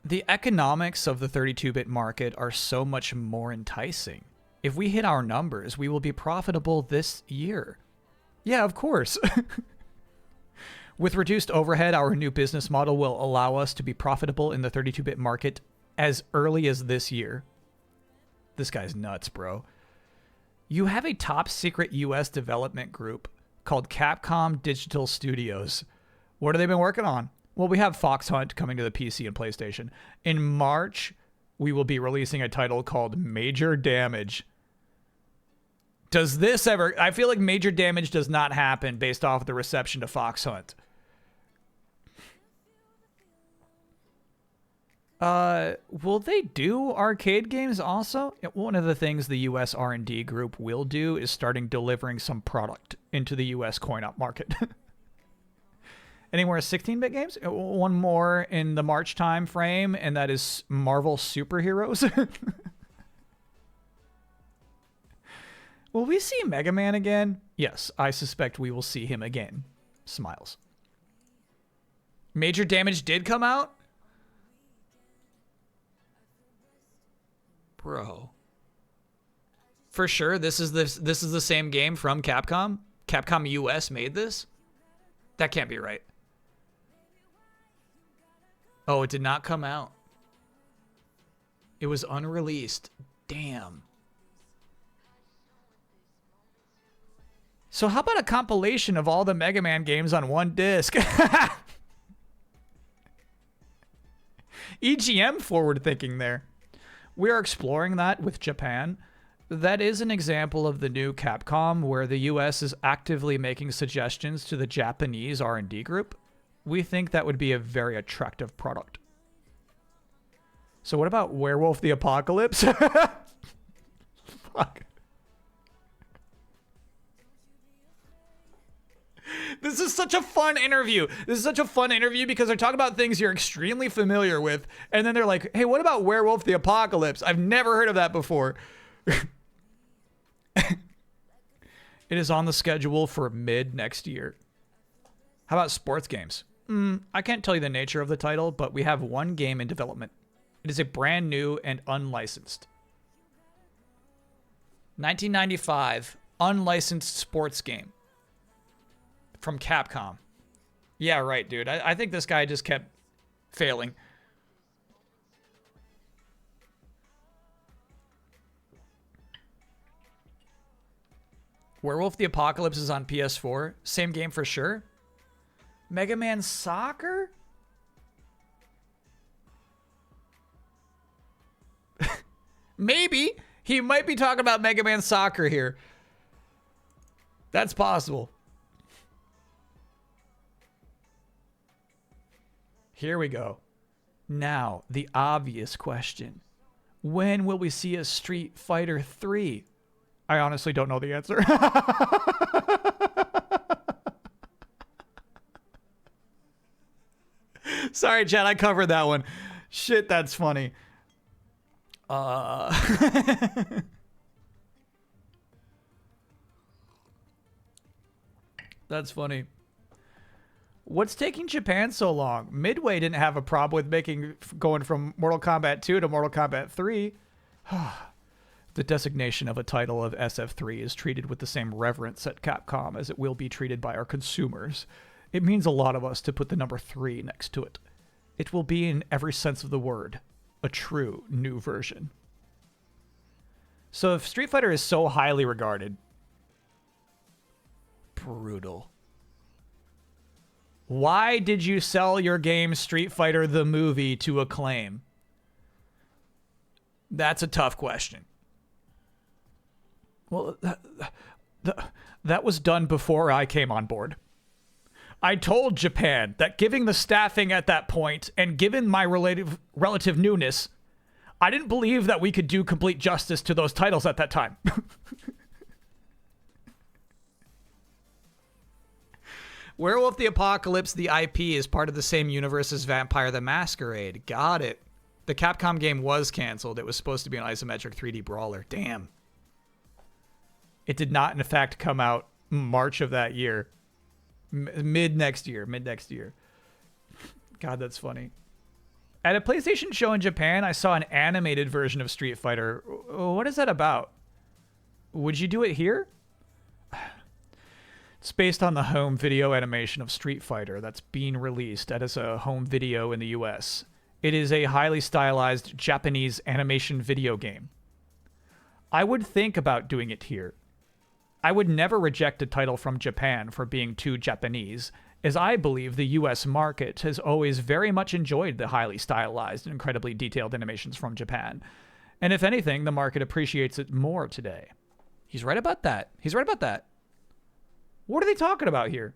Speaker 1: The economics of the 32-bit market are so much more enticing. If we hit our numbers, we will be profitable this year. Yeah, of course. With reduced overhead, our new business model will allow us to be profitable in the 32-bit market as early as this year. This guy's nuts, bro. You have a top secret US development group called Capcom Digital Studios. What have they been working on? Well, we have Fox Hunt coming to the PC and PlayStation. In March, we will be releasing a title called Major Damage. Does this ever... I feel like Major Damage does not happen based off of the reception to Fox Hunt. Will they do arcade games also? One of the things the US R&D group will do is starting delivering some product into the US coin-op market. Any more 16-bit games? One more in the March time frame, and that is Marvel Superheroes. Will we see Mega Man again? Yes, I suspect we will see him again. Smiles. Major Damage did come out? Bro. For sure, this is the same game from Capcom? Capcom US made this? That can't be right. Oh, it did not come out. It was unreleased. Damn. So how about a compilation of all the Mega Man games on one disc? EGM forward thinking there. We are exploring that with Japan. That is an example of the new Capcom where the US is actively making suggestions to the Japanese R&D group. We think that would be a very attractive product. So what about Werewolf the Apocalypse? Fuck. This is such a fun interview. This is such a fun interview because they're talking about things you're extremely familiar with. And then they're like, hey, what about Werewolf the Apocalypse? I've never heard of that before. It is on the schedule for mid next year. How about sports games? I can't tell you the nature of the title, but we have one game in development. It is a brand new and unlicensed. 1995 unlicensed sports game from Capcom. Yeah, right, dude. I think this guy just kept failing. Werewolf the Apocalypse is on PS4. Same game for sure. Mega Man Soccer? Maybe. He might be talking about Mega Man Soccer here. That's possible. Here we go. Now, the obvious question. When will we see a Street Fighter 3? I honestly don't know the answer. Sorry, Chad, I covered that one. Shit, that's funny. That's funny. What's taking Japan so long? Midway didn't have a problem with going from Mortal Kombat 2 to Mortal Kombat 3. The designation of a title of SF3 is treated with the same reverence at Capcom as it will be treated by our consumers. It means a lot of us to put the number 3 next to it. It will be, in every sense of the word, a true new version. So if Street Fighter is so highly regarded, brutal. Why did you sell your game Street Fighter the movie to Acclaim? That's a tough question. Well, that was done before I came on board. I told Japan that given the staffing at that point and given my relative newness, I didn't believe that we could do complete justice to those titles at that time. Werewolf the Apocalypse, the IP, is part of the same universe as Vampire the Masquerade. Got it. The Capcom game was canceled. It was supposed to be an isometric 3D brawler. Damn. It did not, in fact, come out March of that year. Mid next year. God, that's funny. At a PlayStation show in Japan, I saw an animated version of Street Fighter. What is that about? Would you do it here? It's based on the home video animation of Street Fighter that's being released as a home video in the US. It is a highly stylized Japanese animation video game. I would think about doing it here. I would never reject a title from Japan for being too Japanese, as I believe the US market has always very much enjoyed the highly stylized and incredibly detailed animations from Japan. And if anything, the market appreciates it more today. He's right about that. What are they talking about here?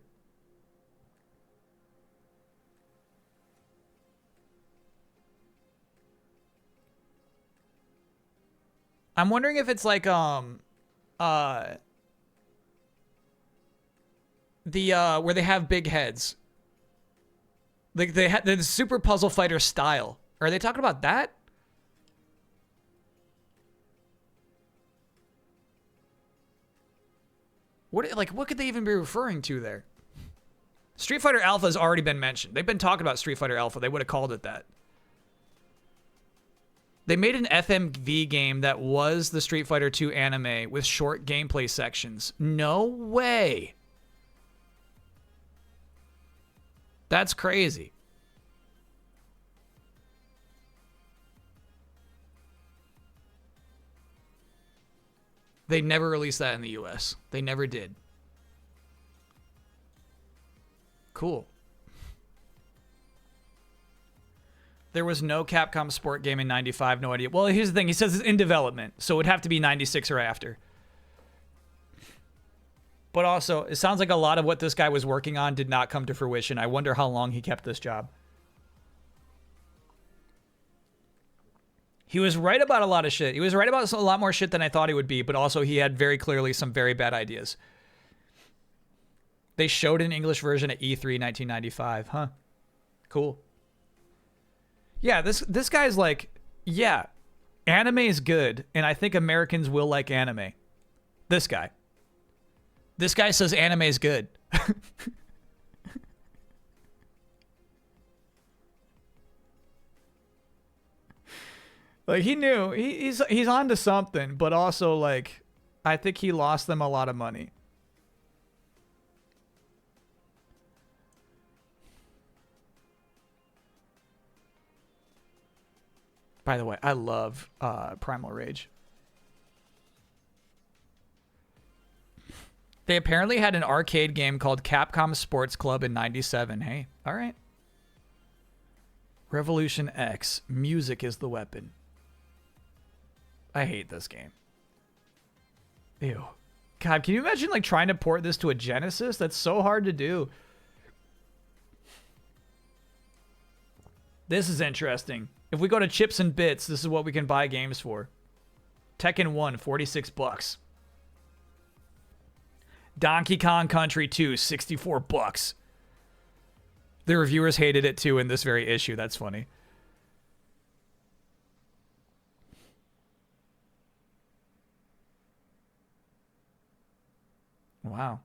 Speaker 1: I'm wondering if it's like where they have big heads. Like the Super Puzzle Fighter style. Are they talking about that? What could they even be referring to there? Street Fighter Alpha has already been mentioned. They've been talking about Street Fighter Alpha. They would have called it that. They made an FMV game that was the Street Fighter 2 anime with short gameplay sections. No way. That's crazy. They never released that in the US. They never did. Cool. There was no Capcom sport game in 95, no idea. Well, here's the thing. He says it's in development, so it would have to be 96 or after. But also, it sounds like a lot of what this guy was working on did not come to fruition. I wonder how long he kept this job. He was right about a lot of shit. He was right about a lot more shit than I thought he would be, but also he had very clearly some very bad ideas. They showed an English version at E3 1995. Huh. Cool. Yeah, this guy's like, yeah, anime is good, and I think Americans will like anime. This guy. This guy says anime is good. Like, he knew. He's onto something, but also, like, I think he lost them a lot of money. By the way, I love Primal Rage. They apparently had an arcade game called Capcom Sports Club in 97. Hey, all right. Revolution X. Music is the weapon. I hate this game. Ew. God, can you imagine like trying to port this to a Genesis? That's so hard to do. This is interesting. If we go to Chips and Bits, this is what we can buy games for. Tekken 1, 46 bucks. Donkey Kong Country 2, 64 bucks. The reviewers hated it too in this very issue. That's funny. Wow.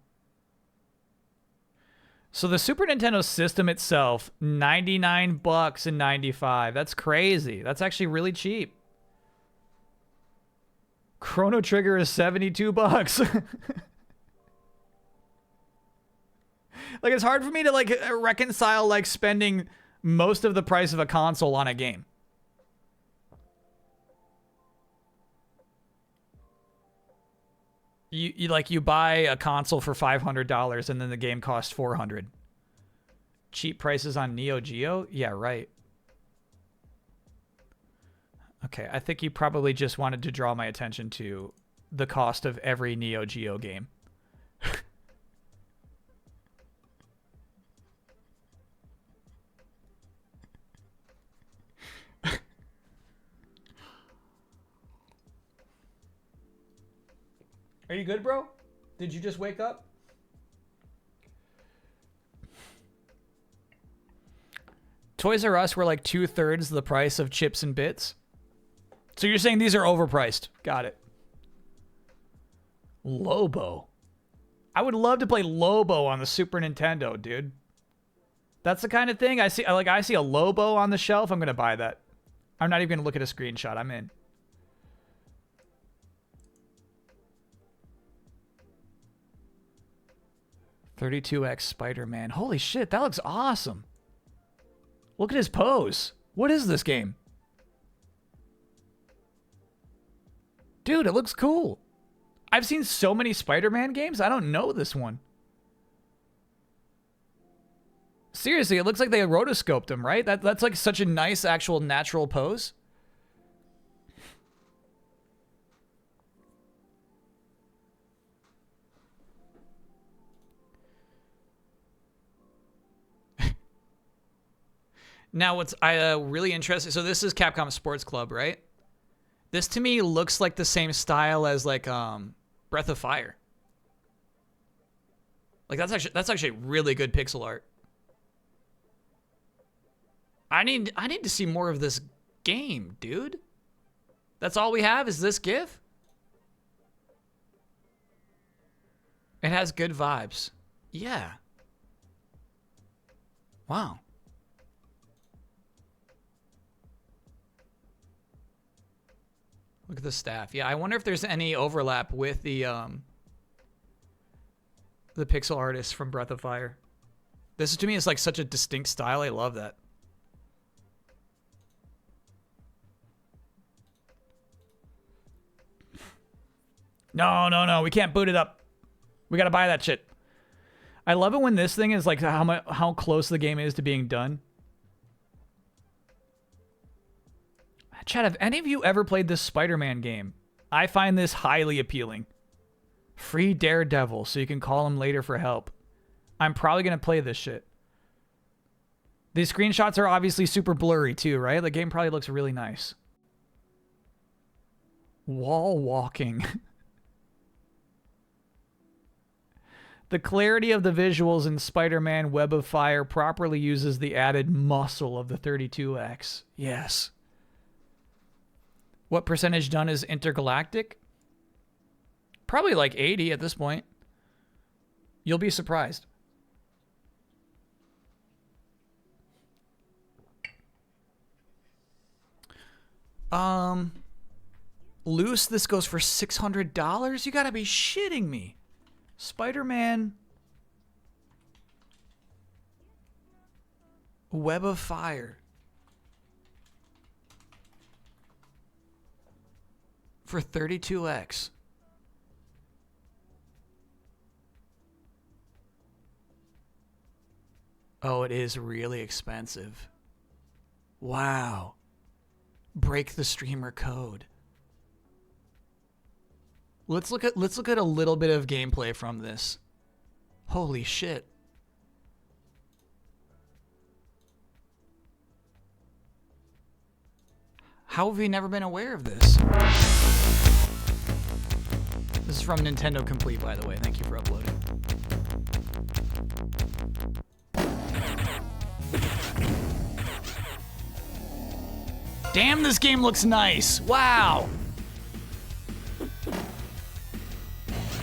Speaker 1: So the Super Nintendo system itself, 99 bucks and 95. That's crazy. That's actually really cheap. Chrono Trigger is 72 bucks. Like, it's hard for me to like reconcile like spending most of the price of a console on a game. You buy a console for $500 and then the game costs $400. Cheap prices on Neo Geo? Yeah, right. Okay, I think you probably just wanted to draw my attention to the cost of every Neo Geo game. Are you good, bro? Did you just wake up? Toys R Us were like 2/3 the price of Chips and Bits. So you're saying these are overpriced. Got it. Lobo. I would love to play Lobo on the Super Nintendo, dude. That's the kind of thing I see. Like, I see a Lobo on the shelf. I'm going to buy that. I'm not even going to look at a screenshot. I'm in. $32X Spider-Man. Holy shit, that looks awesome. Look at his pose. What is this game? Dude, it looks cool. I've seen so many Spider-Man games. I don't know this one. Seriously, it looks like they rotoscoped him, right? That's like such a nice, actual, natural pose. Now, what's really interesting... So this is Capcom Sports Club, right? This, to me, looks like the same style as, like, Breath of Fire. Like, that's actually really good pixel art. I need to see more of this game, dude. That's all we have is this GIF? It has good vibes. Yeah. Wow. Look at the staff. Yeah, I wonder if there's any overlap with the pixel artist from Breath of Fire. This to me is like such a distinct style. I love that. No, we can't boot it up. We gotta buy that shit. I love it when this thing is like how close the game is to being done. Chat, have any of you ever played this Spider-Man game? I find this highly appealing. Free Daredevil, so you can call him later for help. I'm probably gonna play this shit. These screenshots are obviously super blurry too, right? The game probably looks really nice. Wall walking. The clarity of the visuals in Spider-Man Web of Fire properly uses the added muscle of the 32X. Yes. What percentage done is intergalactic? Probably like 80 at this point. You'll be surprised. Loose, this goes for $600? You gotta be shitting me. Spider-Man Web of Fire for 32X. Oh, it is really expensive. Wow. Break the streamer code. Let's look at a little bit of gameplay from this. Holy shit. How have we never been aware of this? This is from Nintendo Complete, by the way. Thank you for uploading. Damn, this game looks nice. Wow.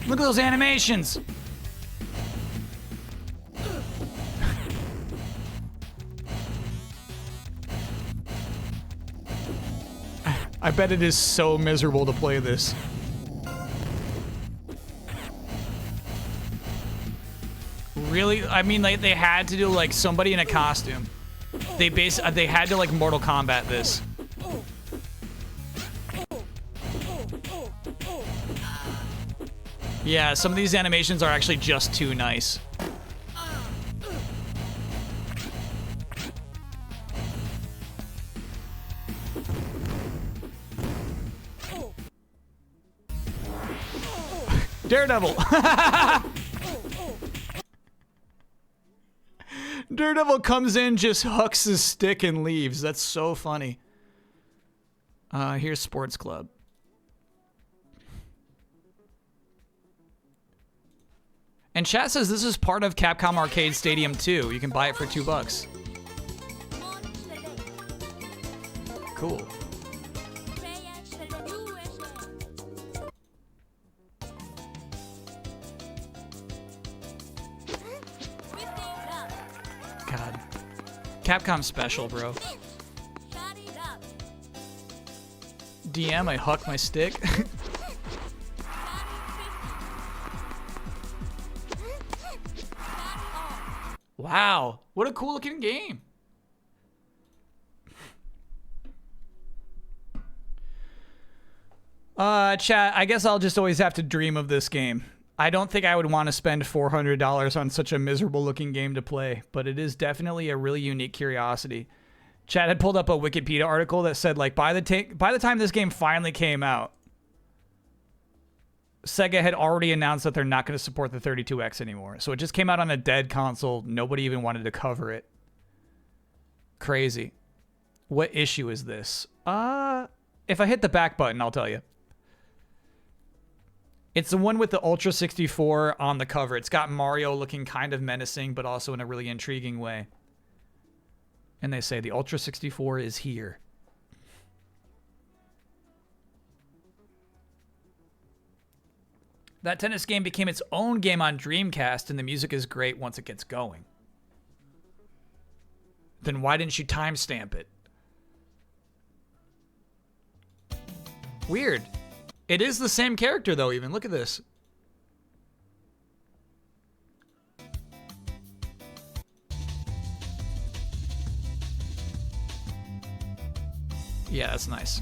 Speaker 1: Look at those animations. I bet it is so miserable to play this. Really? I mean, like, they had to do like somebody in a costume. They had to like Mortal Kombat this. Yeah, some of these animations are actually just too nice. Daredevil! Daredevil comes in, just hucks his stick and leaves. That's so funny. Here's Sports Club. And chat says this is part of Capcom Arcade Stadium 2. You can buy it for $2. Cool. God. Capcom special, bro. DM, I huck my stick. Wow, what a cool looking game. Chat, I guess I'll just always have to dream of this game. I don't think I would want to spend $400 on such a miserable looking game to play, but it is definitely a really unique curiosity. Chat had pulled up a Wikipedia article that said, like, by the time this game finally came out, Sega had already announced that they're not going to support the 32X anymore. So it just came out on a dead console. Nobody even wanted to cover it. Crazy. What issue is this? If I hit the back button, I'll tell you. It's the one with the Ultra 64 on the cover. It's got Mario looking kind of menacing, but also in a really intriguing way. And they say the Ultra 64 is here. That tennis game became its own game on Dreamcast, and the music is great once it gets going. Then why didn't you timestamp it? Weird. It is the same character though, even. Look at this. Yeah, that's nice.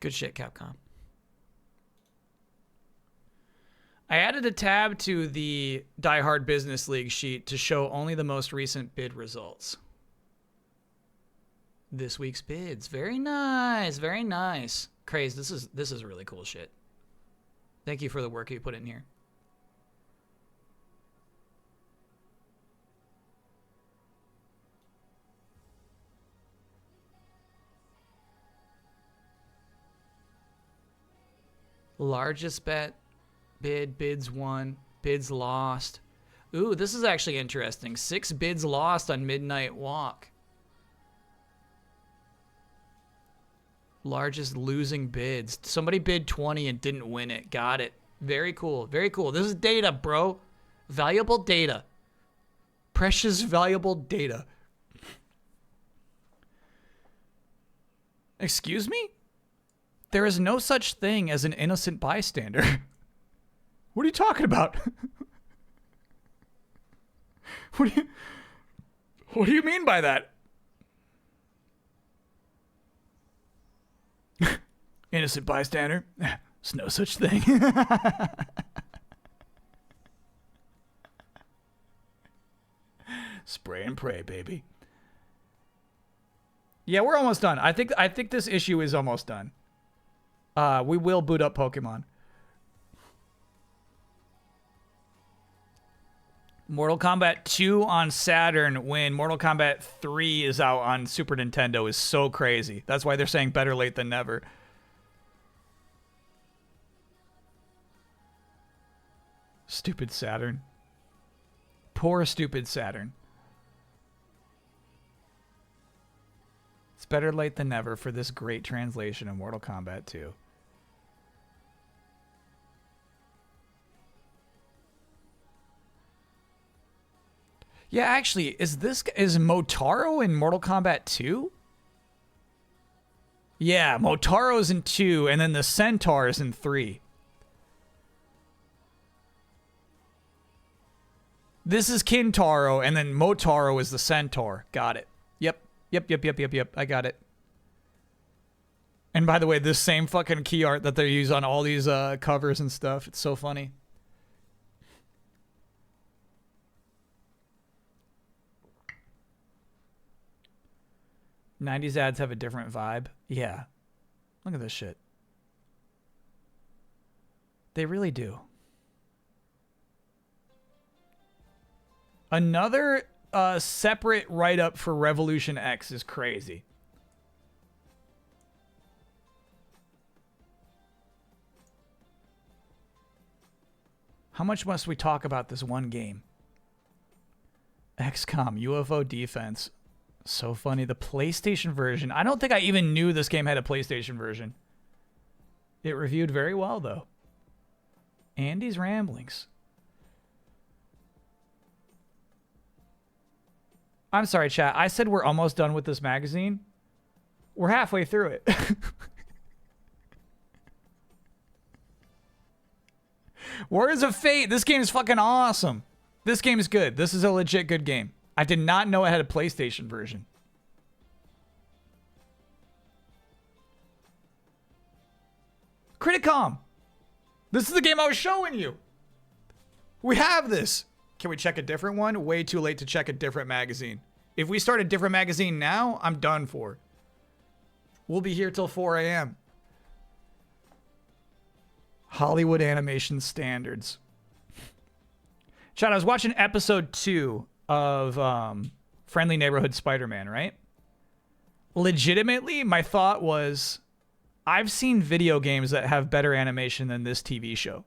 Speaker 1: Good shit, Capcom. I added a tab to the Die Hard Business League sheet to show only the most recent bid results. This week's bids. Very nice. Very nice. Craze, this is really cool shit. Thank you for the work you put in here. Largest bet, bids won, bids lost. Ooh, this is actually interesting. 6 bids lost on Midnight Walk. Largest losing bids. Somebody bid 20 and didn't win it. Got it. Very cool. Very cool. This is data, bro. Valuable data. Precious, valuable data. Excuse me? There is no such thing as an innocent bystander. What are you talking about? What do you mean by that? Innocent bystander? There's no such thing. Spray and pray, baby. Yeah, we're almost done. I think this issue is almost done. We will boot up Pokemon. Mortal Kombat 2 on Saturn when Mortal Kombat 3 is out on Super Nintendo is so crazy. That's why they're saying better late than never. Stupid Saturn. Poor stupid Saturn. It's better late than never for this great translation of Mortal Kombat 2. Yeah, actually, is Motaro in Mortal Kombat 2? Yeah, Motaro's in 2, and then the Centaur is in 3. This is Kintaro, and then Motaro is the Centaur. Got it. Yep. I got it. And by the way, this same fucking key art that they use on all these covers and stuff. It's so funny. '90s ads have a different vibe. Yeah. Look at this shit. They really do. Another separate write-up for Revolution X is crazy. How much must we talk about this one game? XCOM, UFO Defense. So funny. The PlayStation version. I don't think I even knew this game had a PlayStation version. It reviewed very well, though. Andy's Ramblings. I'm sorry, chat. I said we're almost done with this magazine. We're halfway through it. Warriors of Fate. This game is fucking awesome. This game is good. This is a legit good game. I did not know it had a PlayStation version. Criticom. This is the game I was showing you. We have this. Can we check a different one? Way too late to check a different magazine. If we start a different magazine now, I'm done for. We'll be here till 4 a.m. Hollywood Animation Standards. Chad, I was watching episode 2 of Friendly Neighborhood Spider-Man, right? Legitimately, my thought was, I've seen video games that have better animation than this TV show.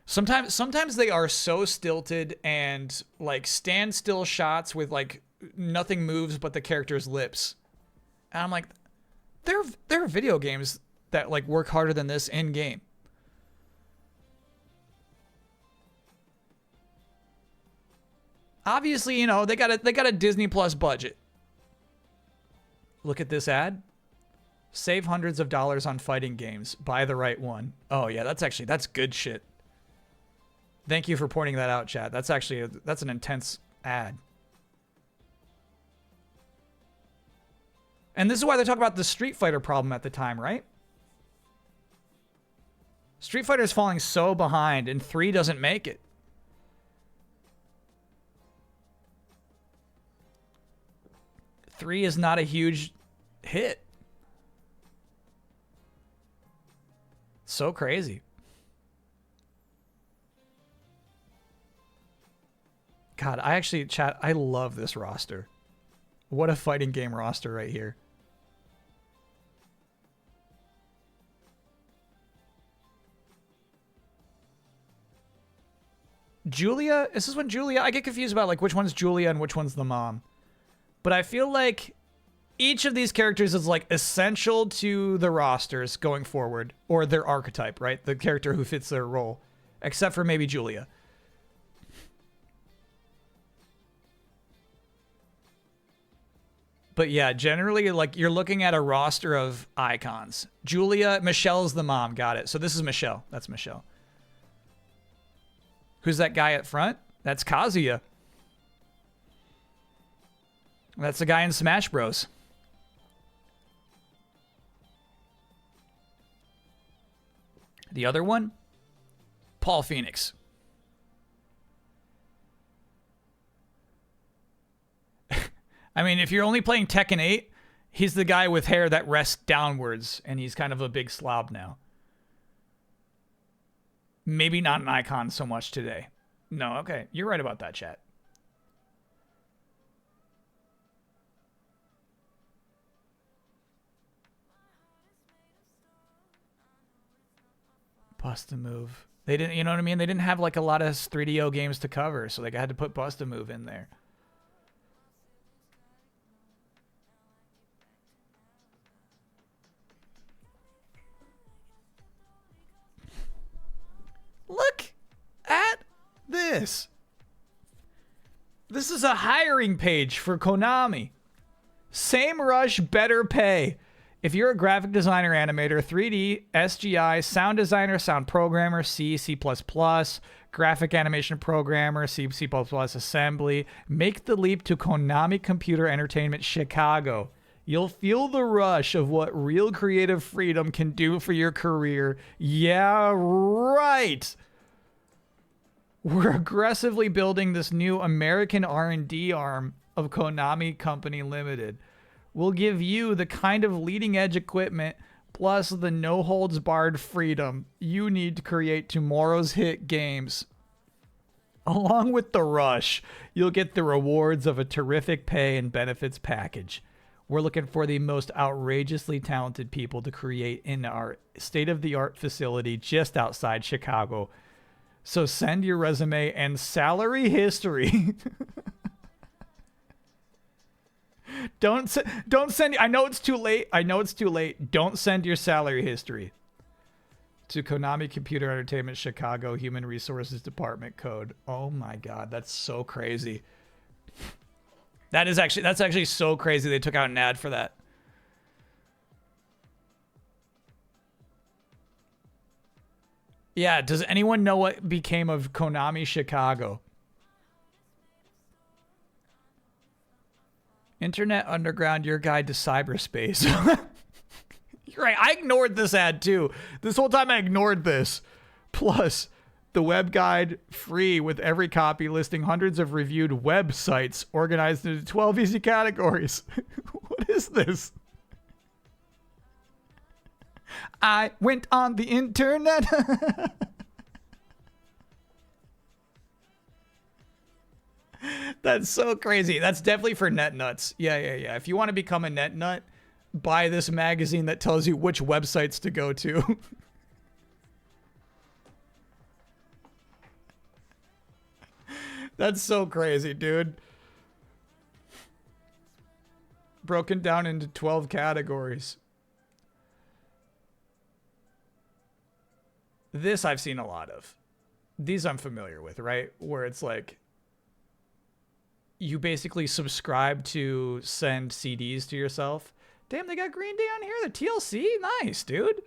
Speaker 1: Sometimes they are so stilted and like standstill shots with like nothing moves but the character's lips. And I'm like, there are video games that like work harder than this in game. Obviously, you know, they got a Disney Plus budget. Look at this ad. Save hundreds of dollars on fighting games. Buy the right one. Oh yeah, that's good shit. Thank you for pointing that out, chat. That's an intense ad. And this is why they talk about the Street Fighter problem at the time, right? Street Fighter is falling so behind, and 3 doesn't make it. Three is not a huge hit. So crazy. God, chat, I love this roster. What a fighting game roster right here. Julia? Is this one Julia? I get confused about like which one's Julia and which one's the mom. But I feel like each of these characters is like essential to the rosters going forward, or their archetype, right? The character who fits their role, except for maybe Julia. But yeah, generally, like, you're looking at a roster of icons. Julia, Michelle's the mom. Got it. So this is Michelle. That's Michelle. Who's that guy at front? That's Kazuya. That's the guy in Smash Bros. The other one? Paul Phoenix. I mean, if you're only playing Tekken 8, he's the guy with hair that rests downwards, and he's kind of a big slob now. Maybe not an icon so much today. No, okay. You're right about that, chat. Bust a Move. They didn't, you know what I mean? They didn't have like a lot of 3DO games to cover, so they had to put Bust a Move in there. Look at this. This is a hiring page for Konami. Same rush, better pay. If you're a graphic designer, animator, 3D, SGI, sound designer, sound programmer, C, C++, graphic animation programmer, C, C++, assembly, make the leap to Konami Computer Entertainment Chicago. You'll feel the rush of what real creative freedom can do for your career. Yeah, right. We're aggressively building this new American R&D arm of Konami Company Limited. We'll give you the kind of leading-edge equipment plus the no-holds-barred freedom you need to create tomorrow's hit games. Along with the rush, you'll get the rewards of a terrific pay and benefits package. We're looking for the most outrageously talented people to create in our state-of-the-art facility just outside Chicago. So send your resume and salary history. Don't send. I know it's too late. Don't send your salary history to Konami Computer Entertainment Chicago Human Resources Department code. Oh my God, that's so crazy. That's actually so crazy. They took out an ad for that. Yeah, does anyone know what became of Konami Chicago? Internet Underground, your guide to cyberspace. You're right. I ignored this ad too. This whole time I ignored this. Plus, the web guide free with every copy listing hundreds of reviewed websites organized into 12 easy categories. What is this? I went on the internet. That's so crazy. That's definitely for net nuts. Yeah. If you want to become a net nut, buy this magazine that tells you which websites to go to. That's so crazy, dude. Broken down into 12 categories. This I've seen a lot of. These I'm familiar with, right? Where it's like you basically subscribe to send CDs to yourself. Damn, they got Green Day on here. The TLC, nice, dude.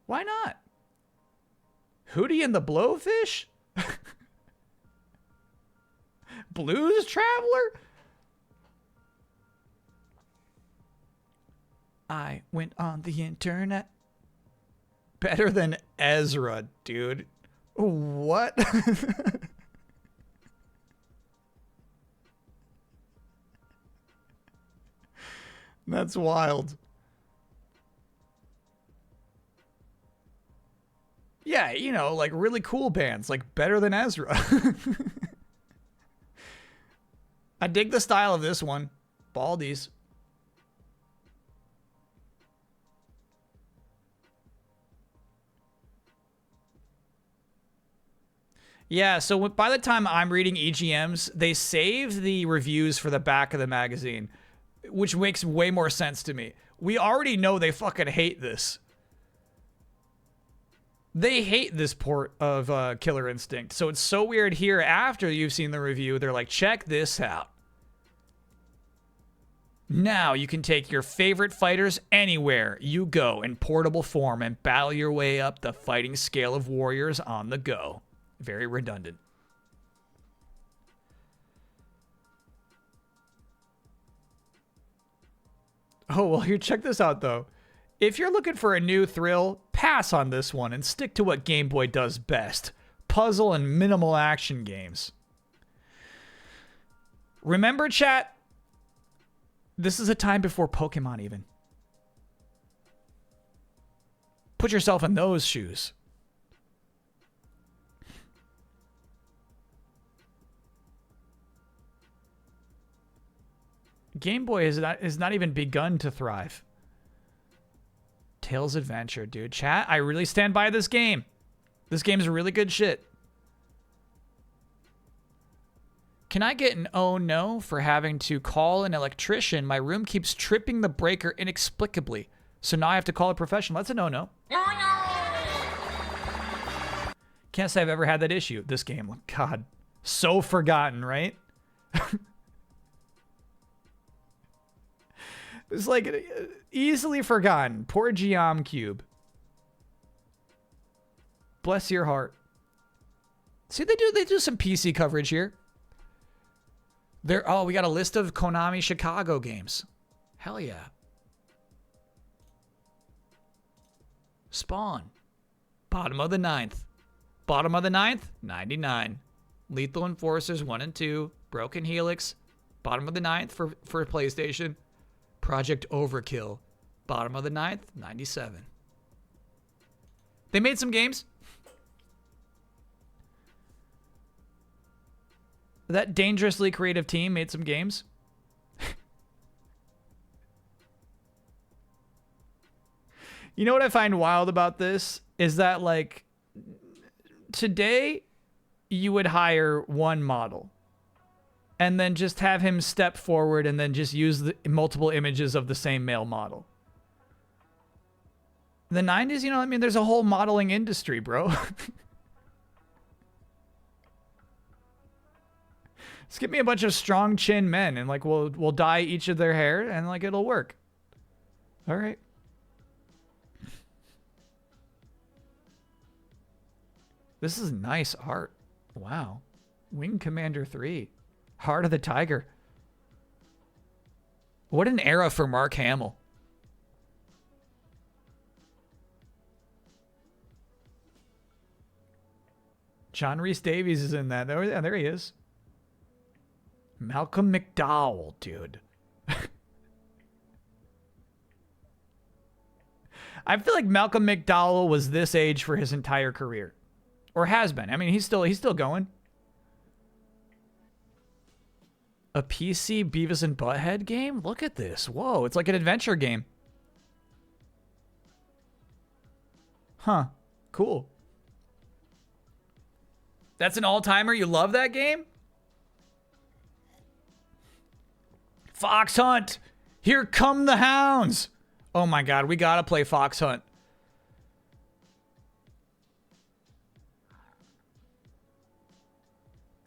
Speaker 1: Why not? Hootie and the Blowfish? Blues Traveler? I went on the internet. Better than Ezra, dude. What? That's wild. Yeah, you know, like really cool bands, like better than Ezra. I dig the style of this one. Baldies. Yeah, so by the time I'm reading EGMs, they save the reviews for the back of the magazine, which makes way more sense to me. We already know they fucking hate this. They hate this port of Killer Instinct, so it's so weird here after you've seen the review, they're like, check this out. Now you can take your favorite fighters anywhere you go in portable form and battle your way up the fighting scale of warriors on the go. Very redundant. Oh, well, here, check this out, though. If you're looking for a new thrill, pass on this one and stick to what Game Boy does best. Puzzle and minimal action games. Remember, chat? This is a time before Pokemon, even. Put yourself in those shoes. Game Boy has not even begun to thrive. Tails Adventure, dude. Chat, I really stand by this game. This game's really good shit. Can I get an oh no for having to call an electrician? My room keeps tripping the breaker inexplicably. So now I have to call a professional. That's a no-no. Can't say I've ever had that issue. This game, God, so forgotten, right? It's like easily forgotten. Poor Geom Cube. Bless your heart. See, they do some PC coverage here. We got a list of Konami Chicago games. Hell yeah. Spawn. Bottom of the 9th. Bottom of the 9th, 99. Lethal Enforcers 1 and 2. Broken Helix. Bottom of the 9th for PlayStation. Project Overkill. Bottom of the 9th, 97. They made some games. That dangerously creative team made some games. You know what I find wild about this? Is that, like, today you would hire one model and then just have him step forward and then just use the multiple images of the same male model. The 90s, you know, I mean, there's a whole modeling industry, bro. Just give me a bunch of strong chin men and, like, we'll dye each of their hair and, like, it'll work. All right. This is nice art. Wow. Wing Commander 3. Heart of the Tiger. What an era for Mark Hamill. John Rhys Davies is in that. There he is. Malcolm McDowell, dude. I feel like Malcolm McDowell was this age for his entire career. Or has been. I mean, he's still going. A PC Beavis and Butthead game? Look at this. Whoa, it's like an adventure game. Huh. Cool. That's an all-timer? You love that game? Fox Hunt! Here come the hounds! Oh my god, we gotta play Fox Hunt.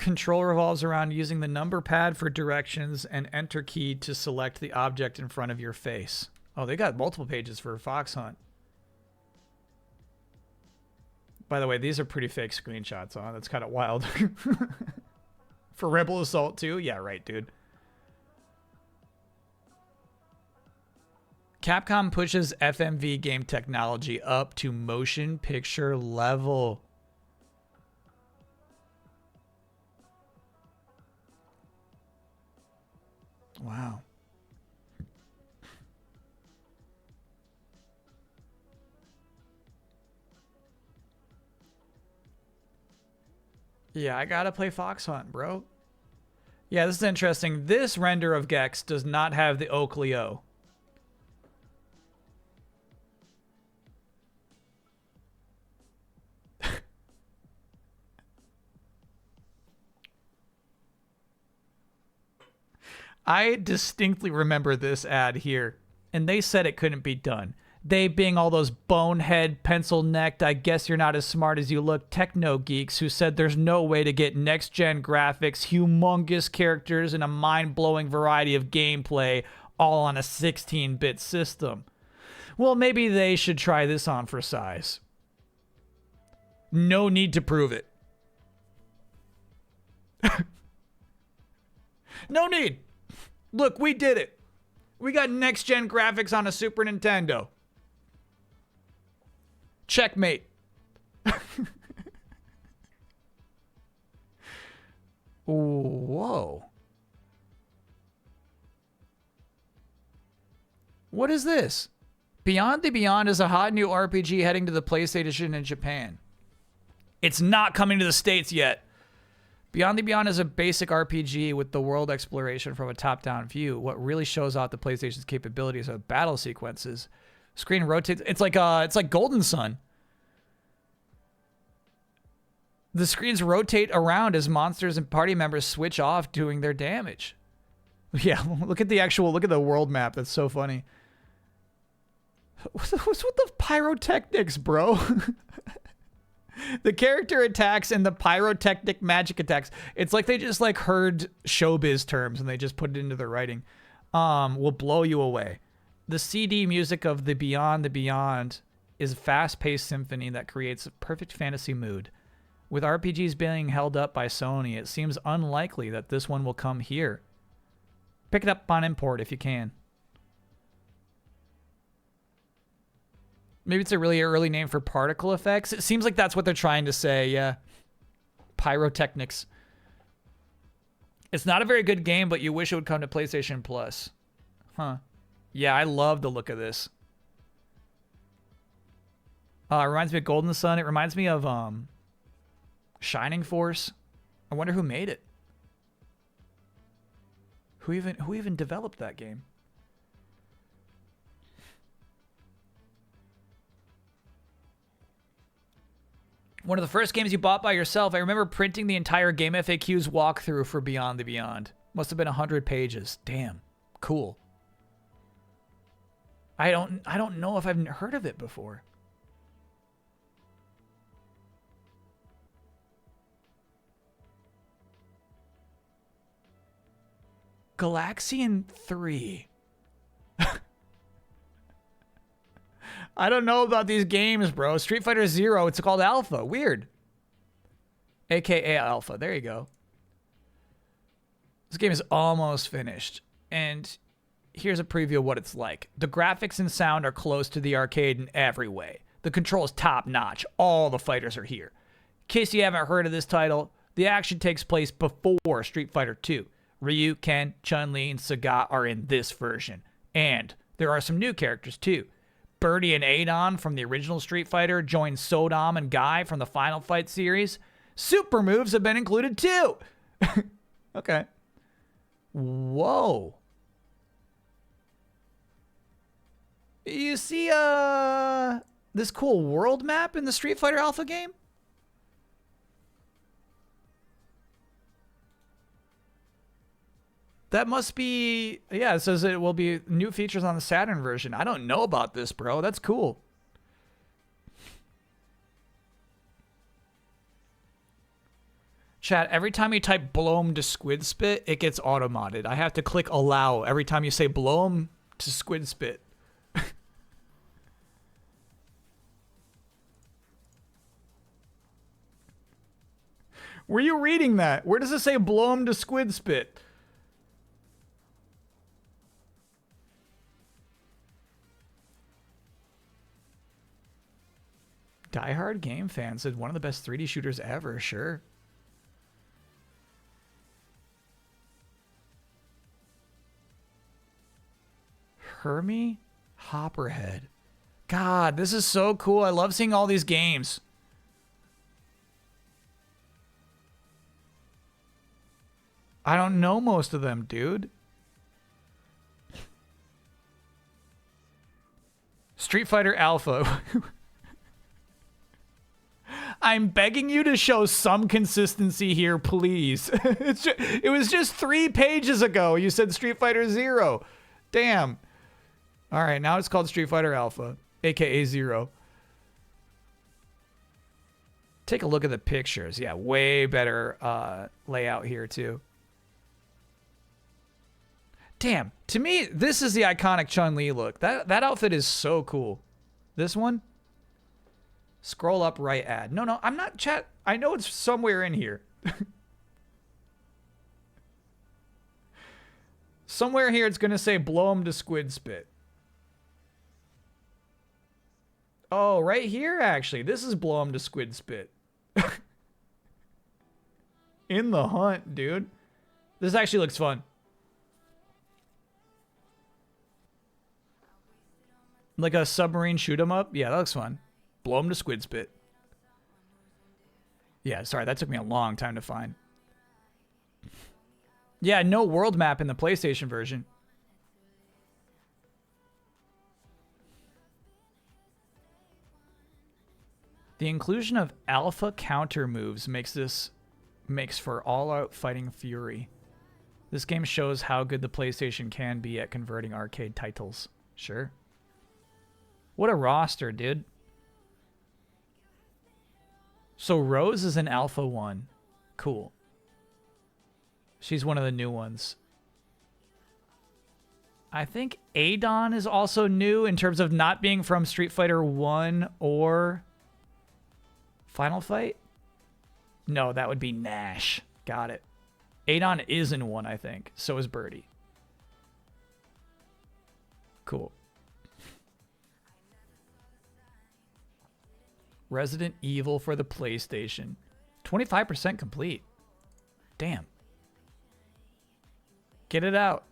Speaker 1: Control revolves around using the number pad for directions and enter key to select the object in front of your face. Oh, they got multiple pages for Fox Hunt. By the way, these are pretty fake screenshots, huh? That's kind of wild. For Rebel Assault 2? Yeah, right, dude. Capcom pushes FMV game technology up to motion picture level. Wow. Yeah, I gotta play Fox Hunt, bro. Yeah, this is interesting. This render of Gex does not have the Oakley O. I distinctly remember this ad here, and they said it couldn't be done. They being all those bonehead, pencil-necked, I guess you're not as smart as you look techno geeks who said there's no way to get next-gen graphics, humongous characters, and a mind-blowing variety of gameplay all on a 16-bit system. Well, maybe they should try this on for size. No need to prove it. No need. Look, we did it. We got next-gen graphics on a Super Nintendo. Checkmate. Whoa. What is this? Beyond the Beyond is a hot new RPG heading to the PlayStation in Japan. It's not coming to the States yet. Beyond the Beyond is a basic RPG with the world exploration from a top-down view. What really shows off the PlayStation's capabilities are battle sequences. Screen rotates. It's like Golden Sun. The screens rotate around as monsters and party members switch off doing their damage. Yeah, look at the world map. That's so funny. What's with the pyrotechnics, bro? The character attacks and the pyrotechnic magic attacks. It's like they just like heard showbiz terms and they just put it into their writing. Will blow you away. The CD music of the Beyond is a fast-paced symphony that creates a perfect fantasy mood. With RPGs being held up by Sony, it seems unlikely that this one will come here. Pick it up on import if you can. Maybe it's a really early name for particle effects. It seems like that's what they're trying to say, yeah. Pyrotechnics. It's not a very good game, but you wish it would come to PlayStation Plus. Huh. Yeah, I love the look of this. It reminds me of Golden Sun. It reminds me of Shining Force. I wonder who made it. Who even developed that game? One of the first games you bought by yourself. I remember printing the entire Game FAQs walkthrough for Beyond the Beyond. Must have been 100 pages. Damn. Cool. I don't know if I've heard of it before. Galaxian 3. I don't know about these games, bro. Street Fighter Zero, it's called Alpha. Weird. AKA Alpha. There you go. This game is almost finished. And here's a preview of what it's like. The graphics and sound are close to the arcade in every way. The control is top notch. All the fighters are here. In case you haven't heard of this title, the action takes place before Street Fighter 2. Ryu, Ken, Chun-Li, and Sagat are in this version. And there are some new characters too. Birdie and Adon from the original Street Fighter join Sodom and Guy from the Final Fight series. Super moves have been included too. Okay. Whoa. You see this cool world map in the Street Fighter Alpha game? That must be, yeah, it says it will be new features on the Saturn version. I don't know about this, bro. That's cool. Chat, every time you type bloom to squid spit, it gets auto-modded. I have to click allow every time you say bloom to squid spit. Were you reading that? Where does it say bloom to squid spit? Diehard Game Fan said one of the best 3D shooters ever, sure. Hermie Hopperhead. God, this is so cool. I love seeing all these games. I don't know most of them, dude. Street Fighter Alpha. I'm begging you to show some consistency here, please. It was just 3 pages ago you said Street Fighter Zero. Damn. All right, now it's called Street Fighter Alpha, aka Zero. Take a look at the pictures. Yeah, way better layout here too. Damn, to me, this is the iconic Chun-Li look. That outfit is so cool. This one? Scroll up, right ad. No, I'm not chat. I know it's somewhere in here. Somewhere here it's going to say blow 'em to squid spit. Oh, right here, actually. This is blow 'em to squid spit. In the hunt, dude. This actually looks fun. Like a submarine shoot 'em up? Yeah, that looks fun. Blow 'em to squid spit. Yeah, sorry, that took me a long time to find. Yeah, no world map in the PlayStation version. The inclusion of alpha counter moves makes for all-out fighting fury. This game shows how good the PlayStation can be at converting arcade titles. Sure. What a roster, dude. So Rose is an Alpha 1. Cool. She's one of the new ones. I think Adon is also new in terms of not being from Street Fighter 1 or Final Fight. No, that would be Nash. Got it. Adon is in 1, I think. So is Birdie. Cool. Resident Evil for the PlayStation. 25% complete. Damn. Get it out.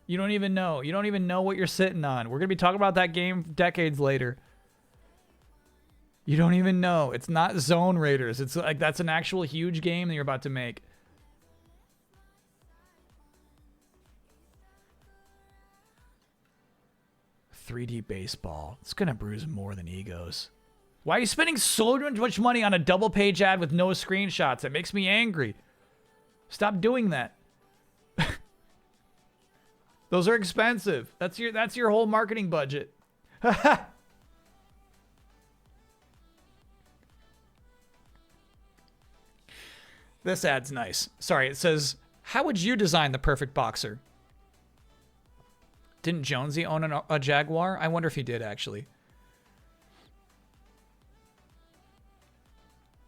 Speaker 1: You don't even know. You don't even know what you're sitting on. We're going to be talking about that game decades later. You don't even know. It's not Zone Raiders. It's like that's an actual huge game that you're about to make. $3D baseball. It's going to bruise more than egos. Why are you spending so much money on a double page ad with no screenshots? It makes me angry. Stop doing that. Those are expensive. That's your whole marketing budget. This ad's nice. Sorry, it says, how would you design the perfect boxer? Didn't Jonesy own a Jaguar? I wonder if he did, actually.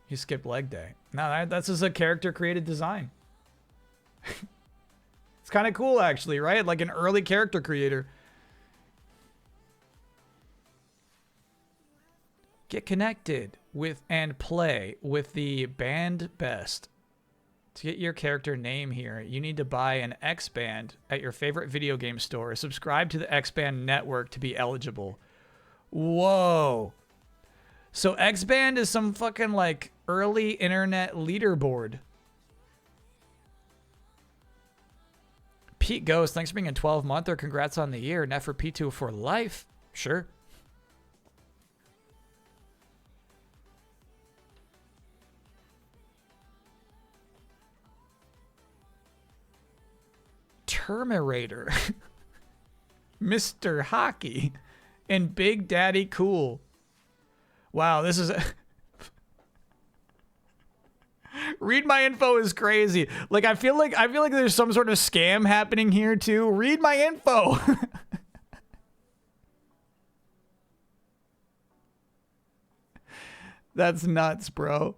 Speaker 1: He skipped leg day. No, that's just a character-created design. It's kind of cool, actually, right? Like an early character creator. Get connected with and play with the Band Best. To get your character name here, you need to buy an X-Band at your favorite video game store. Subscribe to the X-Band network to be eligible. Whoa. So X-Band is some fucking like early internet leaderboard. Pete Ghost, thanks for being a 12-monther. Congrats on the year. Net for P2 for life. Sure. Terminator. Mr. Hockey. And Big Daddy Cool. Wow, this is... Read my info is crazy. Like I feel like there's some sort of scam happening here too. Read my info. That's nuts, bro.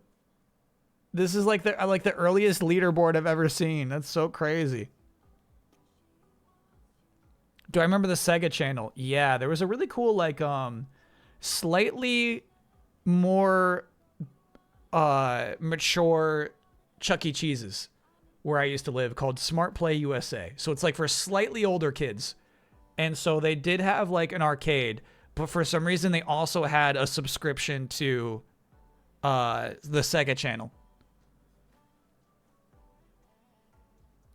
Speaker 1: This is like the earliest leaderboard I've ever seen. That's so crazy. Do I remember the Sega channel? Yeah, there was a really cool like slightly more mature Chuck E. Cheese's where I used to live called Smart Play USA. So it's like for slightly older kids. And so they did have like an arcade, but for some reason they also had a subscription to the Sega channel.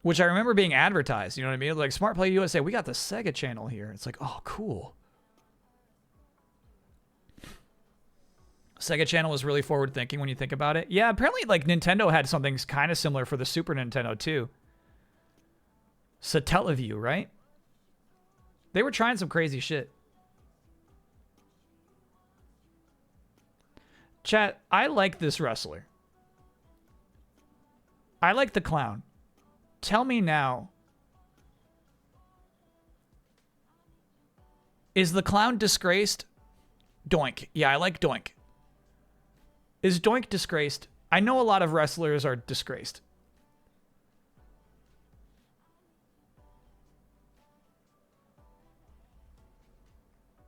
Speaker 1: Which I remember being advertised, you know what I mean? Like Smart Play USA, we got the Sega channel here. It's like, oh, cool. Sega channel was really forward thinking when you think about it. Yeah, apparently like Nintendo had something kind of similar for the Super Nintendo too. Satellaview, right? They were trying some crazy shit. Chat, I like this wrestler. I like the clown. Tell me now. Is the clown disgraced? Doink. Yeah, I like Doink. Is Doink disgraced? I know a lot of wrestlers are disgraced.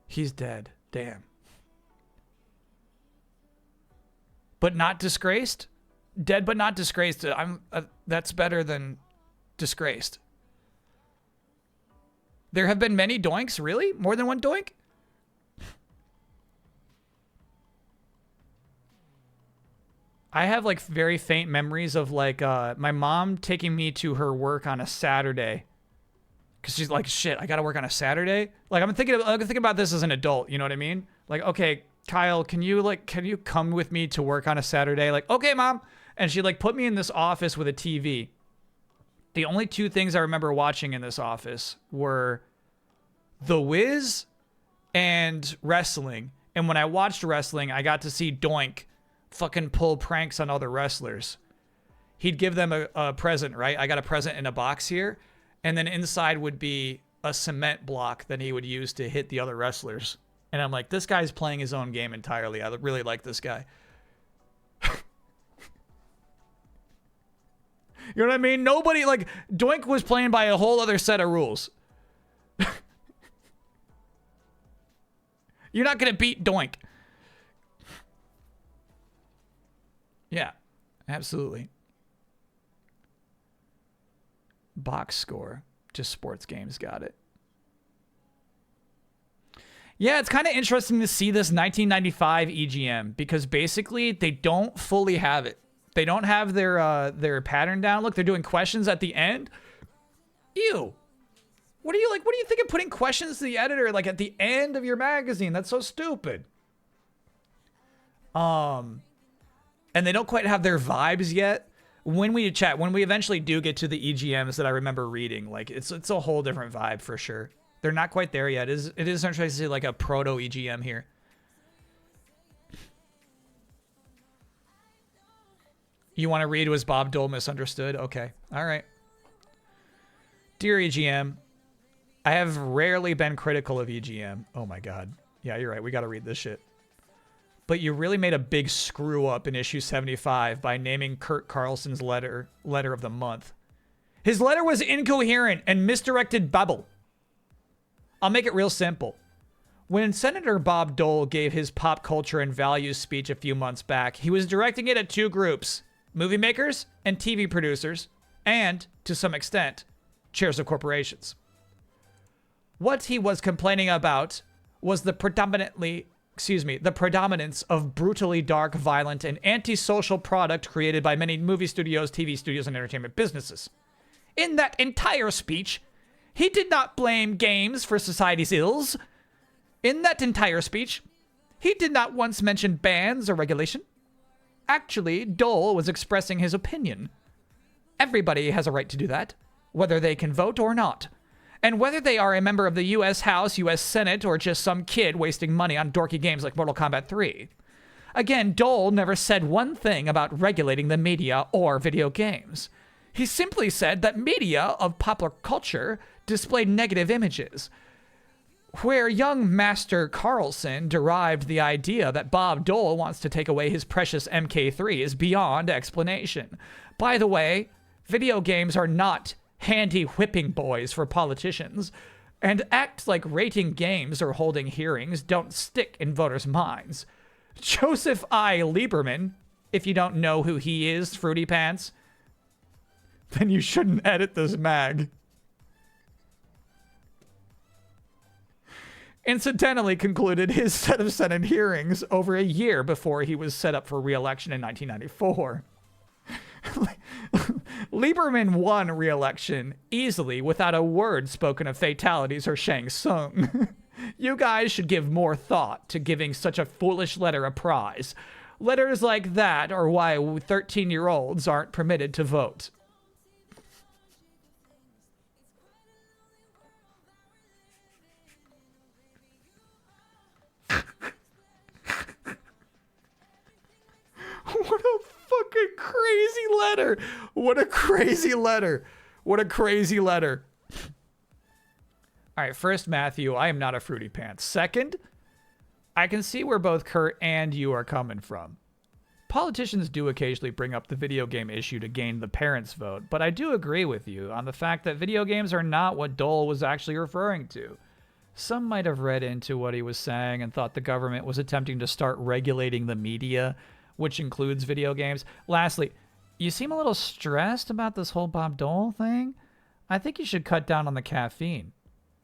Speaker 1: He's dead. Damn. But not disgraced? Dead but not disgraced. That's better than disgraced. There have been many Doinks? Really? More than one Doink? I have like very faint memories of like my mom taking me to her work on a Saturday. Cause she's like, shit, I gotta work on a Saturday. Like I'm thinking about this as an adult, you know what I mean? Like, okay, Kyle, can you come with me to work on a Saturday? Like, okay, Mom. And she like put me in this office with a TV. The only two things I remember watching in this office were The Wiz and wrestling. And when I watched wrestling, I got to see Doink fucking pull pranks on other wrestlers. He'd give them a present, right? I got a present in a box here. And then inside would be a cement block that he would use to hit the other wrestlers. And I'm like, this guy's playing his own game entirely. I really like this guy. You know what I mean? Nobody, like, Doink was playing by a whole other set of rules. You're not going to beat Doink. Yeah, absolutely. Box score. Just sports games. Got it. Yeah, it's kind of interesting to see this 1995 EGM because basically they don't fully have it. They don't have their pattern down. Look, they're doing questions at the end. Ew. What do you think of putting questions to the editor like at the end of your magazine? That's so stupid. And they don't quite have their vibes yet. When we eventually do get to the EGMs that I remember reading, like it's a whole different vibe for sure. They're not quite there yet. It is interesting to see like a proto EGM here. You want to read Was Bob Dole Misunderstood? Okay. All right. Dear EGM, I have rarely been critical of EGM. Oh my God. Yeah, you're right. We got to read this shit. But you really made a big screw up in issue 75 by naming Kurt Carlson's letter of the month. His letter was incoherent and misdirected babble. I'll make it real simple. When Senator Bob Dole gave his pop culture and values speech a few months back, he was directing it at two groups, movie makers and TV producers, and, to some extent, chairs of corporations. What he was complaining about was the predominance of brutally dark, violent, and antisocial product created by many movie studios, TV studios, and entertainment businesses. In that entire speech, he did not blame games for society's ills. In that entire speech, he did not once mention bans or regulation. Actually, Dole was expressing his opinion. Everybody has a right to do that, whether they can vote or not. And whether they are a member of the U.S. House, U.S. Senate, or just some kid wasting money on dorky games like Mortal Kombat 3. Again, Dole never said one thing about regulating the media or video games. He simply said that media of popular culture displayed negative images. Where young Master Carlson derived the idea that Bob Dole wants to take away his precious MK3 is beyond explanation. By the way, video games are not handy whipping boys for politicians, and acts like rating games or holding hearings don't stick in voters' minds. Joseph I. Lieberman, if you don't know who he is, Fruity Pants, then you shouldn't edit this mag. Incidentally concluded his set of Senate hearings over a year before he was set up for re-election in 1994. Lieberman won re-election easily without a word spoken of fatalities or Shang Tsung. You guys should give more thought to giving such a foolish letter a prize. Letters like that are why 13-year-olds aren't permitted to vote. What a fucking crazy letter. What a crazy letter. What a crazy letter. All right, first, Matthew, I am not a Fruity Pants. Second, I can see where both Kurt and you are coming from. Politicians do occasionally bring up the video game issue to gain the parents' vote, but I do agree with you on the fact that video games are not what Dole was actually referring to. Some might have read into what he was saying and thought the government was attempting to start regulating the media, which includes video games. Lastly, you seem a little stressed about this whole Bob Dole thing. I think you should cut down on the caffeine.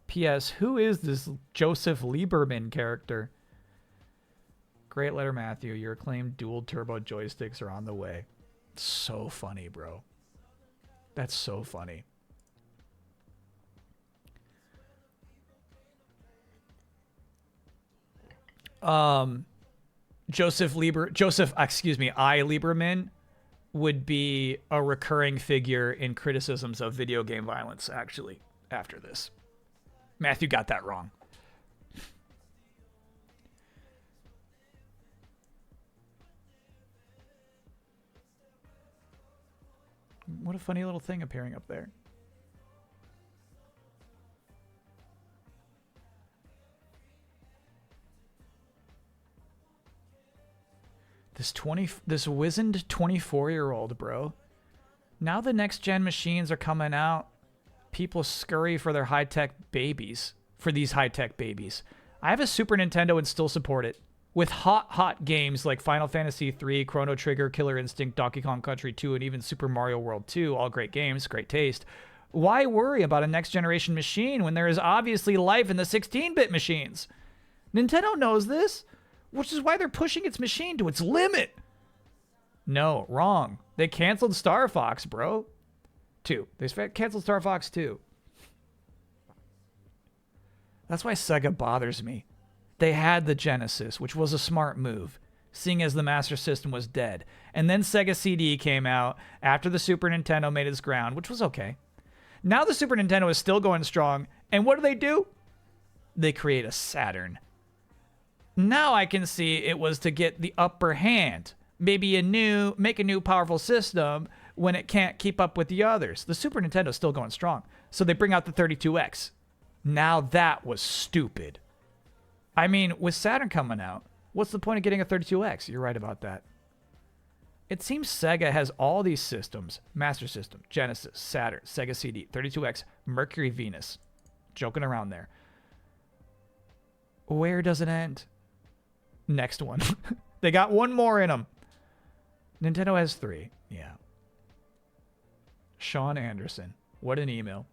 Speaker 1: P.S. Who is this Joseph Lieberman character? Great letter, Matthew. Your acclaimed dual turbo joysticks are on the way. So funny, bro. That's so funny. Joseph I. Lieberman would be a recurring figure in criticisms of video game violence, actually, after this. Matthew got that wrong. What a funny little thing appearing up there. This wizened 24-year-old, bro. Now the next gen machines are coming out. People scurry for their high-tech babies. For these high-tech babies. I have a Super Nintendo and still support it. With hot games like Final Fantasy III, Chrono Trigger, Killer Instinct, Donkey Kong Country 2, and even Super Mario World 2, all great games, great taste. Why worry about a next-generation machine when there is obviously life in the 16-bit machines? Nintendo knows this, which is why they're pushing its machine to its limit. No, wrong. They canceled Star Fox, bro. 2. They canceled Star Fox 2. That's why Sega bothers me. They had the Genesis, which was a smart move, seeing as the Master System was dead. And then Sega CD came out after the Super Nintendo made its ground, which was okay. Now the Super Nintendo is still going strong, and what do? They create a Saturn. Now I can see it was to get the upper hand. Maybe make a new powerful system when it can't keep up with the others. The Super Nintendo's still going strong, so they bring out the 32X. Now that was stupid. I mean, with Saturn coming out, what's the point of getting a 32X? You're right about that. It seems Sega has all these systems. Master System, Genesis, Saturn, Sega CD, 32X, Mercury, Venus. Joking around there. Where does it end? Next one. They got one more in them. Nintendo has 3. Yeah. Sean Anderson. What an email.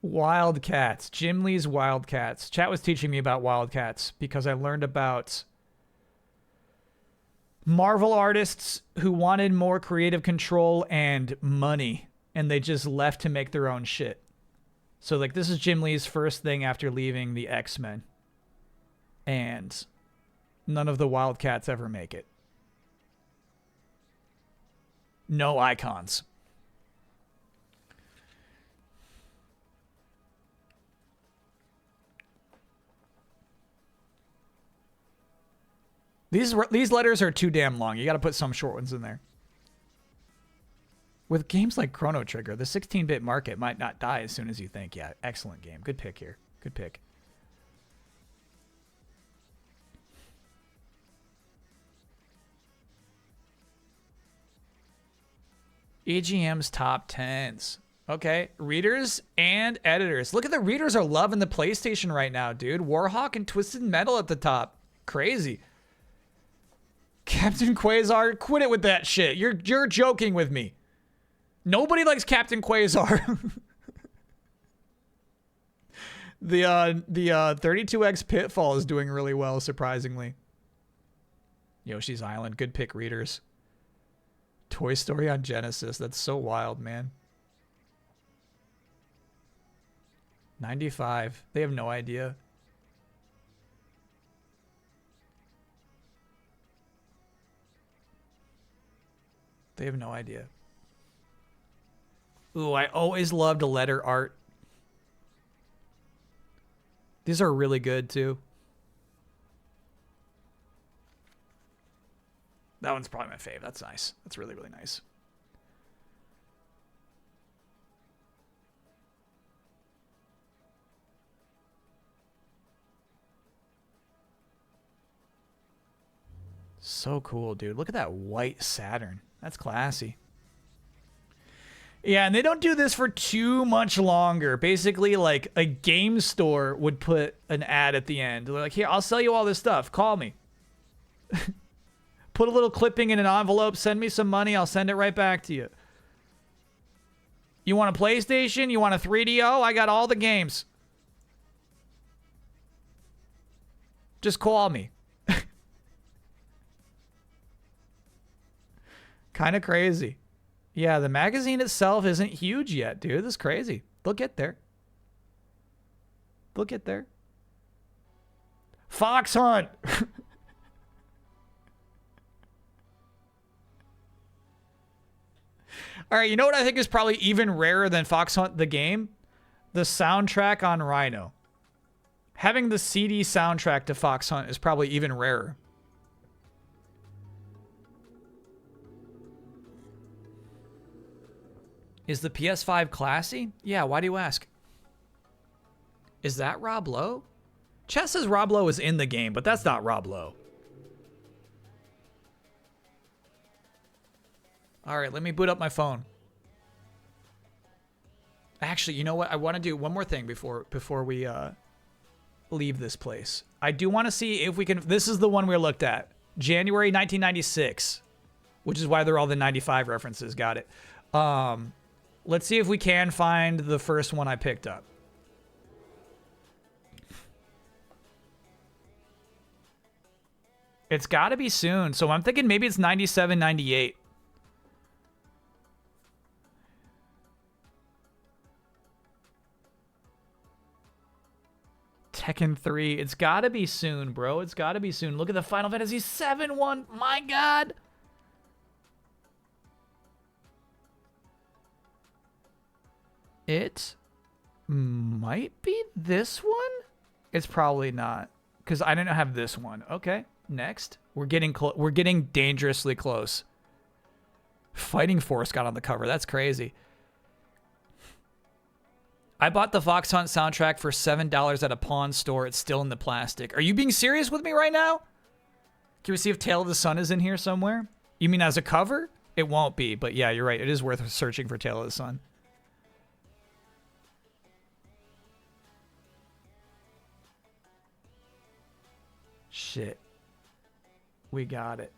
Speaker 1: Wildcats. Jim Lee's Wildcats. Chat was teaching me about Wildcats because I learned about Marvel artists who wanted more creative control and money, and they just left to make their own shit. So, like, this is Jim Lee's first thing after leaving the X-Men. And none of the Wildcats ever make it. No icons. These letters are too damn long. You got to put some short ones in there. With games like Chrono Trigger, the 16-bit market might not die as soon as you think. Yeah, excellent game. Good pick here. Good pick. EGM's top 10s. Okay, readers and editors. Look at the readers are loving the PlayStation right now, dude. Warhawk and Twisted Metal at the top. Crazy. Captain Quasar, quit it with that shit. You're joking with me. Nobody likes Captain Quasar. The 32X Pitfall is doing really well, surprisingly. Yoshi's Island, good pick, readers. Toy Story on Genesis, that's so wild, man. 95, they have no idea. They have no idea. Ooh, I always loved letter art. These are really good, too. That one's probably my fave. That's nice. That's really, really nice. So cool, dude. Look at that white Saturn. That's classy. Yeah, and they don't do this for too much longer. Basically, like, a game store would put an ad at the end. They're like, here, I'll sell you all this stuff. Call me. Put a little clipping in an envelope. Send me some money. I'll send it right back to you. You want a PlayStation? You want a 3DO? I got all the games. Just call me. Kind of crazy. Yeah, the magazine itself isn't huge yet, dude. This is crazy. They'll get there. They'll get there. Fox Hunt. All right, you know what I think is probably even rarer than Fox Hunt the game? The soundtrack on Rhino. Having the CD soundtrack to Fox Hunt is probably even rarer. Is the PS5 classy? Yeah, why do you ask? Is that Rob Lowe? Chess says Rob Lowe is in the game, but that's not Rob Lowe. All right, let me boot up my phone. Actually, you know what? I want to do one more thing before we leave this place. I do want to see if we can... This is the one we looked at. January 1996, which is why they're all the 95 references. Got it. Let's see if we can find the first one I picked up. It's got to be soon. So I'm thinking maybe it's 97, 98. Tekken 3. It's got to be soon, bro. It's got to be soon. Look at the Final Fantasy 7 one. My God. It might be this one. It's probably not, because I didn't have this one. Okay, next. We're getting dangerously close. Fighting Force got on the cover. That's crazy. I bought the Fox Hunt soundtrack for $7 at a pawn store. It's still in the plastic. Are you being serious with me right now? Can we see if Tale of the Sun is in here somewhere? You mean as a cover? It won't be, but yeah, you're right. It is worth searching for Tale of the Sun. Shit. We got it.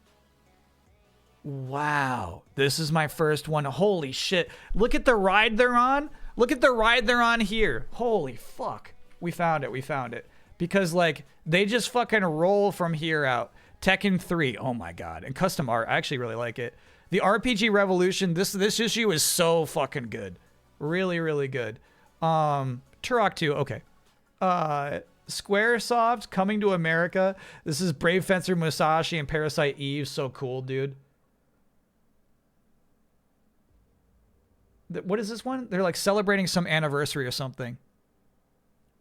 Speaker 1: Wow. This is my first one. Holy shit. Look at the ride they're on. Look at the ride they're on here. Holy fuck. We found it. We found it. Because, like, they just fucking roll from here out. Tekken 3. Oh, my God. And custom art. I actually really like it. The RPG Revolution. This issue is so fucking good. Really, really good. Turok 2. Okay. Squaresoft coming to America. This is Brave Fencer Musashi and Parasite Eve. So cool, dude. What is this one? They're like celebrating some anniversary or something.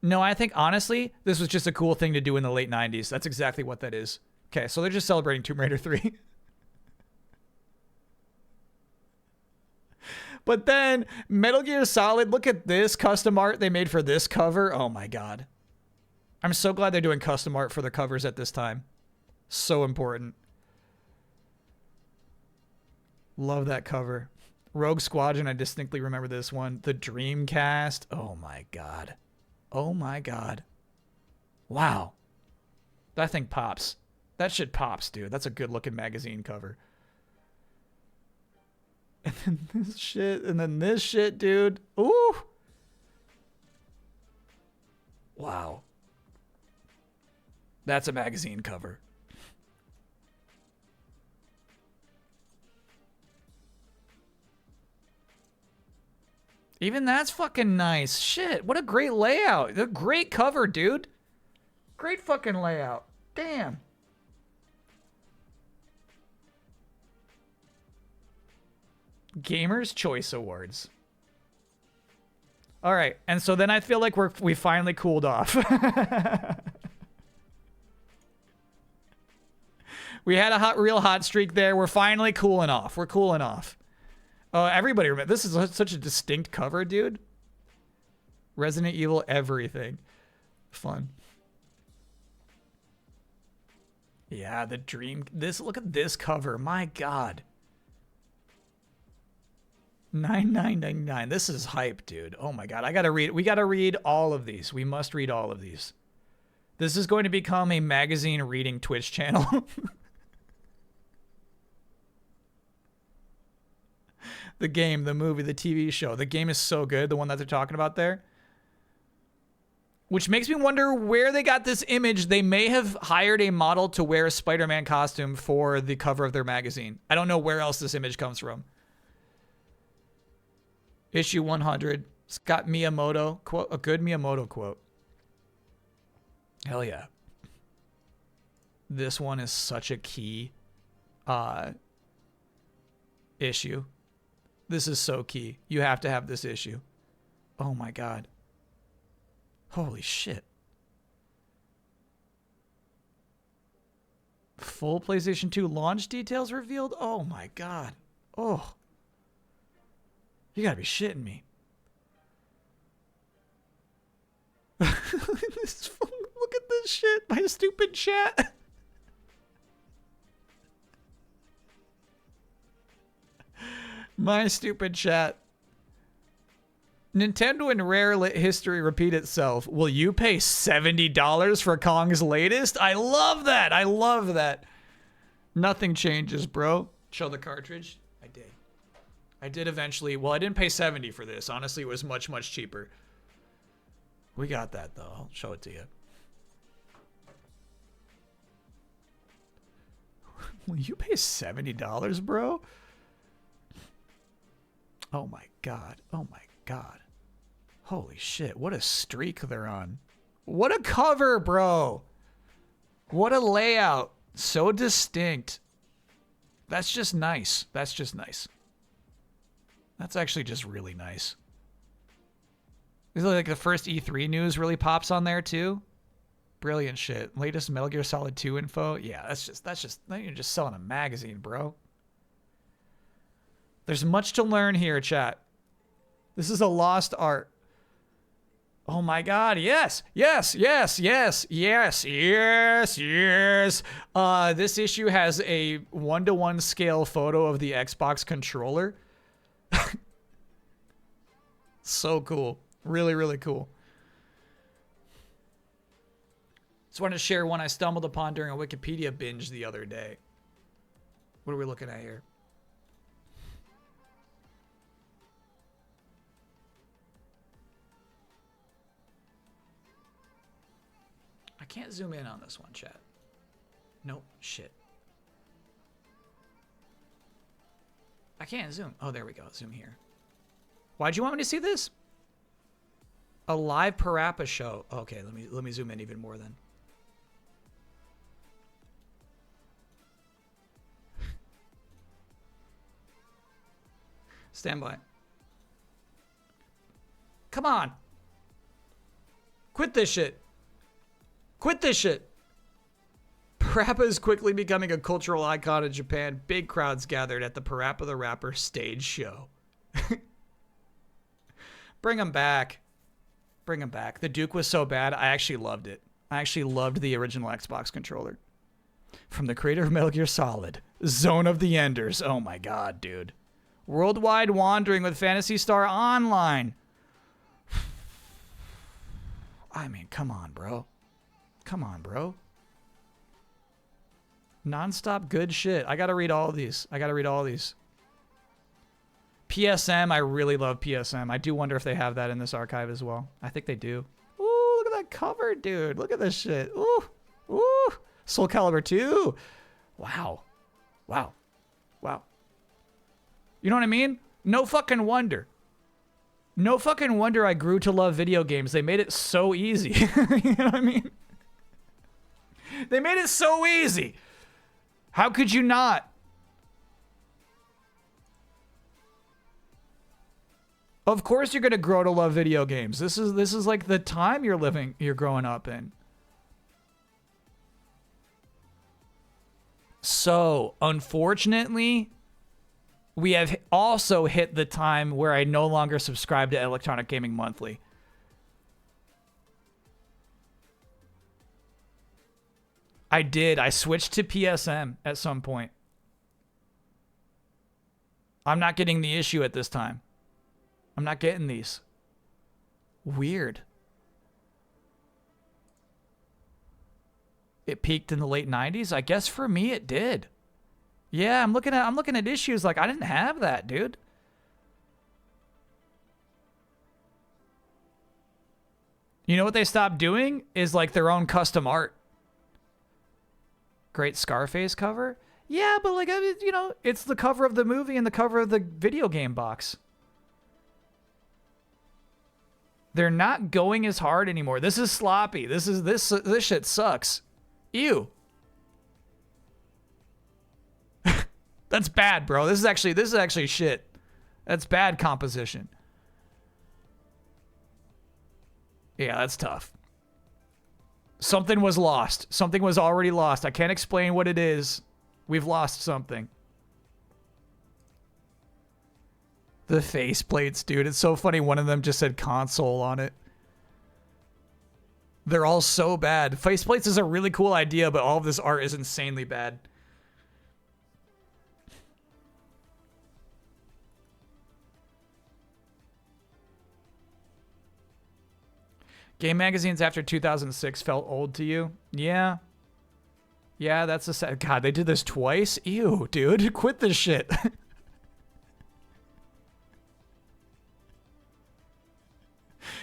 Speaker 1: No, I think honestly, this was just a cool thing to do in the late 90s. That's exactly what that is. Okay, so they're just celebrating Tomb Raider 3. But then Metal Gear Solid, look at this custom art they made for this cover. Oh my god. I'm so glad they're doing custom art for the covers at this time. So important. Love that cover. Rogue Squadron, I distinctly remember this one. The Dreamcast. Oh my god. Oh my god. Wow. That thing pops. That shit pops, dude. That's a good looking magazine cover. And then this shit, and then this shit, dude. Ooh. Wow. That's a magazine cover. Even that's fucking nice. Shit, what a great layout. A great cover, dude. Great fucking layout. Damn. Gamers' Choice Awards. All right, and so then I feel like we finally cooled off. We had a real hot streak there. We're finally cooling off. We're cooling off. Oh, everybody remember, this is such a distinct cover, dude. Resident Evil everything. Fun. Yeah, the dream. Look at this cover. My god. $9.99. This is hype, dude. Oh my god. We gotta read all of these. We must read all of these. This is going to become a magazine reading Twitch channel. The game, the movie, the TV show. The game is so good, the one that they're talking about there. Which makes me wonder where they got this image. They may have hired a model to wear a Spider-Man costume for the cover of their magazine. I don't know where else this image comes from. Issue 100. It's got Miyamoto quote, a good Miyamoto quote. Hell yeah. This one is such a key issue. This is so key. You have to have this issue. Oh my god. Holy shit. Full PlayStation 2 launch details revealed? Oh my god. Oh. You gotta be shitting me. Look at this shit. My stupid chat. My stupid chat. Nintendo and Rare let history repeat itself. Will you pay $70 for Kong's latest? I love that. I love that. Nothing changes, bro. Show the cartridge. I did. I did eventually. Well, I didn't pay $70 for this. Honestly, it was much, much cheaper. We got that, though. I'll show it to you. Will you pay $70, bro? Oh my god. Oh my god. Holy shit. What a streak they're on. What a cover, bro. What a layout. So distinct. That's just nice. That's just nice. That's actually just really nice. Is it like the first E3 news really pops on there too? Brilliant shit. Latest Metal Gear Solid 2 info. Yeah, that's just you're just selling a magazine, bro. There's much to learn here, chat. This is a lost art. Oh my god, yes, yes, yes, yes, yes, yes, yes. This issue has a 1-to-1 scale photo of the Xbox controller. So cool. Really, really cool. Just wanted to share one I stumbled upon during a Wikipedia binge the other day. What are we looking at here? I can't zoom in on this one, chat. Nope, shit. I can't zoom. Oh, there we go. Zoom here. Why'd you want me to see this? A live Parappa show. Okay, let me zoom in even more then. Stand by. Come on. Quit this shit. Quit this shit. Parappa is quickly becoming a cultural icon in Japan. Big crowds gathered at the Parappa the Rapper stage show. Bring him back. Bring him back. The Duke was so bad, I actually loved it. I actually loved the original Xbox controller. From the creator of Metal Gear Solid, Zone of the Enders. Oh my god, dude. Worldwide Wandering with Phantasy Star Online. I mean, come on, bro. Come on, bro. Non-stop good shit. I gotta read all of these. I gotta read all of these. PSM, I really love PSM. I do wonder if they have that in this archive as well. I think they do. Ooh, look at that cover, dude. Look at this shit. Ooh, ooh. Soul Calibur 2. Wow. Wow. Wow. You know what I mean? No fucking wonder. No fucking wonder I grew to love video games. They made it so easy. You know what I mean? They made it so easy. How could you not? Of course you're gonna grow to love video games. This is like the time you're growing up in. So, unfortunately, we have also hit the time where I no longer subscribe to Electronic Gaming Monthly. I did. I switched to PSM at some point. I'm not getting the issue at this time. I'm not getting these. Weird. It peaked in the late 90s? I guess for me it did. Yeah, I'm looking at issues like I didn't have that, dude. You know what they stopped doing is like their own custom art. Great Scarface cover? Yeah, but like, you know, it's the cover of the movie and the cover of the video game box. They're not going as hard anymore. This is sloppy. This shit sucks. Ew. That's bad, bro. This is actually shit. That's bad composition. Yeah, that's tough. Something was lost. Something was already lost. I can't explain what it is. We've lost something. The faceplates, dude. It's so funny. One of them just said console on it. They're all so bad. Faceplates is a really cool idea, but all of this art is insanely bad. Game magazines after 2006 felt old to you? Yeah. Yeah, that's a sad. God, they did this twice? Ew, dude. Quit this shit.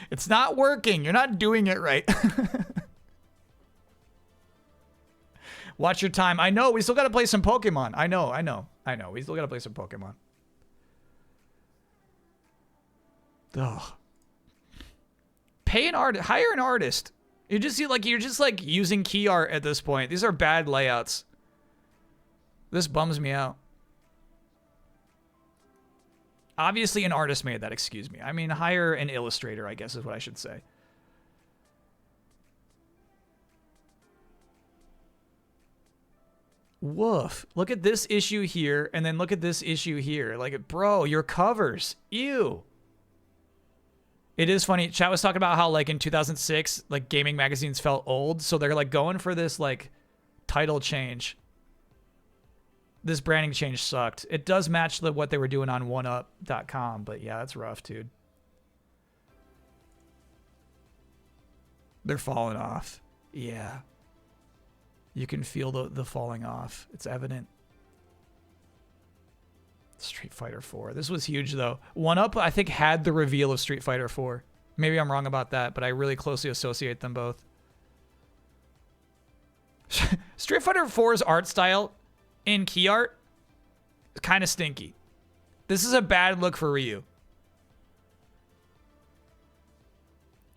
Speaker 1: It's not working. You're not doing it right. Watch your time. I know. We still got to play some Pokemon. I know. We still got to play some Pokemon. Ugh. Pay an artist. Hire an artist. You're just like using key art at this point. These are bad layouts. This bums me out. Obviously, an artist made that. Excuse me. I mean, hire an illustrator, I guess is what I should say. Woof. Look at this issue here, and then look at this issue here. Like, bro, your covers. Ew. It is funny. Chat was talking about how, like, in 2006, like, gaming magazines felt old, so they're, like, going for this, like, title change. This branding change sucked. It does match what they were doing on oneup.com, but yeah, that's rough, dude. They're falling off. Yeah. You can feel the falling off. It's evident. Street Fighter 4. This was huge, though. OneUp, I think, had the reveal of Street Fighter 4. Maybe I'm wrong about that, but I really closely associate them both. Street Fighter 4's art style in key art is kind of stinky. This is a bad look for Ryu.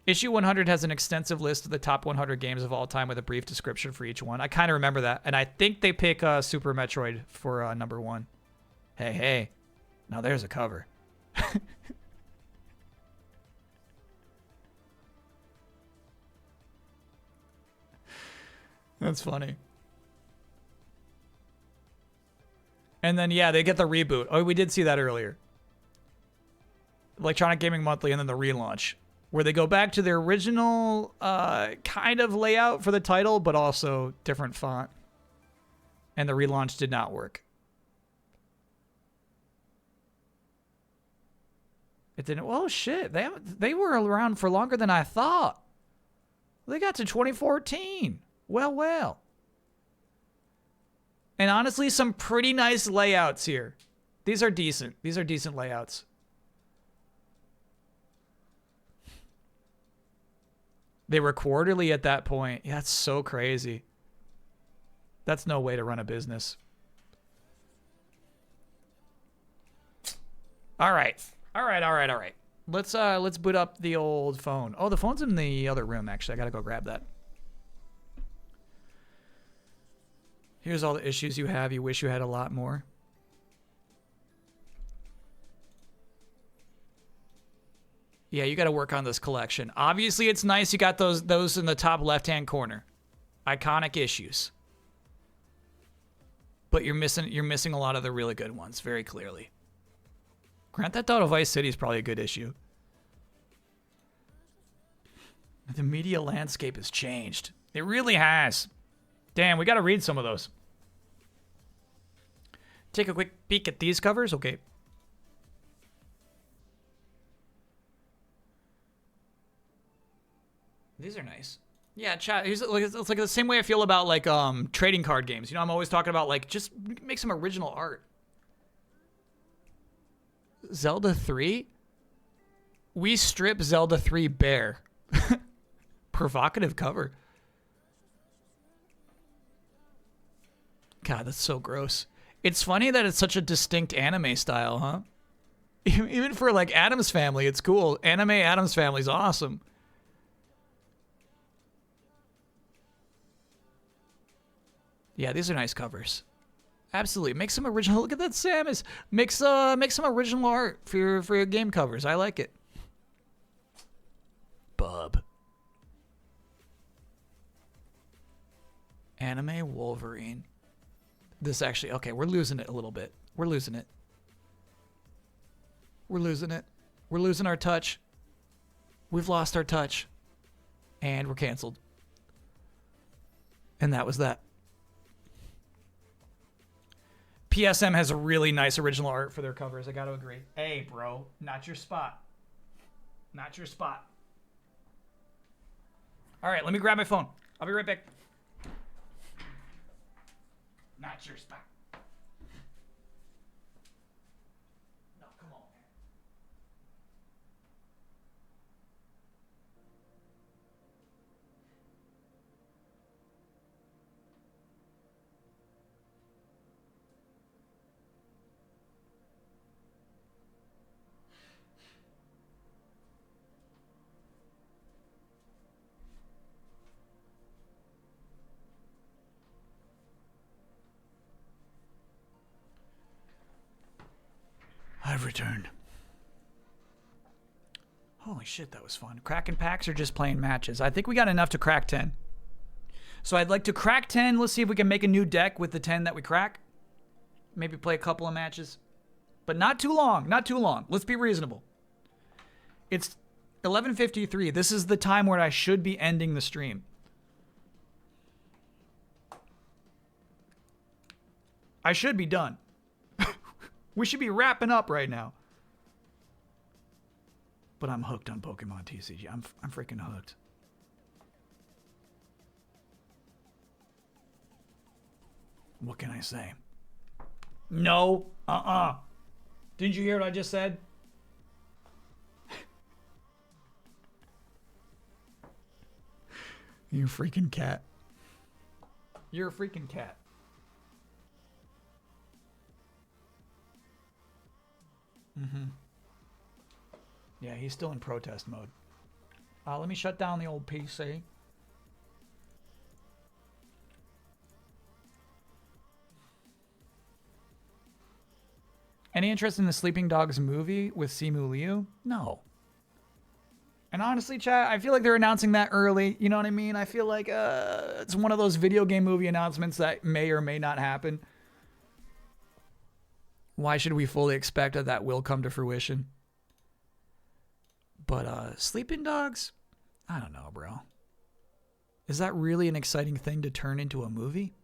Speaker 1: Issue 100 has an extensive list of the top 100 games of all time with a brief description for each one. I kind of remember that. And I think they pick Super Metroid for number 1. Hey. Now there's a cover. That's funny. And then, yeah, they get the reboot. Oh, we did see that earlier. Electronic Gaming Monthly and then the relaunch, where they go back to their original kind of layout for the title, but also different font. And the relaunch did not work. It didn't. Oh, shit. They were around for longer than I thought. They got to 2014. Well. And honestly, some pretty nice layouts here. These are decent. These are decent layouts. They were quarterly at that point. Yeah, that's so crazy. That's no way to run a business. All right. Let's boot up the old phone. Oh, the phone's in the other room, actually. I gotta go grab that. Here's all the issues you have. You wish you had a lot more. Yeah, you gotta work on this collection. Obviously, it's nice you got those in the top left-hand corner. Iconic issues. But you're missing a lot of the really good ones, very clearly. Grand Theft Auto Vice City is probably a good issue. The media landscape has changed. It really has. Damn, we got to read some of those. Take a quick peek at these covers. Okay. These are nice. Yeah, chat. It's like the same way I feel about like trading card games. You know, I'm always talking about like just make some original art. Zelda 3? We strip Zelda 3 bare. Provocative cover. God, that's so gross. It's funny that it's such a distinct anime style, huh? Even for like Addams Family, it's cool. Anime Addams Family's awesome. Yeah, these are nice covers. Absolutely. Make some original. Look at that, Samus. Make some original art for your game covers. I like it. Bub. Anime Wolverine. This actually, okay, we're losing it a little bit. We're losing it. We're losing it. We're losing our touch. We've lost our touch. And we're canceled. And that was that. PSM has a really nice original art for their covers. I gotta agree. Hey, bro, not your spot. Not your spot. All right, let me grab my phone. I'll be right back. Not your spot. No, come on, man. I've returned. Holy shit, that was fun. Cracking packs or just playing matches? I think we got enough to crack 10. So I'd like to crack 10. Let's see if we can make a new deck with the 10 that we crack. Maybe play a couple of matches. But not too long. Not too long. Let's be reasonable. It's 11:53. This is the time where I should be ending the stream. I should be done. We should be wrapping up right now. But I'm hooked on Pokemon TCG. I'm freaking hooked. What can I say? No. Didn't you hear what I just said? You freaking cat. You're a freaking cat. Mm-hmm. Yeah, he's still in protest mode. Let me shut down the old PC. Any interest in the Sleeping Dogs movie with Simu Liu? No. And honestly, chat, I feel like they're announcing that early. You know what I mean? I feel like it's one of those video game movie announcements that may or may not happen. Why should we fully expect that that will come to fruition? But sleeping dogs? I don't know, bro. Is that really an exciting thing to turn into a movie?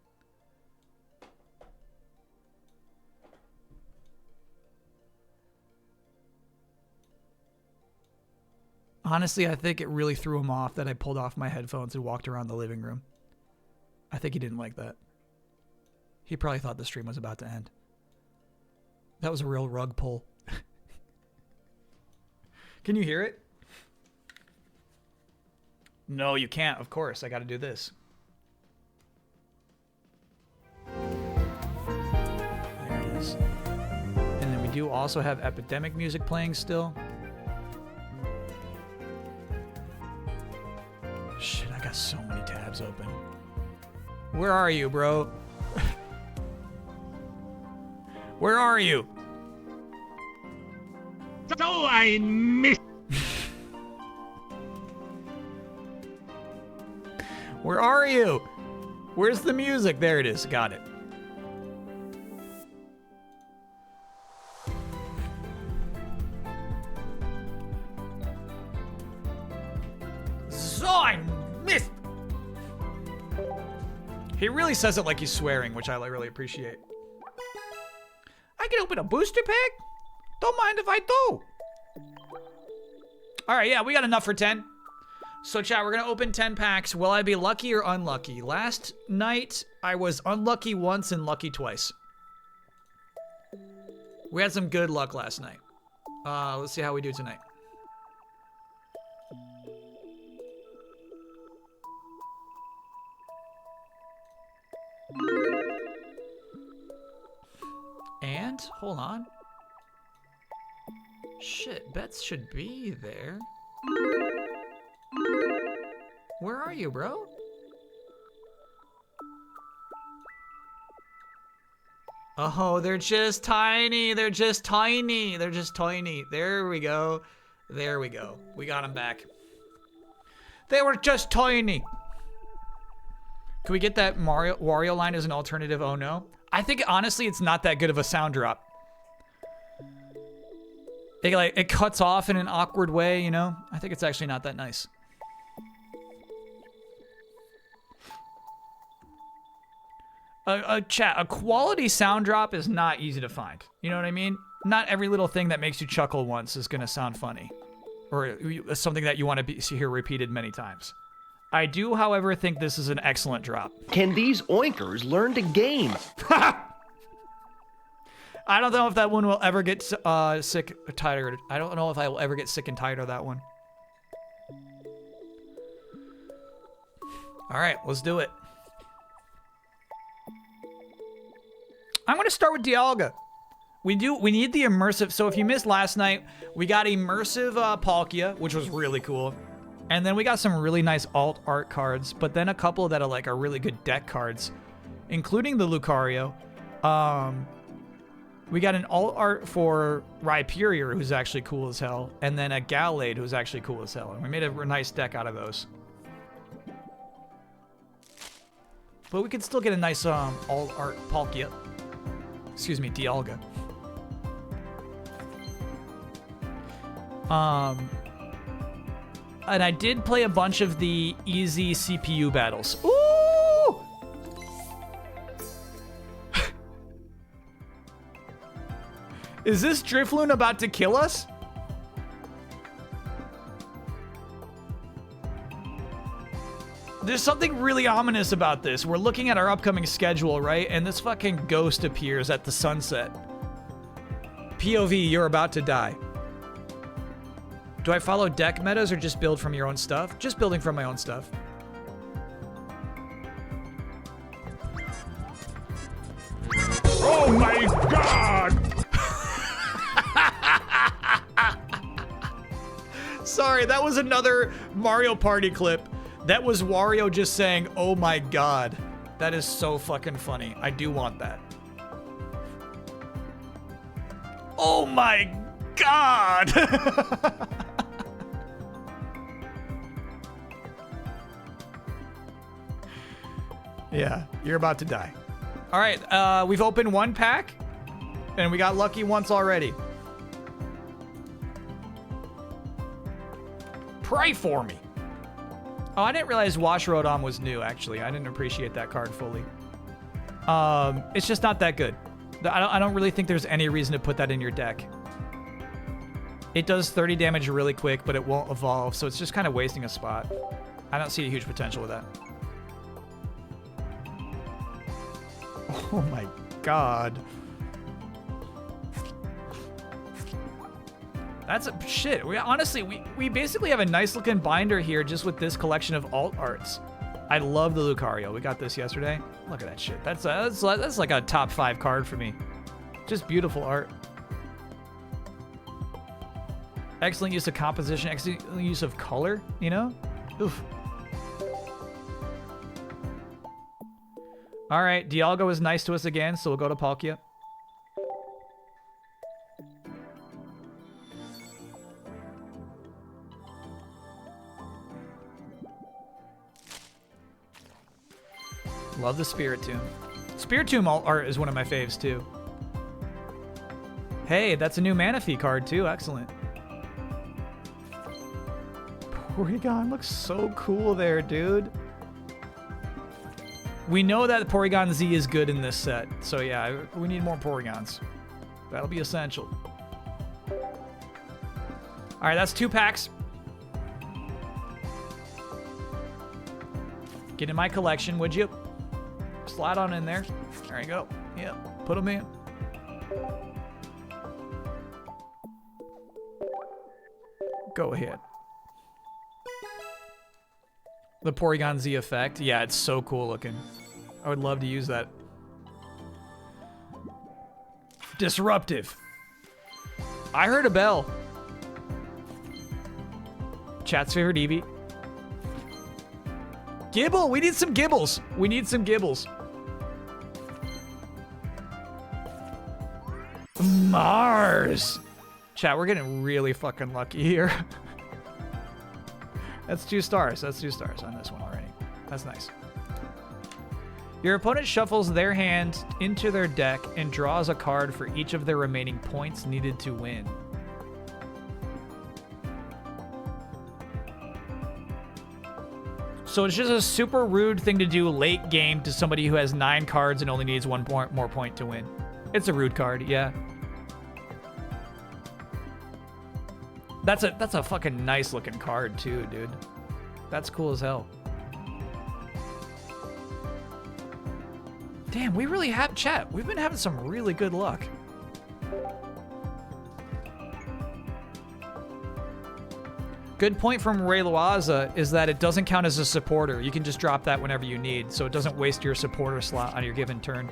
Speaker 1: Honestly, I think it really threw him off that I pulled off my headphones and walked around the living room. I think he didn't like that. He probably thought the stream was about to end. That was a real rug pull. Can you hear it? No, you can't. Of course, I got to do this. There it is. And then we do also have Epidemic music playing still. Shit, I got so many tabs open. Where are you, bro? Where are you?
Speaker 19: So I missed.
Speaker 1: Where are you? Where's the music? There it is. Got it. So I missed. He really says it like he's swearing, which I really appreciate. I can open a booster pack? Don't mind if I do. All right, yeah, we got enough for 10. So chat, we're gonna open 10 packs. Will I be lucky or unlucky? Last night, I was unlucky once and lucky twice. We had some good luck last night. Let's see how we do tonight. And, hold on. Shit, bets should be there. Where are you, bro? Oh, they're just tiny. They're just tiny. They're just tiny. There we go. There we go. We got them back. They were just tiny. Can we get that Wario line as an alternative? Oh no. I think honestly it's not that good of a sound drop. It cuts off in an awkward way, you know? I think it's actually not that nice. Chat, a quality sound drop is not easy to find. You know what I mean? Not every little thing that makes you chuckle once is gonna sound funny. Or something that you want to hear repeated many times. I do, however, think this is an excellent drop.
Speaker 6: Can these oinkers learn to game?
Speaker 1: I don't know if that one will ever get sick or tired. I don't know if I will ever get sick and tired of that one. All right, let's do it. I'm going to start with Dialga. We need the immersive. So if you missed last night, we got immersive Palkia, which was really cool. And then we got some really nice alt art cards, but then a couple that are really good deck cards, including the Lucario. We got an alt art for Rhyperior, who's actually cool as hell, and then a Gallade, who's actually cool as hell. And we made a nice deck out of those. But we could still get a nice alt art Palkia. Excuse me, Dialga. And I did play a bunch of the easy CPU battles. Ooh! Is this Drifloon about to kill us? There's something really ominous about this. We're looking at our upcoming schedule, right? And this fucking ghost appears at the sunset. POV, you're about to die. Do I follow deck metas or just build from your own stuff? Just building from my own stuff.
Speaker 19: Oh my god!
Speaker 1: Sorry, that was another Mario Party clip. That was Wario just saying, oh my god. That is so fucking funny. I do want that. Oh my god! Yeah, you're about to die. All right, we've opened one pack. And we got lucky once already. Pray for me. Oh, I didn't realize Wash Rodon was new, actually. I didn't appreciate that card fully. It's just not that good. I don't really think there's any reason to put that in your deck. It does 30 damage really quick, but it won't evolve, so it's just kind of wasting a spot. I don't see a huge potential with that. Oh my god. That's a shit. We basically have a nice looking binder here just with this collection of alt arts. I love the Lucario. We got this yesterday. Look at that shit. That's like a top 5 card for me. Just beautiful art. Excellent use of composition, excellent use of color, you know? Oof. All right, Dialga was nice to us again, so we'll go to Palkia. Love the Spiritomb. Spiritomb art is one of my faves, too. Hey, that's a new Manaphy card, too. Excellent. Porygon looks so cool there, dude. We know that Porygon Z is good in this set, so yeah, we need more Porygons. That'll be essential. All right, that's 2 packs. Get in my collection, would you? Slide on in there. There you go. Yep, put them in. Go ahead. The Porygon Z effect. Yeah, it's so cool looking. I would love to use that. Disruptive. I heard a bell. Chat's favorite Eevee. Gibble! We need some Gibbles! We need some Gibbles. Mars! Chat, we're getting really fucking lucky here. That's 2 stars. That's 2 stars on this one already. That's nice. Your opponent shuffles their hand into their deck and draws a card for each of their remaining points needed to win. So it's just a super rude thing to do late game to somebody who has 9 cards and only needs 1 more point to win. It's a rude card, yeah. That's a fucking nice looking card too, dude. That's cool as hell. Damn, we really have, chat, we've been having some really good luck. Good point from Ray Loaza is that it doesn't count as a supporter. You can just drop that whenever you need, so it doesn't waste your supporter slot on your given turn.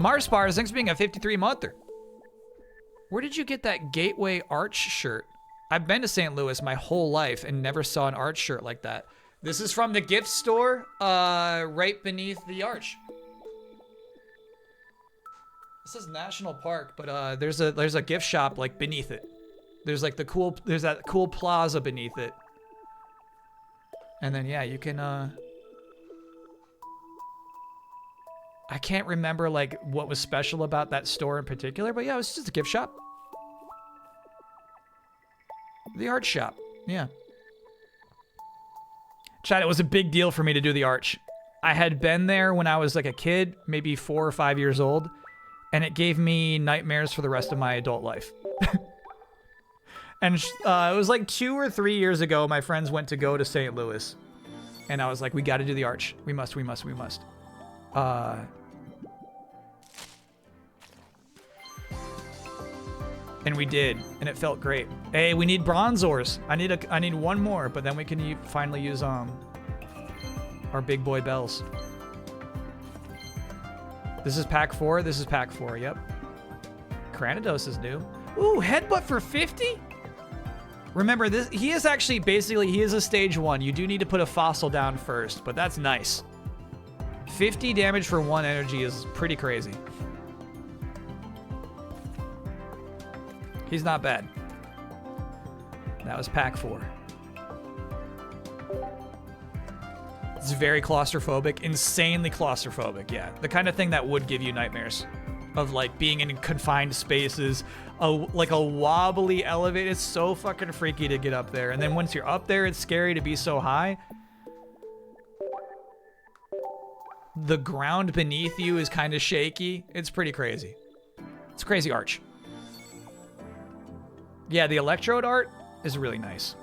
Speaker 1: Marspars, thanks for being a 53-monther. Where did you get that Gateway Arch shirt? I've been to St. Louis my whole life and never saw an Arch shirt like that. This is from the gift store right beneath the Arch. This is National Park, but there's a gift shop like beneath it. There's like there's that cool plaza beneath it. And then yeah, you can I can't remember like what was special about that store in particular, but yeah, it was just a gift shop. The Arch shop, yeah. Chat, it was a big deal for me to do the Arch. I had been there when I was like a kid, maybe 4 or 5 years old, and it gave me nightmares for the rest of my adult life. And it was like 2 or 3 years ago, my friends went to go to St. Louis. And I was like, we gotta do the Arch. We must. And we did, and it felt great. Hey, we need Bronzors. I need 1 more, but then we can finally use our big boy bells. This is pack 4. This is pack 4. Yep. Cranidos is new. Ooh, headbutt for 50? Remember, this he is actually basically he is a stage 1. You do need to put a fossil down first, but that's nice. 50 damage for 1 energy is pretty crazy. He's not bad. That was pack 4. It's very claustrophobic, insanely claustrophobic, yeah. The kind of thing that would give you nightmares of like being in confined spaces, like a wobbly elevator. It's so fucking freaky to get up there. And then once you're up there, it's scary to be so high. The ground beneath you is kind of shaky. It's pretty crazy. It's a crazy arch. Yeah, the electrode art is really nice.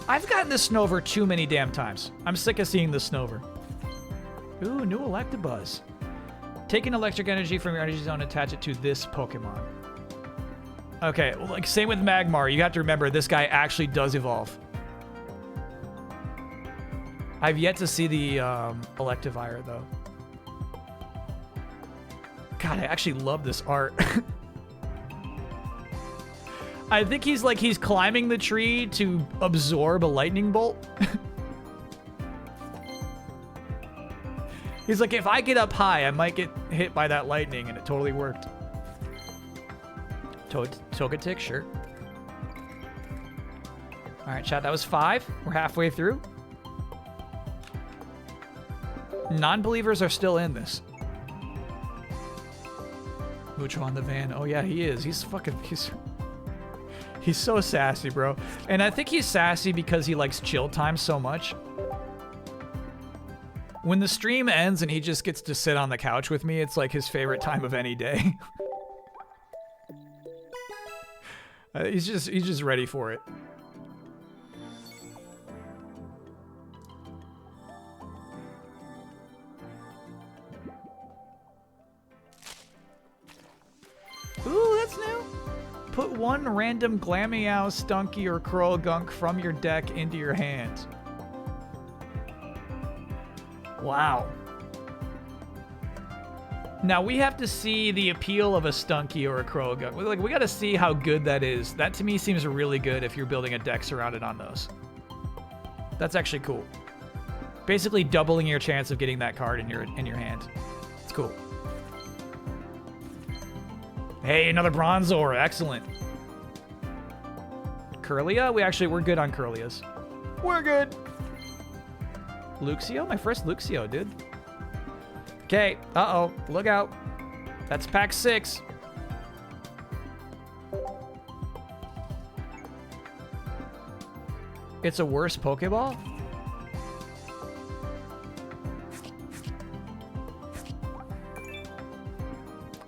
Speaker 1: I've gotten the Snover too many damn times. I'm sick of seeing the Snover. Ooh, new Electabuzz. Take an electric energy from your energy zone and attach it to this Pokemon. Okay, well, like same with Magmar. You have to remember this guy actually does evolve. I've yet to see the Electivire though. God, I actually love this art. I think he's climbing the tree to absorb a lightning bolt. He's like, if I get up high, I might get hit by that lightning, and it totally worked. Togetic, sure. All right, chat, that was 5. We're halfway through. Non-believers are still in this. Mucho on the van. Oh yeah, he is. He's so sassy, bro. And I think he's sassy because he likes chill time so much. When the stream ends and he just gets to sit on the couch with me, it's like his favorite time of any day. He's just ready for it. Ooh, that's new. Put one random Glameow, Stunky, or Curlgunk from your deck into your hand. Wow. Now we have to see the appeal of a Stunky or a Curlgunk. Like, we gotta see how good that is. That to me seems really good if you're building a deck surrounded on those. That's actually cool. Basically doubling your chance of getting that card in your hand. It's cool. Hey, another Bronzor. Excellent. Curlia? We're good on Curlias. We're good. Luxio? My first Luxio, dude. Okay. Uh-oh. Look out. That's pack 6. It's a worse Pokeball?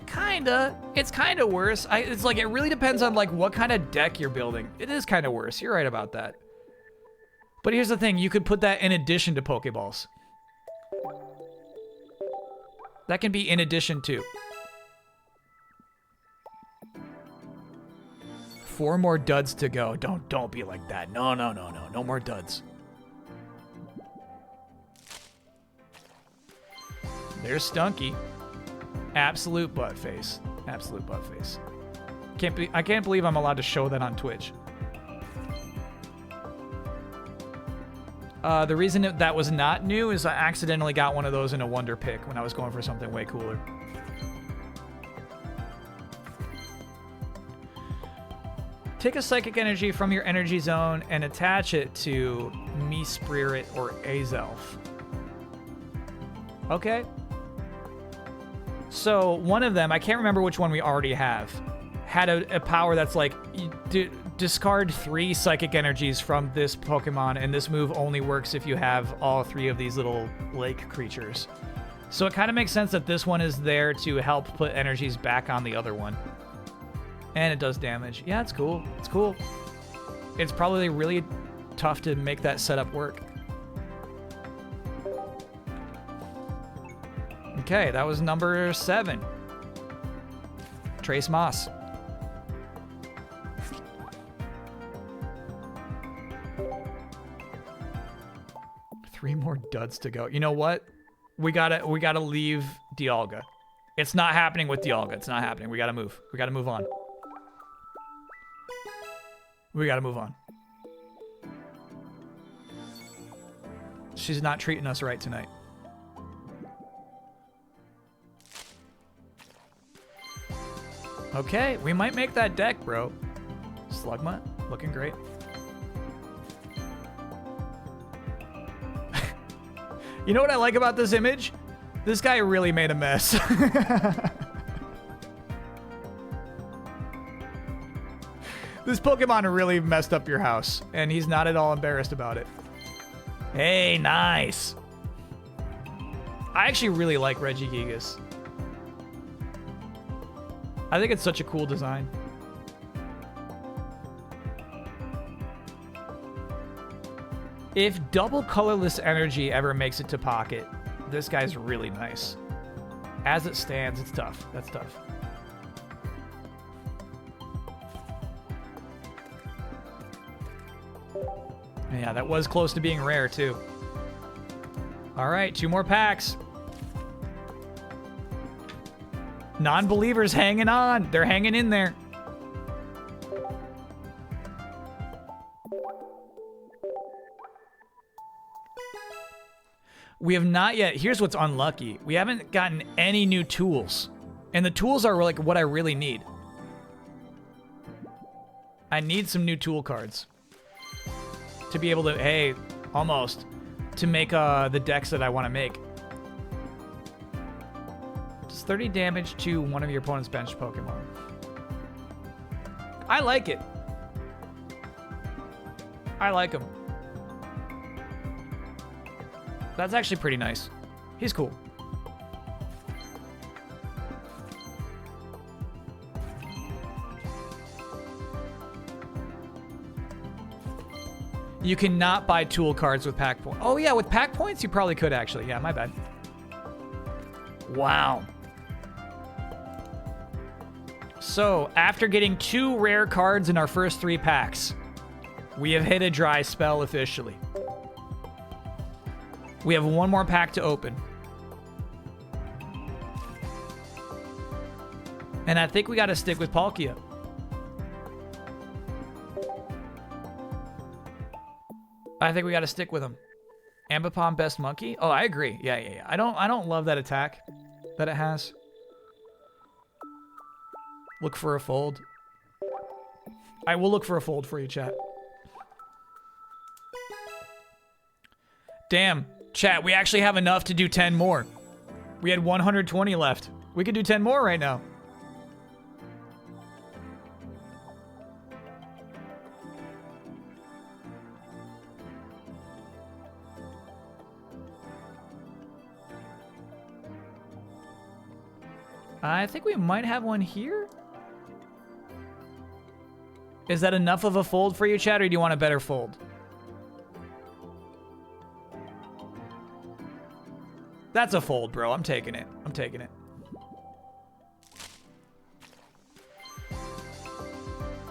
Speaker 1: Kinda. It's kinda worse. It's like, it really depends on like what kind of deck you're building. It is kinda worse. You're right about that. But here's the thing. You could put that in addition to Pokeballs. That can be in addition to. 4 more duds to go. Don't be like that. No. No more duds. There's Stunky. Absolute butt face. Absolute butt face. I can't believe I'm allowed to show that on Twitch. The reason that was not new is I accidentally got one of those in a Wonder Pick when I was going for something way cooler. Take a psychic energy from your energy zone and attach it to Mespirit or Azelf. Okay. So one of them, I can't remember which one we already have, had a power that's like, discard 3 psychic energies from this Pokemon, and this move only works if you have all 3 of these little lake creatures. So it kind of makes sense that this one is there to help put energies back on the other one. And it does damage. Yeah, it's cool. It's cool. It's probably really tough to make that setup work. Okay, that was number 7. Trace Moss. Three more duds to go. You know what? We gotta leave Dialga. It's not happening with Dialga. It's not happening. We gotta move. We gotta move on. We gotta move on. She's not treating us right tonight. Okay, we might make that deck, bro. Slugma, looking great. You know what I like about this image? This guy really made a mess. This Pokemon really messed up your house, and he's not at all embarrassed about it. Hey, nice. I actually really like Regigigas. I think it's such a cool design. If double colorless energy ever makes it to pocket, this guy's really nice. As it stands, it's tough. That's tough. Yeah, that was close to being rare, too. All right, 2 more packs. Non-believers hanging on. They're hanging in there. We have not yet. Here's what's unlucky. We haven't gotten any new tools. And the tools are like what I really need. I need some new tool cards. To be able to, hey, almost, to make the decks that I want to make. Does 30 damage to one of your opponent's bench Pokemon. I like it. I like him. That's actually pretty nice. He's cool. You cannot buy tool cards with pack points. Oh yeah, with pack points you probably could actually. Yeah, my bad. Wow. So, after getting 2 rare cards in our first 3 packs, we have hit a dry spell officially. We have 1 more pack to open. And I think we got to stick with Palkia. I think we got to stick with him. Ambipom best monkey? Oh, I agree. Yeah. I don't love that attack that it has. Look for a fold. I will look for a fold for you, chat. Damn, chat, we actually have enough to do 10 more. We had 120 left. We could do 10 more right now. I think we might have one here. Is that enough of a fold for you, chat, or do you want a better fold? That's a fold, bro. I'm taking it. I'm taking it.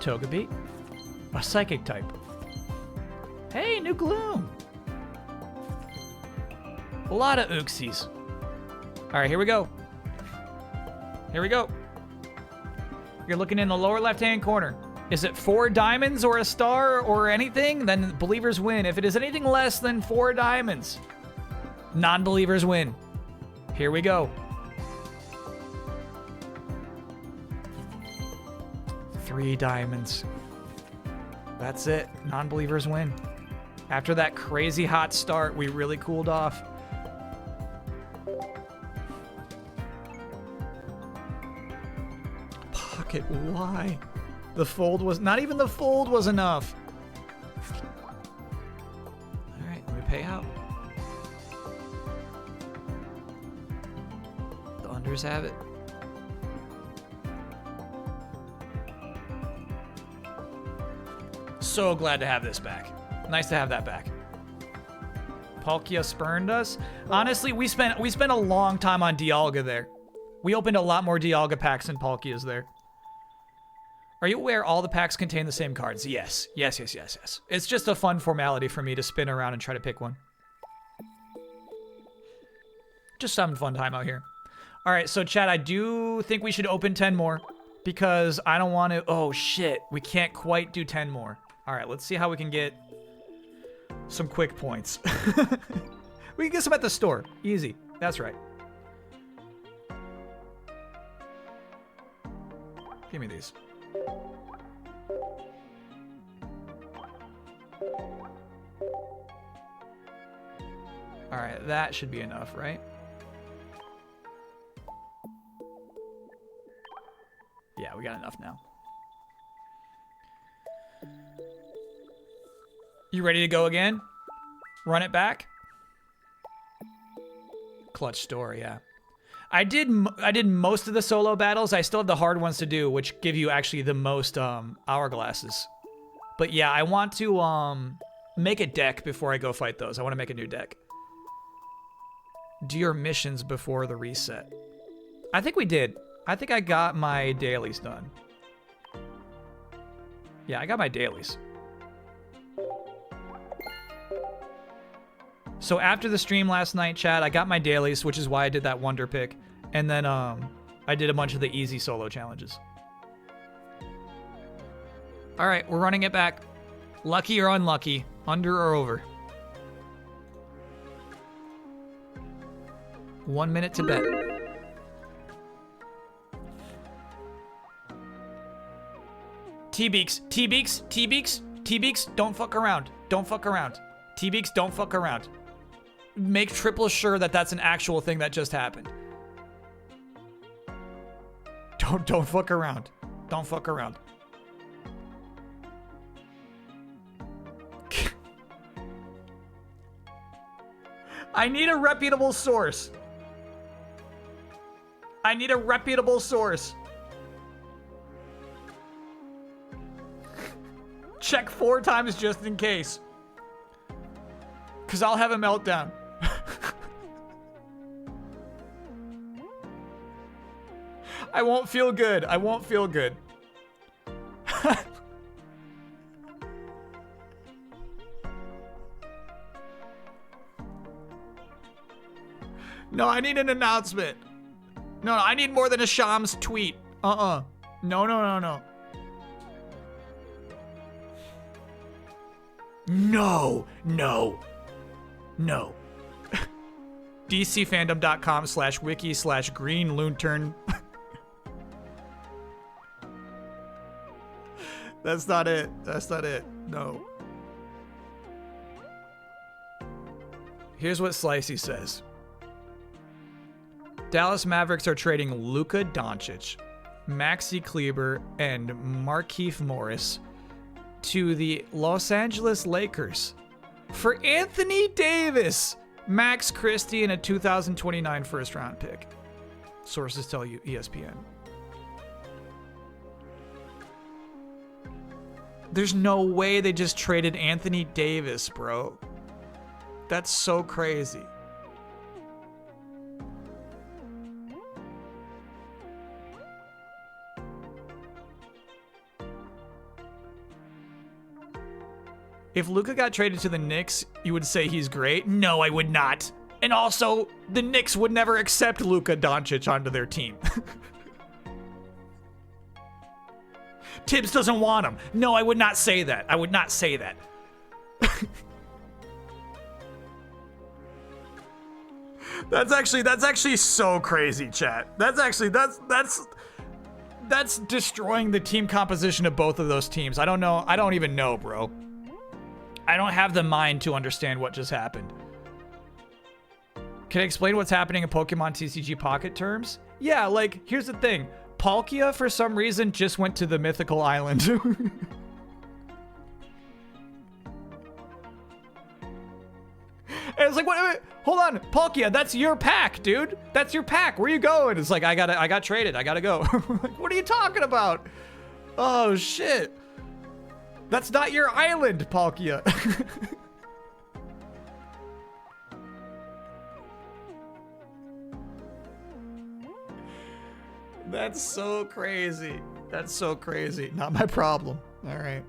Speaker 1: Togepi. A psychic type. Hey, new Gloom. A lot of Uxies. All right, here we go. Here we go. You're looking in the lower left-hand corner. Is it 4 diamonds or a star or anything? Then believers win. If it is anything less than 4 diamonds, non-believers win. Here we go. 3 diamonds. That's it. Non-believers win. After that crazy hot start, we really cooled off. Pocket, why? The fold was... Not even the fold was enough. All right, let me pay out. The unders have it. So glad to have this back. Nice to have that back. Palkia spurned us. Honestly, we spent a long time on Dialga there. We opened a lot more Dialga packs than Palkias there. Are you aware all the packs contain the same cards? Yes. Yes. It's just a fun formality for me to spin around and try to pick one. Just having a fun time out here. All right, so chat, I do think we should open 10 more because I don't want to... Oh, shit. We can't quite do 10 more. All right, let's see how we can get some quick points. We can get some at the store. Easy. That's right. Give me these. All right, that should be enough, right? Yeah, we got enough now. You ready to go again? Run it back? Clutch store, yeah. I did most of the solo battles. I still have the hard ones to do, which give you actually the most hourglasses. But yeah, I want to make a deck before I go fight those. I want to make a new deck. Do your missions before the reset. I think we did. I think I got my dailies done. Yeah, I got my dailies. So after the stream last night, chat, I got my dailies, which is why I did that wonder pick. And then I did a bunch of the easy solo challenges. All right, we're running it back. Lucky or unlucky, under or over. 1 minute to bet. T-Beaks, T-Beaks, T-Beaks, T-Beaks, don't fuck around. Don't fuck around. T-Beaks, don't fuck around. Make triple sure that that's an actual thing that just happened. Don't fuck around. Don't fuck around. I need a reputable source. I need a reputable source. Check 4 times just in case. Because I'll have a meltdown. I won't feel good. I won't feel good. No, I need an announcement. No, I need more than a Shams tweet. No, no, no, no. No, no, no. DCfandom.com/wiki/green-loontern. That's not it. That's not it. No. Here's what Slicey says. Dallas Mavericks are trading Luka Doncic, Maxi Kleber, and Markieff Morris to the Los Angeles Lakers for Anthony Davis, Max Christie, and a 2029 first-round pick. Sources tell you ESPN. There's no way they just traded Anthony Davis, bro. That's so crazy. If Luka got traded to the Knicks, you would say he's great? No, I would not. And also, the Knicks would never accept Luka Doncic onto their team. Tibbs doesn't want him. No, I would not say that. I would not say that. That's actually so crazy, chat. That's destroying the team composition of both of those teams. I don't know. I don't even know, bro. I don't have the mind to understand what just happened. Can I explain what's happening in Pokemon TCG Pocket terms? Yeah, like, here's the thing. Palkia, for some reason, just went to the mythical island. And it's like, wait, hold on, Palkia, that's your pack, dude. That's your pack. Where you going? It's like, I got traded. I gotta go. Like, what are you talking about? Oh, shit. That's not your island, Palkia. That's so crazy. That's so crazy. Not my problem. All right.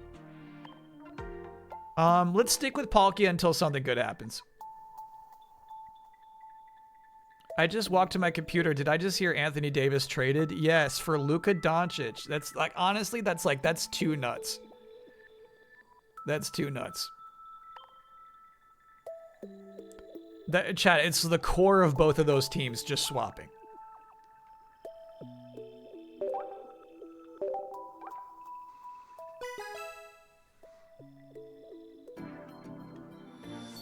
Speaker 1: Let's stick with Palkia until something good happens. I just walked to my computer. Did I just hear Anthony Davis traded? Yes, for Luka Doncic. That's like, honestly, that's too nuts. That's too nuts. That, chat, it's the core of both of those teams just swapping.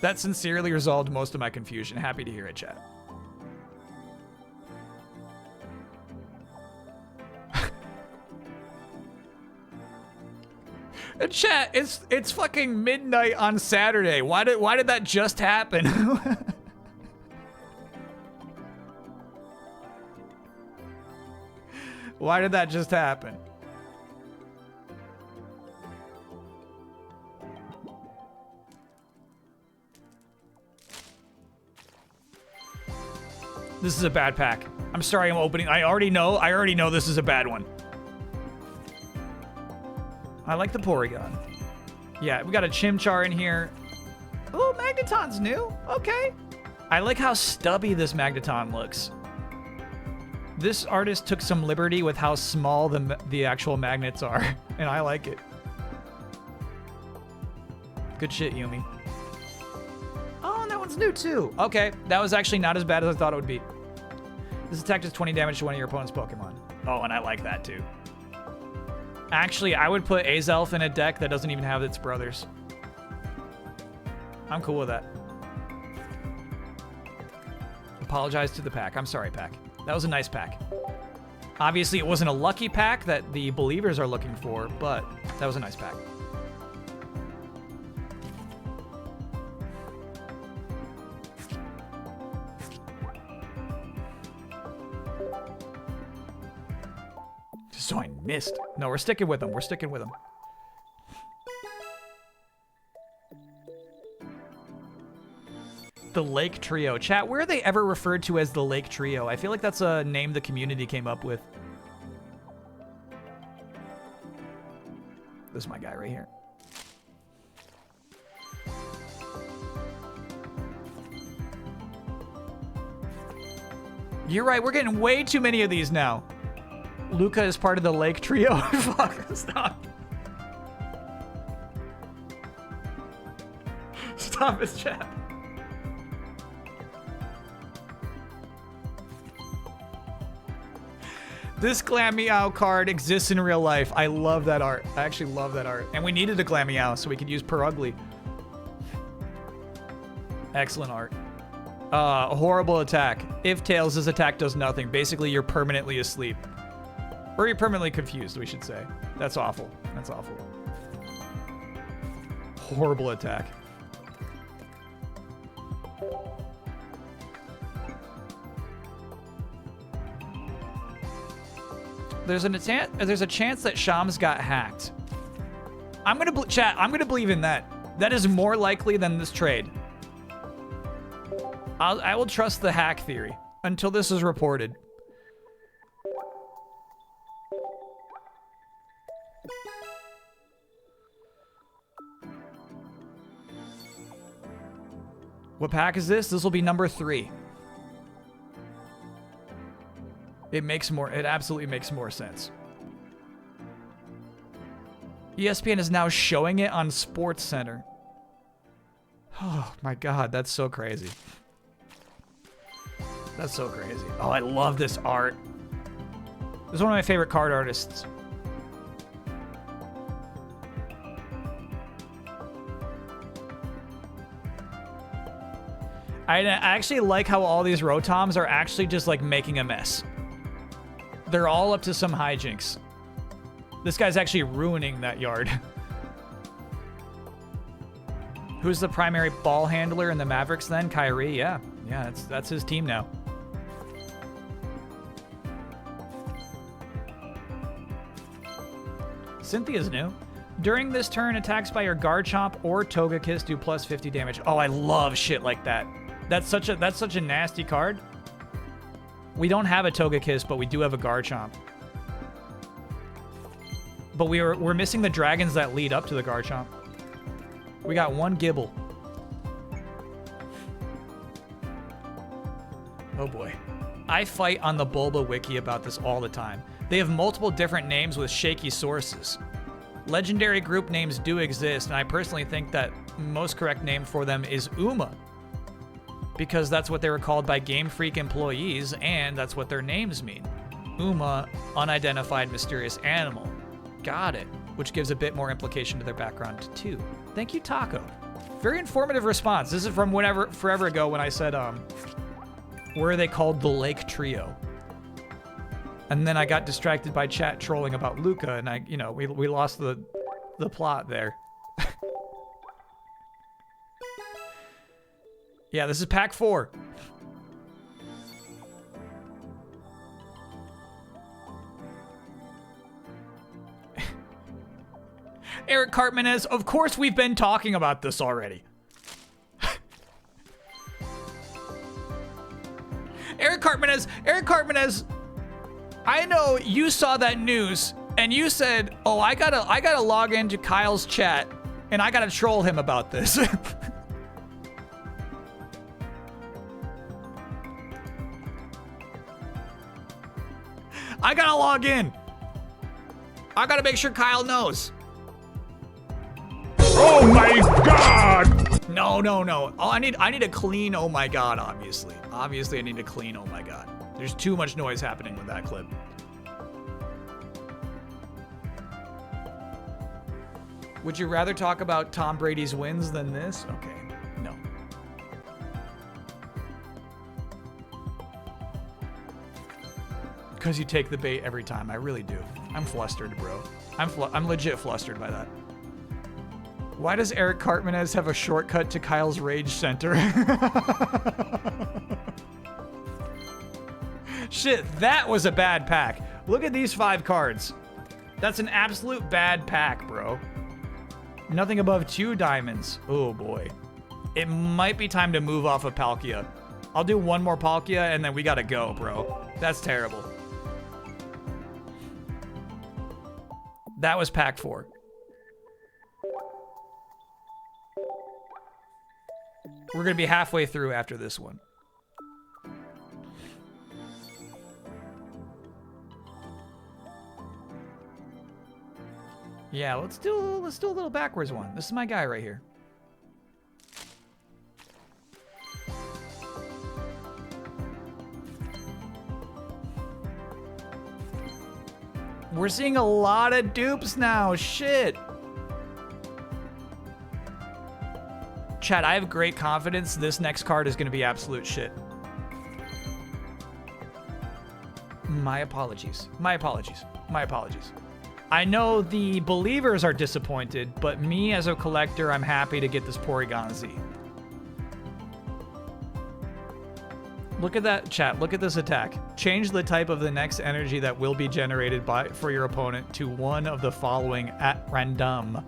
Speaker 1: That sincerely resolved most of my confusion. Happy to hear it, chat. And chat, it's fucking midnight on Saturday. Why did that just happen? Why did that just happen? This is a bad pack. I'm sorry I'm opening. I already know this is a bad one. I like the Porygon. Yeah, we got a Chimchar in here. Oh, Magneton's new. Okay. I like how stubby this Magneton looks. This artist took some liberty with how small the actual magnets are, and I like it. Good shit, Yumi. Oh, and that one's new too. Okay, that was actually not as bad as I thought it would be. This attack does 20 damage to one of your opponent's Pokemon. Oh, and I like that too. Actually, I would put Azelf in a deck that doesn't even have its brothers. I'm cool with that. Apologize to the pack. I'm sorry, pack. That was a nice pack. Obviously, it wasn't a lucky pack that the believers are looking for, but that was a nice pack. So I missed. No, we're sticking with them. We're sticking with them. The Lake Trio. Chat, where are they ever referred to as the Lake Trio? I feel like that's a name the community came up with. This is my guy right here. You're right, we're getting way too many of these now. Luca is part of the Lake Trio. Fuck, stop. Stop it, chat. This Glameow card exists in real life. I love that art. I actually love that art. And we needed a Glameow so we could use Perugly. Excellent art. Horrible attack. If Tails' attack does nothing, basically you're permanently asleep. Or you're permanently confused, we should say. That's awful. That's awful. Horrible attack. There's a chance that Shams got hacked. I'm gonna chat. I'm gonna believe in that. That is more likely than this trade. I will trust the hack theory until this is reported. What pack is this? This will be number 3. It absolutely makes more sense. ESPN is now showing it on SportsCenter. Oh my god, that's so crazy. That's so crazy. Oh, I love this art. This is one of my favorite card artists. I actually like how all these Rotoms are actually just like making a mess. They're all up to some hijinks. This guy's actually ruining that yard. Who's the primary ball handler in the Mavericks then? Kyrie, yeah. Yeah, that's his team now. Cynthia's new. During this turn, attacks by your Garchomp or Togekiss do plus 50 damage. Oh, I love shit like that. That's such a nasty card. We don't have a Togekiss, but we do have a Garchomp. But we're missing the dragons that lead up to the Garchomp. We got one Gibble. Oh boy. I fight on the Bulba wiki about this all the time. They have multiple different names with shaky sources. Legendary group names do exist, and I personally think that most correct name for them is Uma. Because that's what they were called by Game Freak employees, and that's what their names mean. Uma, unidentified mysterious animal. Got it. Which gives a bit more implication to their background, too. Thank you, Taco. Very informative response. This is from forever ago when I said, where are they called the Lake Trio? And then I got distracted by chat trolling about Luca, and we lost the plot there. Yeah, this is pack 4. Eric Cartmanez, of course we've been talking about this already. Eric Cartmanez, I know you saw that news and you said, "Oh, I gotta log into Kyle's chat and I gotta troll him about this." I gotta log in. I gotta make sure Kyle knows.
Speaker 12: Oh my god!
Speaker 1: No. Oh, I need a clean oh my god, obviously. Obviously I need a clean oh my god. There's too much noise happening with that clip. Would you rather talk about Tom Brady's wins than this? Okay, no. Because you take the bait every time. I really do. I'm flustered, bro. I'm legit flustered by that. Why does Eric Cartmanez have a shortcut to Kyle's Rage Center? Shit, that was a bad pack. Look at these 5 cards. That's an absolute bad pack, bro. Nothing above 2 diamonds. Oh boy. It might be time to move off of Palkia. I'll do one more Palkia and then we gotta go, bro. That's terrible. That was pack 4. We're gonna be halfway through after this one. Yeah, let's do a little backwards one. This is my guy right here. We're seeing a lot of dupes now. Shit. Chat, I have great confidence this next card is going to be absolute shit. My apologies. My apologies. My apologies. I know the believers are disappointed, but me as a collector, I'm happy to get this Porygon Z. Look at that, chat. Look at this attack. Change the type of the next energy that will be generated for your opponent to one of the following at random.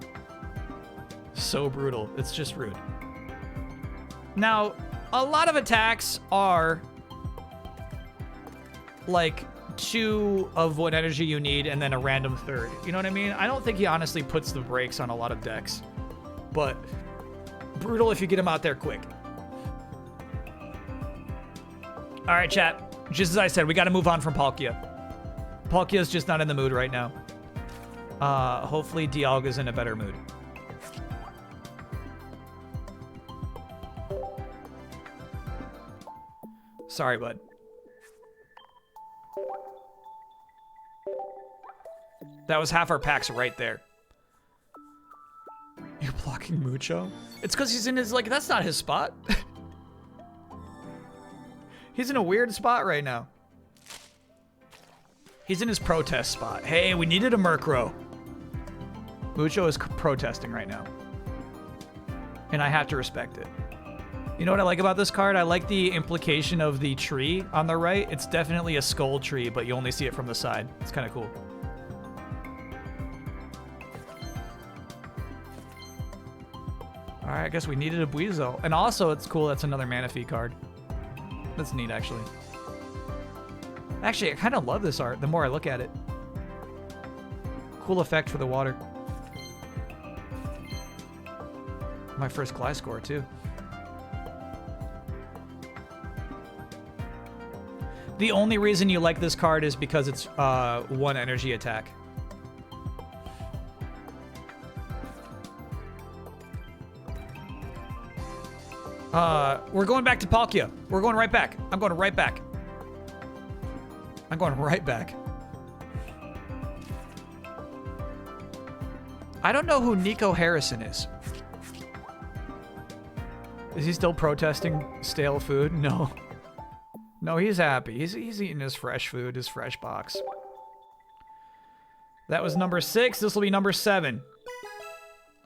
Speaker 1: So brutal. It's just rude. Now, a lot of attacks are like 2 of what energy you need and then a random 3rd. You know what I mean? I don't think he honestly puts the brakes on a lot of decks, but brutal if you get him out there quick. All right, chat. Just as I said, we got to move on from Palkia. Palkia's just not in the mood right now. Hopefully Dialga's in a better mood. Sorry, bud. That was half our packs right there. You're blocking Mucho? It's because he's in his, like, that's not his spot. He's in a weird spot right now. He's in his protest spot. Hey, we needed a Murkrow. Mucho is protesting right now. And I have to respect it. You know what I like about this card? I like the implication of the tree on the right. It's definitely a skull tree, but you only see it from the side. It's kind of cool. All right, I guess we needed a Buizel. And also, it's cool that's another Manaphy card. That's neat, actually. Actually, I kind of love this art the more I look at it. Cool effect for the water. My first Gliscor, too. The only reason you like this card is because it's 1 energy attack. We're going back to Palkia. We're going right back. I'm going right back. I'm going right back. I don't know who Nico Harrison is. Is he still protesting stale food? No. No, he's happy. He's eating his fresh food, his fresh box. That was number 6. This will be number 7.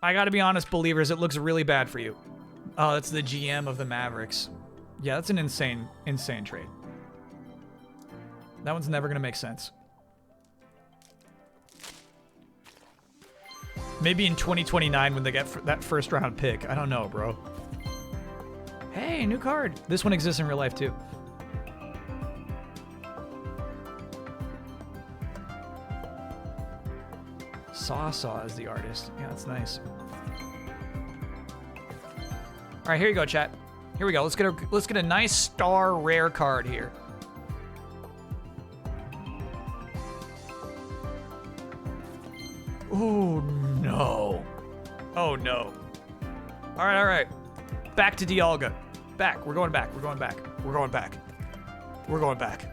Speaker 1: I gotta be honest, believers, it looks really bad for you. Oh, that's the GM of the Mavericks. Yeah, that's an insane trade. That one's never gonna make sense. Maybe in 2029 when they get that first round pick. I don't know, bro. Hey, new card. This one exists in real life too. Saw is the artist. Yeah, that's nice. All right, here you go, chat. Here we go. Let's get a nice star rare card here. Oh no. Oh no. All right. Back to Dialga. Back. We're going back. We're going back. We're going back. We're going back.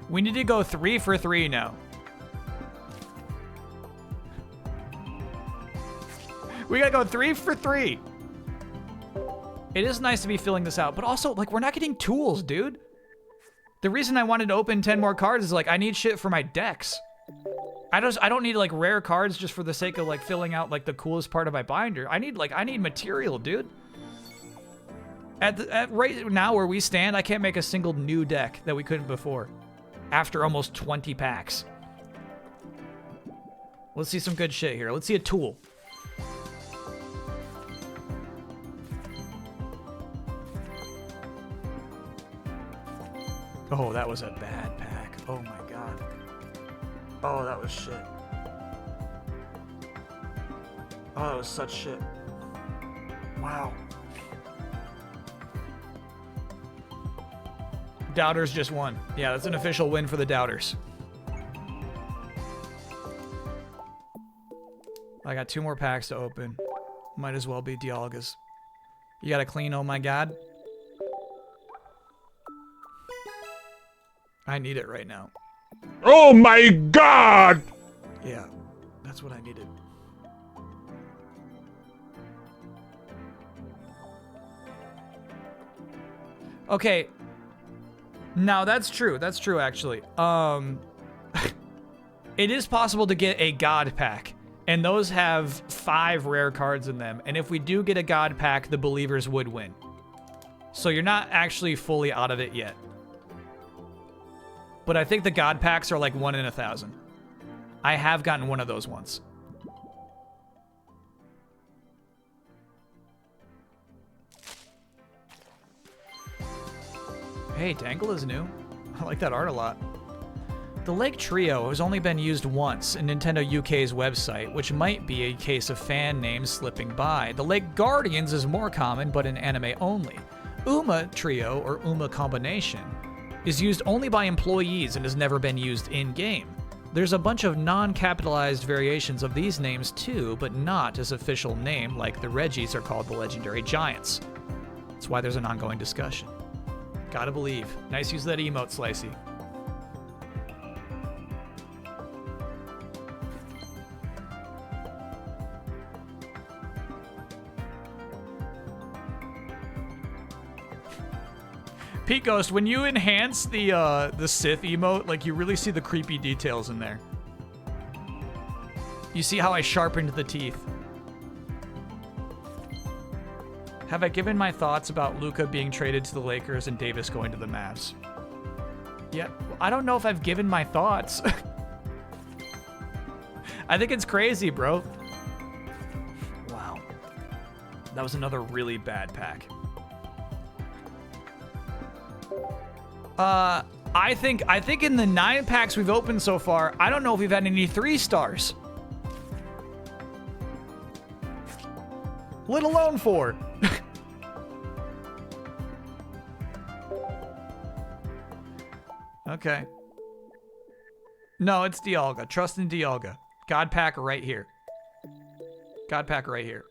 Speaker 1: We need to go 3 for 3 now. We gotta go 3 for 3. It is nice to be filling this out, but also, like, we're not getting tools, dude. The reason I wanted to open 10 more cards is, like, I need shit for my decks. I don't need, like, rare cards just for the sake of, like, filling out, like, the coolest part of my binder. I need material, dude. At right now where we stand, I can't make a single new deck that we couldn't before. After almost 20 packs. Let's see some good shit here. Let's see a tool. Oh, that was a bad pack. Oh my god. Oh, that was shit. Oh, that was such shit. Wow. Doubters just won. Yeah, that's an official win for the Doubters. I got 2 more packs to open. Might as well be Dialga's. You got a clean, oh my god? I need it right now.
Speaker 7: Oh my god!
Speaker 1: Yeah, that's what I needed. Okay. Now that's true. That's true, actually. It is possible to get a God pack, and those have 5 rare cards in them. And if we do get a God pack, the believers would win. So you're not actually fully out of it yet. But I think the God packs are like 1 in 1,000. I have gotten one of those once. Hey, Tangle is new. I like that art a lot. The Lake Trio has only been used once in Nintendo UK's website, which might be a case of fan names slipping by. The Lake Guardians is more common, but in anime only. Uma Trio, or Uma Combination, is used only by employees and has never been used in-game. There's a bunch of non-capitalized variations of these names too, but not as official name, like the Reggies are called the Legendary Giants. That's why there's an ongoing discussion. Gotta believe. Nice use of that emote, Slicey. Pete Ghost, when you enhance the Sith emote, like, you really see the creepy details in there. You see how I sharpened the teeth. Have I given my thoughts about Luka being traded to the Lakers and Davis going to the Mavs? Yeah, I don't know if I've given my thoughts. I think it's crazy, bro. Wow. That was another really bad pack. I think in the 9 packs we've opened so far, I don't know if we've had any 3 stars. Let alone 4. Okay. No, it's Dialga. Trust in Dialga. God pack right here. God pack right here.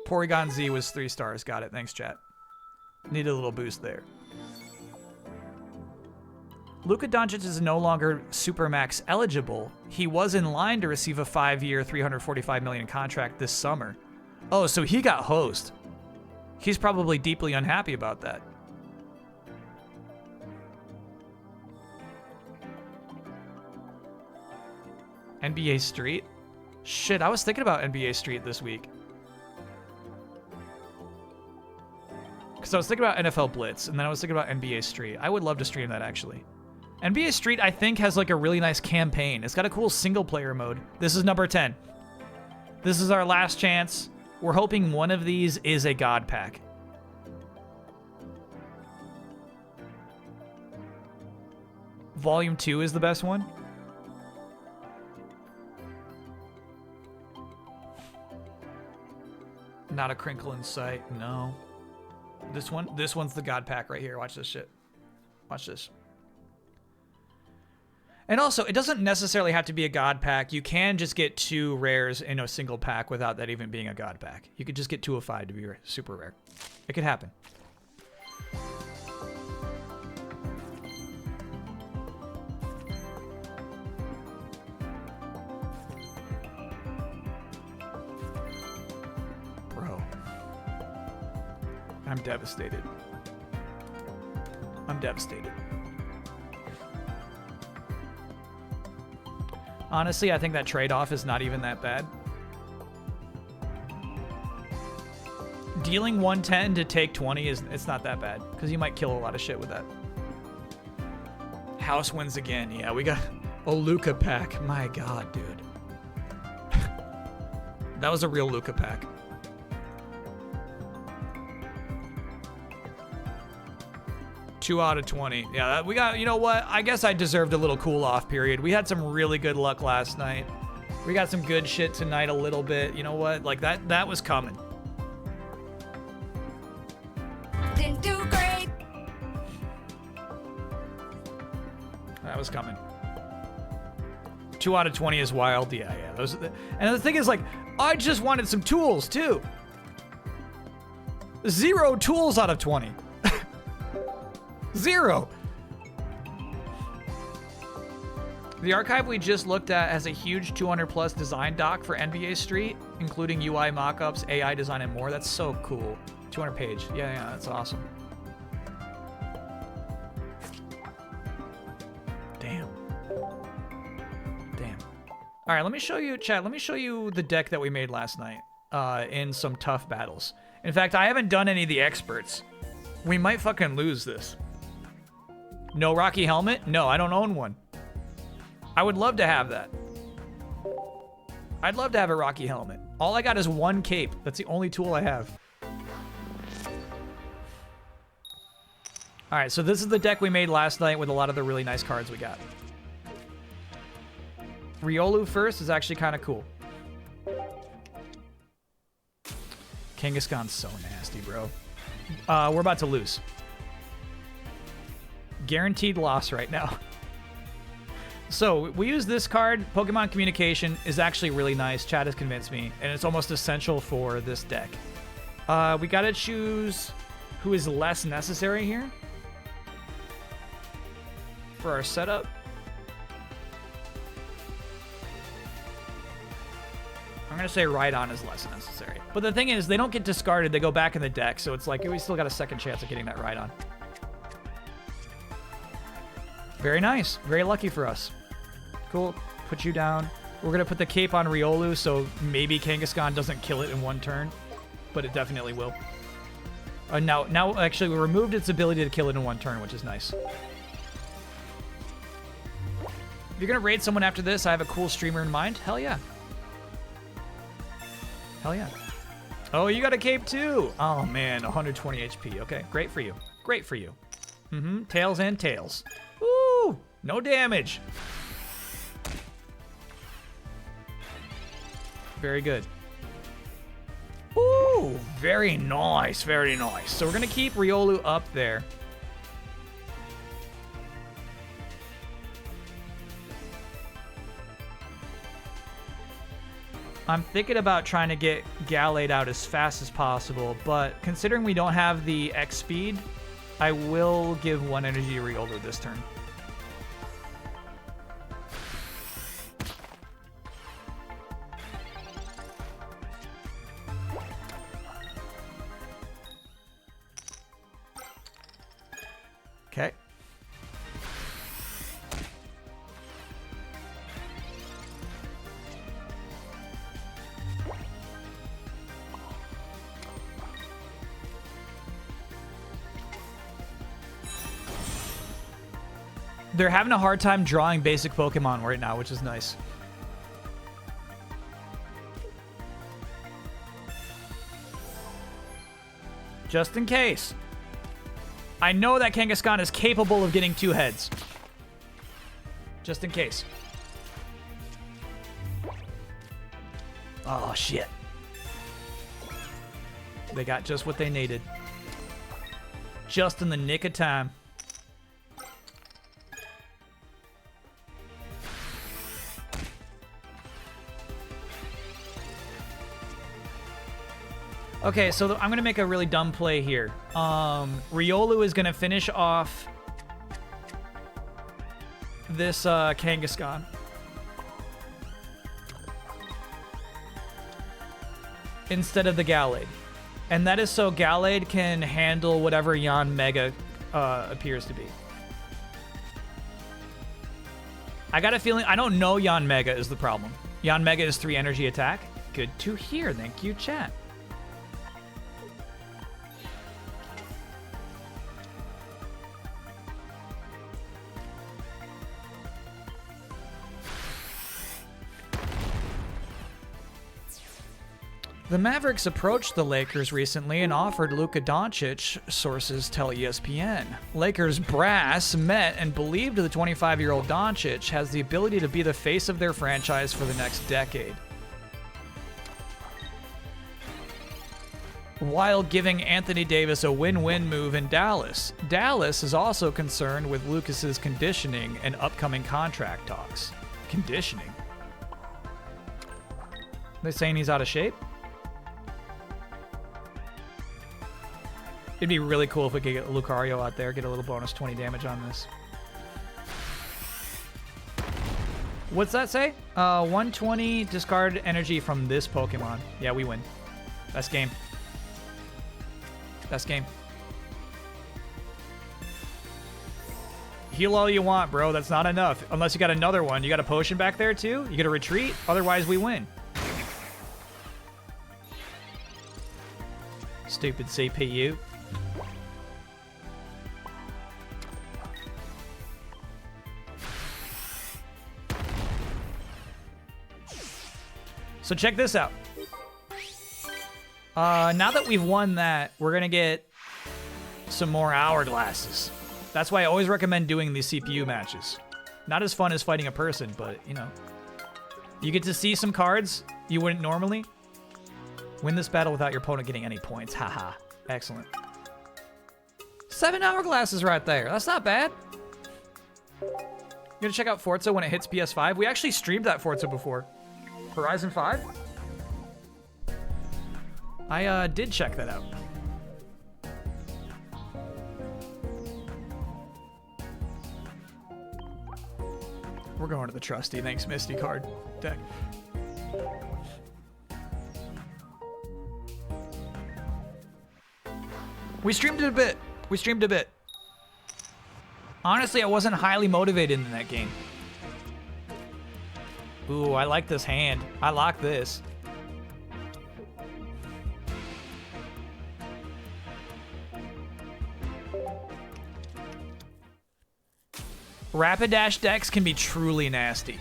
Speaker 1: Porygon Z was 3 stars. Got it. Thanks, chat. Need a little boost there. Luka Doncic is no longer Supermax eligible. He was in line to receive a 5-year, $345 million contract this summer. Oh, so he got hosed. He's probably deeply unhappy about that. NBA Street? Shit, I was thinking about NBA Street this week. Because I was thinking about NFL Blitz, and then I was thinking about NBA Street. I would love to stream that, actually. NBA Street, I think, has like a really nice campaign. It's got a cool single-player mode. This is number 10. This is our last chance. We're hoping one of these is a God Pack. Volume 2 is the best one. Not a crinkle in sight. No. This one's the God Pack right here. Watch this shit. Watch this. And also, it doesn't necessarily have to be a God Pack. You can just get 2 rares in a single pack without that even being a God Pack. You could just get 2 of 5 to be super rare. It could happen. Bro. I'm devastated. I'm devastated. Honestly, I think that trade-off is not even that bad. Dealing 110 to take 20 it's not that bad, because you might kill a lot of shit with that. House wins again. Yeah, we got a Luka pack. My god, dude. That was a real Luka pack. Two out of 20. Yeah, we got, you know what? I guess I deserved a little cool off period. We had some really good luck last night. We got some good shit tonight a little bit. You know what? Like that was coming.
Speaker 20: Didn't do great.
Speaker 1: That was coming. 2 out of 20 is wild. Yeah. Those are and the thing is, like, I just wanted some tools too. 0 tools out of 20. 0. The archive we just looked at has a huge 200+ design doc for NBA Street, including UI mockups, AI design, and more. That's so cool. 200 page. Yeah, that's awesome. Damn. All right, let me show you, chat. Let me show you the deck that we made last night in some tough battles. In fact, I haven't done any of the experts. We might fucking lose this. No Rocky helmet? No, I don't own one. I would love to have that. I'd love to have a Rocky helmet. All I got is 1 cape. That's the only tool I have. All right, so this is the deck we made last night with a lot of the really nice cards we got. Riolu first is actually kind of cool. Kangaskhan's so nasty, bro. We're about to lose. Guaranteed loss right now. So we use this card. Pokemon Communication is actually really nice. Chad has convinced me, and it's almost essential for this deck. We gotta choose who is less necessary here for our setup. I'm gonna say Rhydon is less necessary. But the thing is, they don't get discarded. They go back in the deck, so it's like we still got a second chance of getting that Rhydon. Very nice. Very lucky for us. Cool. Put you down. We're going to put the cape on Riolu, so maybe Kangaskhan doesn't kill it in 1 turn. But it definitely will. Now, actually, we removed its ability to kill it in 1 turn, which is nice. If you're going to raid someone after this, I have a cool streamer in mind. Hell yeah. Hell yeah. Oh, you got a cape too. Oh, man. 120 HP. Okay. Great for you. Great for you. Tails and tails. Woo! No damage. Very good. Ooh, very nice, very nice. So we're gonna keep Riolu up there. I'm thinking about trying to get Gallade out as fast as possible, but considering we don't have the X speed, I will give 1 energy to Riolu this turn. They're having a hard time drawing basic Pokemon right now, which is nice. Just in case. I know that Kangaskhan is capable of getting 2 heads. Just in case. Oh, shit. They got just what they needed. Just in the nick of time. Okay, so I'm going to make a really dumb play here. Riolu is going to finish off this Kangaskhan. Instead of the Gallade. And that is so Gallade can handle whatever Yanmega appears to be. I got a feeling... I don't know Yanmega is the problem. Yanmega is 3 energy attack. Good to hear. Thank you, chat. The Mavericks approached the Lakers recently and offered Luka Doncic, sources tell ESPN. Lakers brass met and believed the 25-year-old Doncic has the ability to be the face of their franchise for the next decade, while giving Anthony Davis a win-win move in Dallas. Dallas is also concerned with Lucas's conditioning and upcoming contract talks. Conditioning? They saying he's out of shape? It'd be really cool if we could get Lucario out there, get a little bonus 20 damage on this. What's that say? 120 discard energy from this Pokemon. Yeah, we win. Best game. Best game. Heal all you want, bro. That's not enough. Unless you got another one. You got a potion back there, too? You get a retreat? Otherwise, we win. Stupid CPU. So check this out. Now that we've won that, we're going to get some more hourglasses. That's why I always recommend doing these CPU matches. Not as fun as fighting a person, but, you know. You get to see some cards you wouldn't normally. Win this battle without your opponent getting any points. Haha. Excellent. 7 hourglasses right there. That's not bad. You gonna check out Forza when it hits PS5? We actually streamed that Forza before. Horizon 5? I did check that out. We're going to the trusty. Thanks, Misty card deck. We streamed it a bit. We streamed a bit. Honestly, I wasn't highly motivated in that game. Ooh, I like this hand. I like this. Rapidash decks can be truly nasty.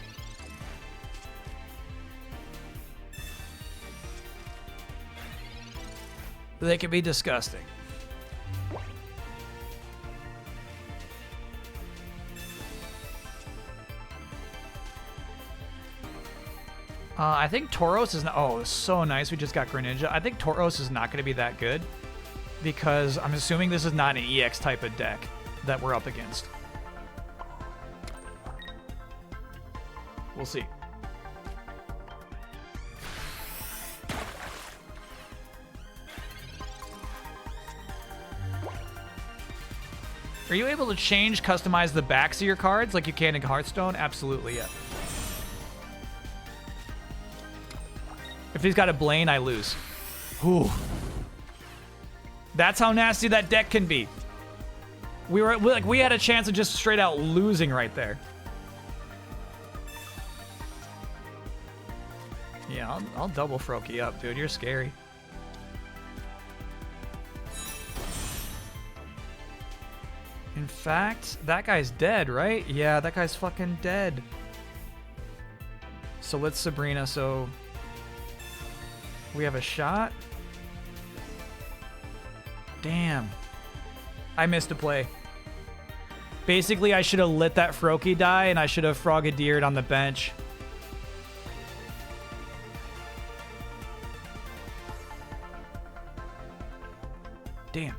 Speaker 1: They can be disgusting. I think Tauros is not... Oh, it's so nice. We just got Greninja. I think Tauros is not going to be that good because I'm assuming this is not an EX type of deck that we're up against. We'll see. Are you able to customize the backs of your cards like you can in Hearthstone? Absolutely, yeah. If he's got a Blaine, I lose. Ooh. That's how nasty that deck can be. We had a chance of just straight out losing right there. Yeah, I'll double Froakie up, dude. You're scary. In fact, that guy's dead, right? Yeah, that guy's fucking dead. So let's Sabrina, so we have a shot. Damn. I missed a play. Basically, I should have lit that Froakie die, and I should have Frogadiered on the bench. Damn.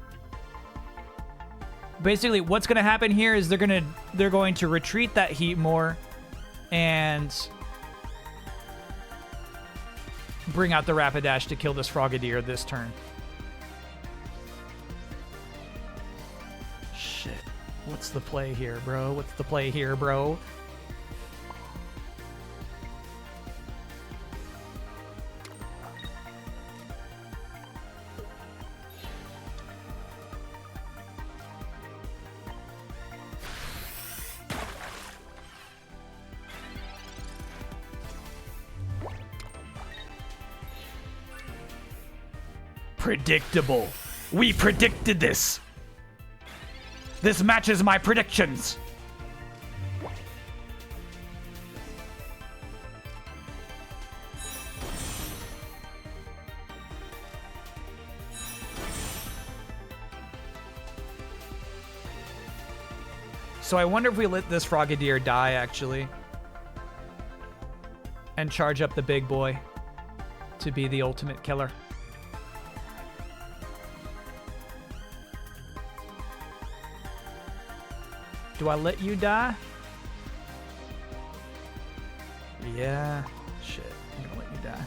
Speaker 1: Basically, what's going to happen here is they're going to retreat that heat more and bring out the Rapidash to kill this Frogadier this turn. Shit. What's the play here, bro? What's the play here, bro? Predictable. We predicted this. This matches my predictions. So I wonder if we let this Frogadier die, actually. And charge up the big boy to be the ultimate killer. Do I let you die? Yeah. Shit. I'm gonna let you die.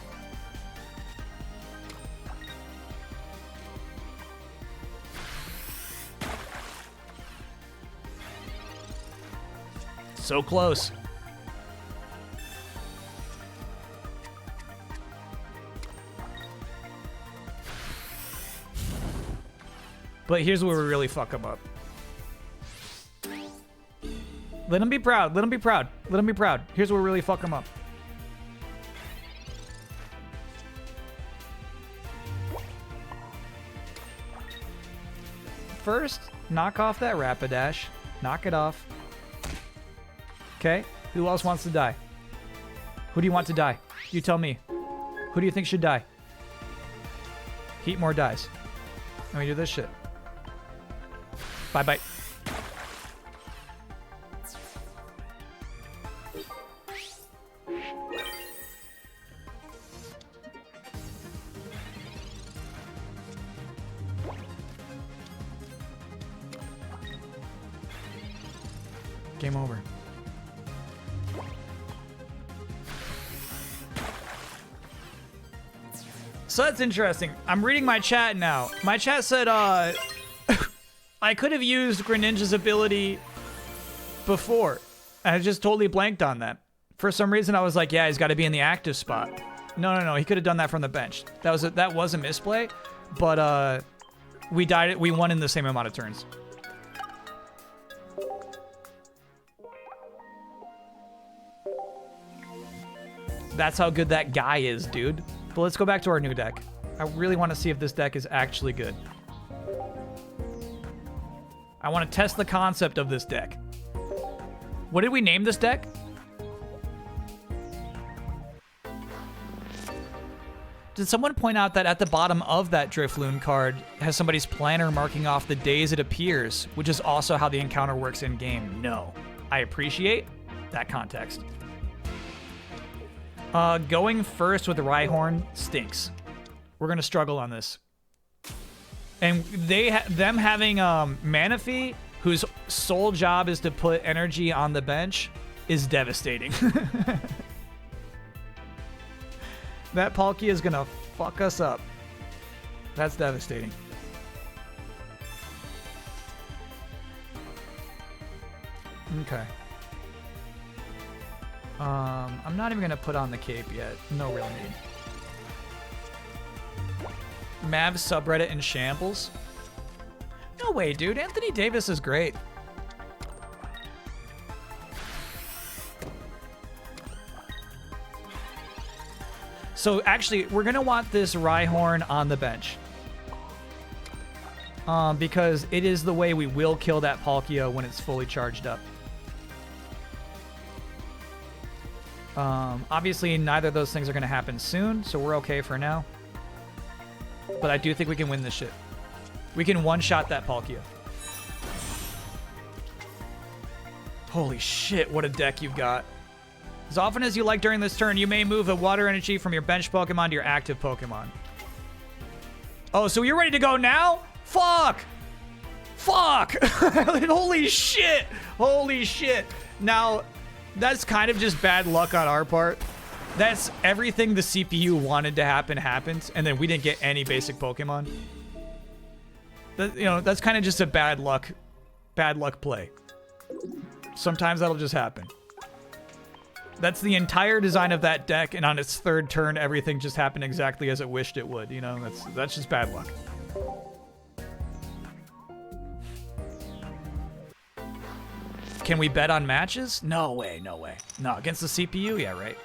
Speaker 1: So close. But here's where we really fuck him up. Let him be proud. Let him be proud. Let him be proud. Here's where we really fuck him up. First, knock off that Rapidash. Knock it off. Okay. Who else wants to die? Who do you want to die? You tell me. Who do you think should die? Heatmore dies. And we do this shit. Bye-bye. Game over. So that's interesting. I'm reading my chat now. My chat said, I could have used Greninja's ability before. I just totally blanked on that. For some reason, I was like, yeah, he's got to be in the active spot. No. He could have done that from the bench. That was a misplay, but we won in the same amount of turns. That's how good that guy is, dude. But let's go back to our new deck. I really want to see if this deck is actually good. I want to test the concept of this deck. What did we name this deck? Did someone point out that at the bottom of that Drifloon card has somebody's planner marking off the days it appears, which is also how the encounter works in game? No. I appreciate that context. Going first with Rhyhorn stinks. We're gonna struggle on this. And them having Manaphy, whose sole job is to put energy on the bench, is devastating. That Palkia is gonna fuck us up. That's devastating. Okay. I'm not even gonna put on the cape yet. No real need. Mavs subreddit in shambles? No way, dude. Anthony Davis is great. So actually, we're gonna want this Rhyhorn on the bench. because it is the way we will kill that Palkia when it's fully charged up. Obviously, neither of those things are going to happen soon, so we're okay for now. But I do think we can win this shit. We can one-shot that Palkia. Holy shit, what a deck you've got. As often as you like during this turn, you may move a water energy from your bench Pokemon to your active Pokemon. Oh, so you're ready to go now? Fuck! Fuck! Holy shit! Holy shit! Now, that's kind of just bad luck on our part. That's everything the CPU wanted to happen happened, and then we didn't get any basic Pokemon. That, you know, that's kind of just a bad luck play. Sometimes that'll just happen. That's the entire design of that deck, and on its third turn, everything just happened exactly as it wished it would. You know, that's just bad luck. Can we bet on matches? No way, no way. No, against the CPU? Yeah, right.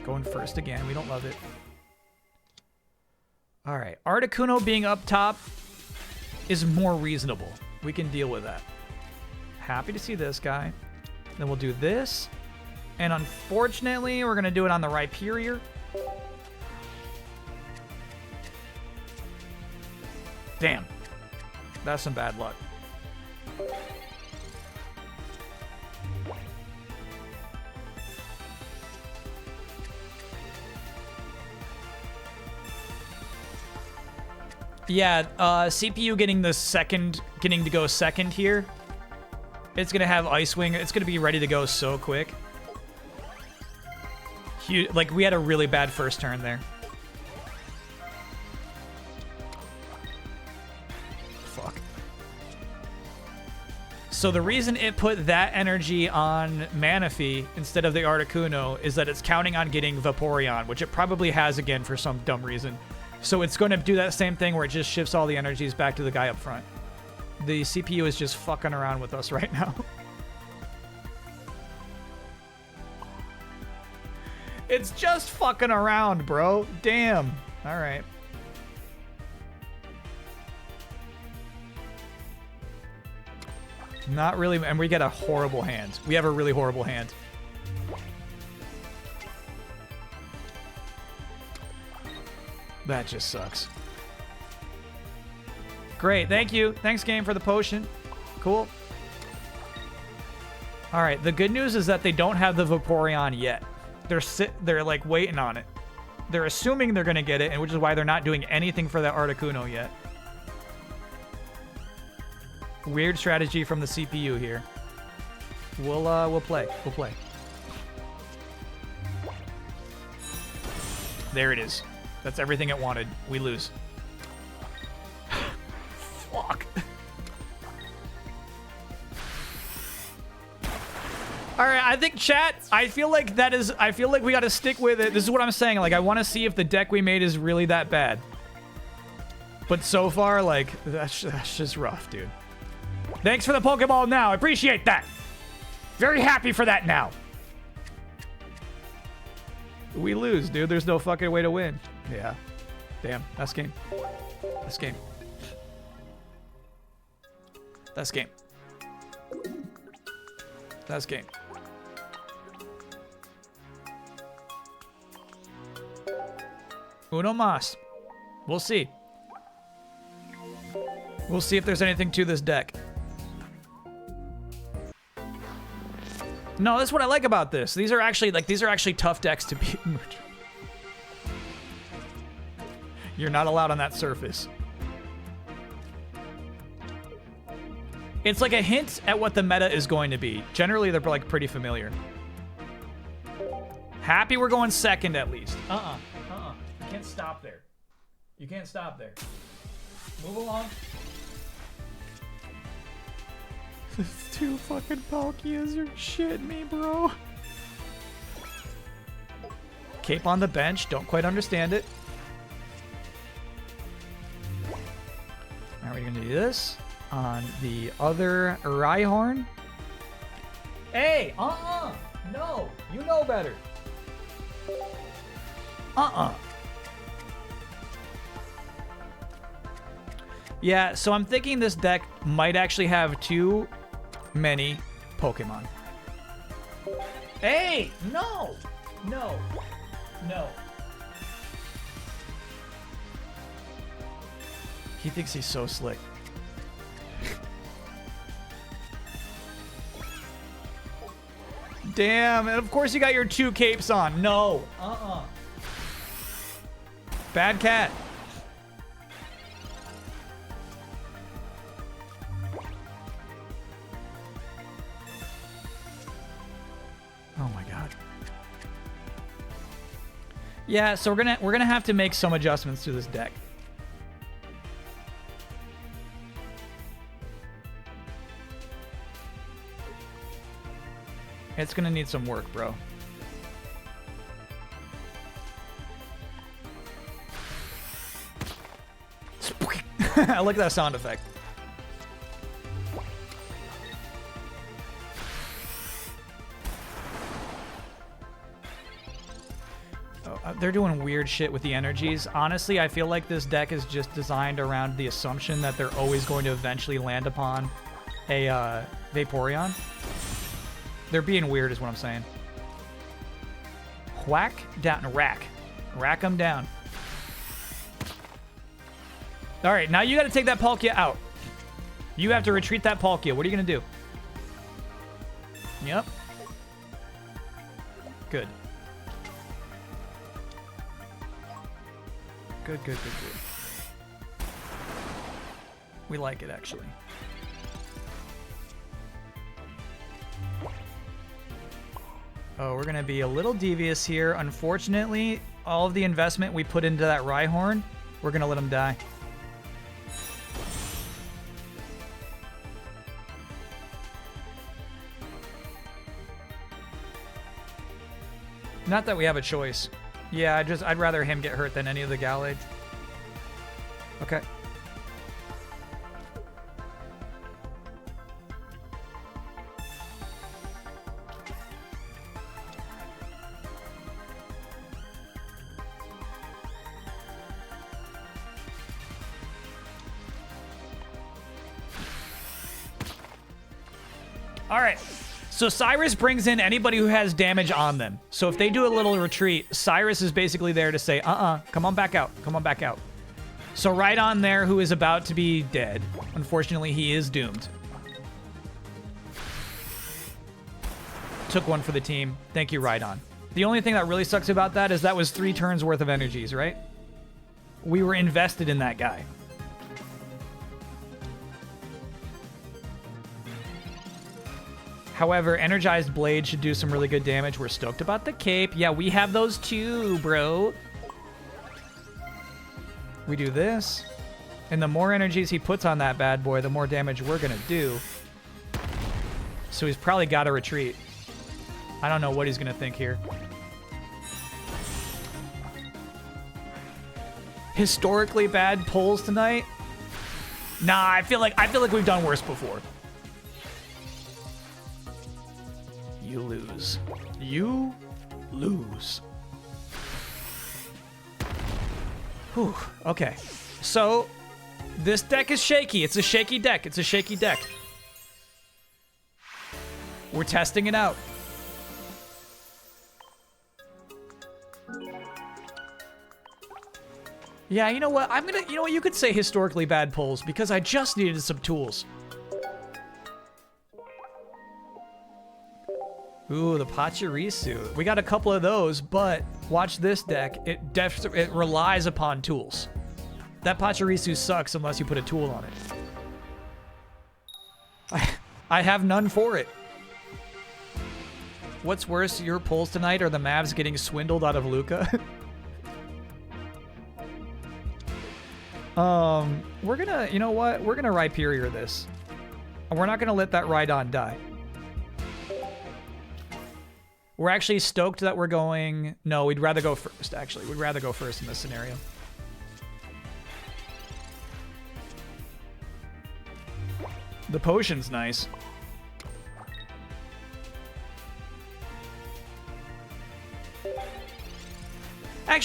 Speaker 1: Going first again. We don't love it. All right. Articuno being up top is more reasonable. We can deal with that. Happy to see this guy. Then we'll do this. And unfortunately, we're going to do it on the Rhyperior. Damn. That's some bad luck. Yeah, CPU getting to go second here. It's gonna have Ice Wing. It's gonna be ready to go so quick. Like, we had a really bad first turn there. Fuck. So the reason it put that energy on Manaphy instead of the Articuno is that it's counting on getting Vaporeon, which it probably has again for some dumb reason. So it's going to do that same thing where it just shifts all the energies back to the guy up front. The CPU is just fucking around with us right now. It's just fucking around, bro. Damn. All right. Not really. And we get a horrible hand. We have a really horrible hand. That just sucks. Great, thank you. Thanks, game, for the potion. Cool. All right, the good news is that they don't have the Vaporeon yet. They're like waiting on it. They're assuming they're gonna get it, and which is why they're not doing anything for the Articuno yet. Weird strategy from the CPU here. We'll play. We'll play. There it is. That's everything it wanted. We lose. Fuck. All right, I think chat, I feel like we got to stick with it. This is what I'm saying. Like, I want to see if the deck we made is really that bad. But so far, like, that's just rough, dude. Thanks for the Pokeball now. I appreciate that. Very happy for that now. We lose, dude. There's no fucking way to win. Yeah. Damn. That's game. That's game. That's game. That's game. Uno mas. We'll see. We'll see if there's anything to this deck. No, that's what I like about this. These are actually tough decks to beat. You're not allowed on that surface. It's like a hint at what the meta is going to be. Generally, they're like pretty familiar. Happy we're going second at least. You can't stop there. You can't stop there. Move along. These two fucking Palkias are shitting me, bro. Cape on the bench. Don't quite understand it. Now we're gonna do this on the other Rhyhorn. Hey, no, you know better. Yeah, so I'm thinking this deck might actually have too many Pokemon. Hey! No! No. No. He thinks he's so slick. Damn, and of course you got your 2 capes on. No. Bad cat. Oh my god. Yeah, so we're gonna have to make some adjustments to this deck. It's gonna need some work, bro. I like that sound effect. They're doing weird shit with the energies. Honestly, I feel like this deck is just designed around the assumption that they're always going to eventually land upon a Vaporeon. They're being weird is what I'm saying. Whack down, rack. Rack them down. All right, now you got to take that Palkia out. You have to retreat that Palkia. What are you going to do? Yep. Good. Good, good, good, good. We like it, actually. Oh, we're going to be a little devious here. Unfortunately, all of the investment we put into that Rhyhorn, we're going to let him die. Not that we have a choice. Yeah, I'd rather him get hurt than any of the Gallade. Okay. All right. So Cyrus brings in anybody who has damage on them. So if they do a little retreat, Cyrus is basically there to say, come on back out. Come on back out. So right on there, who is about to be dead. Unfortunately, he is doomed. Took one for the team. Thank you, Rhydon. The only thing that really sucks about that is that was 3 turns worth of energies, right? We were invested in that guy. However, Energized Blade should do some really good damage. We're stoked about the cape. Yeah, we have those too, bro. We do this. And the more energies he puts on that bad boy, the more damage we're going to do. So he's probably got to retreat. I don't know what he's going to think here. Historically bad pulls tonight? Nah, I feel like we've done worse before. You lose. You lose. Whew. Okay. So, this deck is shaky. It's a shaky deck. It's a shaky deck. We're testing it out. Yeah, you know what? You know what? You could say historically bad pulls because I just needed some tools. Ooh, the Pachirisu. We got a couple of those, but watch this deck. It relies upon tools. That Pachirisu sucks unless you put a tool on it. I have none for it. What's worse, your pulls tonight or the Mavs getting swindled out of Luca? We're gonna, you know what? We're gonna Rhyperior this. And we're not gonna let that Rhydon die. We're actually stoked that we're going... No, we'd rather go first, actually. We'd rather go first in this scenario. The potion's nice.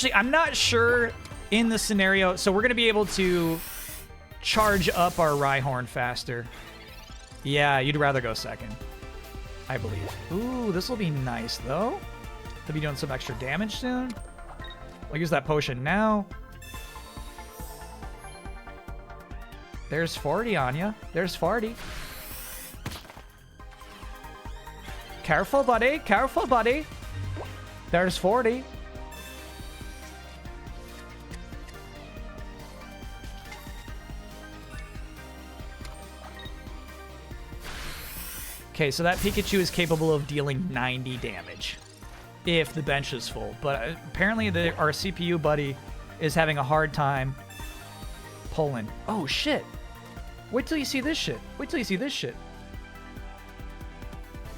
Speaker 1: Actually, I'm not sure in the scenario. So we're going to be able to charge up our Rhyhorn faster. Yeah, you'd rather go second, I believe. Ooh, this will be nice, though. They'll be doing some extra damage soon. I'll use that potion now. There's 40 on ya. There's 40. Careful, buddy. Careful, buddy. There's 40. Okay, so that Pikachu is capable of dealing 90 damage if the bench is full. But apparently our CPU buddy is having a hard time pulling. Oh, shit. Wait till you see this shit. Wait till you see this shit.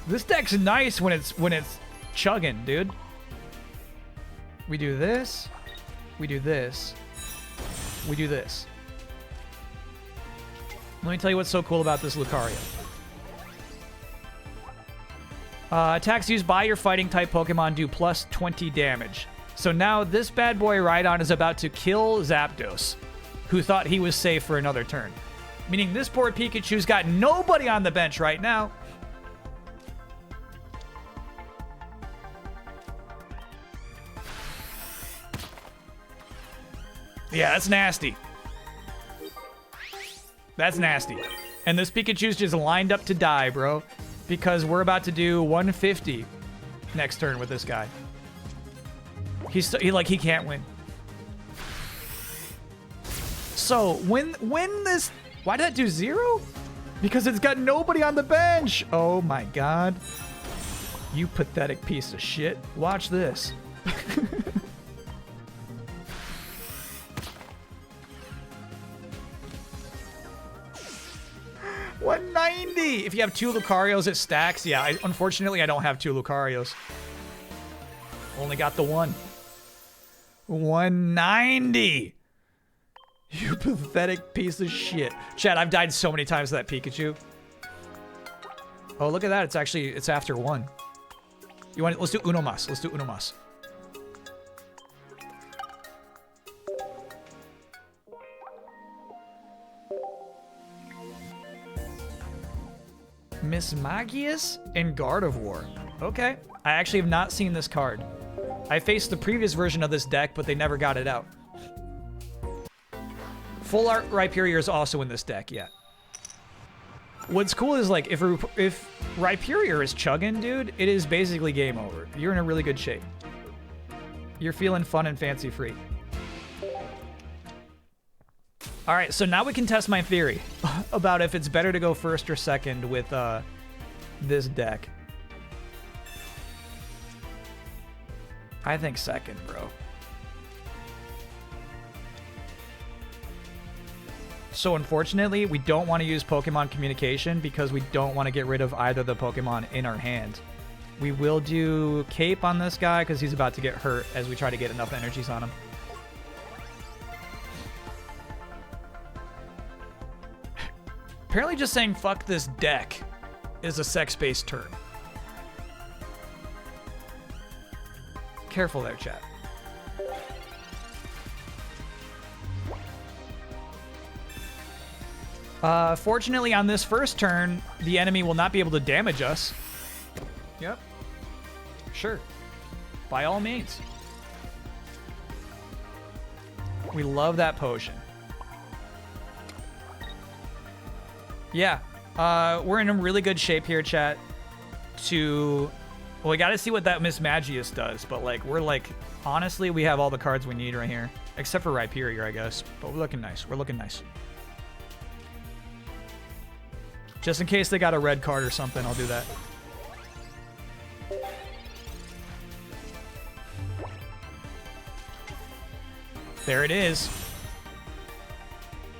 Speaker 1: This deck's nice when it's chugging, dude. We do this. We do this. We do this. Let me tell you what's so cool about this Lucario. Attacks used by your fighting type Pokemon do plus 20 damage. So now this bad boy Rhydon is about to kill Zapdos, who thought he was safe for another turn. Meaning this poor Pikachu's got nobody on the bench right now. Yeah, that's nasty. That's nasty. And this Pikachu's just lined up to die, bro. Because we're about to do 150 next turn with this guy. He can't win. So when this, why did that do 0? Because it's got nobody on the bench. Oh my god. You pathetic piece of shit. Watch this. 190! If you have 2 Lucarios, it stacks. Yeah, unfortunately, I don't have 2 Lucarios. Only got the 1. 190! You pathetic piece of shit. Chat, I've died so many times to that Pikachu. Oh, look at that. It's after 1. You want? Let's do uno mas. Let's do uno mas. Mismagius and Gardevoir. Okay. I actually have not seen this card. I faced the previous version of this deck, but they never got it out. Full Art Rhyperior is also in this deck, yeah. What's cool is, like, if Rhyperior is chugging, dude, it is basically game over. You're in a really good shape. You're feeling fun and fancy-free. All right, so now we can test my theory about if it's better to go first or second with this deck. I think second, bro. So unfortunately, we don't want to use Pokemon Communication because we don't want to get rid of either the Pokemon in our hand. We will do Cape on this guy because he's about to get hurt as we try to get enough energies on him. Apparently just saying fuck this deck is a sex-based term. Careful there, chat. Fortunately, on this first turn, the enemy will not be able to damage us. Yep. Sure. By all means. We love that potion. Yeah. We're in a really good shape here, chat. Well, we got to see what that Mismagius does, but, like, honestly, we have all the cards we need right here. Except for Rhyperior, I guess. But we're looking nice. We're looking nice. Just in case they got a red card or something, I'll do that. There it is.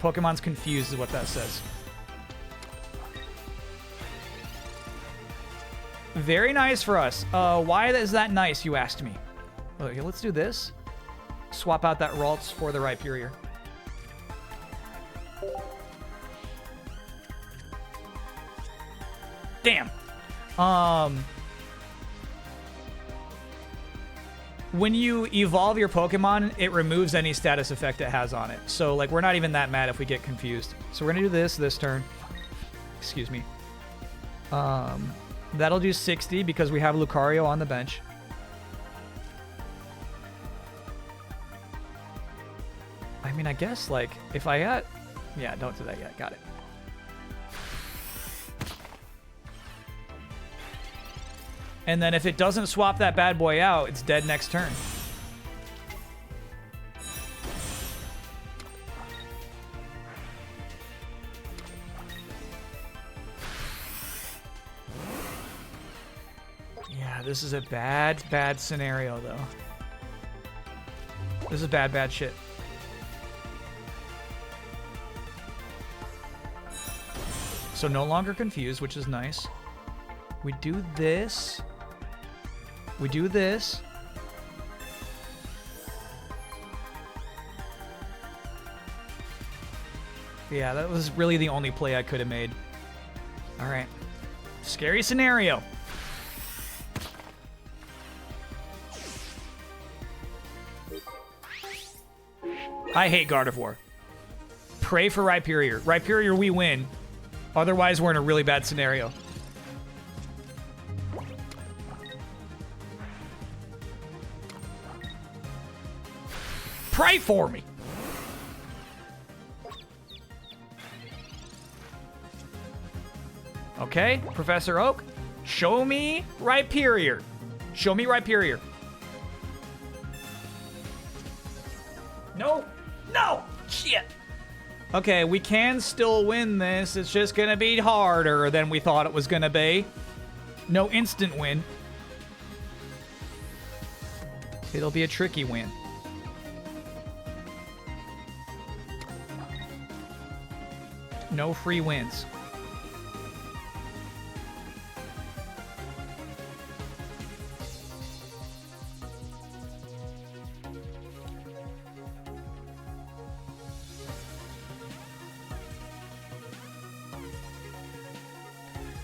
Speaker 1: Pokemon's confused is what that says. Very nice for us. Why is that nice, you asked me? Okay, let's do this. Swap out that Ralts for the Rhyperior. Damn. when you evolve your Pokemon, it removes any status effect it has on it. So, like, we're not even that mad if we get confused. So we're gonna do this turn. Excuse me. That'll do 60 because we have Lucario on the bench. I mean, I guess, like, if I had... Yeah, don't do that yet. Got it. And then if it doesn't swap that bad boy out, it's dead next turn. Yeah, this is a bad, bad scenario, though. This is bad, bad shit. So no longer confused, which is nice. We do this. We do this. Yeah, that was really the only play I could have made. All right. Scary scenario. I hate Gardevoir. Pray for Rhyperior. Rhyperior, we win. Otherwise, we're in a really bad scenario. Pray for me. Okay, Professor Oak, show me Rhyperior. Show me Rhyperior. No, no, shit. Okay, we can still win this. It's just gonna be harder than we thought it was gonna be. No instant win. It'll be a tricky win. No free wins.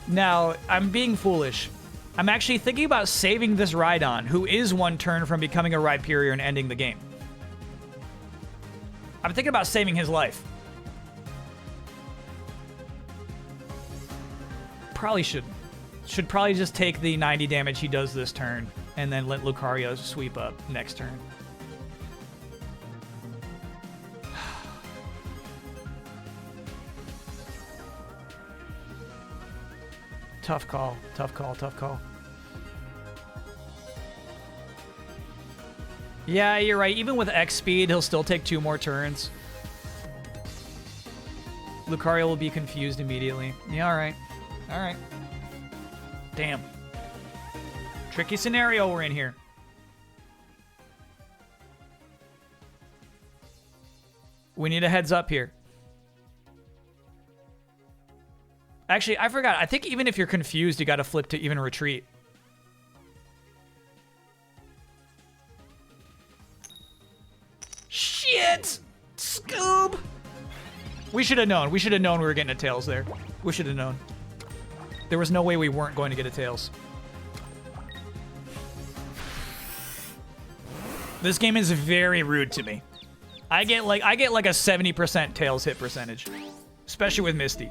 Speaker 1: Now, I'm being foolish. I'm actually thinking about saving this Rhydon, who is one turn from becoming a Rhyperior and ending the game. I'm thinking about saving his life. Probably shouldn't. Should probably just take the 90 damage he does this turn, and then let Lucario sweep up next turn. Tough call, tough call, tough call. Yeah, you're right. Even with X speed, he'll still take 2 more turns. Lucario will be confused immediately. Yeah, alright. Alright. Damn. Tricky scenario we're in here. We need a heads up here. Actually, I forgot. I think even if you're confused, you gotta flip to even retreat. Shit! Scoob! We should have known. We should have known we were getting a Tails there. We should have known. There was no way we weren't going to get a Tails. This game is very rude to me. I get like a 70% Tails hit percentage, especially with Misty.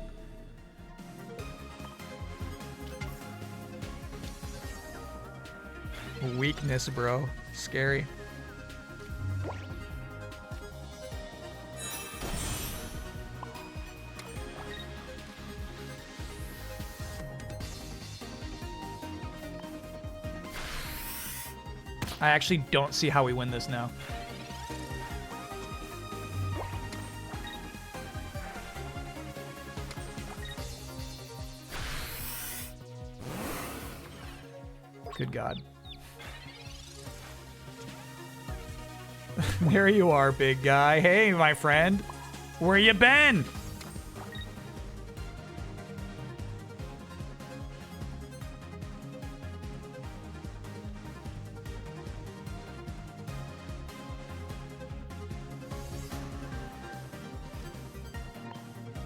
Speaker 1: Weakness, bro. Scary. I actually don't see how we win this now. Good God. There you are, big guy. Hey, my friend. Where you been?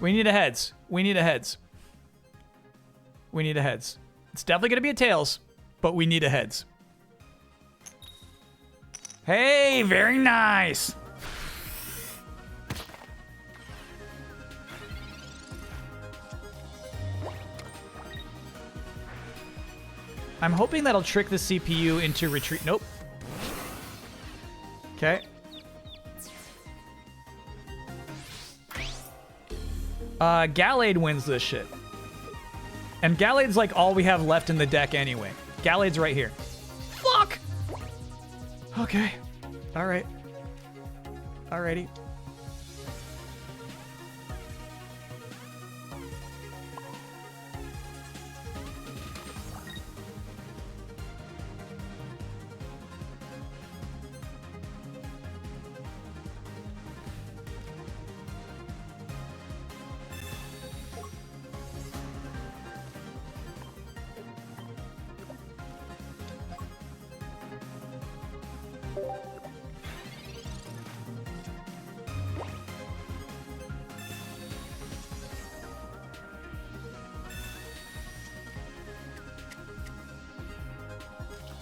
Speaker 1: We need a heads. We need a heads. We need a heads. It's definitely going to be a tails, but we need a heads. Hey, very nice. I'm hoping that'll trick the CPU into retreat. Nope. Okay. Gallade wins this shit. And Gallade's like all we have left in the deck anyway. Gallade's right here. Fuck! Okay. Alright. Alrighty.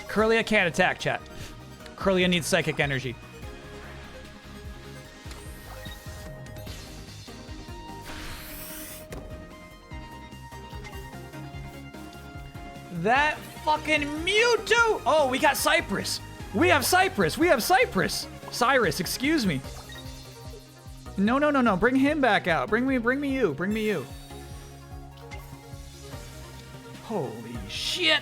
Speaker 1: Curlia can't attack, chat. Curlia needs psychic energy. That fucking Mewtwo! Oh, we got Cypress. We have Cypress. We have Cypress. Cyrus, excuse me. No, no, no, no. Bring him back out. Bring me you. Bring me you. Holy shit.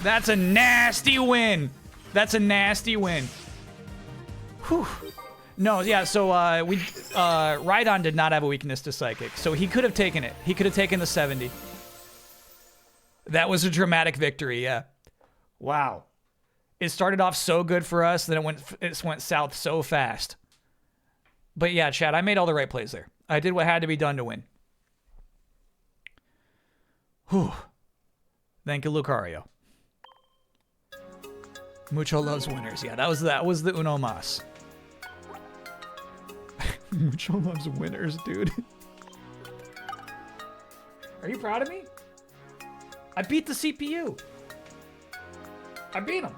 Speaker 1: That's a nasty win. That's a nasty win. Whew. No, yeah, so Rhydon did not have a weakness to Psychic, so he could have taken it. He could have taken the 70. That was a dramatic victory, yeah. Wow. It started off so good for us, then it went south so fast. But yeah, Chad, I made all the right plays there. I did what had to be done to win. Whew. Thank you, Lucario. Mucho loves winners. Yeah, that was the uno mas. Mucho loves winners, dude. Are you proud of me? I beat the CPU. I beat him.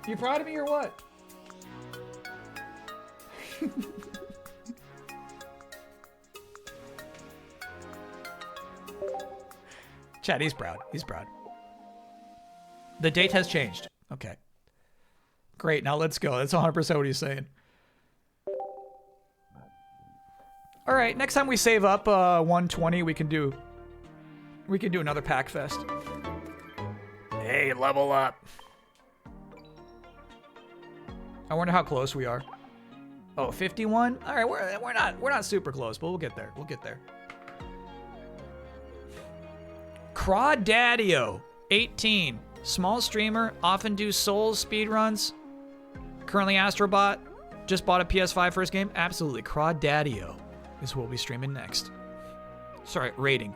Speaker 1: You proud of me or what? Chad, he's proud. He's proud. The date has changed. Okay. Great, now let's go. That's 100% what he's saying. All right, next time we save up 120, we can do another pack fest. Hey, level up. I wonder how close we are. Oh, 51? All right, we're not super close, but we'll get there. We'll get there. Crawdaddio, 18. Small streamer, often do Souls speedruns. Currently Astrobot. Just bought a PS5 first game. Absolutely. Crawdaddio is what we'll be streaming next. Sorry, rating.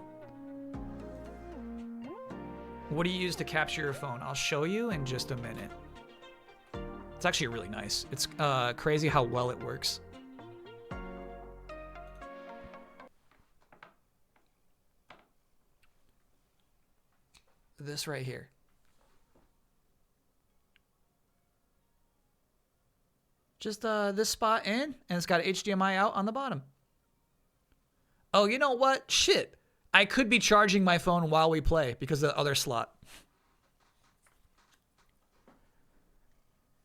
Speaker 1: What do you use to capture your phone? I'll show you in just a minute. It's actually really nice. It's crazy how well it works. This right here. Just this spot in, and it's got HDMI out on the bottom. Oh, you know what? Shit. I could be charging my phone while we play because of the other slot.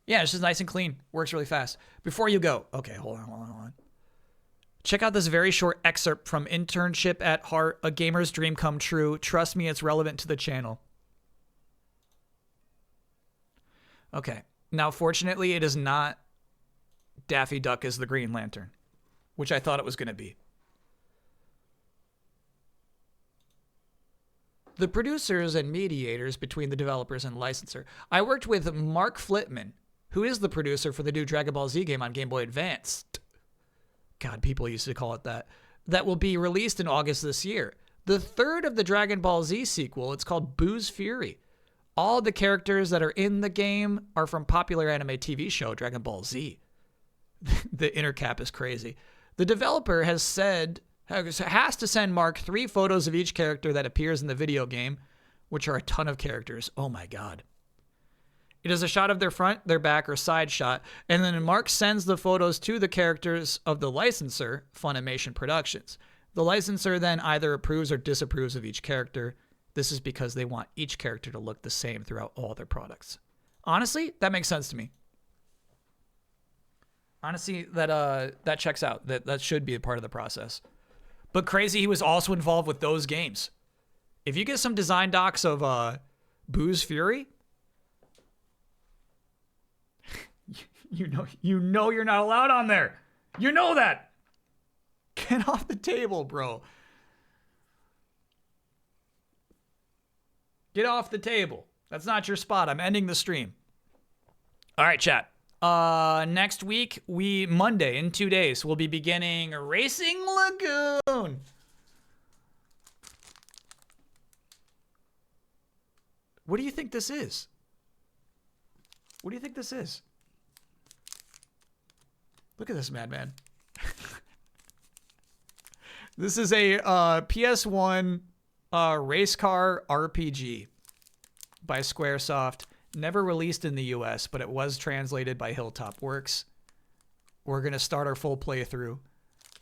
Speaker 1: Yeah, it's just nice and clean. Works really fast. Before you go. Okay, hold on. Check out this very short excerpt from Internship at Heart, A Gamer's Dream Come True. Trust me, it's relevant to the channel. Okay. Now, fortunately, it is not Daffy Duck as the Green Lantern, which I thought it was going to be. The producers and mediators between the developers and licensor. I worked with Mark Flitman, who is the producer for the new Dragon Ball Z game on Game Boy Advance. God, people used to call it that. That will be released in August this year. The third of the Dragon Ball Z sequel, it's called Boo's Fury. All the characters that are in the game are from popular anime TV show Dragon Ball Z. The intercap is crazy. The developer has to send Mark 3 photos of each character that appears in the video game, which are a ton of characters. Oh my god. It is a shot of their front, their back, or side shot, and then Mark sends the photos to the characters of the licensor, Funimation Productions. The licensor then either approves or disapproves of each character. This is because they want each character to look the same throughout all their products. Honestly, that makes sense to me. Honestly, that checks out. That should be a part of the process. But crazy, he was also involved with those games. If you get some design docs of Boo's Fury, you know you're not allowed on there. You know that. Get off the table, bro. Get off the table. That's not your spot. I'm ending the stream. All right, chat. Next week, Monday, in 2 days, we'll be beginning Racing Lagoon. What do you think this is? What do you think this is? Look at this madman. This is a PS1 race car RPG by Squaresoft. Never released in the US, but it was translated by Hilltop Works. We're going to start our full playthrough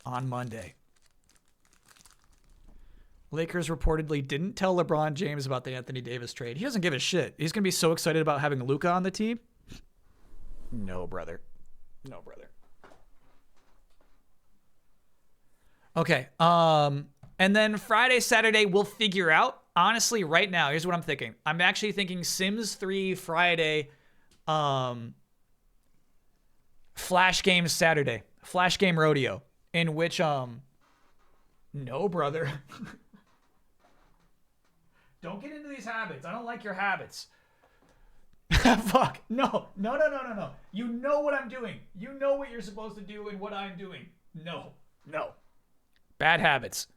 Speaker 1: on Monday. Lakers reportedly didn't tell LeBron James about the Anthony Davis trade. He doesn't give a shit. He's going to be so excited about having Luka on the team. No, brother. No, brother. Okay. And then Friday, Saturday, we'll figure out. Honestly, right now, here's what I'm thinking. I'm actually thinking Sims 3 Friday, Flash Game Saturday, Flash Game Rodeo, in which, no, brother. Don't get into these habits. I don't like your habits. Fuck. No. You know what I'm doing. You know what you're supposed to do and what I'm doing. No. Bad habits.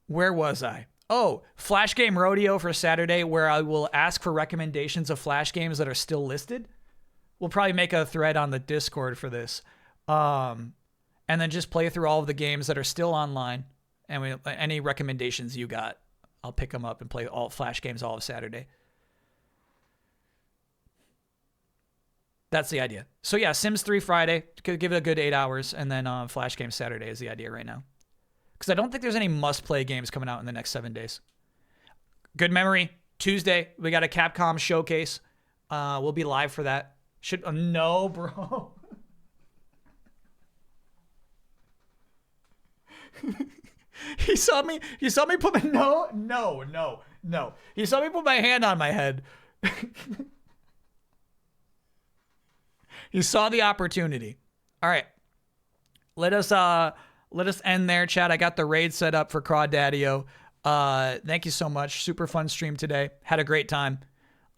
Speaker 1: Where was I? Oh, Flash Game Rodeo for Saturday, where I will ask for recommendations of Flash games that are still listed. We'll probably make a thread on the Discord for this. And then just play through all of the games that are still online. And any recommendations you got, I'll pick them up and play all Flash games all of Saturday. That's the idea. So yeah, Sims 3 Friday, could give it a good 8 hours, and then Flash Game Saturday is the idea right now. Because I don't think there's any must-play games coming out in the next 7 days. Good memory. Tuesday, we got a Capcom showcase. We'll be live for that. No, bro. He saw me put my no. He saw me put my hand on my head. He saw the opportunity. All right. Let us end there, chat. I got the raid set up for Crawdaddy-O. Thank you so much. Super fun stream today. Had a great time.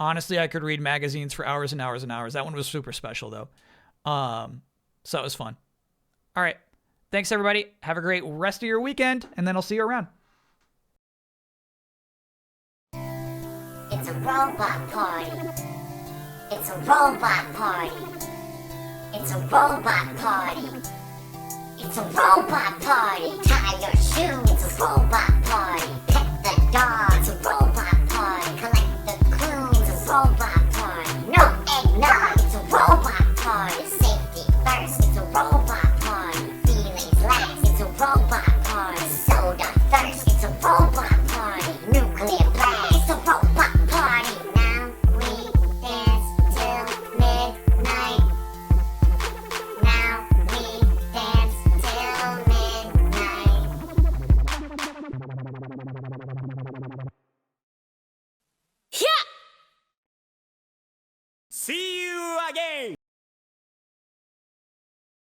Speaker 1: Honestly, I could read magazines for hours and hours and hours. That one was super special, though. So it was fun. All right. Thanks, everybody. Have a great rest of your weekend, and then I'll see you around.
Speaker 21: It's a robot party. It's a robot party. It's a robot party. It's a robot party. Tie your shoes. It's a robot party. Pet the dog. It's a robot